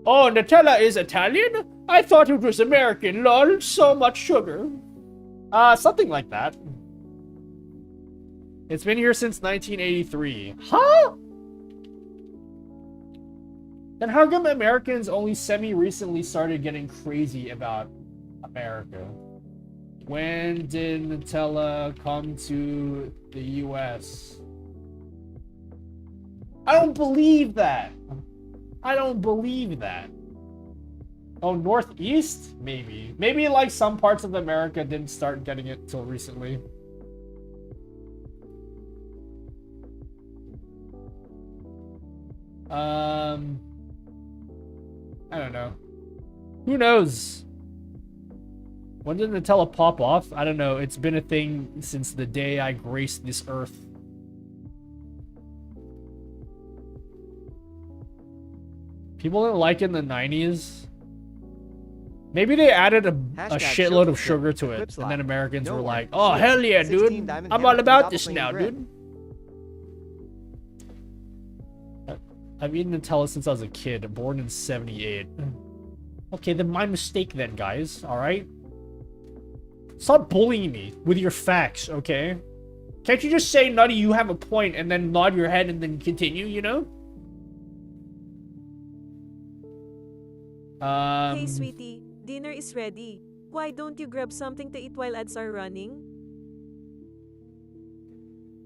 Oh, Nutella is Italian? I thought it was American. Lol, so much sugar. Something like that. It's been here since 1983. Huh? Then how come Americans only semi-recently started getting crazy about America? When did Nutella come to the US? I don't believe that. I don't believe that. Oh, Northeast? Maybe. Maybe like some parts of America didn't start getting it till recently. I don't know. Who knows? When did Nutella pop off? I don't know. It's been a thing since the day I graced this earth. People didn't like it in the 90s. Maybe they added a shitload of sugar to it, and then Americans were like, oh, hell yeah, dude. I'm all about this now, dude. I've eaten Nutella since I was a kid, born in 78. Okay, then my mistake then, guys, alright? Stop bullying me with your facts, okay? Can't you just say, Nutty, you have a point, and then nod your head and then continue, you know? Hey, sweetie. Dinner is ready. Why don't you grab something to eat while ads are running?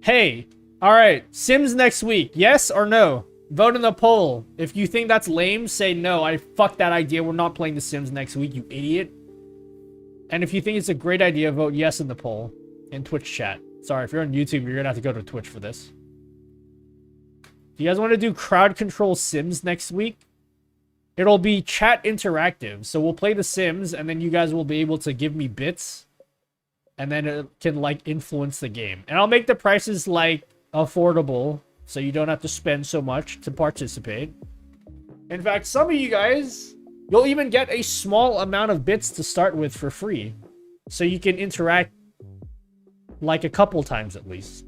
Hey, alright, Sims next week, yes or no? Vote in the poll. If you think that's lame, say no. I fuck that idea. We're not playing The Sims next week, you idiot. And if you think it's a great idea, vote yes in the poll. In Twitch chat. Sorry, if you're on YouTube, you're gonna have to go to Twitch for this. Do you guys want to do crowd control Sims next week? It'll be chat interactive. So we'll play The Sims, and then you guys will be able to give me bits. And then it can, like, influence the game. And I'll make the prices, like, affordable. So you don't have to spend so much to participate. In fact, some of you guys, you'll even get a small amount of bits to start with for free. So you can interact like a couple times at least.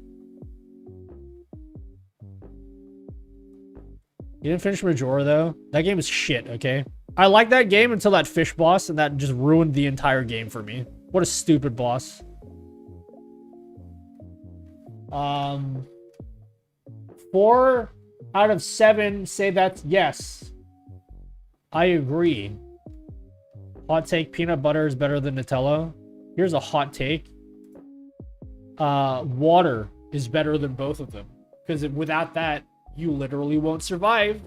You didn't finish Majora though? That game is shit, okay? I like that game until that fish boss, and that just ruined the entire game for me. What a stupid boss. 4 out of 7 say that's yes. I agree. Hot take, peanut butter is better than Nutella. Here's a hot take. Water is better than both of them. Because without that, you literally won't survive.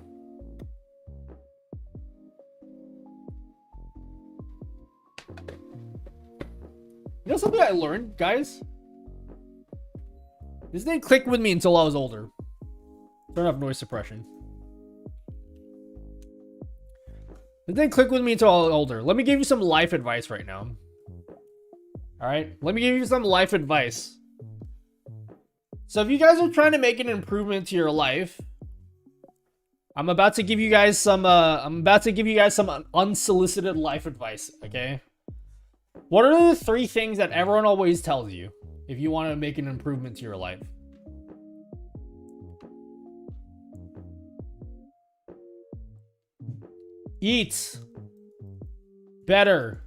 You know something I learned, guys? This didn't click with me until I was older. Turn off noise suppression. It didn't click with me until I was older. Let me give you some life advice right now. Alright? Let me give you some life advice. So if you guys are trying to make an improvement to your life, I'm about to give you guys some unsolicited life advice, okay? What are the 3 things that everyone always tells you if you want to make an improvement to your life? Eat better.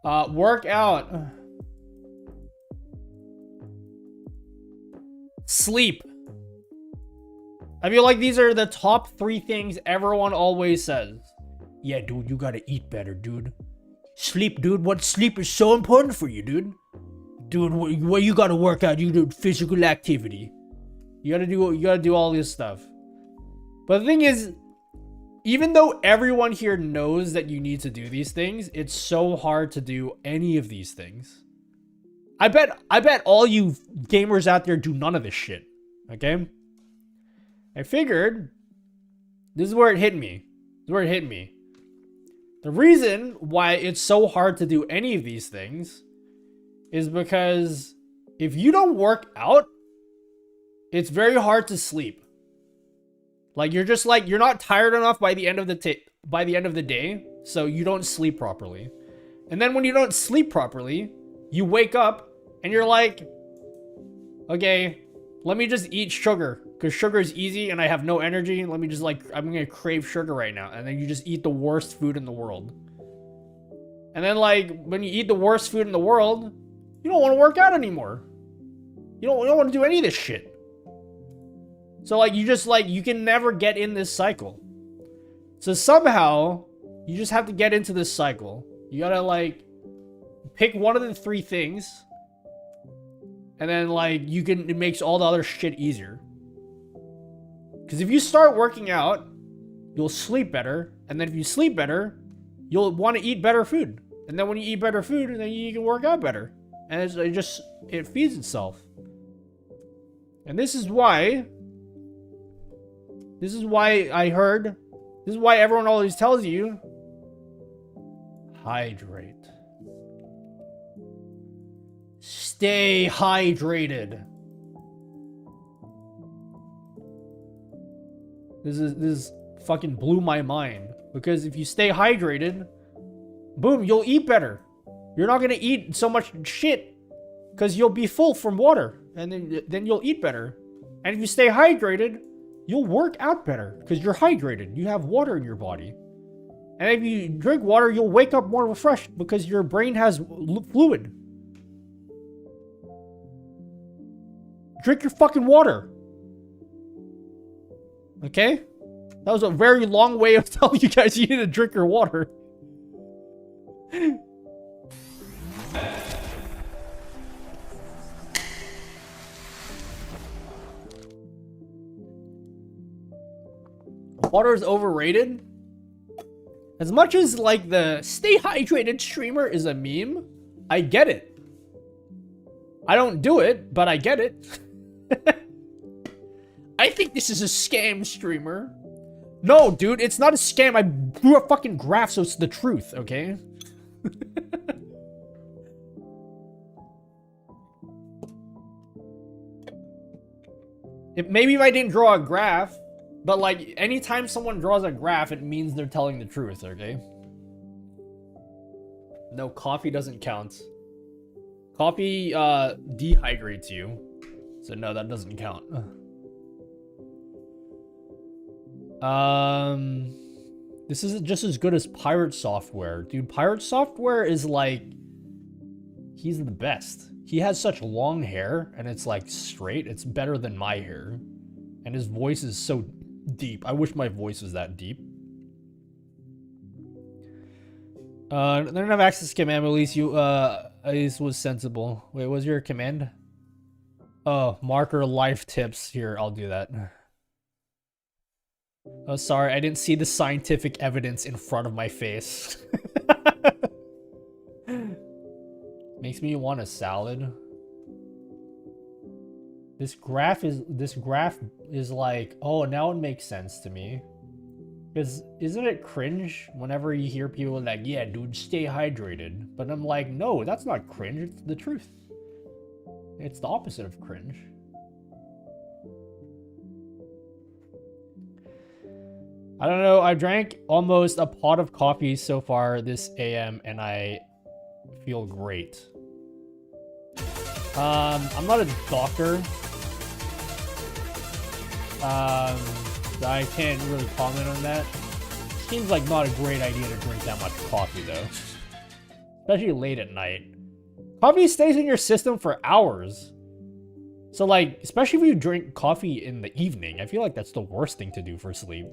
Work out. Sleep. I feel like these are the top 3 things everyone always says. Yeah, dude, you gotta eat better, dude. Sleep, dude. What sleep is so important for you, dude. Dude, what you gotta work out. You do physical activity. You gotta do all this stuff. But the thing is, even though everyone here knows that you need to do these things, it's so hard to do any of these things. I bet all you gamers out there do none of this shit. Okay? I figured this is where it hit me. The reason why it's so hard to do any of these things is because if you don't work out, it's very hard to sleep. Like you're not tired enough by the end of the day, so you don't sleep properly. And then when you don't sleep properly, you wake up and you're like, okay, let me just eat sugar because sugar is easy and I have no energy. Let me just I'm gonna crave sugar right now. And then you just eat the worst food in the world. And then when you eat the worst food in the world, you don't want to work out anymore. You don't want to do any of this shit. So you can never get in this cycle. So somehow you just have to get into this cycle. You gotta pick one of the 3 things. And then it makes all the other shit easier. Because if you start working out, you'll sleep better. And then if you sleep better, you'll want to eat better food. And then when you eat better food, then you can work out better. And it feeds itself. And this is why everyone always tells you, hydrate. Stay hydrated. This fucking blew my mind. Because if you stay hydrated, boom, you'll eat better. You're not gonna eat so much shit because you'll be full from water, and then you'll eat better. And if you stay hydrated, you'll work out better because you're hydrated. You have water in your body. And if you drink water, you'll wake up more refreshed because your brain has fluid. Drink your fucking water. Okay? That was a very long way of telling you guys you need to drink your water. Water is overrated. As much as like the stay hydrated streamer is a meme, I get it. I don't do it, but I get it. I think this is a scam streamer. No, dude, it's not a scam. I drew a fucking graph, so it's the truth, okay? Maybe if I didn't draw a graph, but like anytime someone draws a graph, it means they're telling the truth, okay? No, coffee doesn't count. Coffee dehydrates you. So no, that doesn't count. This isn't just as good as Pirate Software. Dude, Pirate Software is like... He's the best. He has such long hair, and it's like straight. It's better than my hair. And his voice is so deep. I wish my voice was that deep. They don't have access to command, but at least was sensible. Wait, what was your command? Oh, marker life tips. Here, I'll do that. Oh, sorry, I didn't see the scientific evidence in front of my face. Makes me want a salad. This graph is like, oh, now it makes sense to me. Because isn't it cringe whenever you hear people like, yeah, dude, stay hydrated? But I'm like, no, that's not cringe. It's the truth. It's the opposite of cringe. I don't know. I drank almost a pot of coffee so far this AM, and I feel great. I'm not a doctor. So I can't really comment on that. Seems like not a great idea to drink that much coffee, though. Especially late at night. Coffee stays in your system for hours. So, like, especially if you drink coffee in the evening, I feel like that's the worst thing to do for sleep.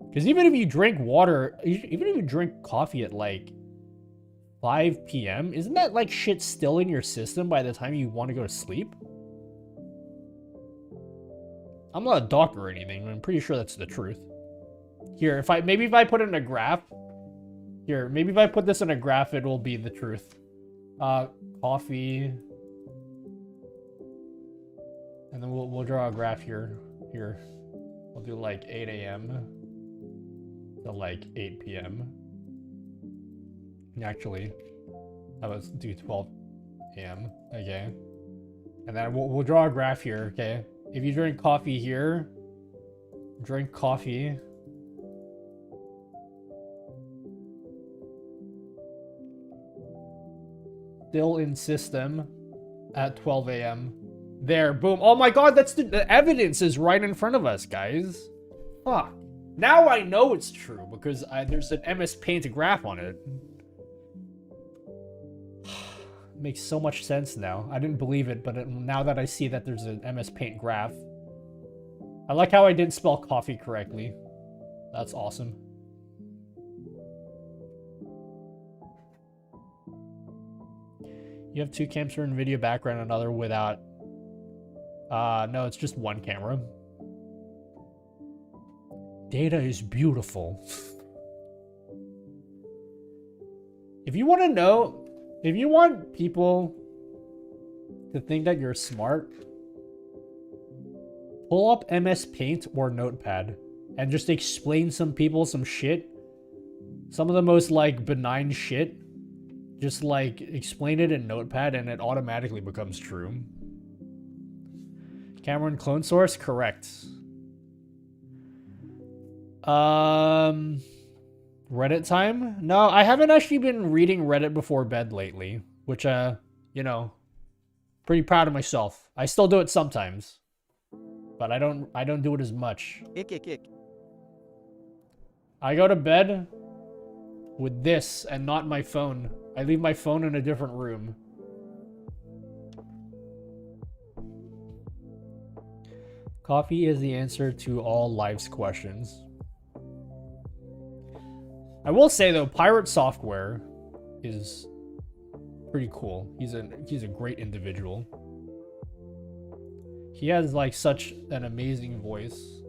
Because even if you drink water, even if you drink coffee at, like, 5 p.m., isn't that, like, shit still in your system by the time you want to go to sleep? I'm not a doctor or anything, but I'm pretty sure that's the truth. Here, maybe if I put it in a graph. Here, maybe if I put this in a graph, it will be the truth. Coffee. And then we'll draw a graph here. Here. We'll do like 8 a.m. to like 8 p.m. Actually, let's do 12 a.m. Okay. And then we'll draw a graph here, okay? If you drink coffee here, drink coffee. Still in system at 12 a.m. There, boom. Oh my god, that's the evidence is right in front of us, guys. Fuck. Now I know it's true because there's an MS Paint graph on it. Makes so much sense now. I didn't believe it, but now that I see that there's an MS Paint graph. I like how I didn't spell coffee correctly. That's awesome. You have 2 cams for in video background, another without. No, it's just 1 camera. Data is beautiful. If you want to know, if you want people to think that you're smart, pull up MS Paint or Notepad and just explain some people some shit. Some of the most like benign shit. Just like explain it in Notepad and it automatically becomes true. Cameron clone source, correct. Reddit time? No, I haven't actually been reading Reddit before bed lately, which you know, pretty proud of myself. I still do it sometimes, but I don't do it as much. Ick. I go to bed with this and not my phone. I leave my phone in a different room. Coffee is the answer to all life's questions. I will say though, Pirate Software is pretty cool. He's a great individual. He has like such an amazing voice.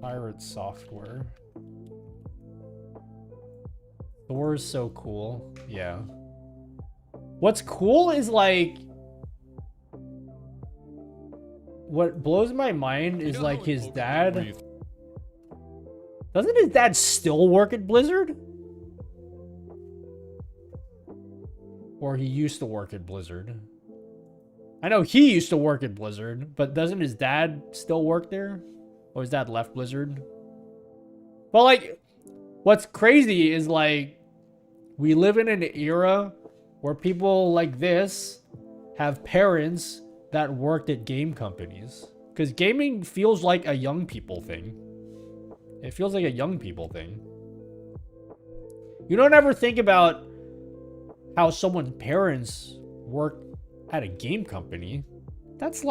Pirate Software. Thor is so cool. Yeah. What's cool is like, what blows my mind is like his dad. Doesn't his dad still work at Blizzard? Or he used to work at Blizzard. I know he used to work at Blizzard, but doesn't his dad still work there? Or his dad left Blizzard? Well, like, what's crazy is like, we live in an era where people like this have parents that worked at game companies. Because gaming feels like a young people thing. It feels like a young people thing. You don't ever think about how someone's parents work at a game company. That's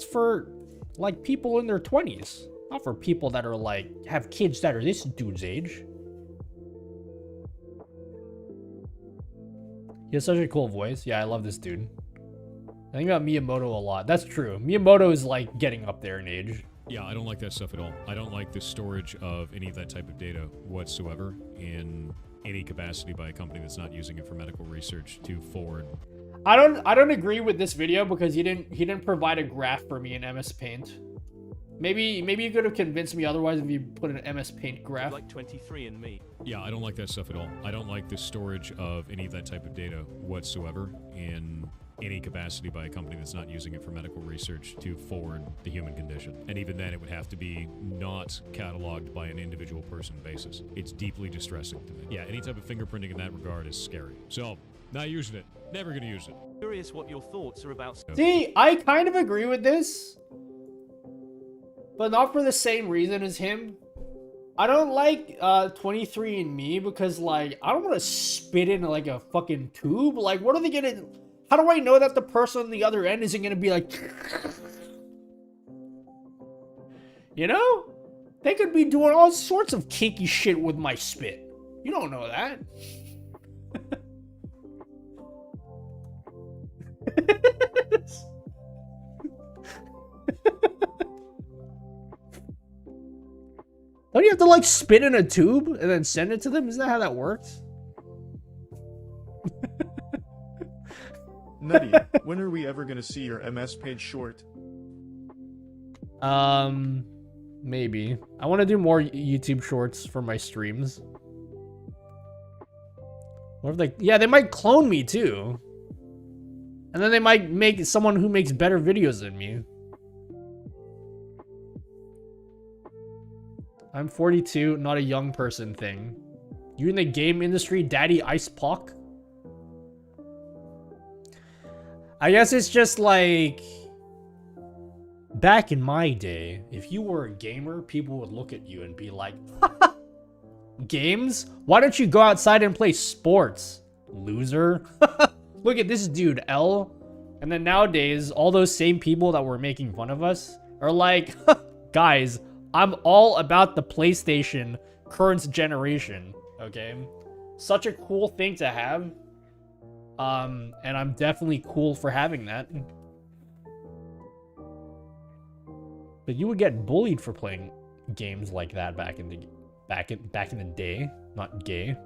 for like people in their 20s. Not for people that are like, have kids that are this dude's age. He has such a cool voice. Yeah, I love this dude. I think about Miyamoto a lot. That's true. Miyamoto is like getting up there in age. Yeah, I don't like that stuff at all. I don't like the storage of any of that type of data whatsoever in any capacity by a company that's not using it for medical research to forward. I don't agree with this video because he didn't provide a graph for me in MS Paint. Maybe you could have convinced me otherwise if you put an MS Paint graph. Like 23andMe. Yeah, I don't like that stuff at all. I don't like the storage of any of that type of data whatsoever in any capacity by a company that's not using it for medical research to forward the human condition. And even then, it would have to be not cataloged by an individual person basis. It's deeply distressing to me. Yeah, any type of fingerprinting in that regard is scary. So, not using it. Never gonna use it. Curious what your thoughts are about. See, I kind of agree with this, but not for the same reason as him. I don't like 23andMe because, like, I don't want to spit in like a fucking tube. Like, what are they gonna? How do I know that the person on the other end isn't gonna be like, you know? They could be doing all sorts of kinky shit with my spit. You don't know that. Don't you have to like spit in a tube and then send it to them? Isn't that how that works? Nutty, when are we ever gonna see your MS Paint short? Maybe. I want to do more YouTube shorts for my streams. What if they? Yeah, they might clone me too. And then they might make someone who makes better videos than me. I'm 42, not a young person thing. You in the game industry, Daddy Ice Pock? I guess it's just like, back in my day, if you were a gamer, people would look at you and be like, games? Why don't you go outside and play sports, loser? Look at this dude, L. And then nowadays, all those same people that were making fun of us are like, guys, I'm all about the PlayStation current generation, okay? Such a cool thing to have. And I'm definitely cool for having that. But you would get bullied for playing games like that back in the day, not gay.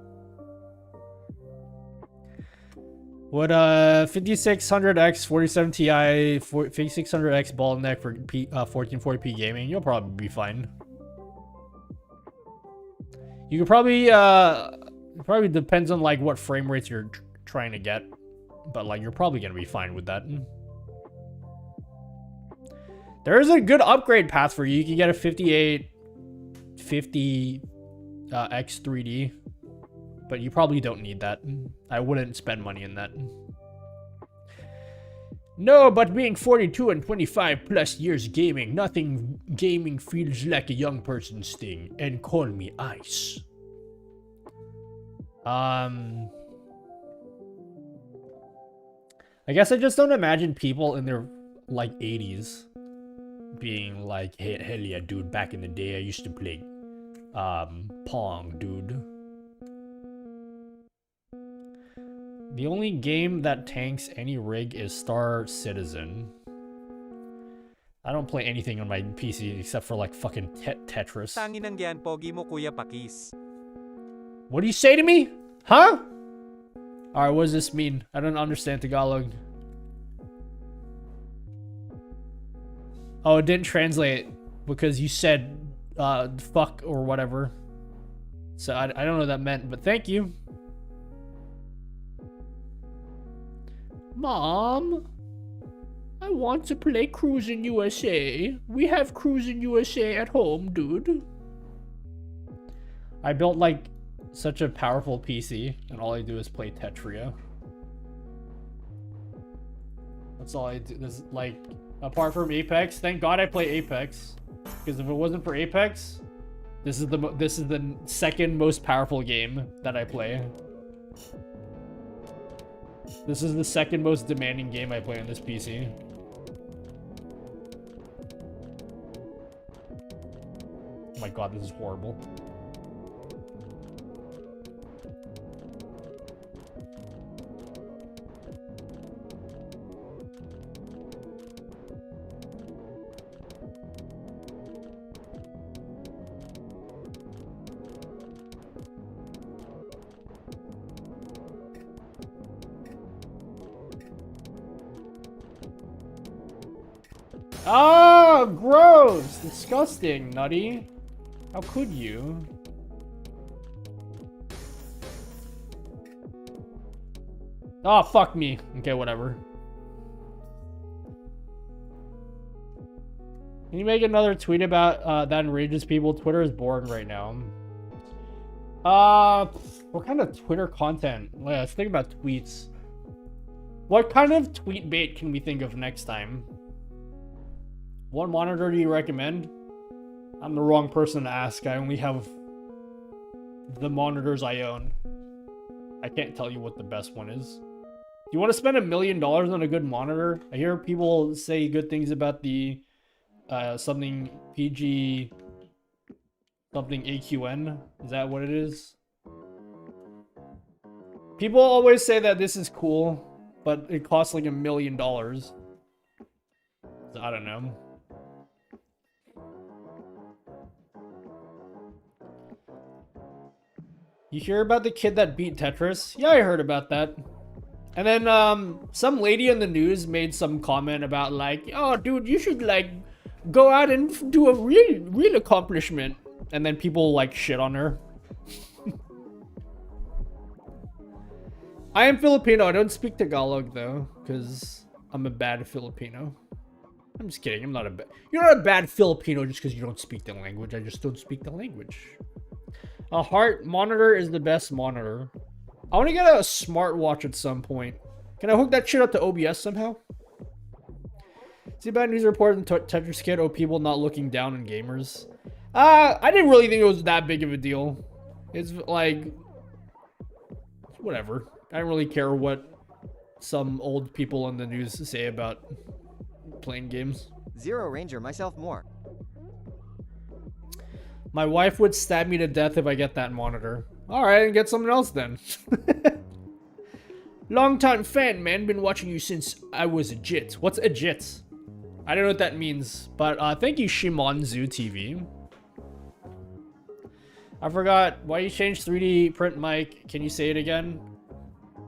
Would 5600X 47 Ti 5600X ball neck for 1440p gaming? You'll probably be fine. You could probably it probably depends on like what frame rates you're trying to get, but like you're probably gonna be fine with that. There is a good upgrade path for you. You can get a 5850 X 3D. But you probably don't need that. I wouldn't spend money in that. No, but being 42 and 25 plus years gaming, nothing gaming feels like a young person's thing. And call me Ice. I guess I just don't imagine people in their, like, 80s being like, hey, hell yeah, dude, back in the day I used to play, Pong, dude. The only game that tanks any rig is Star Citizen. I don't play anything on my PC except for like fucking Tetris. Tanginang yan, pogi mo kuya pakis. What do you say to me? Huh? Alright, what does this mean? I don't understand Tagalog. Oh, it didn't translate because you said fuck or whatever. So I don't know what that meant, but thank you. Mom, I want to play Cruisin' USA. We have Cruisin' USA at home, dude. I built like such a powerful PC, and all I do is play Tetria. That's all I do. This, like, apart from Apex, thank God I play Apex, because if it wasn't for Apex, this is the second most powerful game that I play. This is the second most demanding game I play on this PC. Oh my god, this is horrible. Oh, gross! Disgusting, Nutty. How could you? Oh, fuck me. Okay, whatever. Can you make another tweet about that enrages people? Twitter is boring right now. What kind of Twitter content? Let's think about tweets. What kind of tweet bait can we think of next time? What monitor do you recommend? I'm the wrong person to ask. I only have the monitors I own. I can't tell you what the best one is. Do you want to spend $1 million on a good monitor? I hear people say good things about the something PG something AQN. Is that what it is? People always say that this is cool, but it costs like $1 million. So I don't know. You hear about the kid that beat Tetris? Yeah, I heard about that. And then some lady in the news made some comment about like, oh dude, you should like go out and do a real accomplishment. And then people like shit on her. I am Filipino. I don't speak Tagalog though, because I'm a bad Filipino. I'm just kidding. I'm not a bad. You're not a bad Filipino just because you don't speak the language. I just don't speak the language. A heart monitor is the best monitor. I want to get a smartwatch at some point. Can I hook that shit up to OBS somehow? See about news report in Tetris Kid of people not looking down on gamers. I didn't really think it was that big of a deal. It's like, whatever. I don't really care what some old people on the news say about playing games. Zero Ranger myself more. My wife would stab me to death if I get that monitor. Alright, get something else then. Long time fan, man. Been watching you since I was a jit. What's a jit? I don't know what that means, but thank you, Shimonzu TV. I forgot why you changed 3D print mic. Can you say it again?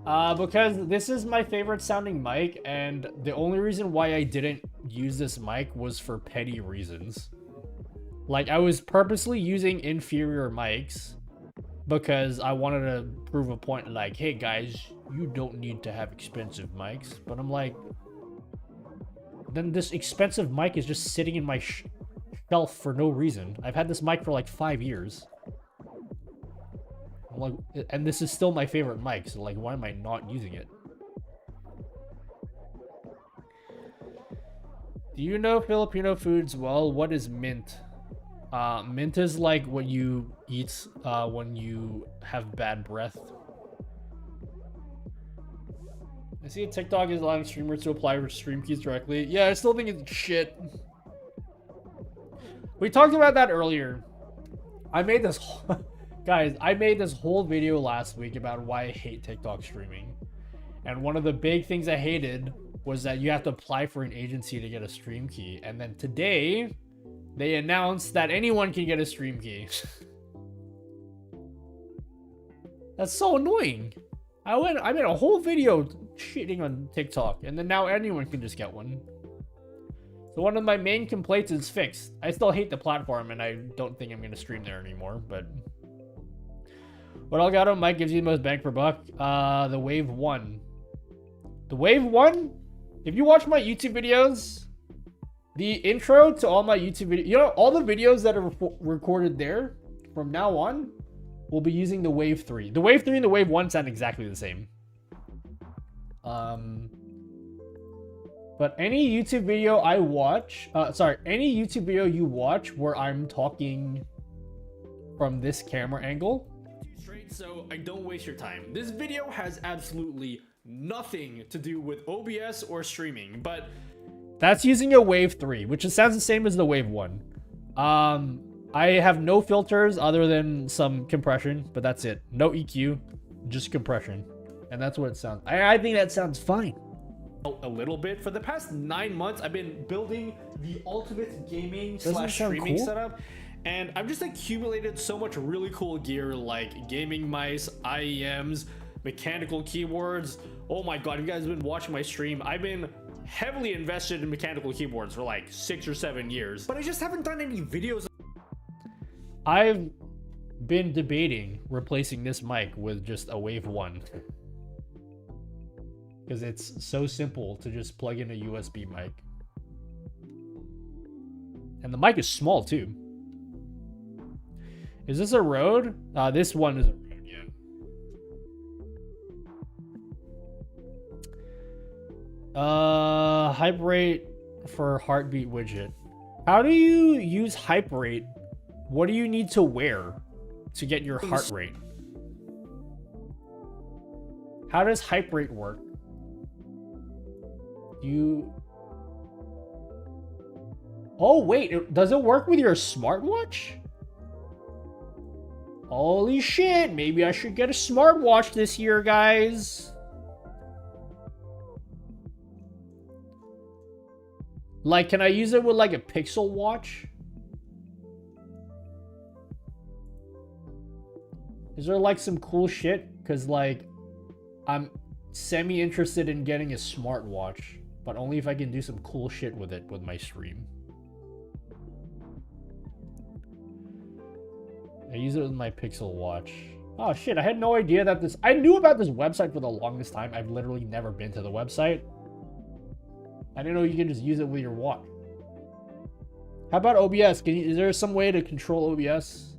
Because this is my favorite sounding mic, and the only reason why I didn't use this mic was for petty reasons. Like, I was purposely using inferior mics because I wanted to prove a point like, hey guys, you don't need to have expensive mics. But I'm like, then this expensive mic is just sitting in my shelf for no reason. I've had this mic for like 5 years. I'm like, and this is still my favorite mic, so like, why am I not using it? Do you know Filipino foods well? What is mint? Mint is like what you eat when you have bad breath. I see a TikTok is allowing streamers to apply for stream keys directly. Yeah, I still think it's shit. We talked about that earlier. I made this guys, I made this whole video last week about why I hate TikTok streaming. And one of the big things I hated was that you have to apply for an agency to get a stream key. And then today, they announced that anyone can get a stream key. That's so annoying. I made a whole video shitting on TikTok, and then now anyone can just get one. So one of my main complaints is fixed. I still hate the platform, and I don't think I'm going to stream there anymore, but... What Elgato mic gives you the most bang per buck? The Wave 1. The Wave 1? If you watch my YouTube videos, the intro to all my YouTube videos, you know, all the videos that are recorded there, from now on, will be using the Wave 3. The Wave 3 and the Wave 1 sound exactly the same. But any YouTube video I watch, any YouTube video you watch where I'm talking from this camera angle, straight so I don't waste your time. This video has absolutely nothing to do with OBS or streaming, but that's using a Wave 3, which sounds the same as the Wave 1. I have no filters other than some compression, but that's it. No EQ, just compression. And that's what it sounds. I think that sounds fine. A little bit. For the past 9 months, I've been building the ultimate gaming / streaming setup. And I've just accumulated so much really cool gear like gaming mice, IEMs, mechanical keyboards. Oh my god, you guys have been watching my stream. I've been heavily invested in mechanical keyboards for like 6 or 7 years. But I just haven't done any videos. I've been debating replacing this mic with just a Wave 1. Because it's so simple to just plug in a USB mic. And the mic is small too. Is this a Rode? This one is a Rode, yeah. Hype rate for heartbeat widget. How do you use hype rate? What do you need to wear to get your heart rate? How does hype rate work? Oh wait, does it work with your smartwatch? Holy shit, maybe I should get a smartwatch this year, guys. Like, can I use it with like a Pixel watch? Is there like some cool shit? Because like, I'm semi-interested in getting a smartwatch, but only if I can do some cool shit with it with my stream. I use it with my Pixel watch. Oh shit, I had no idea that this... I knew about this website for the longest time. I've literally never been to the website. I didn't know you can just use it with your watch. How about OBS? Is there some way to control OBS?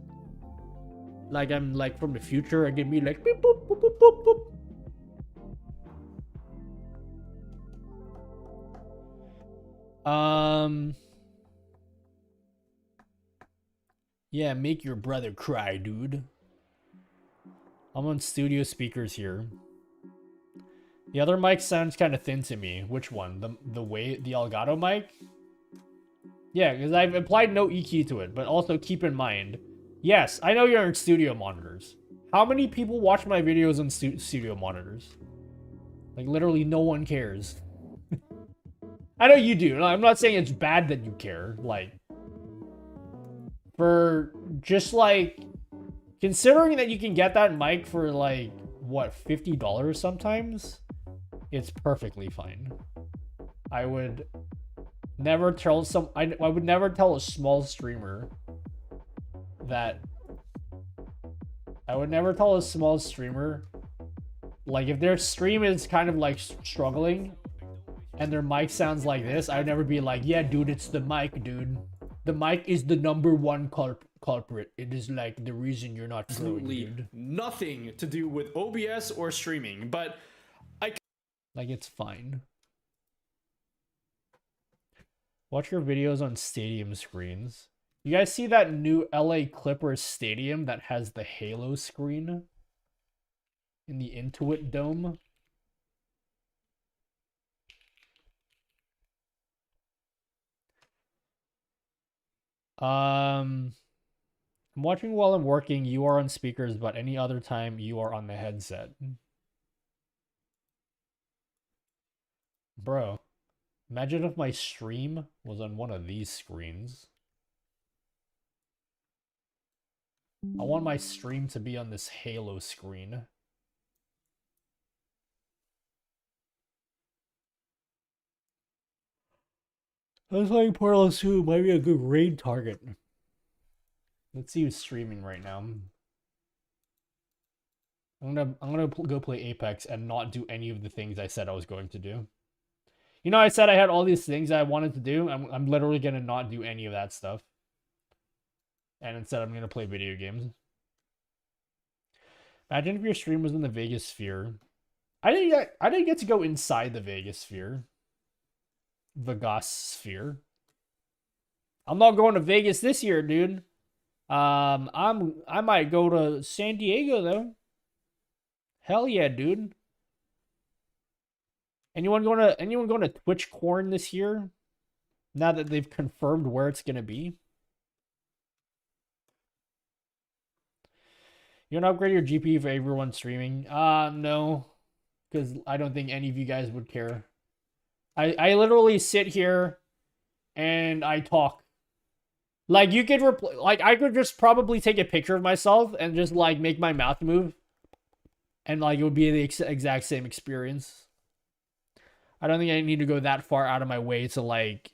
Like I'm like from the future, I can be like beep boop boop boop boop boop. Yeah, make your brother cry, dude. I'm on studio speakers here. The other mic sounds kind of thin to me. Which one? The Elgato mic? Yeah, because I've applied no EQ to it, but also keep in mind, yes, I know you're on studio monitors. How many people watch my videos on studio monitors? Like, literally no one cares. I know you do. I'm not saying it's bad that you care. Like, for just like, considering that you can get that mic for like, what, $50 sometimes? It's perfectly fine. I would never tell I would never tell a small streamer that... I would never tell a small streamer, like, if their stream is kind of like struggling and their mic sounds like this, I would never be like, yeah, dude, it's the mic, dude. The mic is the #1 culprit. It is like the reason you're not flowing, dude. Nothing to do with OBS or streaming, but like, it's fine. Watch your videos on stadium screens. You guys see that new LA Clippers stadium that has the Halo screen in the Intuit Dome? I'm watching while I'm working. You are on speakers, but any other time you are on the headset. Bro, imagine if my stream was on one of these screens. I want my stream to be on this Halo screen. I was playing Portal 2. Might be a good raid target. Let's see who's streaming right now. I'm gonna go play Apex and not do any of the things I said I was going to do. You know, I said I had all these things I wanted to do. I'm literally gonna not do any of that stuff. And instead, I'm gonna play video games. Imagine if your stream was in the Vegas sphere. I didn't get to go inside the Vegas sphere. Vegas sphere. I'm not going to Vegas this year, dude. I might go to San Diego though. Hell yeah, dude. Anyone going to Twitch Corn this year? Now that they've confirmed where it's gonna be. You want to upgrade your GPU for everyone streaming? No. Because I don't think any of you guys would care. I literally sit here and I talk. Like, you could like, I could just probably take a picture of myself and just, like, make my mouth move. And, like, it would be the exact same experience. I don't think I need to go that far out of my way to, like,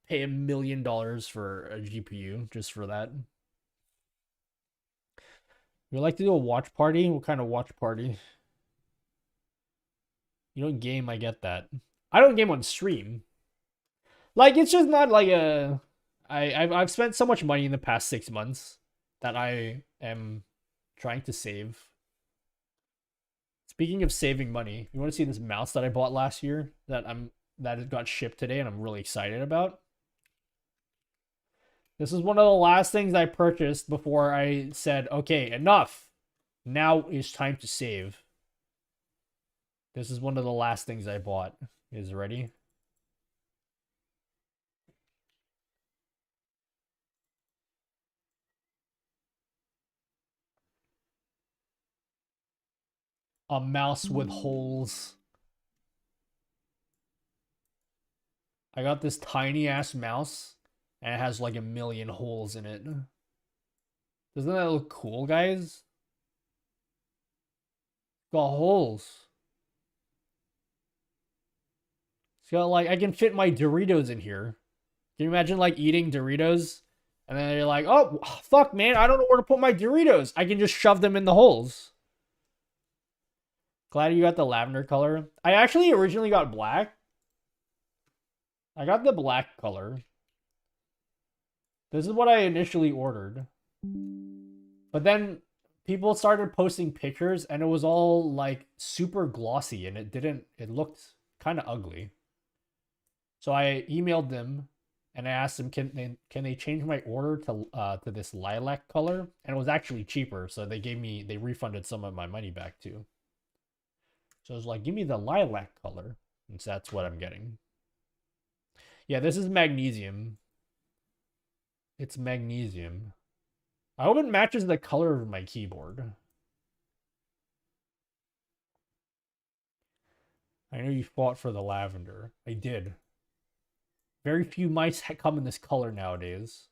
pay $1 million for a GPU just for that. You like to do a watch party? What kind of watch party? You don't game, I get that. I don't game on stream. Like, it's just not like a... I've spent so much money in the past 6 months that I am trying to save. Speaking of saving money, you want to see this mouse that I bought last year that it got shipped today and I'm really excited about? This is one of the last things I purchased before I said, okay, enough. Now is time to save. This is one of the last things I bought. Is ready? A mouse with holes. I got this tiny ass mouse and it has like 1 million holes in it. Doesn't that look cool, guys? Got holes. It's got like, I can fit my Doritos in here. Can you imagine like eating Doritos and then you're like, oh, fuck, man, I don't know where to put my Doritos. I can just shove them in the holes. Glad you got the lavender color. I actually originally got black. I got the black color. This is what I initially ordered. But then people started posting pictures and it was all like super glossy and it looked kind of ugly. So I emailed them and I asked them, can they change my order to this lilac color? And it was actually cheaper, so they refunded some of my money back too. So I was like, give me the lilac color. And so that's what I'm getting. Yeah, this is magnesium. It's magnesium. I hope it matches the color of my keyboard. I know you fought for the lavender. I did. Very few mice come in this color nowadays.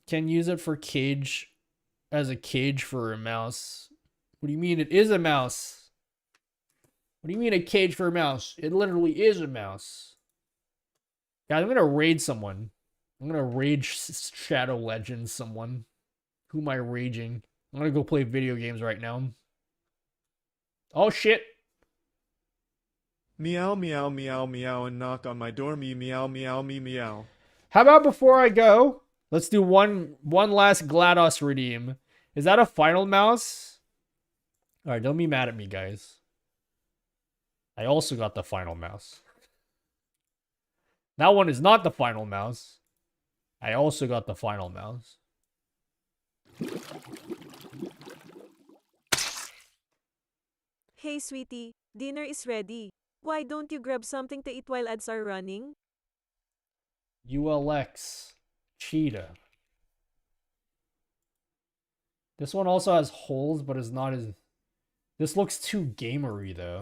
Can use it for cage, as a cage for a mouse. What do you mean it is a mouse? What do you mean a cage for a mouse? It literally is a mouse. Guys, I'm gonna raid someone. I'm gonna rage Shadow Legends someone. Who am I raging? I'm gonna go play video games right now. Oh shit. Meow, meow, meow, meow, and knock on my door. Me, meow, meow, me, meow. How about before I go, let's do one last GLaDOS redeem. Is that a final mouse? Alright, don't be mad at me, guys. I also got the final mouse. That one is not the final mouse. I also got the final mouse. Hey sweetie, dinner is ready. Why don't you grab something to eat while ads are running? ULX. Cheetah. This one also has holes, but is not as... This looks too gamery, though.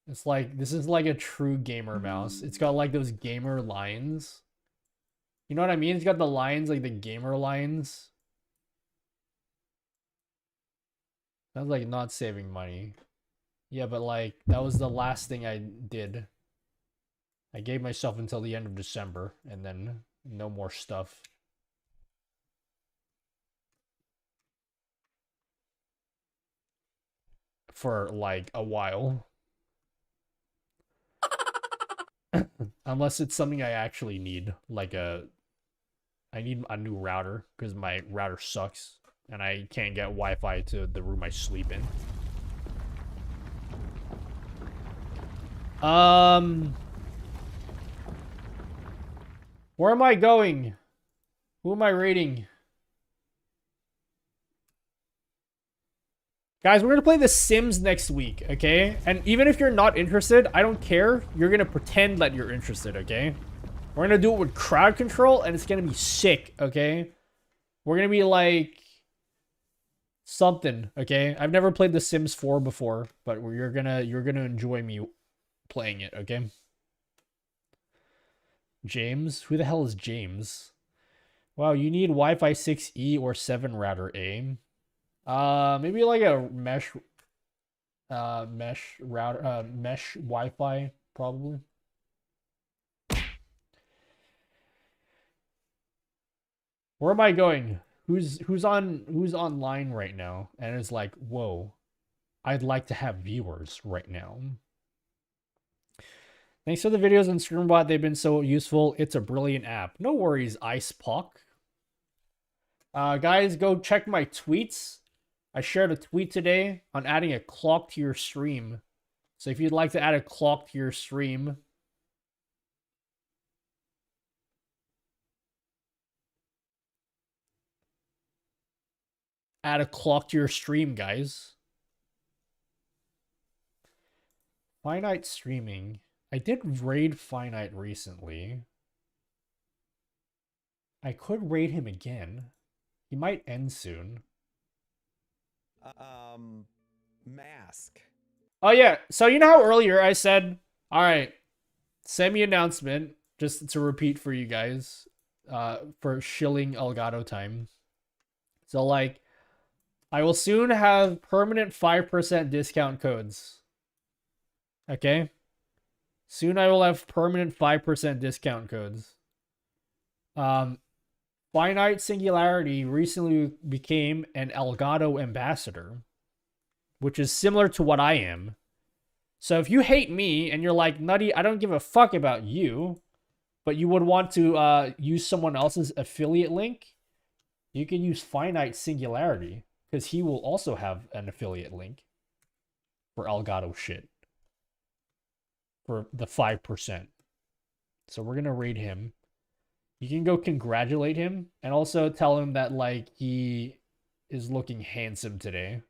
It's like, this is like a true gamer mouse. It's got like those gamer lines. You know what I mean? It's got the lines, like the gamer lines. Sounds like not saving money. Yeah, but like, that was the last thing I did. I gave myself until the end of December, and then no more stuff. For like a while. Unless it's something I actually need, like I need a new router because my router sucks and I can't get Wi-Fi to the room I sleep in. Where am I going? Who am I raiding? Guys, we're going to play The Sims next week, okay? And even if you're not interested, I don't care. You're going to pretend that you're interested, okay? We're going to do it with crowd control, and it's going to be sick, okay? We're going to be like... something, okay? I've never played The Sims 4 before, but you're gonna enjoy me playing it, okay? James? Who the hell is James? Wow, you need Wi-Fi 6E or 7 router A. Maybe like a mesh router, mesh Wi-Fi, probably. Where am I going? Who's online right now? And it's like, whoa, I'd like to have viewers right now. Thanks for the videos on StreamBot. They've been so useful. It's a brilliant app. No worries, IcePock. Guys, go check my tweets. I shared a tweet today on adding a clock to your stream. So if you'd like to add a clock to your stream, add a clock to your stream, guys. Finite streaming. I did raid Finite recently. I could raid him again. He might end soon. Mask. Oh yeah, so you know how earlier I said, all right, semi-announcement, just to repeat for you guys, for shilling Elgato time. So like, I will soon have permanent 5% discount codes. Okay? Soon I will have permanent 5% discount codes. Finite Singularity recently became an Elgato ambassador, which is similar to what I am. So if you hate me and you're like, Nutty, I don't give a fuck about you, but you would want to use someone else's affiliate link, you can use Finite Singularity, because he will also have an affiliate link for Elgato shit. For the 5%. So we're going to raid him. You can go congratulate him and also tell him that, like, he is looking handsome today.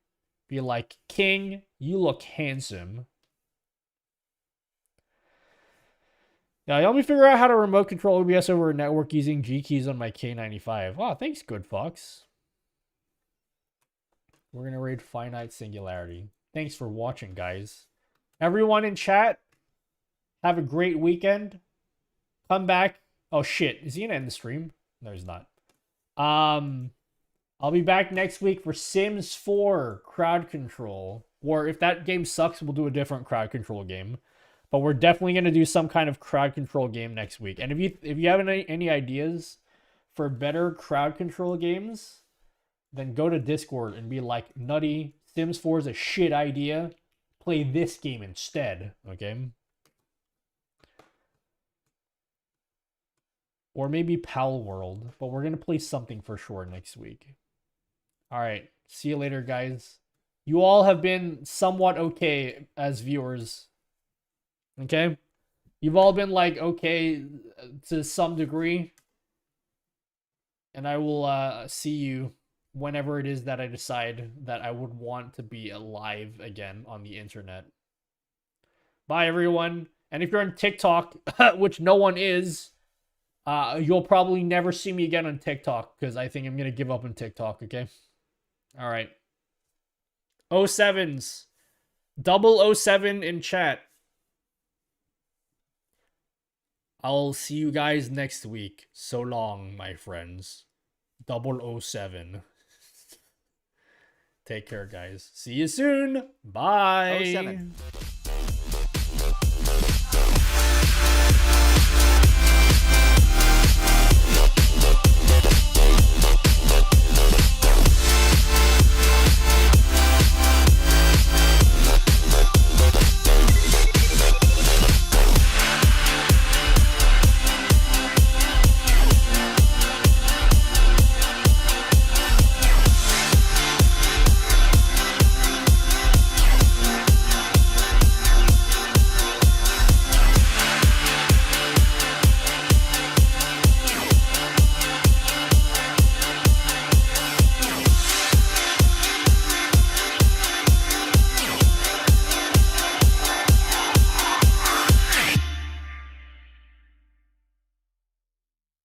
Be like, King, you look handsome. Now, help me figure out how to remote control OBS over a network using G keys on my K95. Oh, thanks, Good Fox. We're going to raid Finite Singularity. Thanks for watching, guys. Everyone in chat, have a great weekend. Come back. Oh, shit. Is he going to end the stream? No, he's not. I'll be back next week for Sims 4 Crowd Control. Or if that game sucks, we'll do a different crowd control game. But we're definitely going to do some kind of crowd control game next week. And if you have any ideas for better crowd control games, then go to Discord and be like, Nutty, Sims 4 is a shit idea. Play this game instead, okay? Or maybe Pal World. But we're going to play something for sure next week. Alright. See you later, guys. You all have been somewhat okay as viewers. Okay? You've all been like okay to some degree. And I will see you whenever it is that I decide that I would want to be alive again on the internet. Bye, everyone. And if you're on TikTok, which no one is, you'll probably never see me again on TikTok because I think I'm going to give up on TikTok, okay? All right. 07s. 007 in chat. I'll see you guys next week. So long, my friends. 007. Take care, guys. See you soon. Bye. 07.